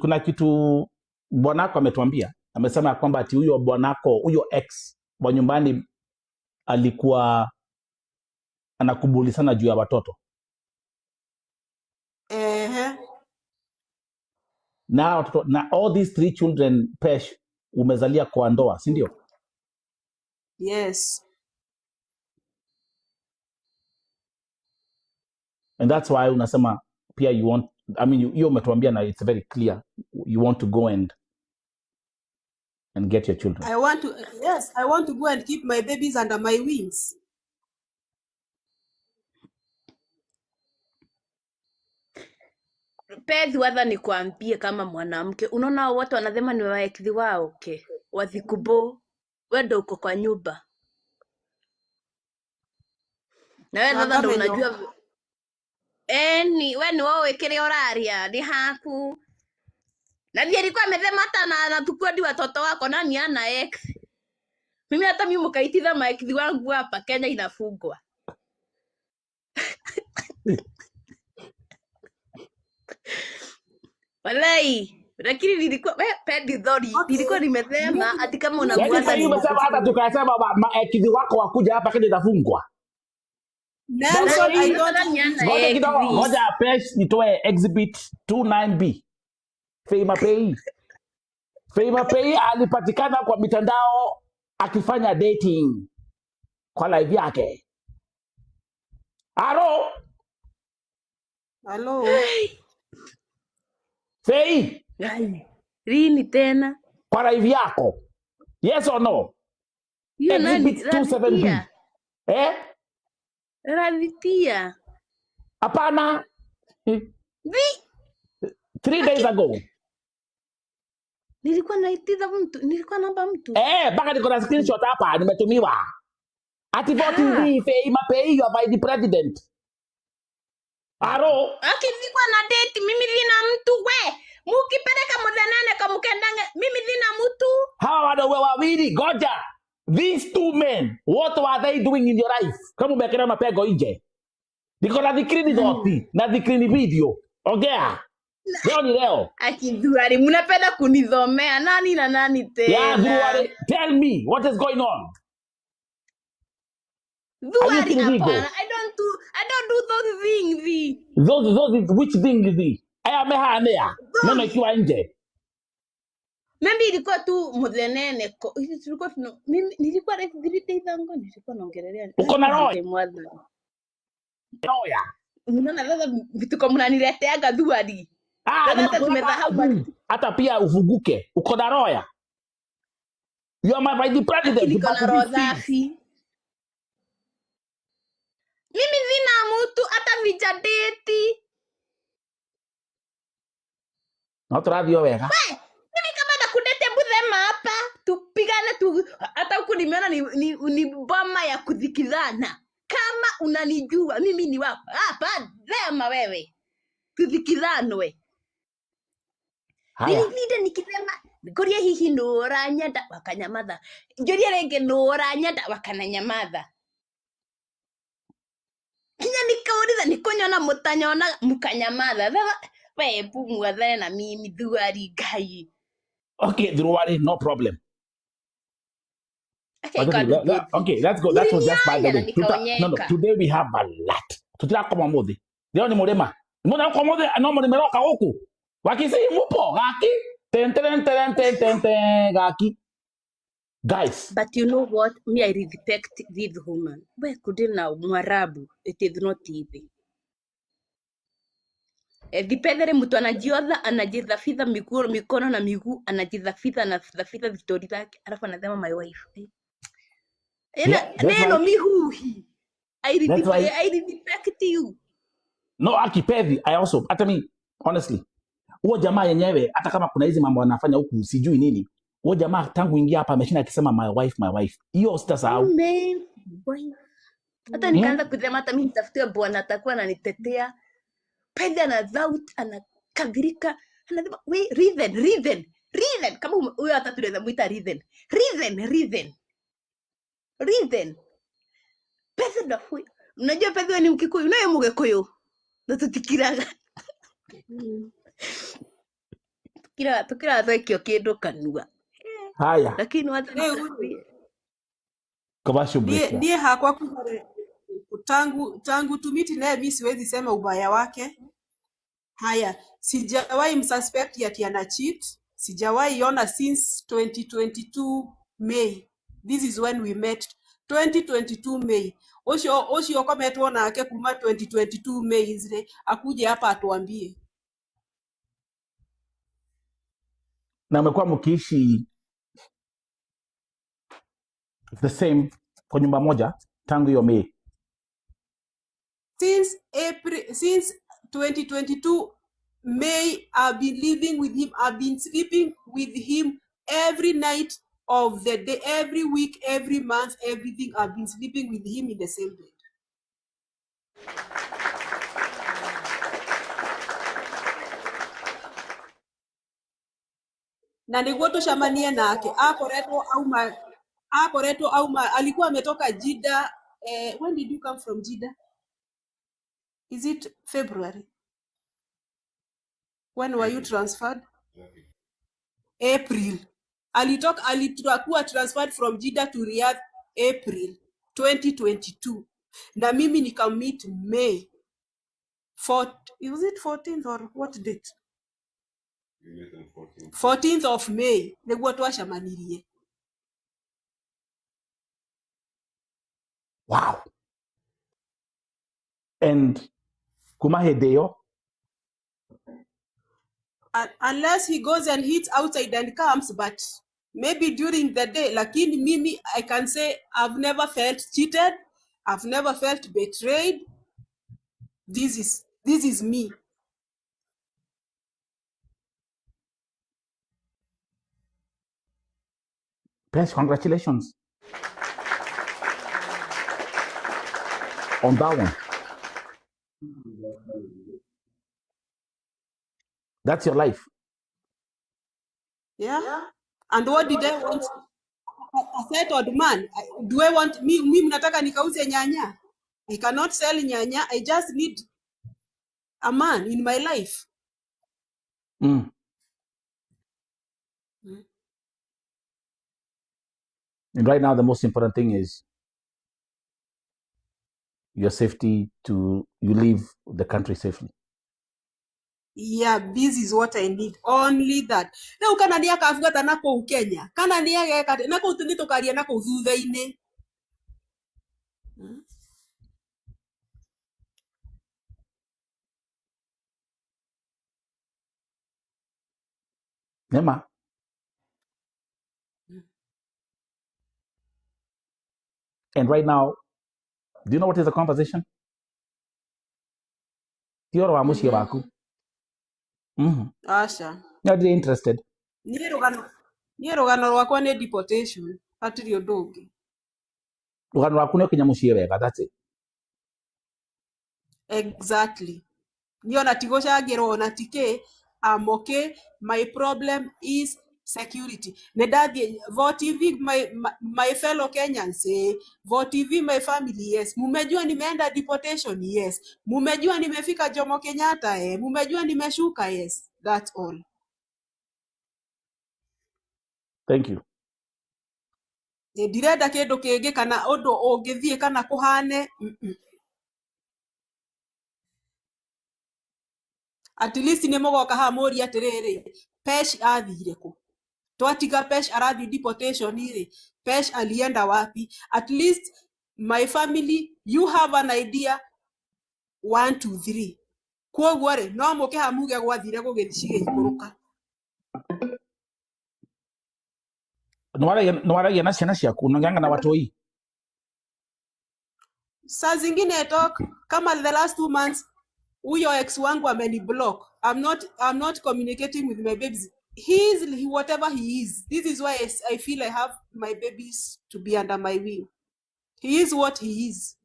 kuna kitu bwanako ametuambia, amesema kwamba ati huyo bwanako, huyo ex wa nyumbani alikuwa anakubuli sana juu ya watoto. Na watoto, na all these 3 children PESH umezalia kwa ndoa, si ndio? Yes. And that's why unasema pia you want, I mean you umetuambia na it's very clear you want to go and get your children. I want to go and keep my babies under my wings. Pedhi wadha ni kuambie kama mwanamke, unaona watu wanasema ni waekthi wao ke wathikubo wewe uko kwa nyumba na wewe wadha ndo unajua wewe ni wao wekere oraria ni haku na ndiye alikuwa amesema hata na tukua di watoto wako nani ana ex. Mimi hata mimi mkaititha maekthi wangu hapa Kenya inafungwa. Walai, lakini nilikuwa Pedhi dhori, nilikuwa nimesema ati kama unabuata ni umesema hata tukasema maekthi wako wakuja hapa Kenya itafungwa. Nelson, I don't ngoja PESH nitoe exhibit 29B. Fema Pei alipatikana kwa mitandao akifanya dating kwa live yake. Hello. Fei. Lini tena? Kwa live yako. Yes or no? Exhibit 27B. Radhitia. Hapana. 3 days ago. Nilikuwa naitiza mtu, nilikuwa namba mtu. Baka niko na screenshot hapa nimetumiwa. Ati vote hivi Fema Pei you are the president. Nilikuwa na date mimi lina mtu we. Mukipeleka mudhanane kama mkendange mimi lina mtu. Hawa wadau wawili goja. These 2 men, what were they doing in your life? Kama umekera mapego nje. Niko na dhikrini doti, na dhikrini video. Ongea. Leo ni leo. Akiduari, mnapenda kunidhomea nani na nani tena? Yeah, Duari, tell me what is going on. Duari hapana, I don't do those things. Those which thing is it? Aya mehanea. Neno ikiwa nje. Mimi ilikuwa tu mudhenene ko. Tulikuwa mimi nilikuwa redirite idhango nilikuwa naongelelea. Uko na roho. Roya. Unaona sasa vitu kama mnanileteaga Duari. Hata pia uvuguke. Uko na roya. You are my vice president. Uko na roho safi. Mimi sina mtu hata vijadeti. Naturathio wega. Mimi kama nakudete buthema hapa tupigane tu hata huku nimeona ni boma ya kudhikizana. Kama unanijua mimi ni wako. Hapa sema wewe. Tudhikizanwe. Nilinde nikisema ngoria hihi nora nyanda wakanyamatha. Ngoria renge nora nyanda wakanyamatha. Kinya nikauliza nikonyona mutanyona mukanyamatha. Wewe pumwa dhana na mimi Duari gai. Okay, Duari, no problem. wacha ikadu both. Okay, let's go. That was just by the Ulinianya na way. No, nikaonyeka. today we have a lot. Tutira kama mode. Leo ni mulema. Mbona kwa mode no mulimeroka huku. Wakisi mupo gaki. Ten gaki. Guys. But you know what? Me, I respect this woman. We couldn't now Mwarabu. It is not easy. Vipedhere mtu anajidhafidha mikono na miguu, anajidhafidha vitori zake, alafu anasema my wife. Neno mihuhi. I respect you. No, akipedhi, hata mi, honestly, huo jamaa yenyewe, hata kama kuna hizi mambo anafanya huku, sijui nini, huo jamaa tangu ingia hapa, ameshinda akisema my wife. Hiyo sitasahau. Hata nikaanza kusema hata mimi nitafutia bwana atakuwa ananitetea. Pedhi anadhout, anakabirika, anasema, we, reason. Kama huyo hata tunaweza muita reason. Pedhi na huyo. Unajua Pedhi ni Mkikuyu, naye Mugikuyu. Na tutikiraga. Tukira thekio kindu kanua. Haya. Lakini watu Kabasho break. Ndiye hakwa kuzare tangu tumiti naye mimi siwezi sema ubaya wake. Haya, sijawahi msuspect yati ana cheat. Sijawahi ona since 2022 May. This is when we met. 2022 May. Osho kama tuona yake kuma 2022 May zile akuje hapa atuambie. Na mmekuwa mkiishi the same kwa nyumba moja tangu hiyo May. Since 2022 May, I've been living with him. I've been sleeping with him every night of the day, every week, every month, everything. I've been sleeping with him in the same bed. Na niguo tushamanie nake akoretwo auma alikuwa ametoka Jeddah. When did you come from Jeddah? Is it February? When were you transferred? April. Alikuwa transferred from Jeddah to Riyadh April 2022. Na mimi nikammeet May 4th. Was it 14th or what date? 14th of May. Niguo twacemanirie. Wow. And kumahedeo. Unless he goes and hits outside and comes, but maybe during the day. Lakini mimi, I can say I've never felt cheated. I've never felt betrayed. This is me. PESH, congratulations on that one. That's your life. Yeah. And what did I want? A settled man. Do I want me mnataka nikauze nyanya? I cannot sell nyanya. I just need a man in my life. Mm. And right now, the most important thing is your safety, you leave the country safely. Yeah, this is what I need. Only that. Leo kana ni akafuata nako Kenya. Kana ni ageka nako tunitokaria nako thutha-ini. Nema. And right now, do you know what is the conversation? You're wamushi waku. Asha. You're really interested. Niĩ rũgano rwakwa nĩ deportation. Hatirĩ ũndũ ũngĩ. Rũgano rwaku nĩ ũkinya mũciĩ wega, that's it. Exactly. Niona tigũcangĩrwo ona tikĩ. I'm okay. My problem is security. Nedadi vote TV my fellow Kenyans say vote TV my family yes. Mumejua nimeenda deportation yes. Mumejua nimefika Jomo Kenyatta Mumejua nimeshuka yes. That's all. Thank you. ndirenda kindu kingi kana undu ungithie kana kuhane. At least nä må goka ha må ria atä rä rä PESH athire kå twatiga PESH arathi deportation rä PESH alienda wapi? At least my family you have an idea 1 2 3 kwoguo rä no må kä ha muge gwathire gå gä cigä ikå rå ka Nwaragia na ciana ciaku nonganga na watoi. saa zingine talk kama the last 2 months huyo ex wangu ameni block. I'm not communicating with my babies. He is whatever he is. This is why I feel I have my babies to be under my wing. He is what he is.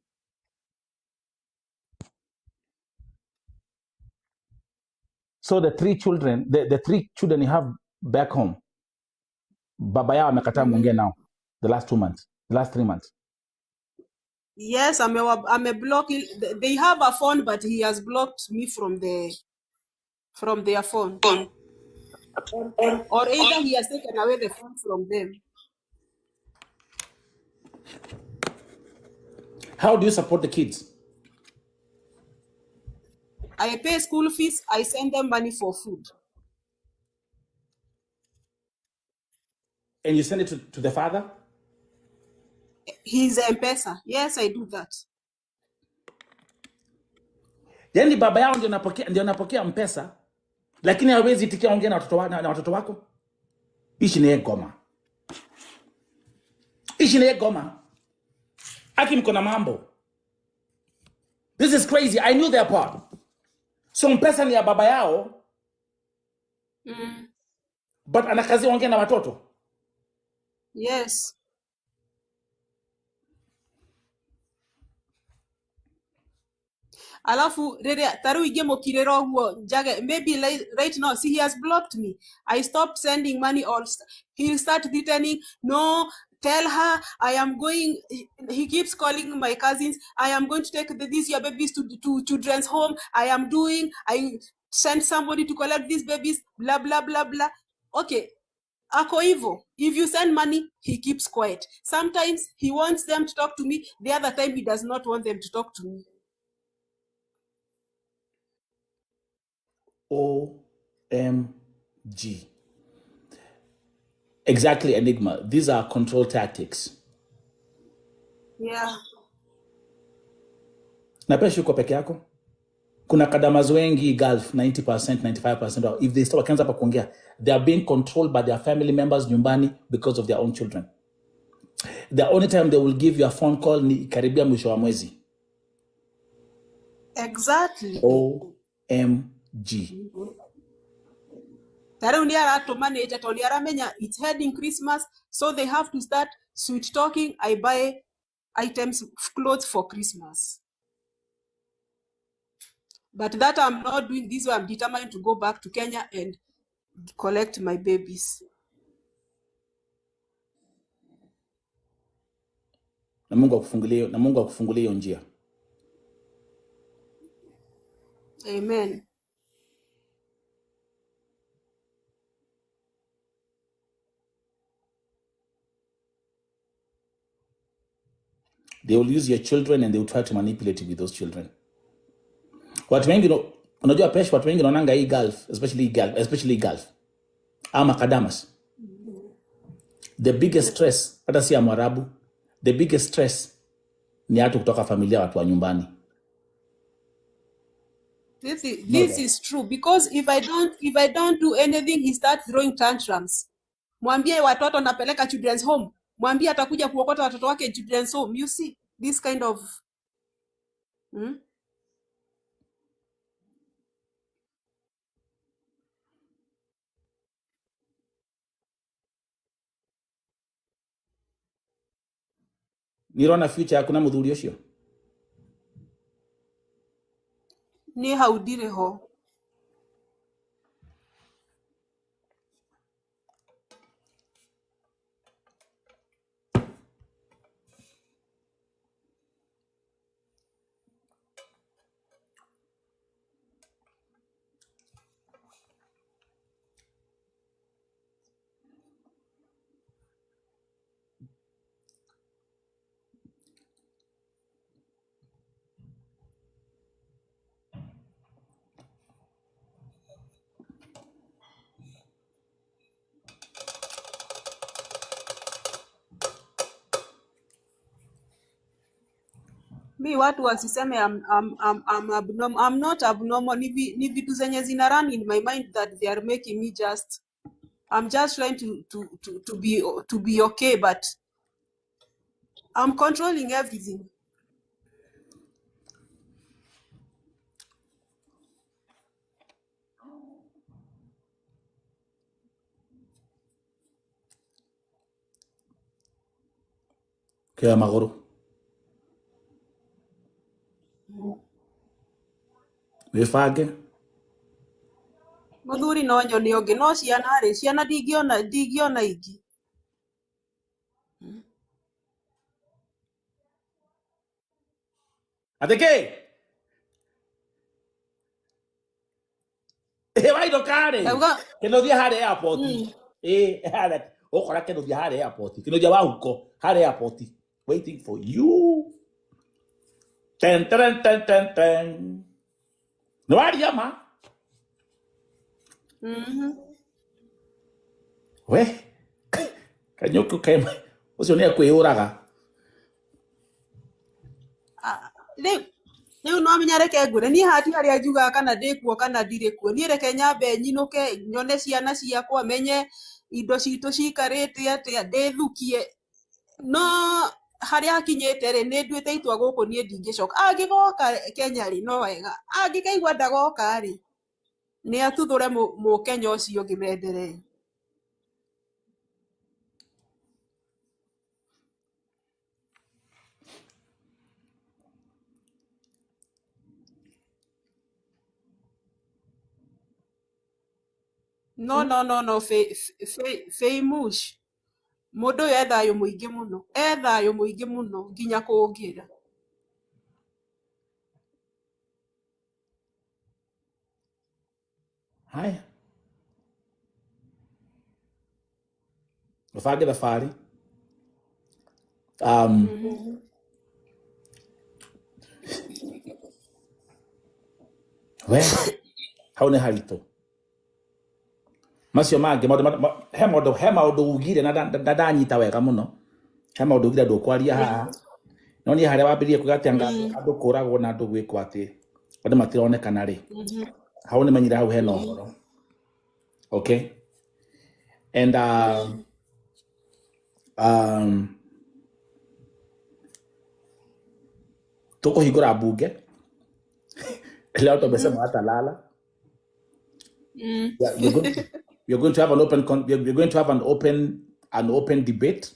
So the three children you have back home, baba yao amekataa muongee nao the last 2 months, the last 3 months. Yes, I'm a block. They have a phone, but he has blocked me from their phone. Or either he has taken away the phone from them. How do you support the kids? I pay school fees. I send them money for food. And you send it to the father? He's a M-Pesa. Yes, I do that. Yani baba yao ndio napokea mpesa, lakini hawezi itikia ongea na watoto wako. Ishi ni goma. Aki mko na mambo. This is crazy. I knew their part. So mpesa ni ya baba yao. But anakazi ongea na watoto. Yes. Alafu taru ige mokirero huo jage maybe right now see he has blocked me. I stopped sending money or he'll start threatening. No, tell her I am going. He keeps calling my cousins. I am going to take these your babies to children's home. I sent somebody to collect these babies. Blah blah blah blah. Okay. Ako hivyo. If you send money, he keeps quiet. Sometimes he wants them to talk to me. The other time he does not want them to talk to me. OMG. Exactly, Enigma. These are control tactics. Yeah. Na PESH uko peke yako? Kuna kadamazi wengi Gulf 90%, 95%. If they start wakianza hapa kuongea, they are being controlled by their family members nyumbani because of their own children. The only time they will give you a phone call ni karibia mwisho wa mwezi. Exactly. OMG. It's heading Christmas, so they have to start sweet talking. I buy items, clothes for Christmas. But that I'm not doing this way. I'm determined to go back to Kenya and collect my babies. Na Mungu akufungulie hiyo njia. Amen. They will use your children and they will try to manipulate you with those children. Watu wengi unajua PESH, watu wengi wanaonanga hii Gulf, especially Gulf. Ama kadamas. The biggest stress, hata si ya Mwarabu, the biggest stress ni hatu kutoka familia, watu wa nyumbani. This is true, because if I don't do anything, he starts throwing tantrums. Mwambie watoto napeleka children's home. Mwambie atakuja kuokota watoto wake children's home. You see this kind of Nirona future hakuna muthuri ucio. ni haudire ho. Mi watu wasiseme I'm abnormal. I'm not abnormal. Ni vitu zenye zina run in my mind that they are making me just I'm just trying to be okay, but I'm controlling everything. Kaya magoro. Wifage. Muthuri no nyoni onge no ciana ri ciana ndingiona ingi. Ateke. Waido kare. Ndauga Keno thia hare airport. Hare. Okora keno thia hare airport. Keno thia wahuko hare airport. Waiting for you. Ten ten ten ten ten. No waria ma. We. Kanyuku kema. Ucio ni akwiyuraga. Riu no menya reke ngure ni hati haria njuga kana ndikuo kana ndirĩ kuo ni reke nyambe nyinuke nyone ciana ciakwa menye indo citu cikarĩte atĩa ndĩthukie no haria akinyĩte rĩ nĩ nduĩte itua gũkũ niĩ ndingĩcoka angĩgoka Kenya rĩ no wega angĩkaigua ndagoka rĩ nĩ atuthure Mũkenya ũcio ngĩmenderee. No Famous mundu uyu ethayo muingi muno nginya kungira. Haya. Ufage thabarĩ. We. Hau nĩ haritũ. Macio mangĩ he maũndũ ugire na ndanyita wega mũno. He maũndũ ugire ndũkwaria haha. No niĩ harĩa wambĩrĩrie kuuga atĩ andũ kũragwo na andũ gwĩkwo atĩ andũ matironekana rĩ. Hau nĩ menyire hau hena ũhoro. Okay? And tũkũhingũra mbunge. Leo tumesema hatalala. We're going to have an open debate.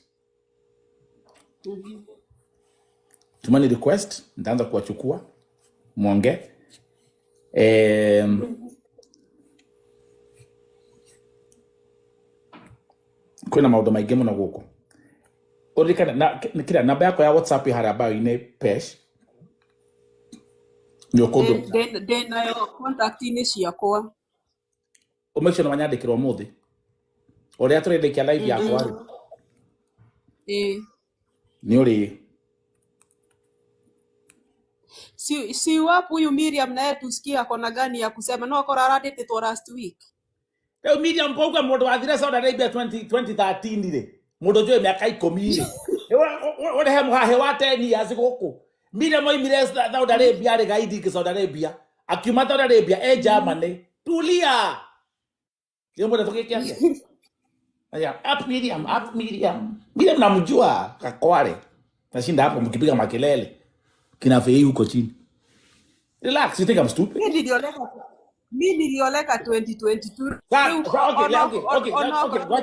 Tumani request nitaanza kuwachukua muonge. Kuna maũndũ maingĩ mũno gũkũ. Ũririkane kila namba yako ya WhatsApp ya habari-inĩ PESH. Ndĩnayo contact-inĩ ciakwa. Umake sure manyandĩkĩrwo mũthĩ. Ũrĩa tũrĩndĩkia live yakwa rĩ. Nĩ ũrĩ. Si wapo huyu Miriam naye tusikia kona gani ya kusema no akora aradĩtĩtwo last week. Leo Miriam pauga mũndũ wathire Saudi Arabia 2013 rĩ. Mũndũ njũĩ mĩaka 10 rĩ. Ũrehe mũhahe wa 10 years gũkũ. Miriam oimire Saudi Arabia rĩ gaidi Saudi Arabia. Akiuma Saudi Arabia Germany. Tulia. Leo mbona tukikia kia? Aya, up Miriam. Miriam namjua kakware. Nashinda hapo mkipiga makelele. Kina fei huko chini. Relax, you think I'm stupid? Mimi nilioleka 2022. Okay.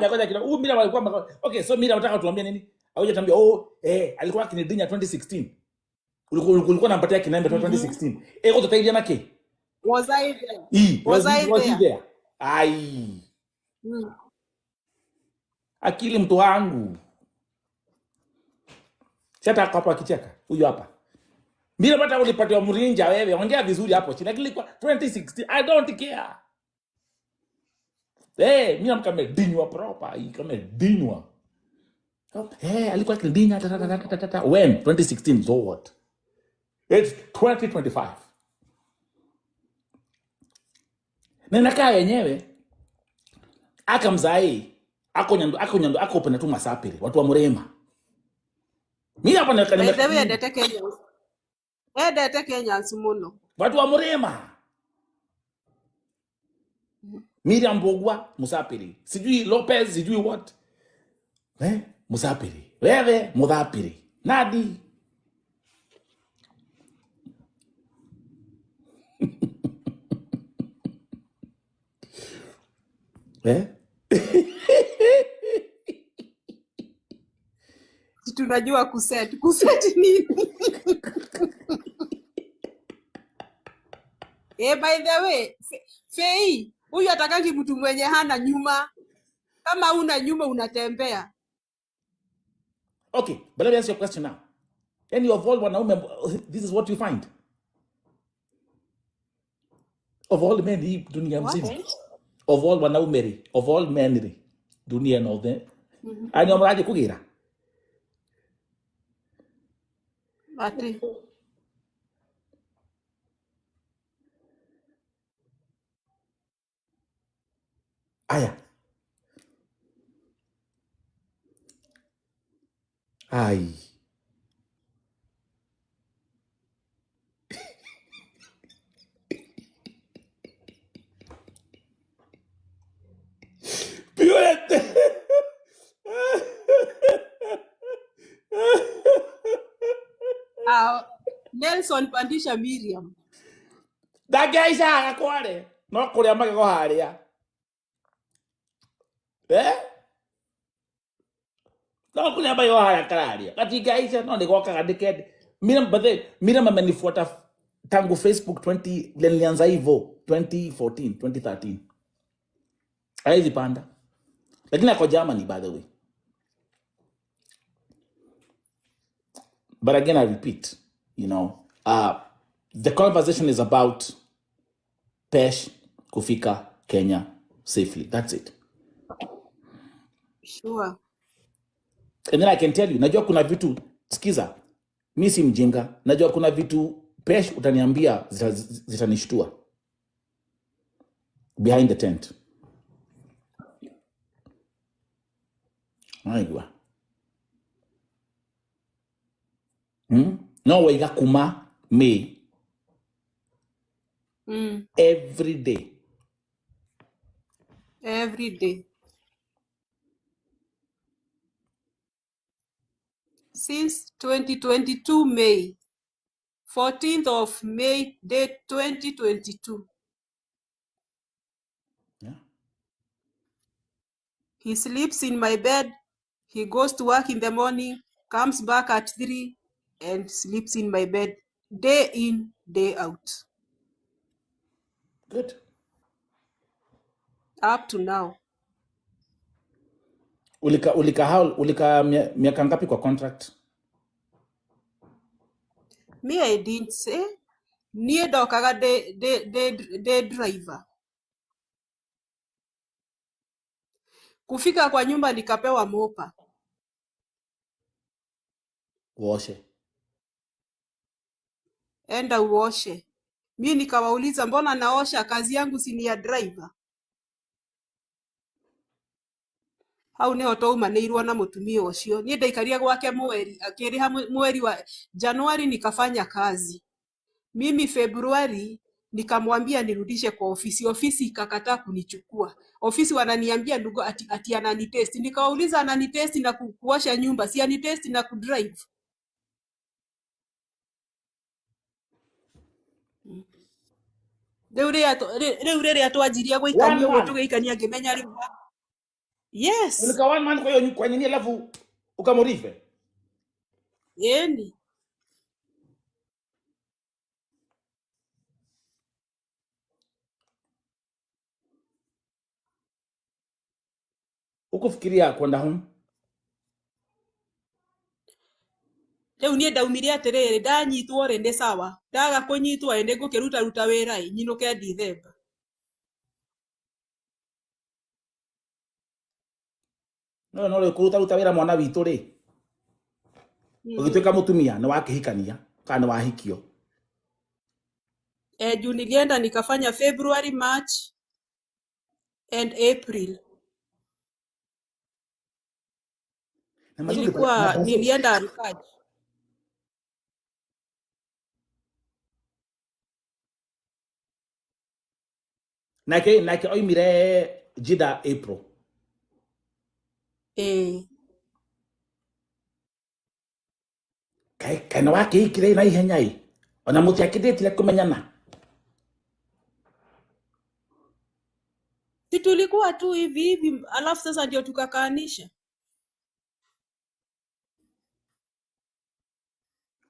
Ngoja kidogo. Miriam alikuwa okay, so Miriam unataka tuambie nini? Au tuambie alikuwa akinidinya 2016. Ulikuwa unampatia kinembe 2016. Eko tutaidia nake. Was I there? Ai. Akili mtu wangu. Chata hapa akicheka. Huyu hapa. Mimi napata ulipatiwa mrinja wewe. Ongea vizuri hapo chini. Lakini kwa 2016 I don't care. Mimi namkame dinywa proper. Kama dinywa. Alikuwa akidinya when 2016 so what? It's 2025. Nena kaa yenyewe akamzai ako pena tu masapiri watu wa Murema. Mimi hapa Endete Kenyans muno. Watu wa Murema. Miriam Bogwa, Musapiri. Sijui Lopez, sijui what? Musapiri. Wewe, Muthapiri. Nadi. Tunajua kuset. Kuset nini? By the way, Fei, huyu atakangi mtu mwenye hana nyuma. Kama una nyuma unatembea. Okay, but let me ask you a question now. Any of all wanaume, this is what you find. Of all men hii dunia mzima. Of all wanaume, of all men dunia nothe. Ani omraje kugira. Ati. Aya. Ai. Violette. Nelson pandisha Miriam. Ndangĩaicaga kware no kũrĩa magego harĩa no kũrĩa magego harĩa kararia gatingĩaica no nĩgokaga ndĩkende Miriam amenifuata tangu Facebook 20 nilianza hivyo 2014 2013 haizi panda lakini ako Germany by the way, but again I repeat, you know, the conversation is about PESH kufika Kenya safely. That's it. Sure. And then I can tell you, najua kuna vitu, sikiza, mi si mjinga, najua kuna vitu PESH utaniambia zitanishtua behind the tent. Naigua. No waiga kuma me every day. Every day. Since 2022 May. 14th of May, date 2022. Yeah. He sleeps in my bed. He goes to work in the morning, comes back at 3 and sleeps in my bed. Day in, day out. Good. Up to now. Ulika miaka ngapi kwa contract? Me, I didn't say. Niye dokaga day driver. Kufika kwa nyumba nikapewa mopa. Uoshe. Enda uoshe. Mi nikawauliza mbona naosha, kazi yangu si ni ya driver? Hau niho twaumanĩirwo na mũtumia ũcio. Niĩ ndaikaria gwake mweri, akĩrĩha mweri wa Januari nikafanya kazi. Mimi Februari nikamwambia nirudishe kwa ofisi. Ofisi ikakataa kunichukua. Ofisi wananiambia ndugu ati ananitest. Nikawauliza ananitest na kuosha nyumba, si anitest na kudrive. Rĩu rĩrĩa twanjirie gũikania ũguo tũgĩikania ngĩmenya rĩu. Yes. Ulika 1 month kwa hiyo kwa nini alafu ukamurife? Yeni. Ukufikiria kwenda home? Rĩu niĩ ndaumire atĩrĩrĩ, ndanyitwo rĩ nĩ sawa. Ndaga kũnyitwo rĩ nĩngũkĩruta wĩra nyinũke December. No rĩ kuruta wĩra mwana witũ rĩ. Ũgĩtuĩka mũtumia nĩ wakĩhikania kana nĩ wahikio. Juu nilienda nikafanya February, March and April. Nilienda arikaji. nake oimire Jida April. Kana wake ikire na ihenya i ona mutiakithitire kumenyana. Si tulikuwa tu hivi hivi, alafu sasa ndio tukakaanisha.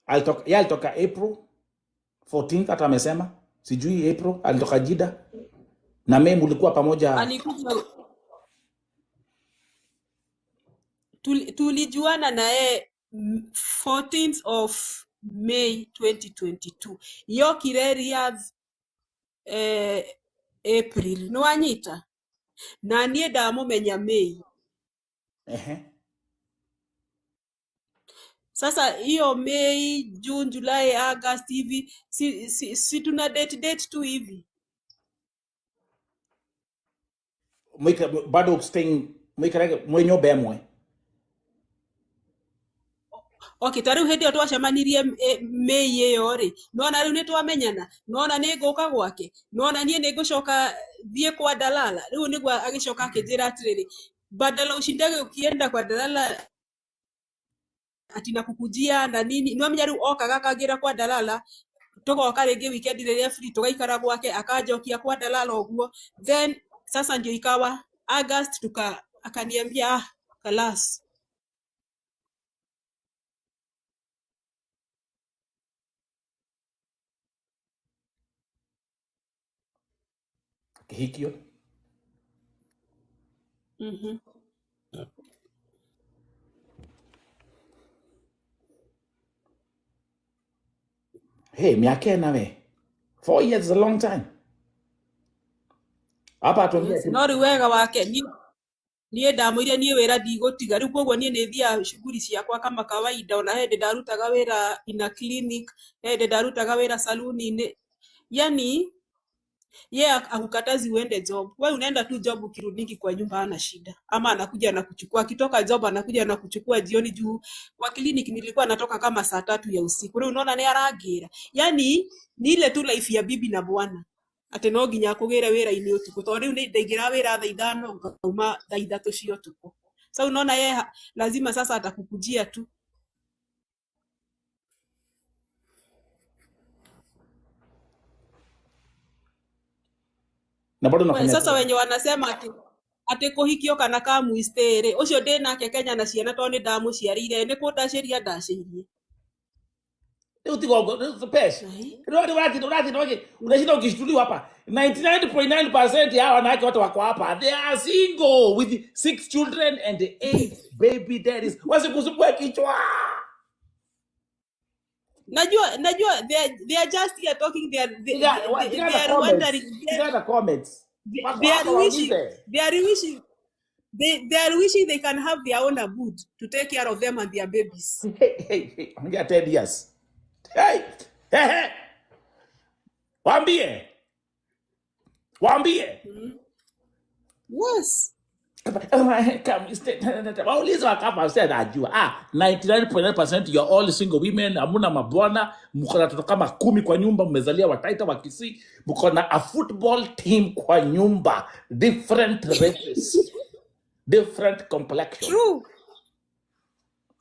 Alitoka April 14th, hata amesema sijui April alitoka Jida na mimi mulikuwa pamoja. Alikuja tulijuana na yeye 14th of May 2022 yo kireria April no anyita na niĩ ndamũmenya May. Sasa hiyo May, June, July, August hivi si tuna date tu hivi. Bado staying mwenyo bemwe. Okay, tariu hindi yo twacemanirie May iyo ri nona riu ni twamenyana nona ni nguka gwake nona nie ni ngucoka thie kwa Dalala riu niguo agicoka akinjira atiriri badala ushindage ukienda kwa Dalala ati nakukujia na nini no menya riu okaga akagira kwa Dalala tugoka ringi weekend riria free tugaikara gwake akanjokia kwa Dalala uguo then sasa ndio ikawa August akaniambia kalas Kihikio. Hey, miaka nawe 4 years is a long time. Hapa tuongea no riwega wake nie ndamwire nie wira ndigutiga riu koguo nie ni thia shughuli ciakwa kama kawaida ona hende ndarutaga wira ina clinic hende ndarutaga wira saluni yani akukatazi uende job. Wewe unaenda tu job ukirudiki kwa nyumba hana shida. Ama anakuja na kuchukua akitoka job anakuja na kuchukua jioni juu kwa clinic nilikuwa natoka kama saa 3 ya usiku. Wewe unaona ni aragira. Yani ni ile tu life ya bibi na bwana. Ate no nginya kugire wira ini utuku. To riu ni ndingira wira thaa 5 ngauma thaa 3 cia utuku. Sasa unaona yeye lazima sasa atakukujia tu. na bado nafanya Sasa wenye wanasema ati kuhikio kana kamuisteri ucio ndi nake Kenya na ciana to ni ndamuciarire ni kundaciria ndacirie utigo PESH unashinda ukishtuliwa hapa 99.9% ya wanawake wote wako hapa they are single with 6 children and 8 baby daddies. Wasikusumbue kichwa. Najua they are just here talking they are wondering the comments they are wishing they can have their own abode to take care of them and their babies. Hey, I'm get 10 years. Hey. Wambie. Yes. Wauliza wakapa said ajua 99.9% you're all single women, hamuna mabwana, mko na watoto kama 10 kwa nyumba, mmezalia wataita wa Kisii, mko na a football team kwa nyumba, different races, different complexion. True.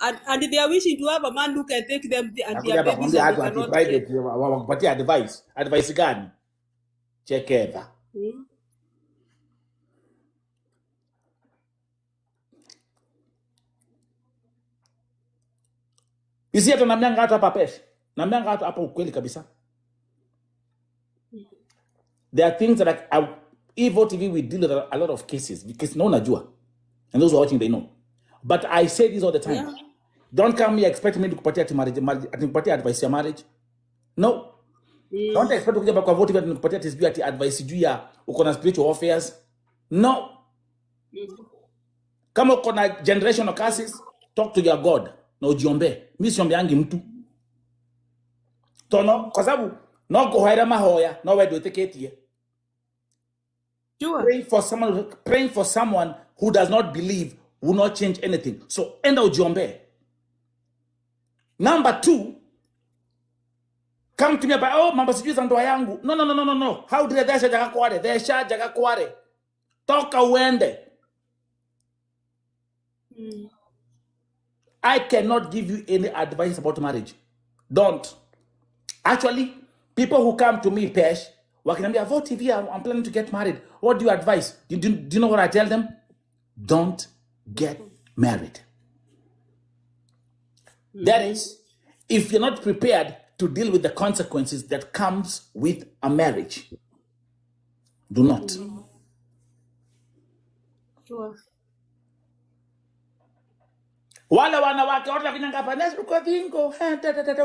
And they are wishing to have a man who can take them and their babies and they cannot take. Wakupatia advice gani? Chekeva. Isi hata namianga hata hapa PESH. Namianga hapa ukweli kabisa. There are things that Evo TV we deal with a lot of cases because no najua. And those who are watching they know. But I say this all the time. Yeah. Don't come here expect me to kupatia advice ya marriage. No. Don't expect kuja kwa vote vile nikupatia tisbia advice juu ya uko na spiritual affairs. No. Kama uko na generational curses, talk to your God. Na ujiombe. Mimi siombeangi mtu. Tono kwa sababu no kuhoera mahoya no wewe nduteketie. Sure. Praying for someone who does not believe will not change anything. So enda ujiombe. Number 2, come to me about, oh, mambo sijui za ndoa yangu. No. How did they jaga kware? They sha jaga kware. Toka uende. I cannot give you any advice about marriage. Don't. Actually, people who come to me, PESH, wakiniambia, Vo TV, I'm planning to get married. What do you advise? Do you know what I tell them? Don't get married. That is, if you're not prepared to deal with the consequences that comes with a marriage, do not. Sure. Wale wanawake wote wakinyanga finance uko thingo,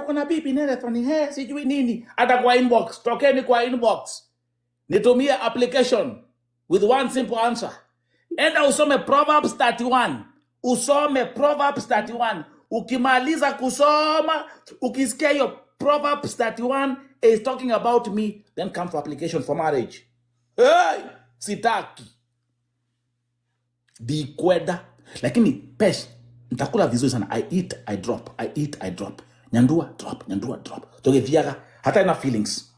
kuna bibi nene toni, sijui nini. Hata kwa inbox, tokeni kwa inbox. Nitumie application with one simple answer. Enda usome Proverbs 31. Usome Proverbs 31. Ukimaliza kusoma, ukisikia hiyo Proverbs 31 is talking about me, then come for application for marriage. Hey, sitaki. Bikweda. Lakini PESH, nitakula vizuri sana. I eat, I drop. I eat, I drop. Nyandua, drop. Togethiaga, hata ina feelings.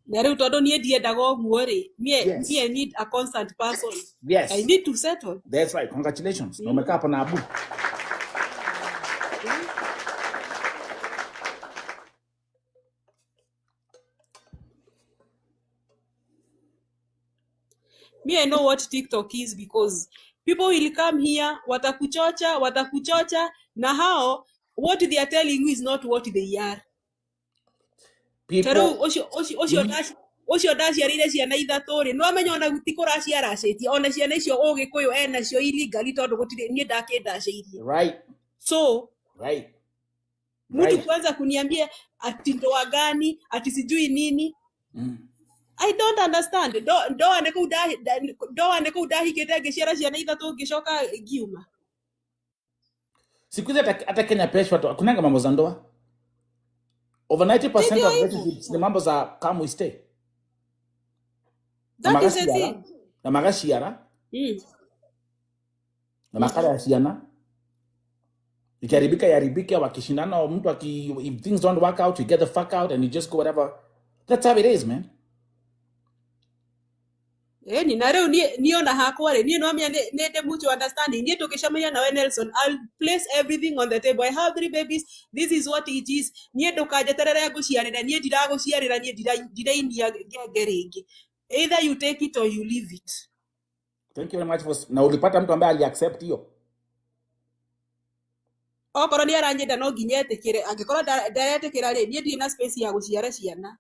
Nare utodo nie die dago muore. Yes. Me, I need a constant person. Yes. I need to settle. That's right. Congratulations. No umekaa hapo na Abu. Me, I know what TikTok is because people will come here, watakuchocha, na hao, what they are telling you is not what they are. Tero, ocio ndaciarire ciana ithatũ-rĩ, no amenye ona gutikũra ciaracĩtie, ona ciana icio ũgĩkũyũ enacio illegal tondũ gũtirĩ niĩ ndakĩndacĩirie. Right. So, Right. mtu kwanza kuniambia ati ndoa gani, ati sijui nini. I don't understand. Ndoa nĩkũu ndahikĩte ngĩciara ciana ithatũ ngĩcoka ngiuma. Siku hizi hata Kenya PESH watu kunanga mambo za ndoa. Over 90% of relationships ni mambo za come we stay. That is the thing. Na magashiara. Na makala ya siana. Ikiharibika yaribika, wakishindana mtu if things don't work out, you get the fuck out and you just go whatever. That's how it is, man. Ni na rĩu niĩ ona hakwa-rĩ, niĩ no mĩa nĩ mutual understanding. Niĩ tũkĩcemania nawe Nelson, I'll place everything on the table. I have 3 babies. This is what it is. Niĩ ndũkanjeterere ngũciarĩre, niĩ ndiragũciarĩra, niĩ ndirainia ngenge rĩngĩ. Either you take it or you leave it. Thank you very much for na ulipata mtu ambaye aliaccept hiyo. Okorwo nĩ aranyenda no nginya etĩkĩre, angĩkorwo ndaretĩkĩra-rĩ, niĩ ndirĩ na space ya gũciara ciana.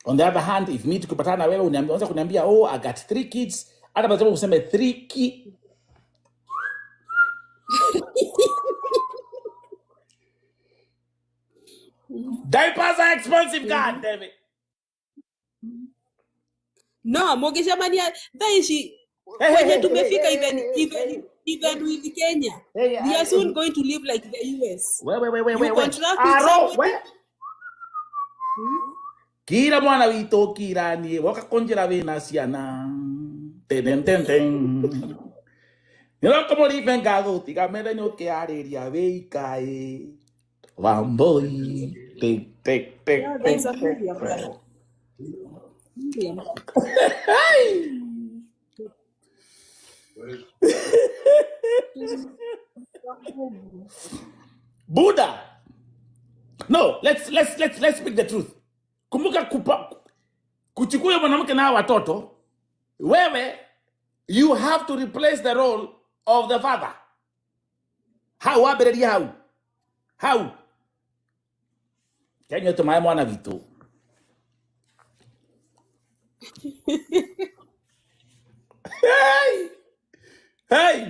On the other hand, if me tukipatana na wewe unaweza kuniambia, oh, I got 3 kids, hata bado useme 3 kids. Diapers are expensive, god damn it. No, mungicemania thaici wenye tumefika even with Kenya. We are soon going to live like the US. Wait. Kira mwana wito kira ni waka konjera wena siana. Ten. Nilo como liven gago tiga mele no ke areria weikae. Wamboi. Take. There's a movie of that. Buddha. No, let's speak the truth. Kumbuka kuchukua mwanamke na watoto, wewe you have to replace the role of the father. How? Kenyo tumaye mwana vitu. Hey.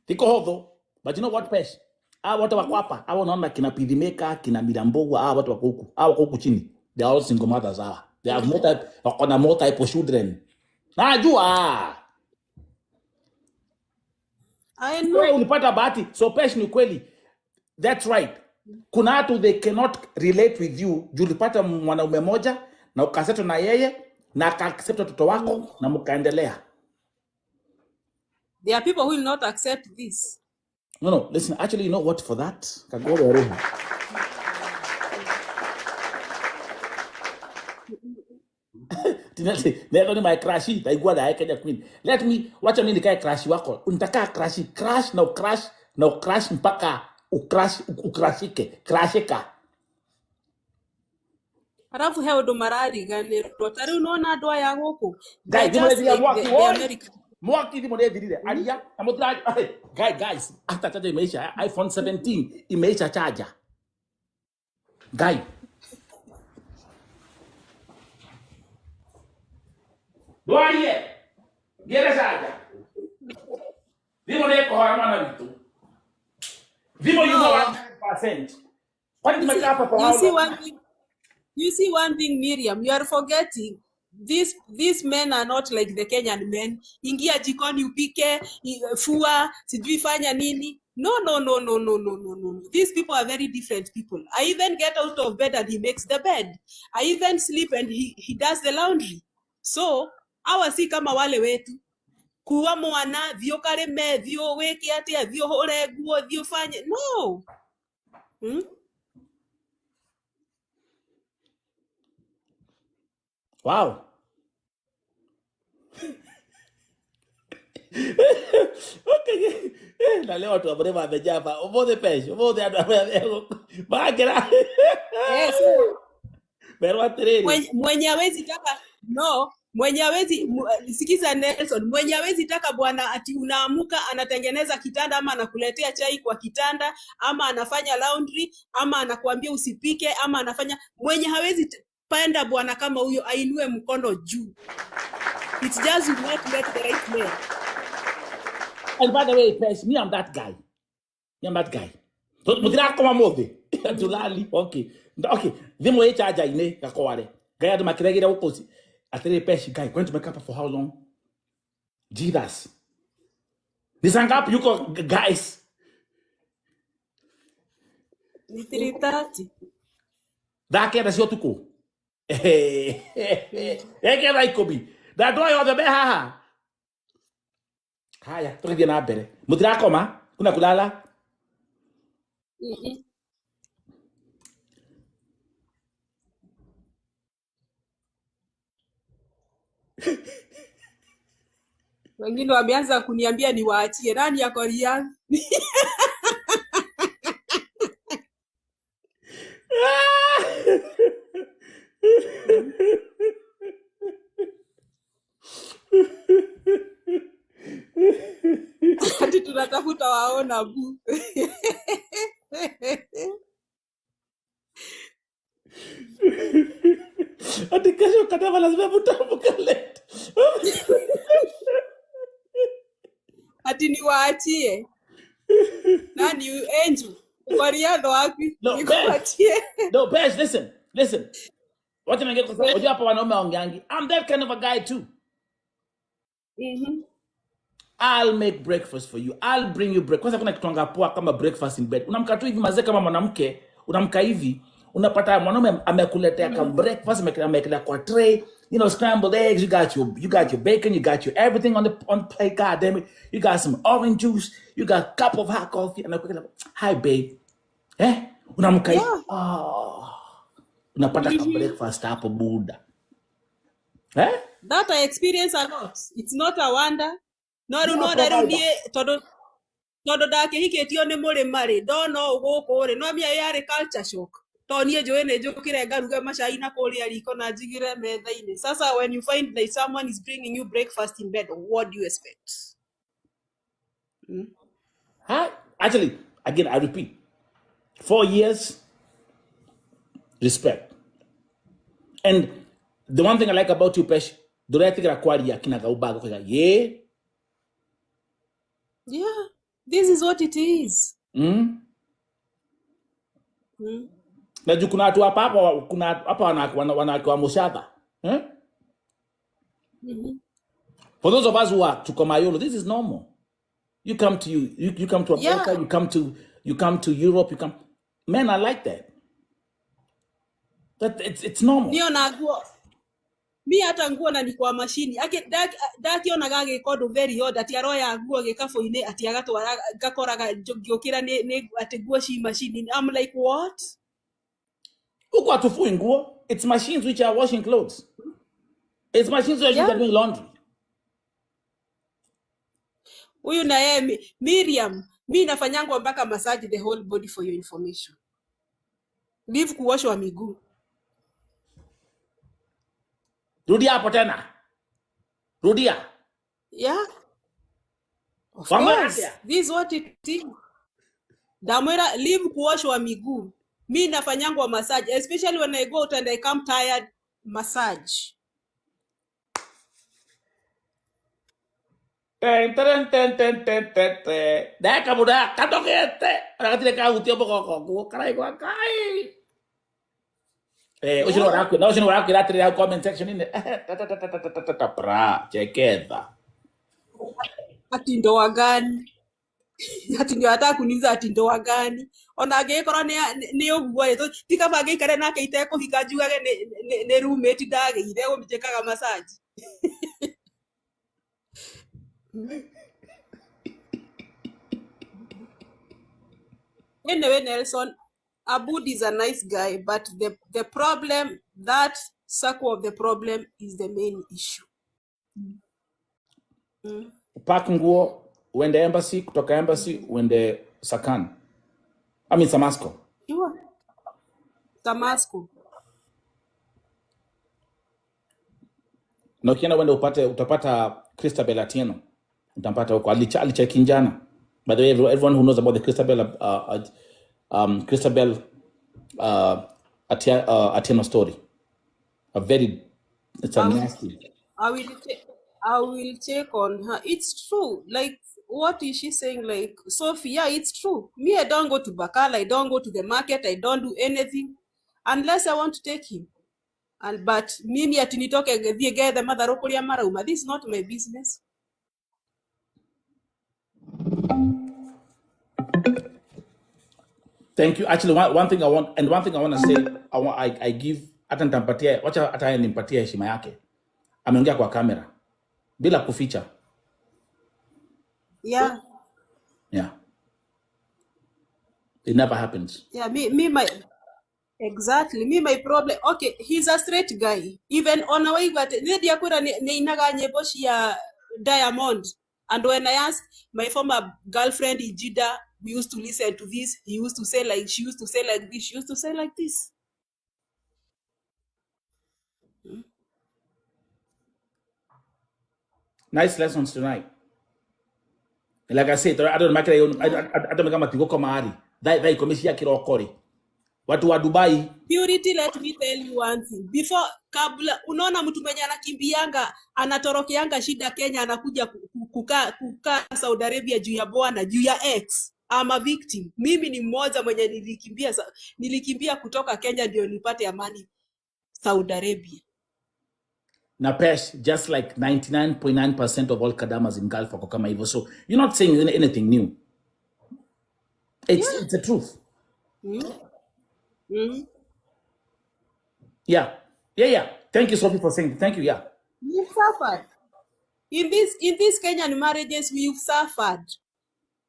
Tiko hodho. But you know what, PESH? Watu wako hapa, naona kina Pidimeka, kina Mirambogo, watu wako huku chini. They are all single mothers. They have more type of children. Najua. I know. Wewe ulipata bahati. So PESH ni kweli. That's right. Kuna watu they cannot relate with you. Juu ulipata mwanaume moja na ukaseto na yeye na akaaccept watoto wako na mkaendelea. There are people who will not accept this. No, listen, actually, you know what, for that? Kagoro Roho. Let me my crashy, I go the Kenya queen. Let me, what I mean the guy crash wako. Untaka crashy, crash, mpaka, crashika. Halafu heo ndo marariganirwo tari unaona andũ aya gũkũ Guys, they're just like the American. Mwaki ndimo ndethirire aria amutira guys after charger imeisha iPhone 17 imeisha charger guy Doarie gere charger ndimo ndekuhora mwana witu ndimo you know 100%. What did my kappa for how long? You see one thing, Miriam, you are forgetting. These men are not like the Kenyan men. Ingia jikoni upike, fua, sijui fanya nini. No. These people are very different people. I even get out of bed and he makes the bed. I even sleep and he does the laundry. So, hawa si kama wale wetu. Kuwa mwana, vyo kareme, vyo weke atia, vyo hore guo, vyo fanye. No. Wow. Okay. Na leo watu wabure wamejapa. Obode PESH. Obode adu. Bagera. Yes. Pero atreri. Mwenye hawezi taka mwenye hawezi sikiza Nelson, mwenye hawezi taka bwana ati unaamuka anatengeneza kitanda ama anakuletea chai kwa kitanda ama anafanya laundry ama anakuambia usipike ama anafanya mwenye hawezi panda bwana kama huyo ainue mkono juu. It's just you not let the right man. And by the way, PESH, me I'm that guy. Mutira koma mothe. Tulali. Okay. Demo e charger ine gakware. Gaya ndo makiregira ukosi. Atere PESH guy going to make up for how long? Jesus. This hang up you guys. Ni 3:30. Dakera sio tuko. Eke raikobi. Da doa yo the haha. Haya, tukidia na mbere. Mutira koma, kuna kulala. Wengine wameanza kuniambia niwaachie nani yako Rian. Hadi tunatafuta waona bu. Hadi kesho kadava lazima mutamuka late. Hadi niwaachie. Nani Angel? Kwa Rian wapi? Niwaachie. No, PESH, listen. What am I getting? Ojo hapa wanaume ongeangi. I'm that kind of a guy too. I'll make breakfast for you. I'll bring you breakfast. Kwanza kuna kitu poa kama breakfast in bed. Unamka tu hivi mazee kama mwanamke, unamka hivi, unapata mwanaume amekuletea kama breakfast, amekelea kwa tray, you know, scrambled eggs, you got your bacon, you got your everything on the plate. God damn it. You got some orange juice, you got a cup of hot coffee, and hi babe. Unamka hivi. Unapata kama breakfast hapo buda. That I experience a lot. It's not a wonder. No darudie todo dake hiketio ni muri mari dono guku ri no mia yari culture shock to nie joe ne jokire ngaruga macai na kuria riko na jigire metha-ini. Sasa when you find that someone is bringing you breakfast in bed, what do you expect? Actually, again, I repeat, 4 years, respect. And the one thing I like about you, PESH, yeah, this is what it is. Na juu kuna watu hapa wanawake wa Moshada. For those of us who are to Komayolo, this is normal. You come to America, yeah. you come to Europe, men are like that. That it's normal. mi hata nguo na ni kwa machine ndakiona gagikondu very odd ati aroya nguo gikabu-ini ati agatwara gakoraga ngiukira ni ati nguo ci machine. I'm like, what? Huko hatufui nguo. It's machines which are washing clothes. It's machines which are doing laundry. Huyu na yeye Miriam, mi nafanyangwa mpaka massage the whole body for your information. Leave kuoshwa miguu. Rudia hapo tena. Rudia. Yeah. Of course. This is what it is. Damwera, leave kuoshwa miguu. Mi nafanyangwa massage, especially when I go out and I come tired, massage. Deka muda katokete. Nakatile ka utio boko karai kwa kai. Oshino wako ilatri ya comment section ine. Pra, chekeza. Ati ndoa gani? Ati ndio hata kuniuza ati ndoa gani? Ona agikora ni uguo yeto tikaba gikare nake iteko hikajugage ne roommate ndagire gumjekaga massage. Anyway, Nelson, Abud is a nice guy, but the problem, that circle of the problem is the main issue. Pack nguo, uende embassy, kutoka embassy, uende Sakan. I mean Samasco. Sure. Samasco. Na ukienda uende utapata Christabel Atieno. Utampata huko alicheki njana. By the way, everyone who knows about the Christabel Atieno story, it's a nasty. I will check on her. It's true. Like, what is she saying? Like, Sophia, it's true. Me, I don't go to Bakal, I don't go to the market, I don't do anything unless I want to take him. But mimi ati nitoke the mother okulia marauma. This is not my business. Thank you. Actually, one thing I want to say, I give hata nitampatia, wacha hata yeye nimpatie heshima yake. Ameongea kwa kamera bila kuficha. Yeah. It never happens. Yeah, exactly. My problem. Okay, he's a straight guy. Even on a way but Lydia Kura ne inaga nyimbo ya Diamond. And when I asked my former girlfriend in Jeddah, we used to listen to this. She used to say like this. She used to say like this. Nice lessons tonight. Like I said, I don't matter. I don't kama tigo kama ari. Dai komeshia kirokori. Watu wa Dubai. Purity, let me tell you one thing. Before kabla unaona mtu mwenye anakimbianga anatorokeanga shida Kenya anakuja kukaa Saudi Arabia juu ya bwana juu ya ex. I'm a victim. Mimi ni mmoja mwenye nilikimbia kutoka Kenya ndio nipate amani Saudi Arabia. Na PESH, just like 99.9% of all kadamas in Gulf wako kama hivyo. So you're not saying anything new. It's the truth. Yeah. Thank you, Sophie, for saying. Thank you. Yeah. We've suffered. In these Kenyan marriages, we've suffered.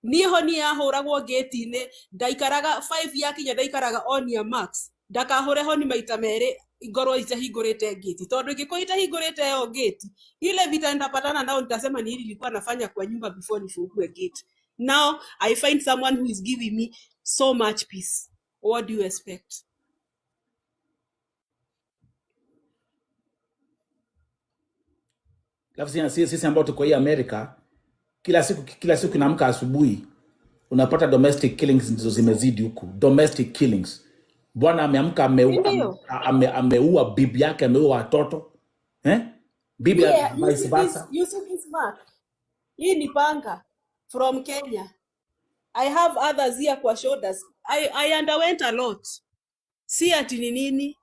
Niho ni ahoragwo gate-ine ndaikaraga 5 yakinya ndaikaraga on your marks ndakahoreho ni maita mere igoro itahingurite gate tondu ingiko itahingurite yo gate ile vita ndapatana nao nitasema ni hili nilikuwa nafanya kwa nyumba before nifungue gate. Now I find someone who is giving me so much peace. What do you expect? Sisi ambao tuko hii Amerika, kila siku naamka asubuhi unapata domestic killings ndizo zimezidi huku. Domestic killings. Bwana ameamka ameua bibi yake, ameua watoto. Bibi vice versa. You see this mark? Hii ni panga from Kenya. I have others here kwa shoulders. I underwent a lot. Si ati ni nini?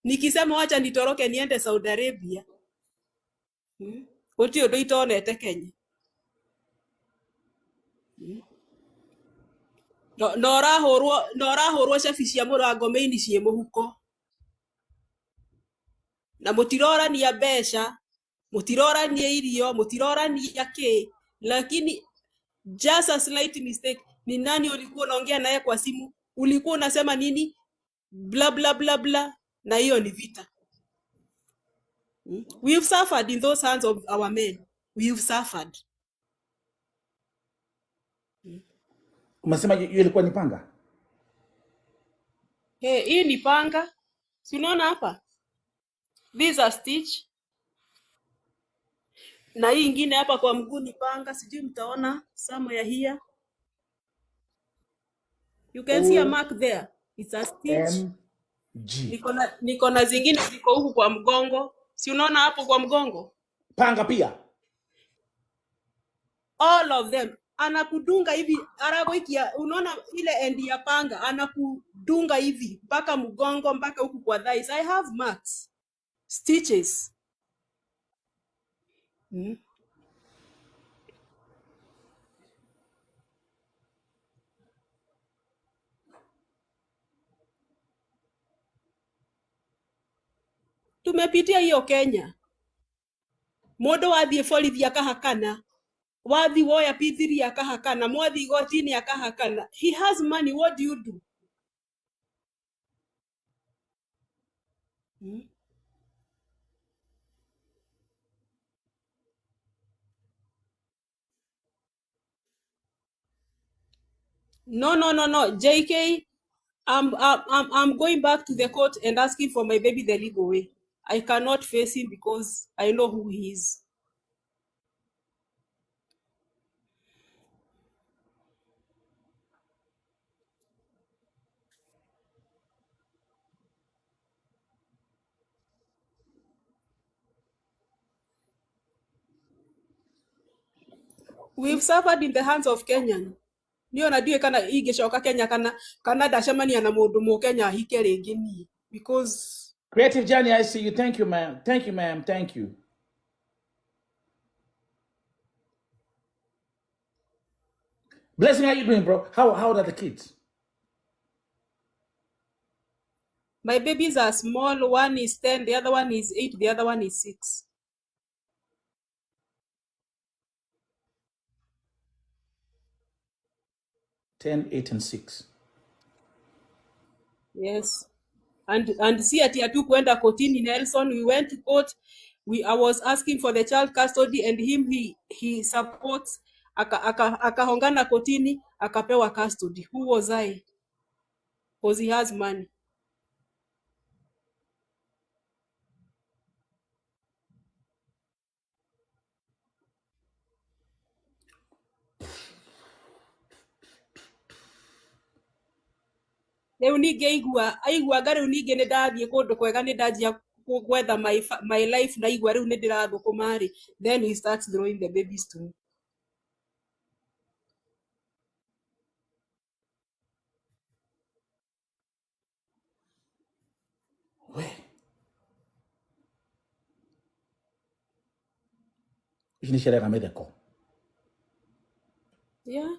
Nikisema wacha nitoroke niende Saudi Arabia. Utio ndo itonete Kenya. Nora horwo cabi cia murango meini cie muhuko. na mutirorania mbeca, mutirorania irio, mutirorania ki, lakini just a slight mistake, ni nani ulikuwa unaongea naye kwa simu, ulikuwa unasema nini, bla bla bla bla, na hiyo ni vita. We've suffered in those hands of our men. We've suffered. Umesema hiyo ilikuwa ni panga? Hey, hii ni panga. Si unaona hapa? These are stitch. Na hii ingine hapa kwa mguu ni panga. Sijui mtaona somewhere here. You can see a mark there. It's a stitch. G. Niko na zingine ziko huku kwa mgongo. Si unaona hapo kwa mgongo? Panga pia. All of them. Anakudunga hivi, araboikia, unaona ile end ya panga, anakudunga hivi mpaka mgongo, mpaka huku kwa thighs. I have marks, stitches. Tumepitia hiyo Kenya. Modo wathie borithi akahakana, wathi woya P3 akahakana, mwathi igotini akahakana. He has money, what do you do? No. JK, I'm going back to the court and asking for my baby the legal way. I cannot face him because I know who he is. We've suffered in the hands of Kenyan. Niyo nadue kana igicoka Kenya kana ndacemania na mundu mu Kenya hike ringi ni, because Creative Journey, I see you. Thank you, ma'am. Thank you, ma'am. Thank you. Blessing, how you doing, bro? How old are the kids? my babies are small. One is 10, the other one is 8, the other one is 6. Ten, 8, and 6. Yes. And see at hatu kwenda kotini Nelson, we went to court. I was asking for the child custody and he supports akahongana kotini akapewa custody. Who was I? Because he has money. Rĩu ningĩ aigua ngari ningĩ nĩ ndathiĩ kũndũ kwega nĩ ndanjia gwetha my life na igua rĩu nĩ ndĩrathũkũma rĩ, then he starts throwing the babies to me. Yeah.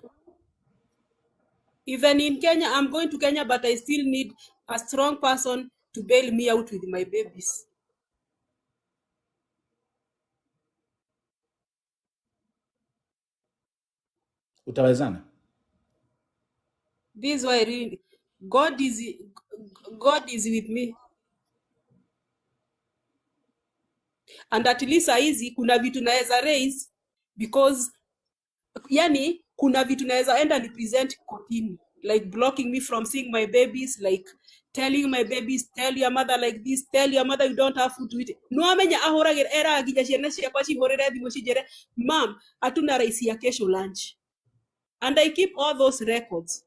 Even in Kenya, I'm going to Kenya, but I still need a strong person to bail me out with my babies. Utawezana? This is why I really, God is with me. And at least saizi kuna vitu naweza raise because yani kuna vitu naweza enda ni present kotini, like blocking me from seeing my babies, like telling my babies, tell your mother like this, tell your mother you don't have food to eat. No amenya ahoragire era aginya ciana ciakwa cihorere thimu cinjere, mom atuna raisi ya kesho lunch. And I keep all those records.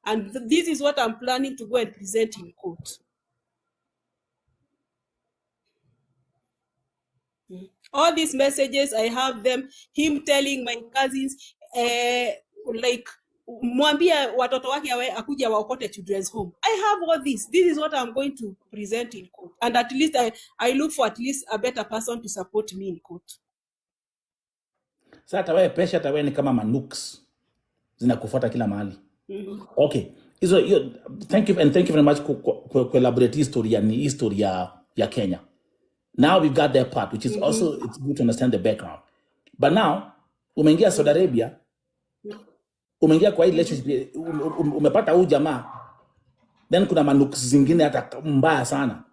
And this is what I'm planning to go and present in court. All these messages, I have them, him telling my cousins, like, mwambia watoto wake akuja waokote children's home. I have all this. This is what I'm going to present in court. And at least I look for at least a better person to support me in court. Sasa tawe pesha tawe ni kama manuks zinakufuata kila mahali. Okay. Thank you very much ku elaborate history ya Kenya. Now we've got that part, which is also, it's good to understand the background. But now, umeingia Saudi Arabia, umeingia kwa hii relationship, umepata huyu jamaa, then kuna manuks zingine hata mbaya sana,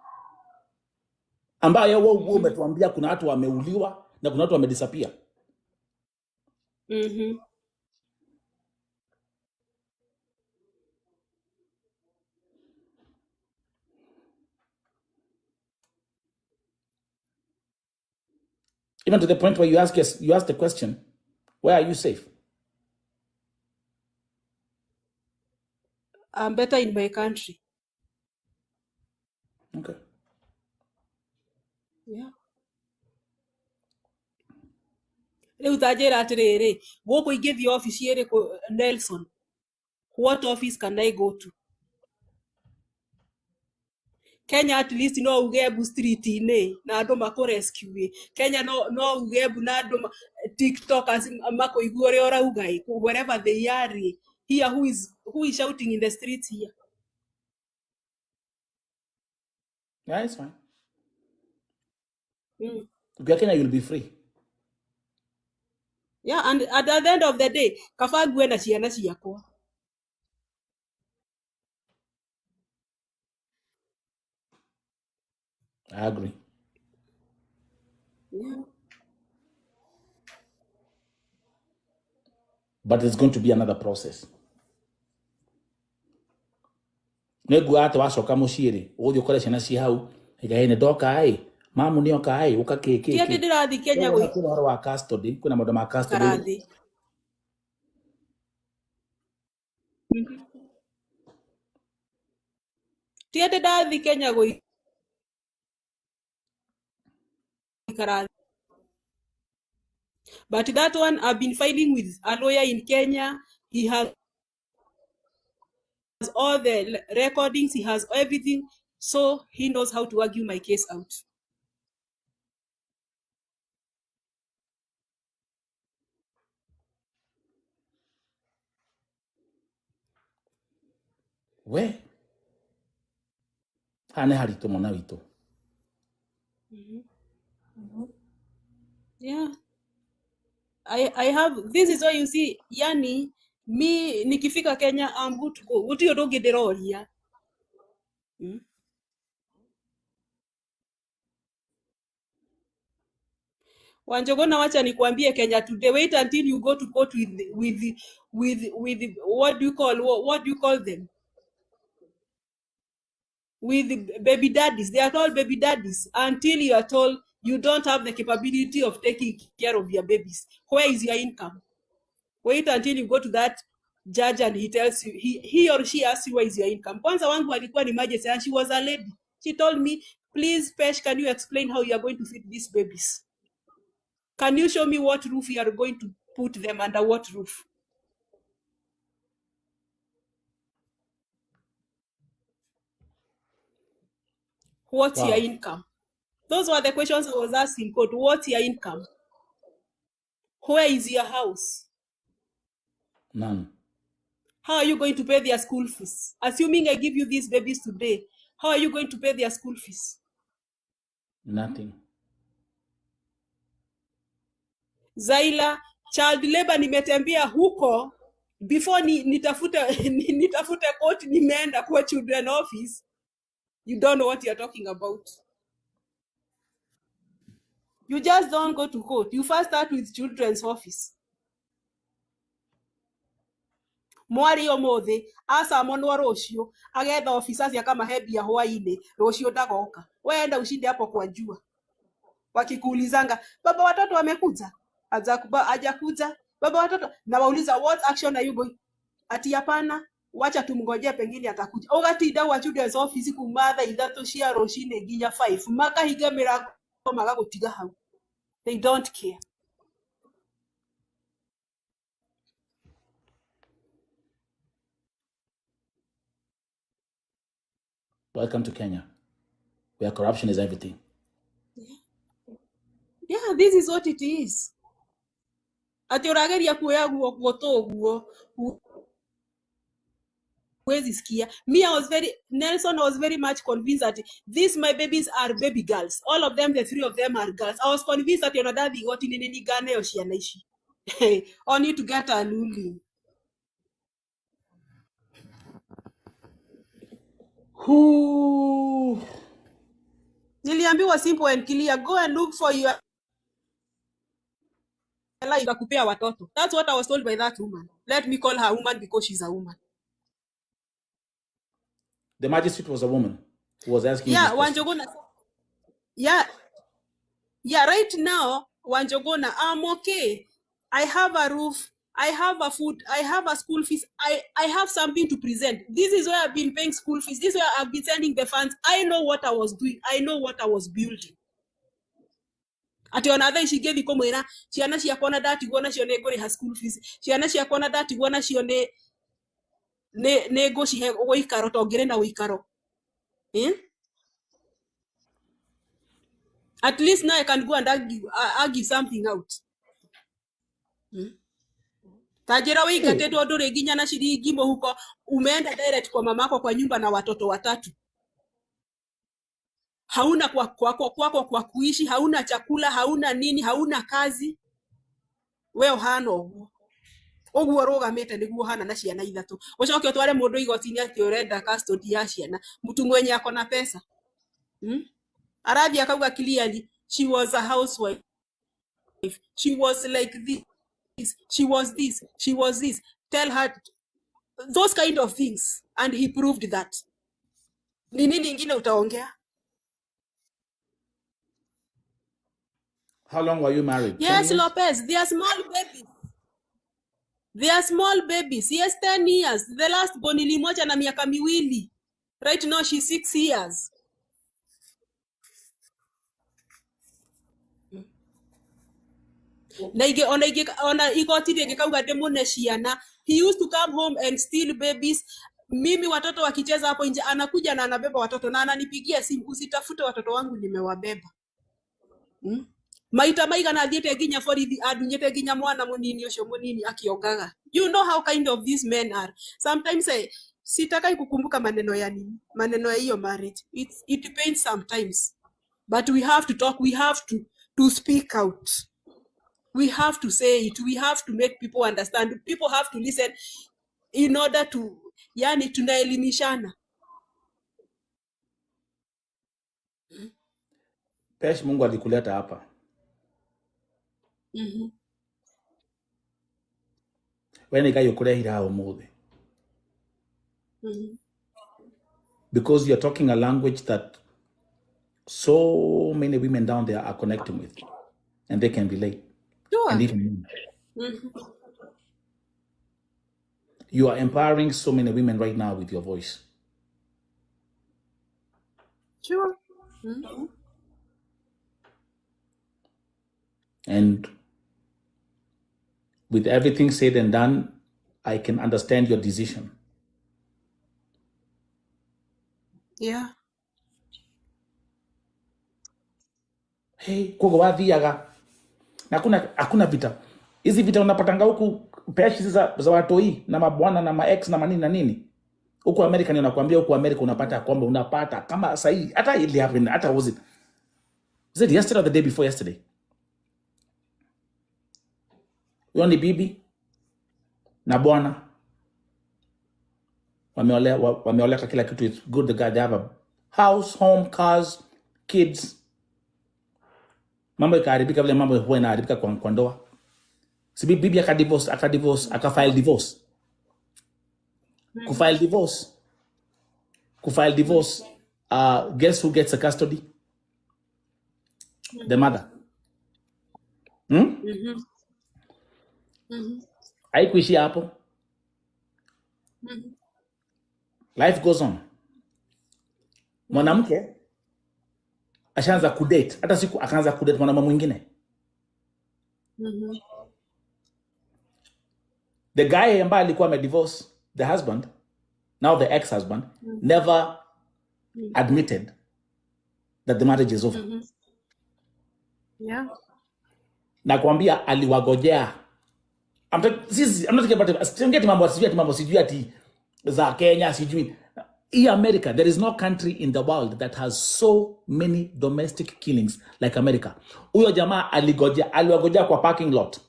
ambayo wewe umetuambia kuna watu wameuliwa na kuna watu wamedisappear. Even to the point where you ask the question, where are you safe? I'm better in my country. Okay. Yeah. Rĩu ta njĩra atĩrĩrĩ, gũkũ ingĩthiĩ office ĩrĩkũ Nelson, what office can I go to? Kenya at least no uge Embu street-inĩ na andũ makũrescue. Kenya no uge Embu na andũ TikTokers makũigua ũrĩa ũrauga, wherever they are. Here, who is shouting in the streets here? Yeah, it's fine. If you're Kenya, you'll be free. Yeah, and at the end of the day, kaba ngue na ciana ciakwa. I agree. Yeah. But it's going to be another process. Negua ate wacoka muciiri uthi ukore ciana ci hau igaine ndoka ai mamu ni oka ai uka kiki Tia ndirathi Kenya go horo wa custody kuna maundu ma custody karathi. Tia ndathi Kenya go karathi. But that one, I've been filing with a lawyer in Kenya. He has all the recordings, he has everything, so he knows how to argue my case out. we hane haritu mona witu. Yeah. I have, this is why you see, yani, me nikifika Kenya, I'm good to go. What do you don't get it all here? Wanjogona wacha nikuambie Kenya today, wait until you go to court with what do you call them? With the baby daddies. They are called baby daddies until you are told you don't have the capability of taking care of your babies. Where is your income? Wait until you go to that judge and he tells you, he or she asks you, where is your income? Kwanza wangu alikuwa ni emergency and she was a lady. She told me, please PESH, can you explain how you are going to feed these babies? Can you show me what roof you are going to put them under? What roof? What's your income? Those were the questions I was asking. Court, what's your income? Where is your house? None. How are you going to pay their school fees? Assuming I give you these babies today, how are you going to pay their school fees? Nothing. Zaila, child labor nimetembea huko before nitafute court, nimeenda kwa children office. You don't know what you're talking about. You just don't go to court. You first start with children's office. Mwari omothi asa monwa rocio agetha officers yakamahebia hwaini rocio ndagoka. Weenda ushinde hapo kwa jua. Wakikuulizanga, baba watoto wamekuja? Hajakuja. Baba watoto, na wauliza what action are you going? Ati hapana, wacha tumngojea pengine atakuja. Ugatinda wa children's office kumatha ithatu cia rocine nginya 5 makahiga mirango magagutiga hau. They don't care. Welcome to Kenya, where corruption is everything. Yeah, this is what it is. Ati urageria kuoya guo toguo huwezi sikia. Nelson was very much convinced that these my babies are baby girls. All of them, the 3 of them are girls. I was convinced that your daddy got in any Ghana or Shianaishi. Only to get a luli. Who? Niliambiwa simple and clear, go and look for your life akupea watoto. That's what I was told by that woman. Let me call her woman because she's a woman. The magistrate was a woman who was asking Yeah, you this question. Wanjogona. Yeah, right now, Wanjogona, I'm okay. I have a roof. I have a food. I have a school fees. I have something to present. This is where I've been paying school fees. This is where I've been sending the funds. I know what I was doing. I know what I was building. Ati onatha ishige thiko mwira ciana ciakwa na ndatigwo nacio nĩ ngũrĩha school fees, ciana ciakwa na ndatigwo nacio nĩ ngũcihe gũikaro to ngĩrĩ na ũikaro. At least now I can go and argue something out. Tajira wĩingatĩtwo ndũrĩ nginya na ciringi mũhuko, umeenda direct kwa mamako kwa nyumba na watoto 3. Hauna kwako kwa kuishi, hauna chakula, hauna nini, hauna kazi. We ohana ũguo. Ũguo rũgamĩte nĩguo hana na ciana 3. Ũcoke ũtware mũndũ igoti-inĩ atĩ ũrenda custody ya ciana. Mtu mwenye ako na pesa. Arathi akauga clearly, she was a housewife. She was like this. She was this. She was this. Tell her those kind of things. And he proved that. Ni nini ingine utaongea? How long were you married? Yes, 10 years? Lopez, they are small babies. They are small babies. Yes, 10 years. The last born ilimoja na miaka miwili. Right now she's 6 years. Na ona igoti ingekauga ndemune ciana. He used to come home and steal babies. Mimi watoto wakicheza hapo nje anakuja na anabeba watoto na ananipigia simu, usitafute watoto wangu nimewabeba. Maita maigana athiĩte nginya borithi adunyĩte nginya mwana mũnini ũcio mũnini akiongaga. You know how kind of these men are. Sometimes sitakai kukumbuka maneno ya nini, maneno ya hiyo marriage. It pains sometimes, but we have to talk. We have to speak out. We have to say it. We have to make people understand. People have to listen in order to, yani tunaelimishana. PESH Mungu alikuleta hapa. When you kurehira umuthi. Because you're talking a language that so many women down there are connecting with, and they can relate. Sure. And even you are empowering so many women right now with your voice. Sure. And with everything said and done, I can understand your decision. Yeah. Hey, kogo wathiaga. Na hakuna vita. Hizi vita unapatanga huku PESH za watoi na mabwana na ma-ex na manini na nini. Huku Amerika ninakwambia, huku Amerika unapata kwamba unapata kama sahi hata ili happen hata was it yesterday or the day before yesterday? Yoni bibi na bwana wameoleka kila kitu, it's good, the guy, they have a house, home, cars, kids. Mambo ikaharibika vile mambo huwa inaharibika kwa ndoa. Si bibi akafile divorce. Kufile divorce, guess who gets the custody? The mother. Haikuishi hapo. Life goes on. Mwanamke ashaanza kudate, hata siku akaanza kudate mwanaume mwingine. The guy ambaye alikuwa amedivorce the husband, now the ex-husband, never admitted that the marriage is over. Yeah. Na kuambia aliwagojea. I'm not talking about mambo sijui ati za Kenya sijui. In America, there is no country in the world that has so many domestic killings like America. Huyo jamaa aliwagojea kwa parking lot.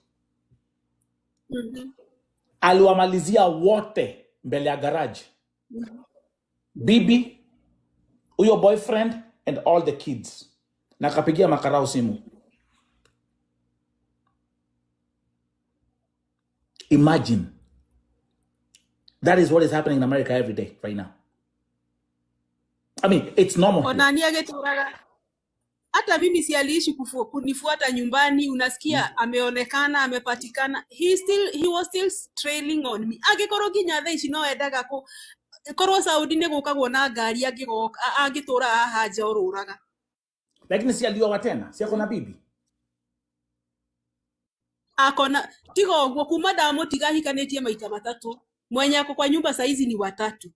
Aliwamalizia wote mbele ya garage. Bibi, huyo boyfriend and all the kids. Na kapigia makarao simu. Imagine. That is what is happening in America every day right now. I mean, it's normal. Onani ageturaga. Hata mimi si aliishi kunifuata nyumbani, unasikia ameonekana, amepatikana. He was still trailing on me. Agekoro ginya thaa ici no endaga ko korwo Saudi ne gukagwo na ngari agitura haja ururaga. Lakini si alioa tena, si akona bibi. Akona tigo gwo kuma damo tigahikanetie maita matatu. Mwenye ako kwa nyumba saizi ni watatu.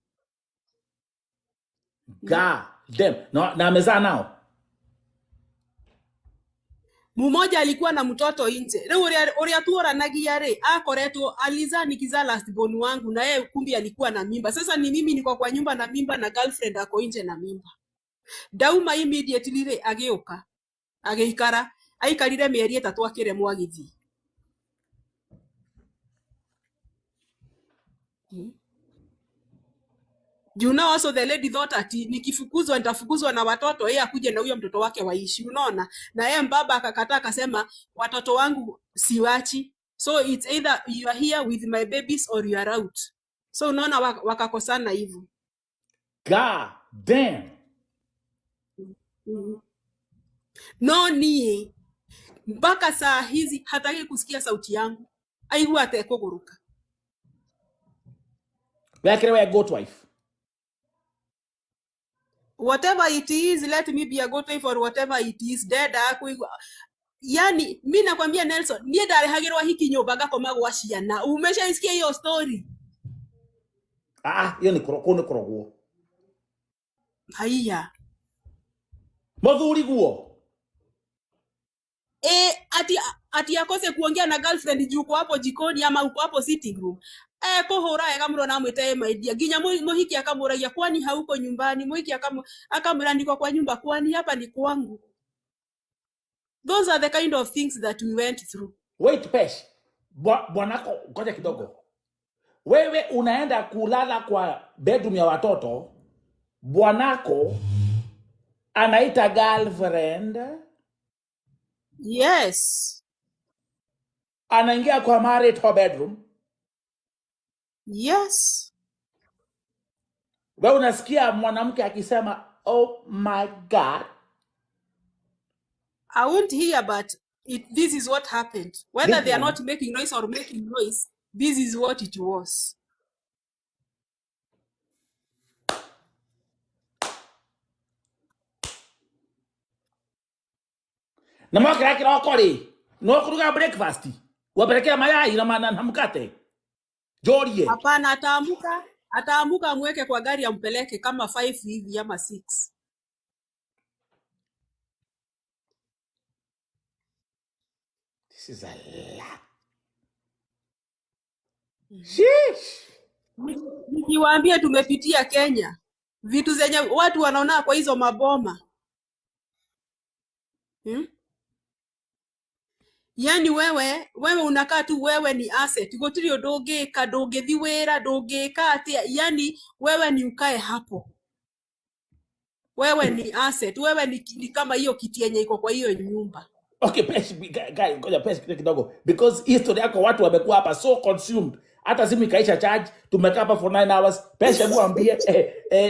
God damn. No, na amezaa nao. Mmoja alikuwa na mtoto nje. Leo uria tuoranagia re akoretwo aliza nikiza last born wangu na yeye kumbi alikuwa na mimba. Sasa ni mimi niko kwa nyumba na mimba na girlfriend ako nje na mimba. Dauma immediately re ageuka. Ageikara aikarire mieri 3 akiremwa githi. You know, also the lady thought ati nikifukuzwa nitafukuzwa na watoto, yeye akuje na huyo mtoto wake waishi, unaona? Na yeye mbaba akakataa akasema watoto wangu siwachi. So it's either you are here with my babies or you are out. So unaona wakakosana hivyo. God damn. No nie. Mpaka saa hizi hataki kusikia sauti yangu. Aigua atekoguruka. Wewe goat wife. Whatever it is, let me be a good wife for whatever it is. Deda yani mimi nakwambia Nelson, nie dare hagirwa hiki nyoba gakoma gwa ciana. Umeshaisikia hiyo story? Hiyo ni korogwo. Haiya. Muthuri guo. Ati akose kuongea na girlfriend juu kwa hapo jikoni ama uko hapo sitting room. Kuhura akamro na mwite maidia ginya muhiki akamuragia kwani hauko nyumbani, muhiki akamrandikwa kwa nyumba kwani hapa ni kwangu. Those are the kind of things that we went through. Wait, Pesh. Bwanako ngoja kidogo. Wewe unaenda kulala kwa bedroom ya watoto, bwanako anaita girlfriend. Yes. Anaingia kwa marital bedroom. Yes. Wewe unasikia mwanamke akisema, "Oh my God." I won't hear, but this is what happened. Whether they are not making noise or making noise, this is what it was. Na mwakira kiroko ri, no kuruga breakfast. Wapelekea mayai na mkate. Jorie. Hapana, ataamuka mweke kwa gari ampeleke kama 5 hivi ama 6. This is a lot. Sheesh. Nikiwaambia tumepitia Kenya. Vitu zenye watu wanaona kwa hizo maboma. Yani wewe unakaa tu, wewe ni asset. Gotiri ndungika ndungithi wira ndungika atia, yani wewe ni ukae hapo. Wewe ni asset, wewe ni kama hiyo kiti yenye iko kwa hiyo nyumba. Okay, Pesh, guy, ngoja Pesh kidogo, because history yako watu wamekuwa hapa so consumed. Hata simu ikaisha charge, tumekaa hapa for 9 hours. Pesh, hebu ambie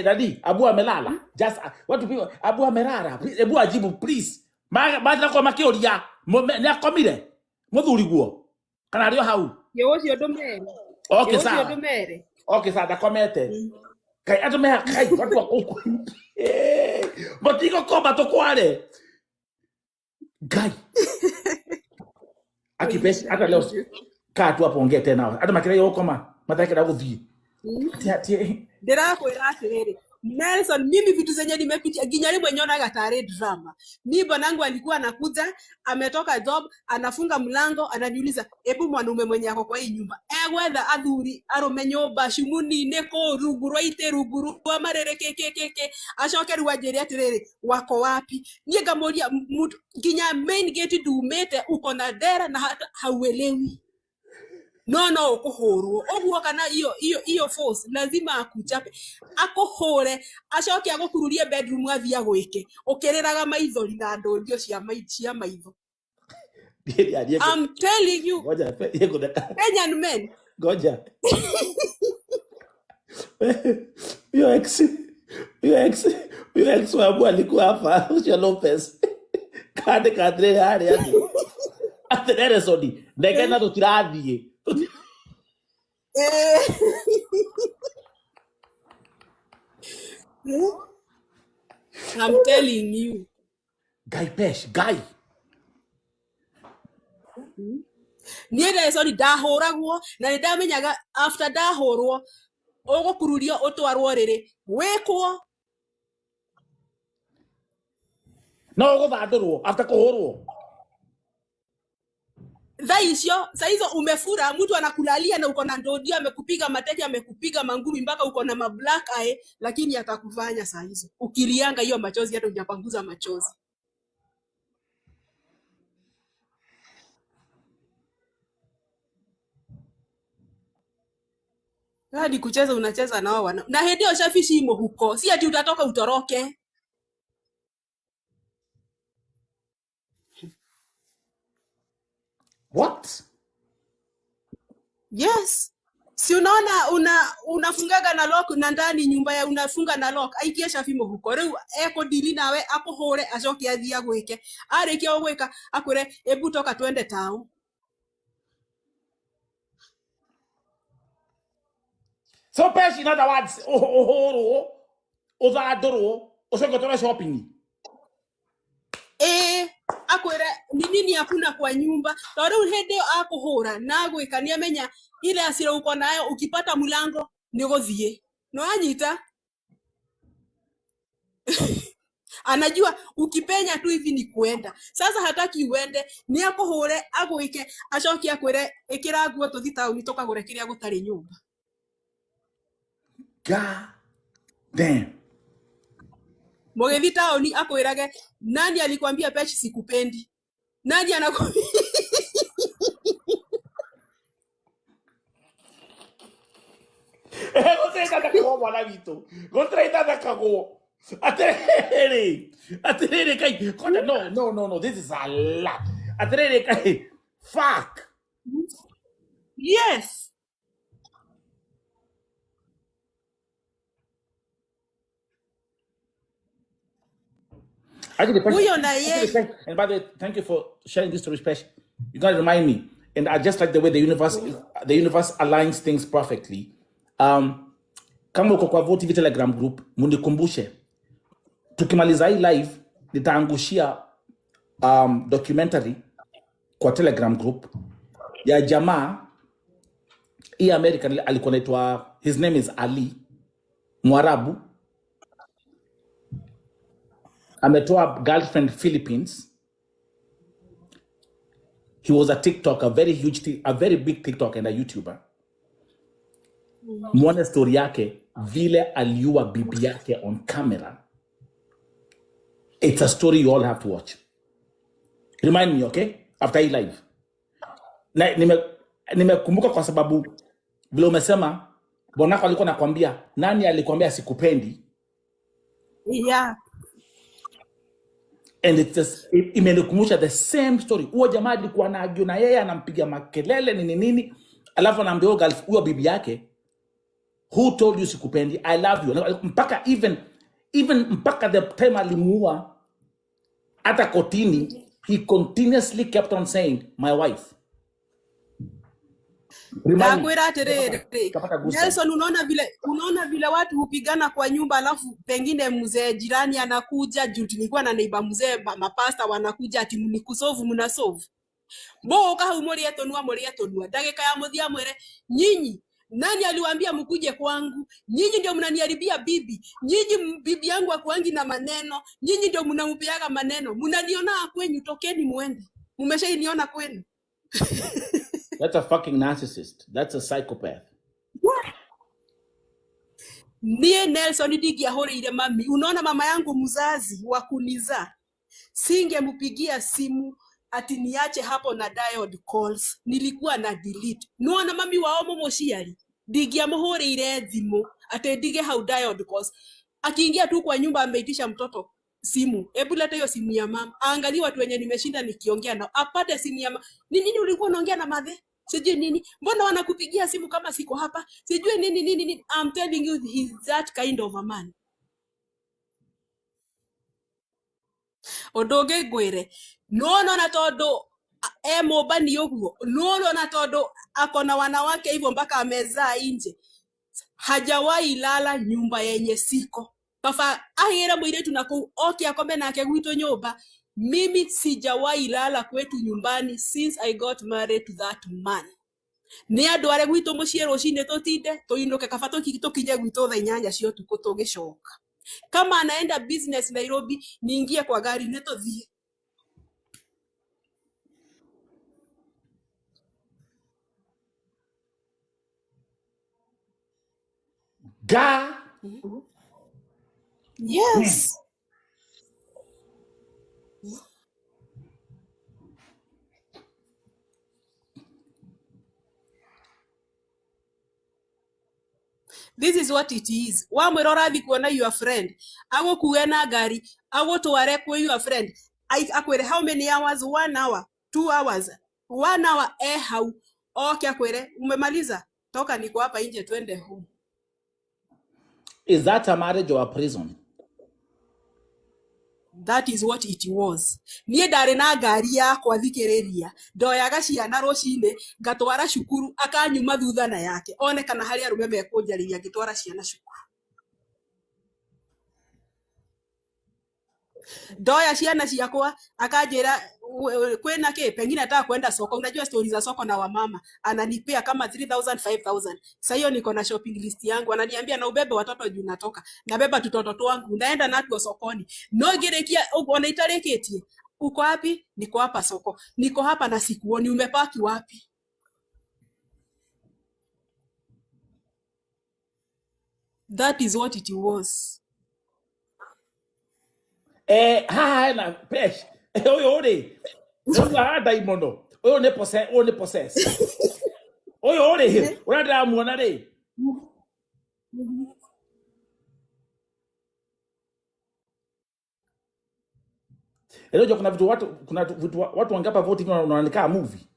nani, Abu amelala. Just watu people, Abu amelala. Hebu ajibu please. Maana kwa makioria, ne akomire. Muthuri guo. Kana rio hau. Yewocio ndumere. Okay, sawa. Okay, sawa, ndakomete. Kai atume kai watu wako. Motiko koma tokware. Guy. Akipeshi hata leo kaa tu hapo ongea tena. Hata makira yoko mathake da guthii. Ndirakwira atiriri, Nelson, mimi vitu zenye nimepitia ginyari mwenyeona gatare drama. Mimi bwanangu alikuwa anakuja, ametoka job, anafunga mlango, ananiuliza, "Hebu mwanaume mwenye ako kwa hii nyumba, whether athuri aromenyo bashumuni neko ruguru ite ruguru amarere keke ashoke ruajeri atirere wako wapi?" Niye gamoria ginya main gate dumete uko na dera na hata hauelewi. No kuhorwo oguo kana iyo force lazima akuchape akuhore acoke agukururie bedroom athia gwike ukiriraga maithori na ndondio cia maitho. I'm telling you, Goja, Kenyan men. Goja. Your ex wangu alikuwa hapa, Usha Lopez. Kade kadre hali ati. Atere sodi. Ndegena tutirathie. I'm telling you. Guy PESH, guy. Niende sorry dahoragwo na ndamenyaga after dahorwo ugukururio utwarwo riri wekwo No guthandurwo after kuhurwo. Saizo umefura mtu anakulalia na uko na ndodio amekupiga mateke amekupiga mangumi mpaka uko na ma black eye lakini atakufanya saizo ukilianga hiyo machozi hata hujapanguza machozi. Hadi kucheza unacheza na wao na hedio shafishi imo huko, si ati utatoka utoroke. What? Yes. Si unaona unafungaga na lock na ndani nyumba ya unafunga na lock aikie shafimo huko reu eko dili nawe akuhore acoke athia gwike arikia ogwika akure ebu toka twende town. So PESH, in other words, uhuru, uthandurwo, ucoke tore shopping. Akwira nini hakuna kwa nyumba. Toro hende akuhura na gwika ni amenya ile asira uko nayo ukipata mlango ni gothie. No anyita. Anajua ukipenya tu hivi ni kuenda. Sasa hataki uende ni akuhure agwike acoke akwire ikira nguo tuthi town tukagure kiria gutari nyumba. God damn. Mugithi taoni akwirage nani alikwambia PESH sikupendi? Nani anakwambia? Gotraita kago mwana witu. Gotraita kago. Aterere kai. Kota no. This is a lot. Aterere kai. Fuck. Yes. And by the way, thank you for sharing this story, PESH. You gotta remind me. And I just like the way the universe aligns things perfectly. Kama uko kwa VOTV Telegram group, munikumbushe. Tukimaliza hii live, nitaangushia documentary kwa Telegram group ya jamaa hii American alikuwa anaitwa, his name is Ali Mwarabu. Ametoa girlfriend Philippines. He was a TikToker, a very big TikToker and a YouTuber. Mwone story yake vile aliua bibi yake on camera. It's a story you all have to watch. Remind me, okay? After hii live. Na nimekumbuka kwa sababu vile umesema bwanako alikuwa anakuambia, nani alikwambia sikupendi? Yeah. And it's just imenikumbusha the same story. Huyo jamaa alikuwa anaagiwa na yeye, anampiga makelele nini, alafu anaambia huyo bibi yake, who told you sikupendi? I love you. Mpaka even mpaka the time alimuua hata kotini, he continuously kept on saying my wife. Nelson, unaona vile watu hupigana kwa nyumba, alafu pengine mzee jirani anakuja juu tulikuwa na neighbor mzee mapasta wanakuja ati mnikusolve mnasolve. Bo ka humori etonua ndagika ya muthia mwere nyinyi Nani aliwaambia mkuje kwangu? Nyinyi ndio mnaniharibia bibi. Nyinyi bibi yangu akuangi na maneno. Nyinyi ndio mnampiaga maneno. Mnaniona kwenyu, tokeni muende. Mmeshainiona kwenu. That's a fucking narcissist. That's a psychopath. Mie Nelson Digi ahoreire mami. Unaona mama yangu mzazi wa kunizaa. Singempigia simu ati niache hapo na diode calls. Nilikuwa na delete. Nuona mami wa omo moshiari. Digi amuhoreire thimu ati dige hau diode calls. Akiingia tu kwa nyumba ameitisha mtoto simu. Hebu leta hiyo simu ya mama. Angalia watu wenye nimeshinda nikiongea nao. Apate simu ya mama. Nini ulikuwa unaongea na madhe? Sijui nini. Mbona wanakupigia simu kama siko hapa? Sijui nini. I'm telling you, he's that kind of a man. Odoge gwere. No na todo mobani yoguo. No na todo akona wanawake hivyo mpaka amezaa nje. Hajawahi lala nyumba yenye siko. Kafa ahera mwire tunako akome na akegwito nyumba. Mimi sijawahi lala kwetu nyumbani since I got married to that man. Ni adware gwito muciĩ rũcinĩ tũtinde tũinũke kaba tũkinye gwitũ thaa 8 cia ũtukũ tũgĩcoka. Kama anaenda business Nairobi, niingie kwa gari nĩtũthiĩ. God. Yes. This is what it is. Wa mwirora thi kuona your friend. Ago kuena gari. Ago tuware kwa your friend. Akwere how many hours? 1 hour. 2 hours. 1 hour hau. Okay akwere. Umemaliza. Toka niko hapa nje twende home. Is that a marriage or a prison? That is what it was. Niĩ ndarĩ na ngari yakwa thikĩrĩria. Ndoyaga ciana rũcinĩ, ngatwara cukuru, akanyuma thutha na yake. One kana harĩ arũme mekũnjarĩria ngĩtwara ciana cukuru. Ndoya ciana ciakwa, akanjĩra kwĩna kĩ? Pengine nataka kwenda soko. Unajua stories za soko na wamama. Ananipea kama 3,000, 5,000. Sasa hiyo niko na shopping list yangu. Ananiambia na ubebe watoto juu natoka. Nabeba tutoto twangu. Naenda natuo sokoni. No ngerekia unaona itareketie. Uko wapi? Niko hapa soko. Niko hapa na sikuoni. Umepaki wapi? That is what it was. Na PESH. Oyo ore. Oyo daimono. Oyo ne possess. Oyo ore. Unataka muona re. Leo kuna vitu watu wangapa vote hivi wanaandika movie.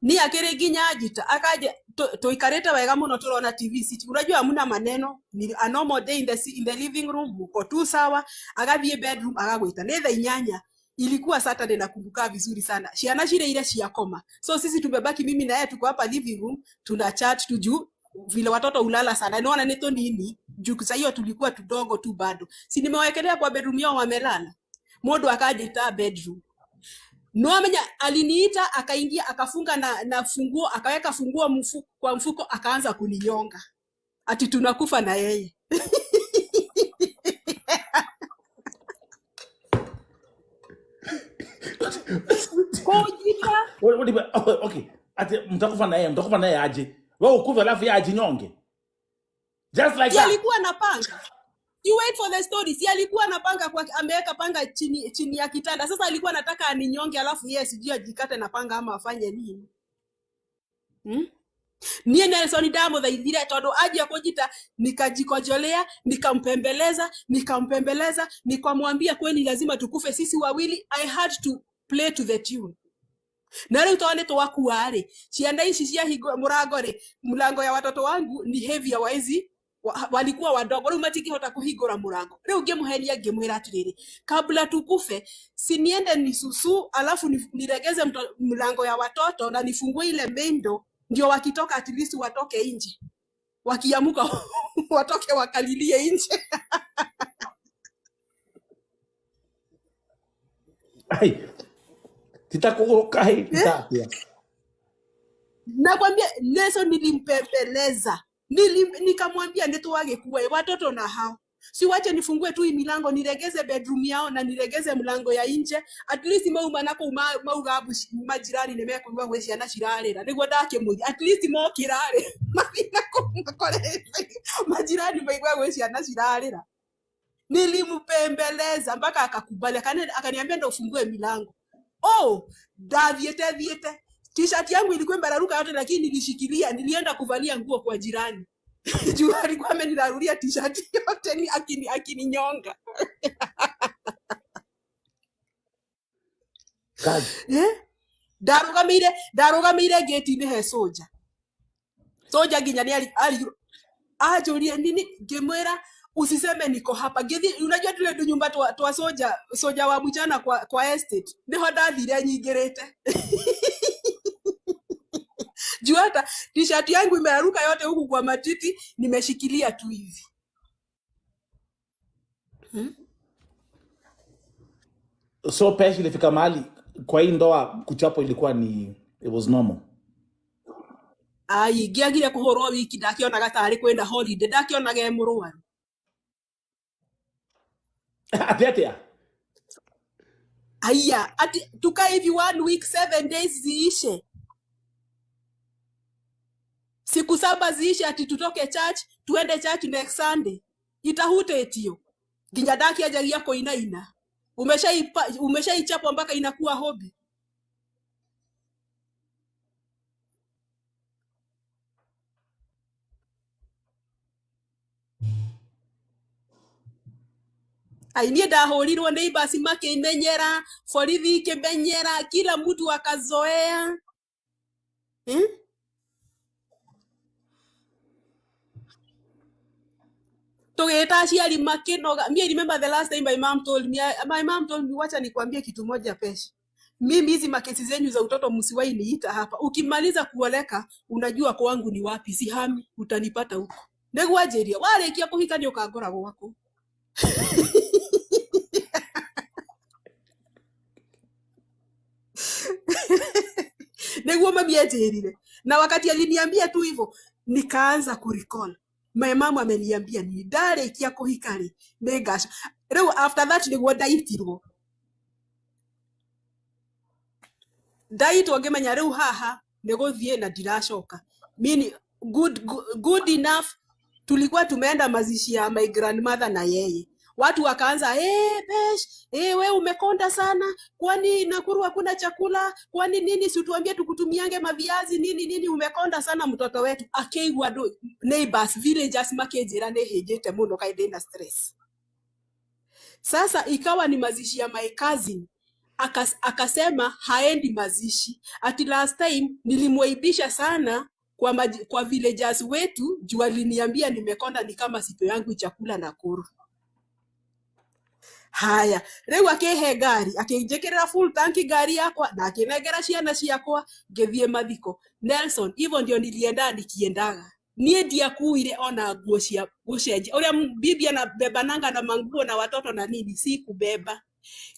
Ni akere ginya ajita akaje toikareta wega muno turona TV city. Unajua hamuna maneno. Ni a normal day in the living room. Uko tu sawa. Agathie bedroom agagwita. Netha 8 ilikuwa Saturday nakumbuka vizuri sana. Ciana cire ile cia koma. So sisi tumebaki mimi na yeye tuko hapa living room tuna chat tuju vile watoto ulala sana. Naona neto nini? Juu sasa hiyo tulikuwa tudogo tu bado. Si nimewaekelea kwa bedroom yao wamelala. Modo akajita bedroom. No amenya aliniita akaingia akafunga na funguo akaweka funguo kwa mfuko akaanza kuninyonga. Ati tunakufa na yeye. Kojika. Okay. Ati mtakufa na yeye aje. Wewe ukufa alafu yeye ajinyonge. Just like that. Alikuwa anapanga. You wait for the story. Si alikuwa anapanga kwa ameweka panga chini ya kitanda. Sasa alikuwa anataka aninyonge alafu yeye sijui ajikate na panga ama afanye nini. Niye Nelson Damo dhaidhira todo aje akojita nikajikojolea nikampembeleza nikamwambia kweli lazima tukufe sisi wawili. I had to play to the tune. Na leo utaone to wakuare. Cianda ici cia hingo mulango ya watoto wangu ni heavy ya waizi walikuwa wadogo. Leo matikihota kuhingura mulango. Leo ngemuhenia ngemwira atiriri. Kabla tukufe si niende nisusu alafu niregeze mlango ya watoto na nifungue ile mendo ndio wakitoka at least watoke nje. Wakiamuka watoke wakalilie nje. Ai. Titakuruka hii titapia. nakwambia Nelson nilimpembeleza. Nikamwambia nituage kuwa watoto na hao. Si wache nifungue tu milango niregeze bedroom yao na niregeze mlango ya nje. At least mauma nako maugabu majirani nemeko ngwa weshi anashirarira. Niguo ndake muji. At least mo kirare. Nako ngakore. Majirani maigwa weshi anashirarira. Nilimpembeleza mpaka akakubali. Akaniambia ndo ufungue milango. Oh, viete. T-shirt yangu ilikuwa mbararuka yote lakini nilishikilia, nilienda kuvalia nguo kwa jirani. Juu alikuwa amenirarulia t-shirt yote ni akininyonga. Darugamire gate ni he soja. Soja ginya ni ajulia nini gemwera usiseme niko hapa. Unajua tule nyumba twa soja wa mchana kwa estate. Niho ndathire nyingirite. Juu hata t-shirt yangu imeraruka yote huku kwa matiti, nimeshikilia tu hivi. So PESH ilifika mahali kwa hii ndoa kuchapo ilikuwa ni it was normal. Ai, giagire kuhorwo wiki ndakiona gatari kwenda holiday, ndakiona ge murwaru. Atia. Aya, ati tukae hivi 1 week 7 days ziishe. Siku 7 ziishe ati tutoke church, tuende church next Sunday. Itahute etio. Ginya daki ajagia koina. Umeshaichapa mpaka inakuwa hobby. Ainie ndahurirwo nĩ basi makimenyera, borithi kimenyera, kila mtu akazoea. Tugeta aciari makinoga. Me remember the last time my mom told me, wacha nikwambie kitu moja PESH. Mimi hizi makesi zenyu za utoto msiwahi niita hapa. Ukimaliza kuoleka unajua kwangu ni wapi, si hami utanipata huko. Ndeguo ajeria warekia kuhika ni ukagora gwako. Ndeguo mami ajerire. Na wakati aliniambia tu hivyo nikaanza kurecall. My mama ameniambia ni dare kia kuhikari negasha. Leo after that niguo ndaitirwo. Ndaitwo ngemenya rĩu haha nĩgũthiĩ na ndiracoka. Mini good enough tulikuwa tumeenda mazishi ya my grandmother na yeye. Watu wakaanza PESH, wewe umekonda sana. Kwani Nakuru hakuna chakula? Kwani nini si tuambie tukutumiange maviazi nini umekonda sana mtoto wetu. Akeigwa neighbors villagers makejera nehejete muno kaide na stress. Sasa ikawa ni mazishi ya my cousin. Akasema haendi mazishi. Ati last time nilimwaibisha sana kwa villagers wetu juu aliniambia nimekonda ni kama sipo yangu chakula Nakuru. Haya, rĩu akehe ngari, akinjekerera full tanki gari yakwa na akinengera ciana ciakwa ngithie mathiko. Nelson, hivyo ndio nilienda nikiendaga. Nie ndiakuire ona nguo cia gucenjia. Uria bibi anabeba nanga na manguo na watoto na nini, si kubeba.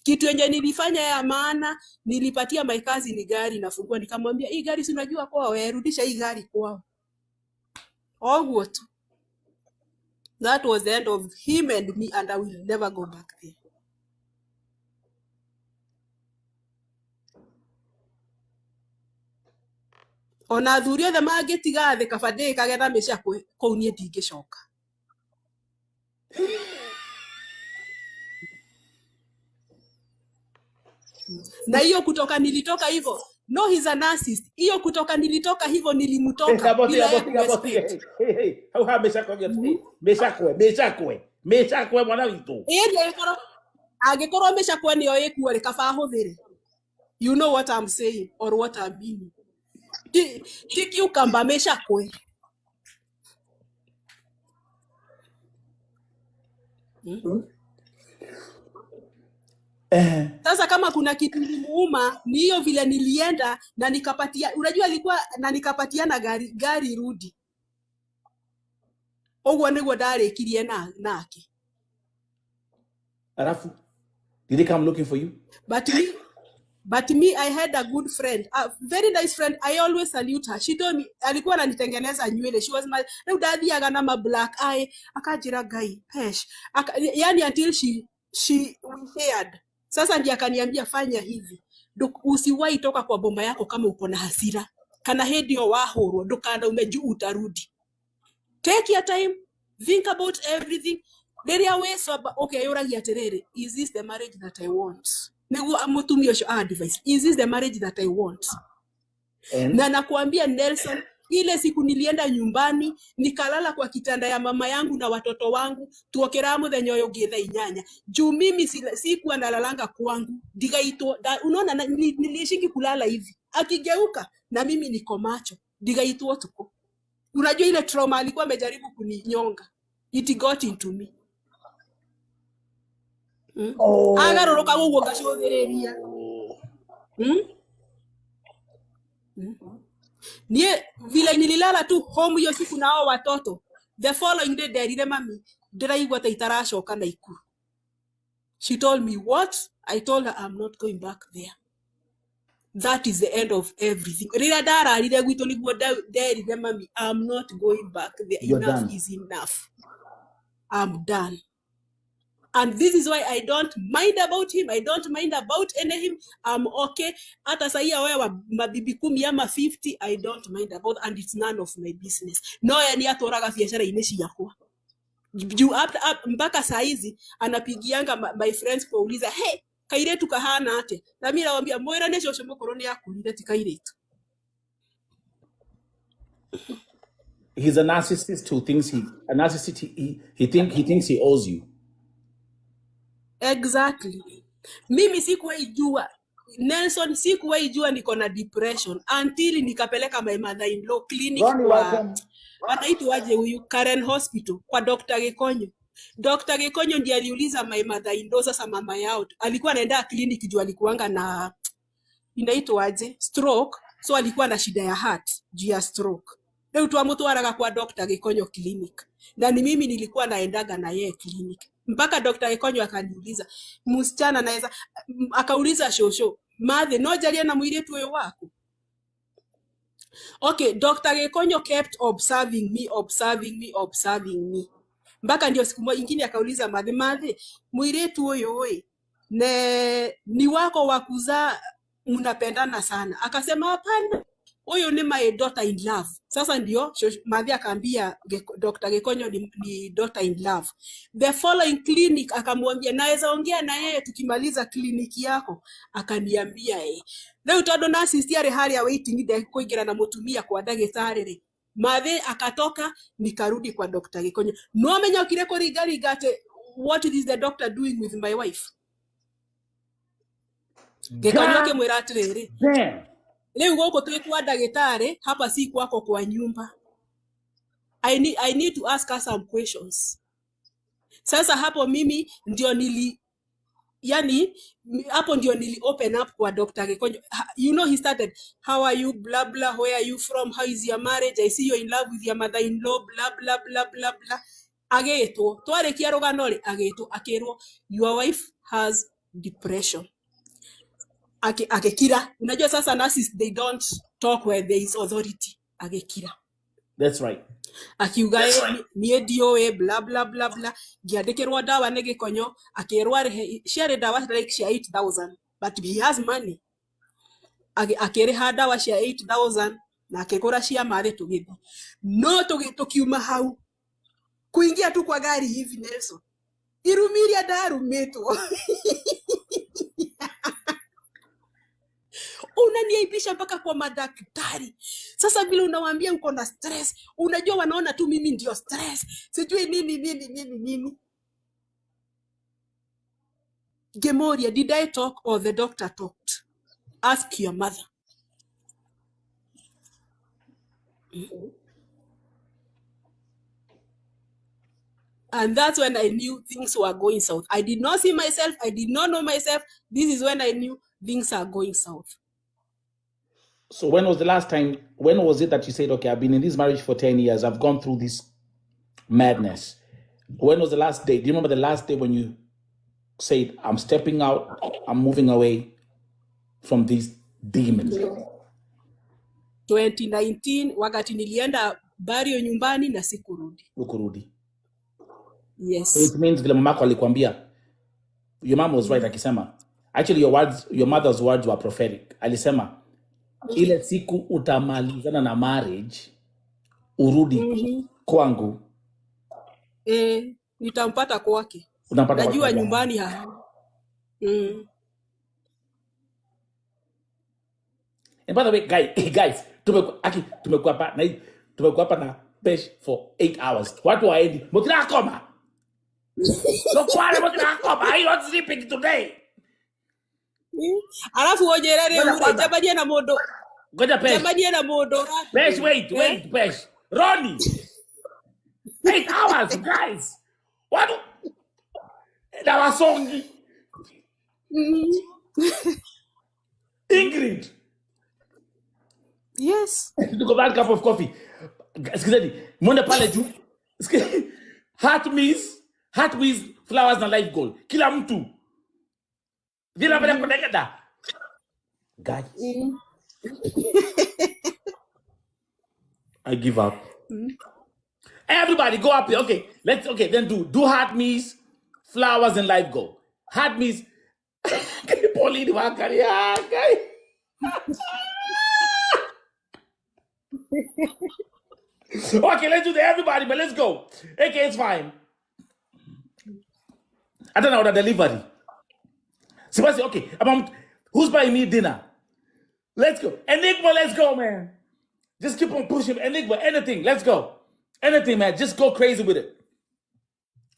Kitu yenye nilifanya ya maana, nilipatia my cousin gari na fungua, nikamwambia hii gari si unajua kwao, rudisha hii gari kwao. Oguo tu. That was the end of him and me, and I will never go back there. Ona thuri othe mangĩtiga thĩ kabande kagetha mĩcakwe kũu niĩ ndingĩcoka. Na hiyo kutoka nilitoka hivyo. No, he's a narcissist. Hiyo kutoka nilitoka hivyo nilimtoka. How have meshakwe mwana witu. Agĩkorwo mĩcakwe nĩyo ĩkuo kaba ahũthĩre. You know what I'm saying or what I'm meaning. Tiki ukamba meshakwe. Sasa kama kuna kitu nilimuuma ni hiyo vile nilienda na nikapatia, unajua alikuwa na nikapatia na gari rudi. Ogwo niguo ndarekirie nake. Alafu did he come looking for you? But But me, I had a good friend, a very nice friend. I always salute her. She told me, alikuwa ananitengeneza nywele. She was my, daddy agana ma black eye. Akajira guy, PESH. Yani until we shared. Sasa ndiye akaniambia fanya hivi. Usiwahi toka kwa bomba yako kama uko na hasira. Kana hedio wahoro, ndukanda umeju utarudi. Take your time, think about everything. Okay, is this the marriage that I want? Is this the marriage that I want? Na nakuambia Nelson, ile siku nilienda nyumbani, nikalala kwa kitanda ya mama yangu na watoto wangu, tuokeramu the nyoyo getha inyanya. Juu mimi sikuwa nalalanga kwangu. Digaito, unaona nilishingi kulala hivi. Akigeuka na mimi niko macho. Digaito tuko. Unajua ile trauma alikuwa amejaribu kuninyonga. It got into me. Agaroroka guo gacothereria. Nie vile nililala tu home hiyo siku nao watoto. The following day derire mami ndiraigua ta itaracoka na ikuru. She told me what? I told her I'm not going back there. That is the end of everything. Rira ndararire gwito niguo derire mami I'm not going back there. You're Enough done. is enough. I'm done. And this is why I don't mind about him. I don't mind about any him. I'm okay. Hata sahi awe mabibi 10 ama 50, I don't mind about, and it's none of my business. No yani atoraga biashara ineshi yakwa. Juu mpaka saizi anapigianga my friends kuuliza, hey, kairetu kahana ate. Na mimi nawaambia moira nesho shomokoro ni yakulire ti kairetu. He's a narcissist who thinks he thinks he owes you. Exactly. Mimi sikuwahi jua Nelson, sikuwahi jua niko na depression until nikapeleka my mother-in-law clinic kwa wanaitwaje huyu Karen Hospital kwa Dr. Gekonyo. Dr. Gekonyo ndiye aliuliza my mother-in-law, sasa mama yao alikuwa anaenda clinic juu alikuanga na inaitwaje stroke, so alikuwa na shida ya heart juu ya stroke. Leo tuamutwaraga kwa Dr. Gekonyo clinic. Na ni mimi nilikuwa naendaga na yeye clinic. Mpaka Dr. Gekonyo akaniuliza, msichana naweza, akauliza shosho, madhe no jalia na mwiretu wewe wako. Okay, Dr. Gekonyo kept observing me. Mpaka ndio siku moja nyingine akauliza madhe, mwiretu wewe ni wako wa kuzaa mnapendana sana. Akasema hapana. Huyo ni my daughter in love. Sasa ndio madhi akaambia Dr. Gekonyo ni daughter in love. The following clinic akamwambia naweza ongea na yeye tukimaliza kliniki yako. Akaniambia leo todo na assist hali ya waiting de kuingira na mutumia kwa dagitari. Madhi akatoka nikarudi kwa Dr. Gekonyo. No amenya kire ko rigate what is the doctor doing with my wife? Gekonyo kemwira atiriri. Damn. Leo ngoko tulikuwa daktari hapa si kwako kwa nyumba. I need to ask her some questions. Sasa hapo mimi ndio hapo ndio open up kwa Dr. Gekonyo. You know, he started, how are you, blah blah, where are you from, how is your marriage, I see you're in love with your mother-in-law, blah blah blah blah blah. Ageto tware kiaroganore ageto akerwo your wife has depression. Akekira. Unajua sasa nurses, they don't talk where there is authority. Akekira. That's right. Akiugae nie dio blah blah blah blah. Giadekerwa dawa ne Gekonyo akerwa share dawa like she 8,000, but he has money. Akere ha dawa she 8,000 na akekora shia mare tugithi. No tukiuma hau. Kuingia tu kwa gari hivi Nelson. Irumiria darumeto. Unaniaibisha mpaka kwa madaktari. Sasa vile unawaambia uko na stress, unajua wanaona tu mimi ndio stress. Sijui nini. Gemoria, did I talk or the doctor talked? Ask your mother. And that's when I knew things were going south. I did not see myself. I did not know myself. This is when I knew things are going south. So when was it that you said, okay, I've been in this marriage for 10 years, I've gone through this madness? When was the last day? Do you remember the last day when you said, I'm stepping out, I'm moving away? from these demons. 2019 wakati nilienda Bario nyumbani na sikurudi. Ukurudi. Yes. So it means vile mamako alikwambia, your mom was right akisema. Actually your mother's words were prophetic. Alisema ile siku utamalizana na marriage urudi kwangu. Nitampata kwake. Unampata Najua kwake. nyumbani And by the way, guys, tumekuwa hapa na PESH for 8 hours. Watu waendi. Mukina koma. So kwale mukina koma. Are you not sleeping today? Alafu ojerere ure jabadie na modo. Ngoja PESH. Jabadie na modo. PESH, wait, PESH. Ronnie. 8 hours, guys. What? Na wasongi. Ingrid. Yes. Tuko bad cup of coffee. Sikizeni, mwende pale juu. Heart means flowers na life goal. Kila mtu. Vila mbele kudegeda. Guys. I give up. Everybody go up here. Okay, then do heart means flowers and life goal. Heart means Pauline Wakaria, guys. Okay, let's do everybody, but let's go. Okay, it's fine. I don't know the delivery. Sebastian, okay. Who's buying me dinner? Let's go. Enigma, let's go, man. Just keep on pushing. Enigma, anything. Let's go. Anything, man. Just go crazy with it.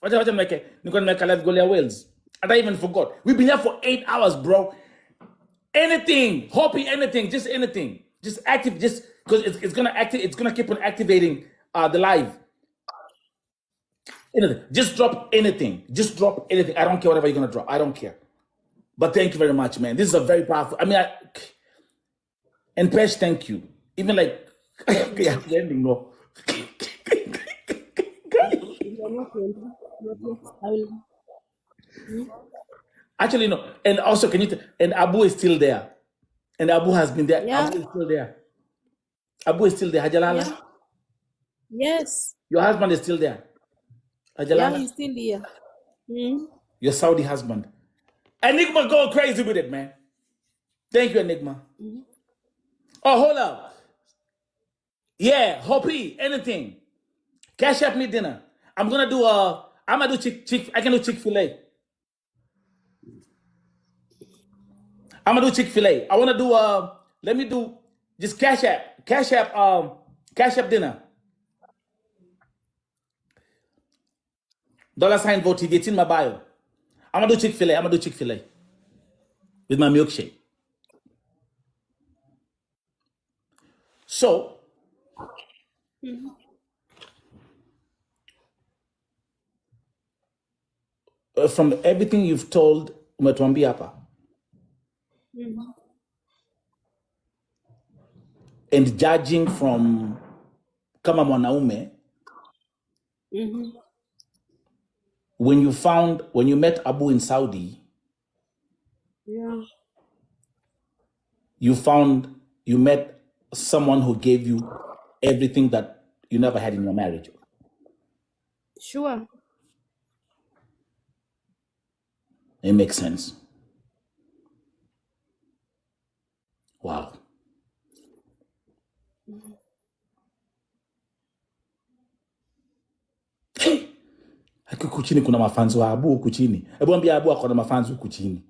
What I'm making? You're going to make a live goal at Wales. I even forgot. We've been here for 8 hours, bro. Anything. Hoppy, anything. Just anything. Just active. Just because it's gonna active. It's gonna keep on activating the live. Anything. Just drop anything. Just drop anything. I don't care whatever you're gonna drop. I don't care. But thank you very much, man. This is a very powerful. And PESH, thank you. Even like, ending no. Actually, no. And also, and Abu is still there. And Abu has been there. Yeah. Abu is still there. Abu is still there. Hajalala. Yeah. Yes. Your husband is still there. Hajalala. Yeah, he's still here. Your Saudi husband. Enigma, go crazy with it, man. Thank you, Enigma. Oh, hold up. Yeah, Hopi, anything. Cash up me dinner. I can do Chick-fil-A. I'm gonna do Chick-fil-A. I wanna do let me do just cash app dinner. $ vote TV. It's in my bio. I'm gonna do Chick-fil-A. With my milkshake. So from everything you've told umetuambia hapa. And judging from kama mwanaume, when you met Abu in Saudi, you met someone who gave you everything that you never had in your marriage. Sure. It makes sense. Wow. Huku chini kuna mafanzi wa Abu huku chini. Hebu ambia Abu ako na mafanzi huku chini.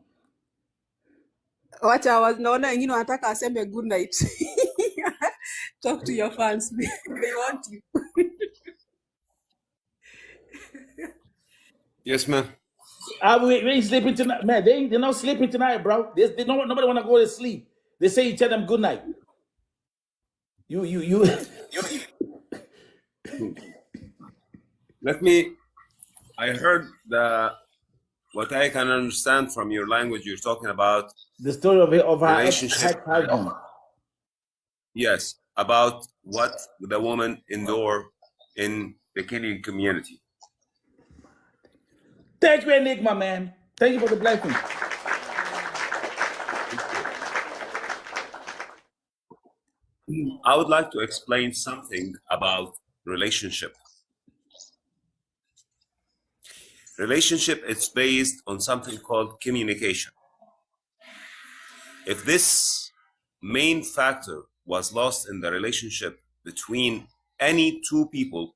Wacha naona wengine wanataka aseme good night. Talk to your fans. They want you. Yes, ma'am. We ain't sleeping tonight. Man, they're not sleeping tonight, bro. Nobody want to go to sleep. They say you tell them good night. You. I heard what I can understand from your language. You're talking about the story of her relationship. husband. Yes, about what the woman endure in the Kenyan community. Thank you, Enigma, man. Thank you for the blessing. I would like to explain something about relationship. Relationship is based on something called communication. If this main factor was lost in the relationship between any two people,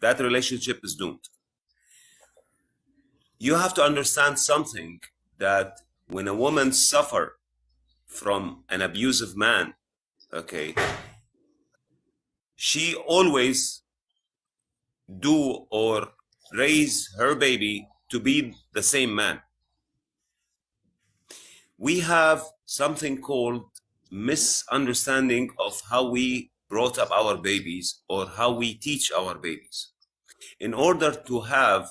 that relationship is doomed. You have to understand something, that when a woman suffers from an abusive man, okay, she always do or raise her baby to be the same man. We have something called misunderstanding of how we brought up our babies or how we teach our babies. In order to have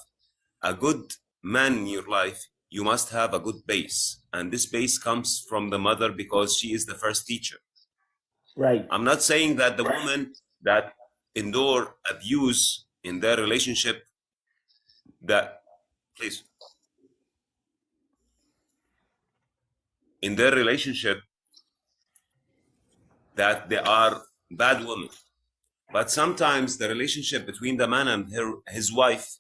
a good man in your life, you must have a good base. And this base comes from the mother because she is the first teacher. Right. I'm not saying that the woman that endure abuse in their relationship, that, please, in their relationship, that they are bad women. But sometimes the relationship between the man and his wife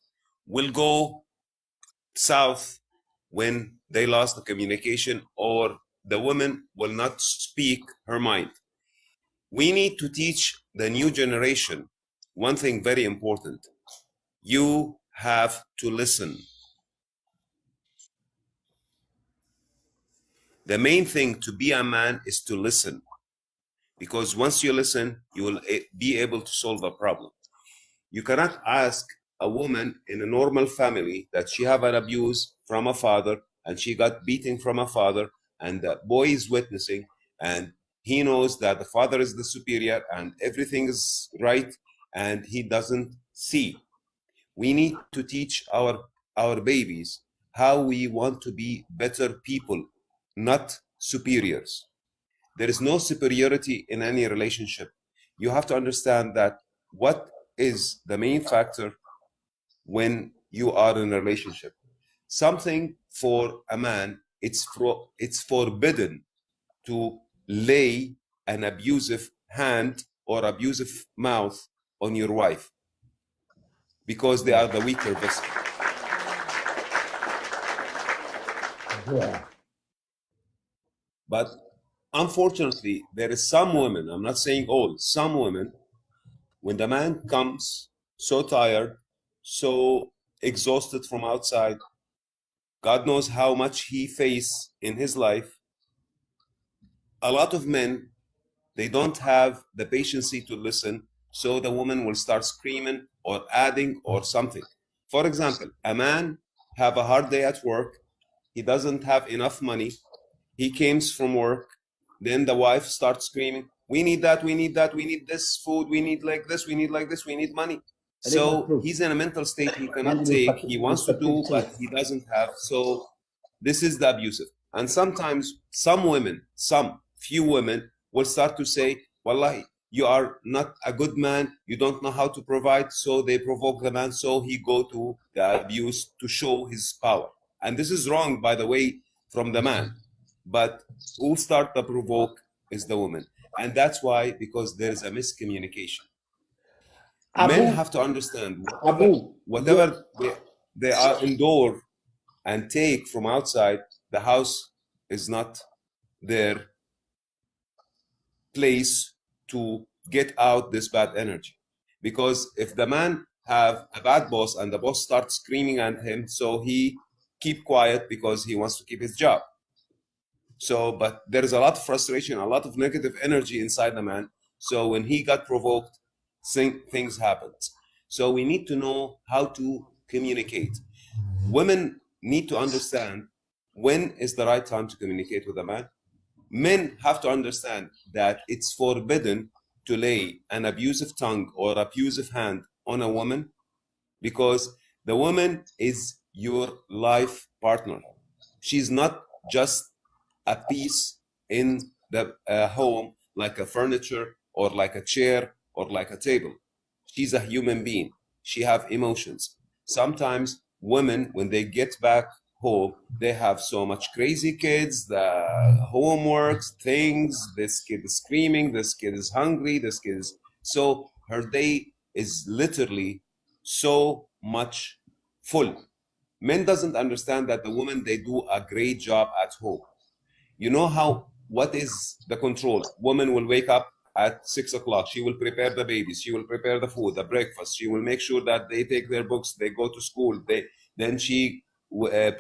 will go south when they lost the communication, or the woman will not speak her mind. We need to teach the new generation one thing very important. You have to listen. The main thing to be a man is to listen, because once you listen, you will be able to solve a problem. You cannot ask a woman in a normal family that she have an abuse from a father and she got beaten from a father, and the boy is witnessing and he knows that the father is the superior and everything is right, and he doesn't see. We need to teach our babies how we want to be better people, not superiors. There is no superiority in any relationship. You have to understand that what is the main factor when you are in a relationship. Something for a man, it's forbidden to lay an abusive hand or abusive mouth on your wife, because they are the weaker vessel. Yeah. But unfortunately, there is some women, I'm not saying all, some women, when the man comes so tired, so exhausted from outside, God knows how much he faced in his life. A lot of men, they don't have the patience to listen, so the woman will start screaming or adding or something. For example, a man have a hard day at work, he doesn't have enough money, he comes from work, then the wife starts screaming, we need that, we need that, we need this food, we need like this, we need like this, we need money. So he's in a mental state he cannot take, he wants to do, but he doesn't have. So this is the abusive. And sometimes some women, some few women will start to say, wallahi, you are not a good man, you don't know how to provide, so they provoke the man, so he go to the abuse to show his power. And this is wrong, by the way, from the man. But who start the provoke is the woman. And that's why, because there is a miscommunication. Men have to understand whatever they are indoor and take from outside, the house is not their place to get out this bad energy. Because if the man have a bad boss and the boss starts screaming at him, so he keep quiet because he wants to keep his job. So, but there is a lot of frustration, a lot of negative energy inside the man. So when he got provoked, things happened. So we need to know how to communicate. Women need to understand when is the right time to communicate with a man. Men have to understand that it's forbidden to lay an abusive tongue or abusive hand on a woman, because the woman is your life partner. She's not just a piece in the home, like a furniture or like a chair or like a table. She's a human being. She have emotions. Sometimes women, when they get back home, they have so much crazy kids, the homeworks, things, this kid is screaming, this kid is hungry, this kid is... So her day is literally so much full. Men doesn't understand that the women, they do a great job at home. You know what is the control? Woman will wake up at 6 o'clock. She will prepare the babies. She will prepare the food, the breakfast. She will make sure that they take their books, they go to school. Then she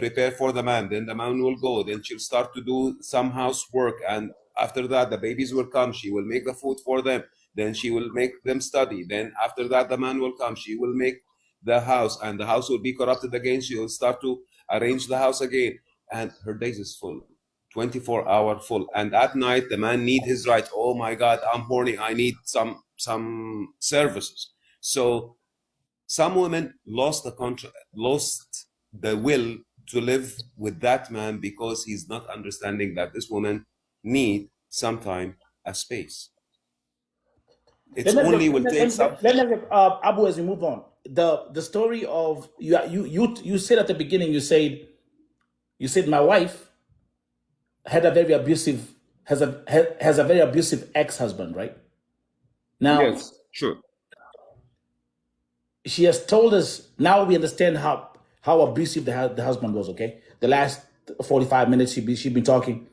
prepare for the man. Then the man will go. Then she'll start to do some housework. And after that, the babies will come. She will make the food for them. Then she will make them study. Then after that, the man will come. She will make the house, and the house will be corrupted again. She will start to arrange the house again. And her days is full. 24-hour full. And at night, the man need his right. Oh my God, I'm horny. I need some services. So some women lost the will to live with that man because he's not understanding that this woman need sometime a space. It's only will take some. Abu, as we move on, the story of you said at the beginning, you said my wife had a very abusive has a very abusive ex-husband, right? Now, yes, sure. She has told us, now we understand how abusive the husband was. Okay, the last 45 minutes she'd been talking,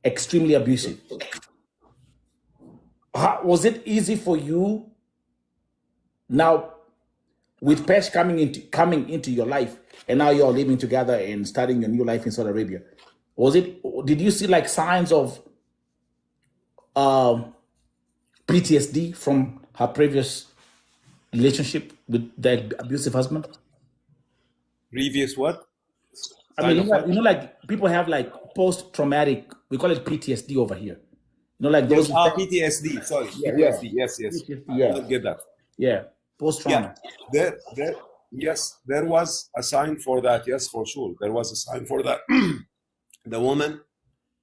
extremely abusive. Was it easy for you now with PESH coming into your life, and now you're living together and starting your new life in Saudi Arabia? Did you see like signs of PTSD from her previous relationship with the abusive husband? Previous what? I mean, like people have like post-traumatic, we call it PTSD over here. You know, like those. PTSD. Sorry, yeah, PTSD. Yeah. Yes. PTSD, yeah. I don't get that. Yeah, post-trauma. Yeah. There was a sign for that. Yes, for sure, there was a sign for that. The woman,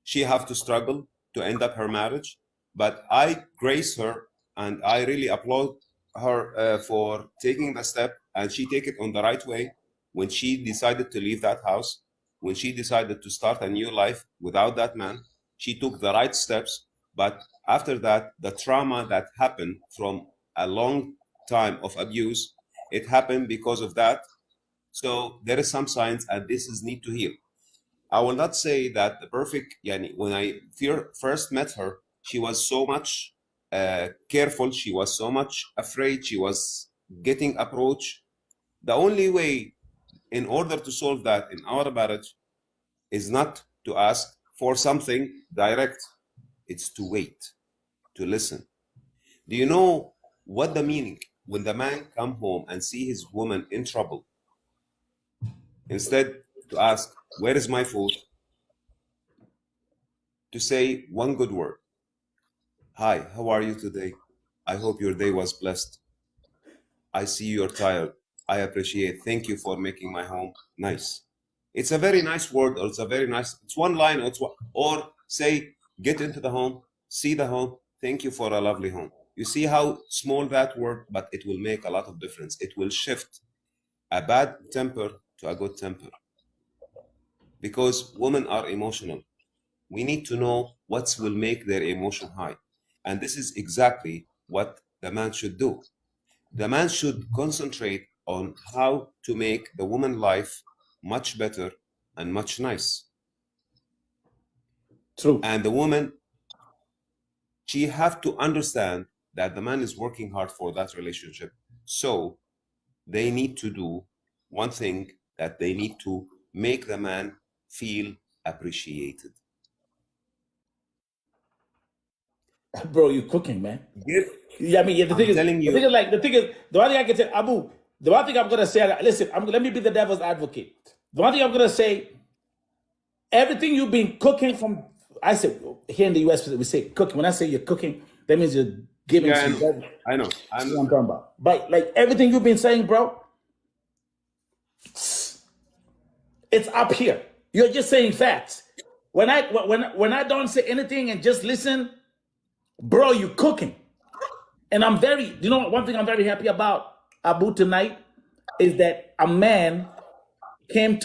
she have to struggle to end up her marriage, but I grace her and I really applaud her for taking the step, and she take it on the right way. When she decided to leave that house, when she decided to start a new life without that man, she took the right steps. But after that, the trauma that happened from a long time of abuse, it happened because of that. So there is some signs, and this is need to heal. I will not say that the perfect, when I first met her, she was so much careful. She was so much afraid. She was getting approached. The only way in order to solve that in our marriage is not to ask for something direct. It's to wait, to listen. Do you know what the meaning when the man come home and see his woman in trouble? Instead to ask, where is my food? To say one good word. Hi, how are you today? I hope your day was blessed. I see you're tired. I appreciate. Thank you for making my home nice. It's a very nice word, or it's one line, or say, get into the home, see the home. Thank you for a lovely home. You see how small that word, but it will make a lot of difference. It will shift a bad temper to a good temper. Because women are emotional. We need to know what will make their emotion high. And this is exactly what the man should do. The man should concentrate on how to make the woman's life much better and much nice. True. And the woman, she have to understand that the man is working hard for that relationship. So they need to do one thing, that they need to make the man feel appreciated. Bro, you're cooking, man. Yes. Yeah, I mean, the thing is, the one thing I can say, Abu, the one thing I'm going to say, listen, let me be the devil's advocate. The one thing I'm going to say, everything you've been cooking from, I say, here in the US, we say cooking. When I say you're cooking, that means you're giving some. I know. I know what I'm talking about. But like everything you've been saying, bro, it's up here. You're just saying facts. When I don't say anything and just listen, bro, you're cooking. And I'm one thing I'm very happy about, Abu, tonight is that a man came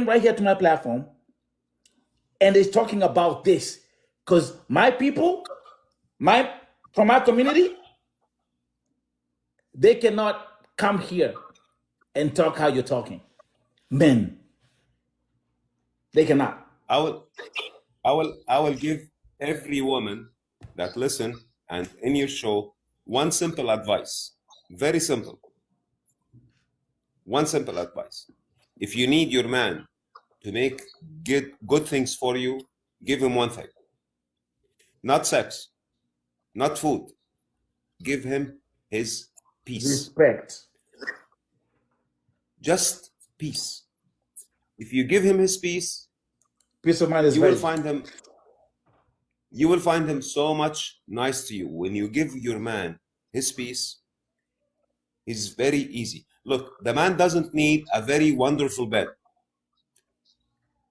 right here to my platform and is talking about this. Because my people, from my community, they cannot come here and talk how you're talking. Men. They cannot. I will give every woman that listen and in your show one simple advice. Very simple. One simple advice. If you need your man to make good things for you, give him one thing. Not sex, not food. Give him his peace. Respect. Just peace. If you give him his peace, peace of mind is you will find him so much nice to you. When you give your man his peace, it's very easy. Look, the man doesn't need a very wonderful bed.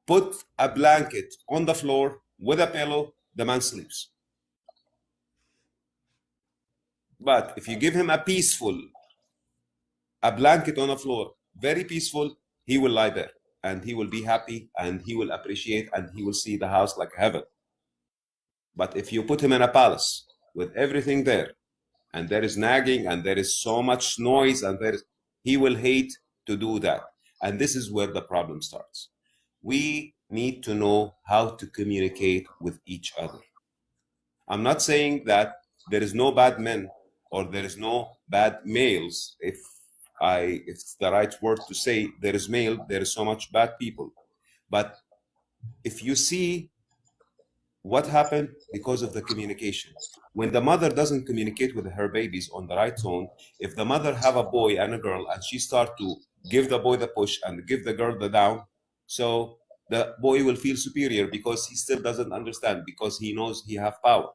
Put a blanket on the floor with a pillow, the man sleeps. But if you give him a blanket on the floor, very peaceful, he will lie there and he will be happy and he will appreciate and he will see the house like heaven. But if you put him in a palace with everything there, and there is nagging and there is so much noise and he will hate to do that. And this is where the problem starts. We need to know how to communicate with each other. I'm not saying that there is no bad men or there is no bad males. If it's the right word to say, there is male, there is so much bad people. But if you see what happened because of the communication, when the mother doesn't communicate with her babies on the right tone, if the mother have a boy and a girl and she start to give the boy the push and give the girl the down, so the boy will feel superior because he still doesn't understand, because he knows he have power.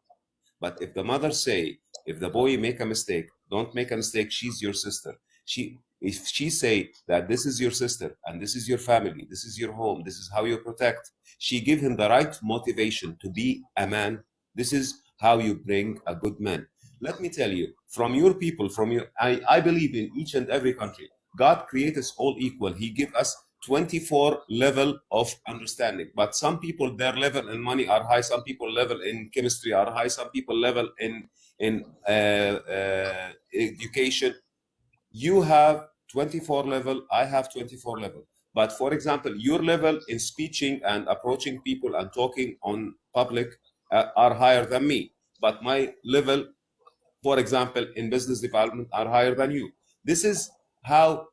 But if the mother say, if the boy make a mistake, don't make a mistake, she's your sister. If she say that this is your sister and this is your family, this is your home, this is how you protect, she give him the right motivation to be a man. This is how you bring a good man. Let me tell you, from your people, I believe in each and every country, God created us all equal. He give us 24 level of understanding. But some people, their level in money are high. Some people level in chemistry are high. Some people level in education. You have 24 level, I have 24 level. But for example, your level in speaking and approaching people and talking on public are higher than me. But my level, for example, in business development are higher than you. This is how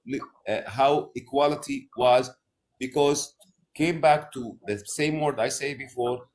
equality was, because came back to the same word I say before,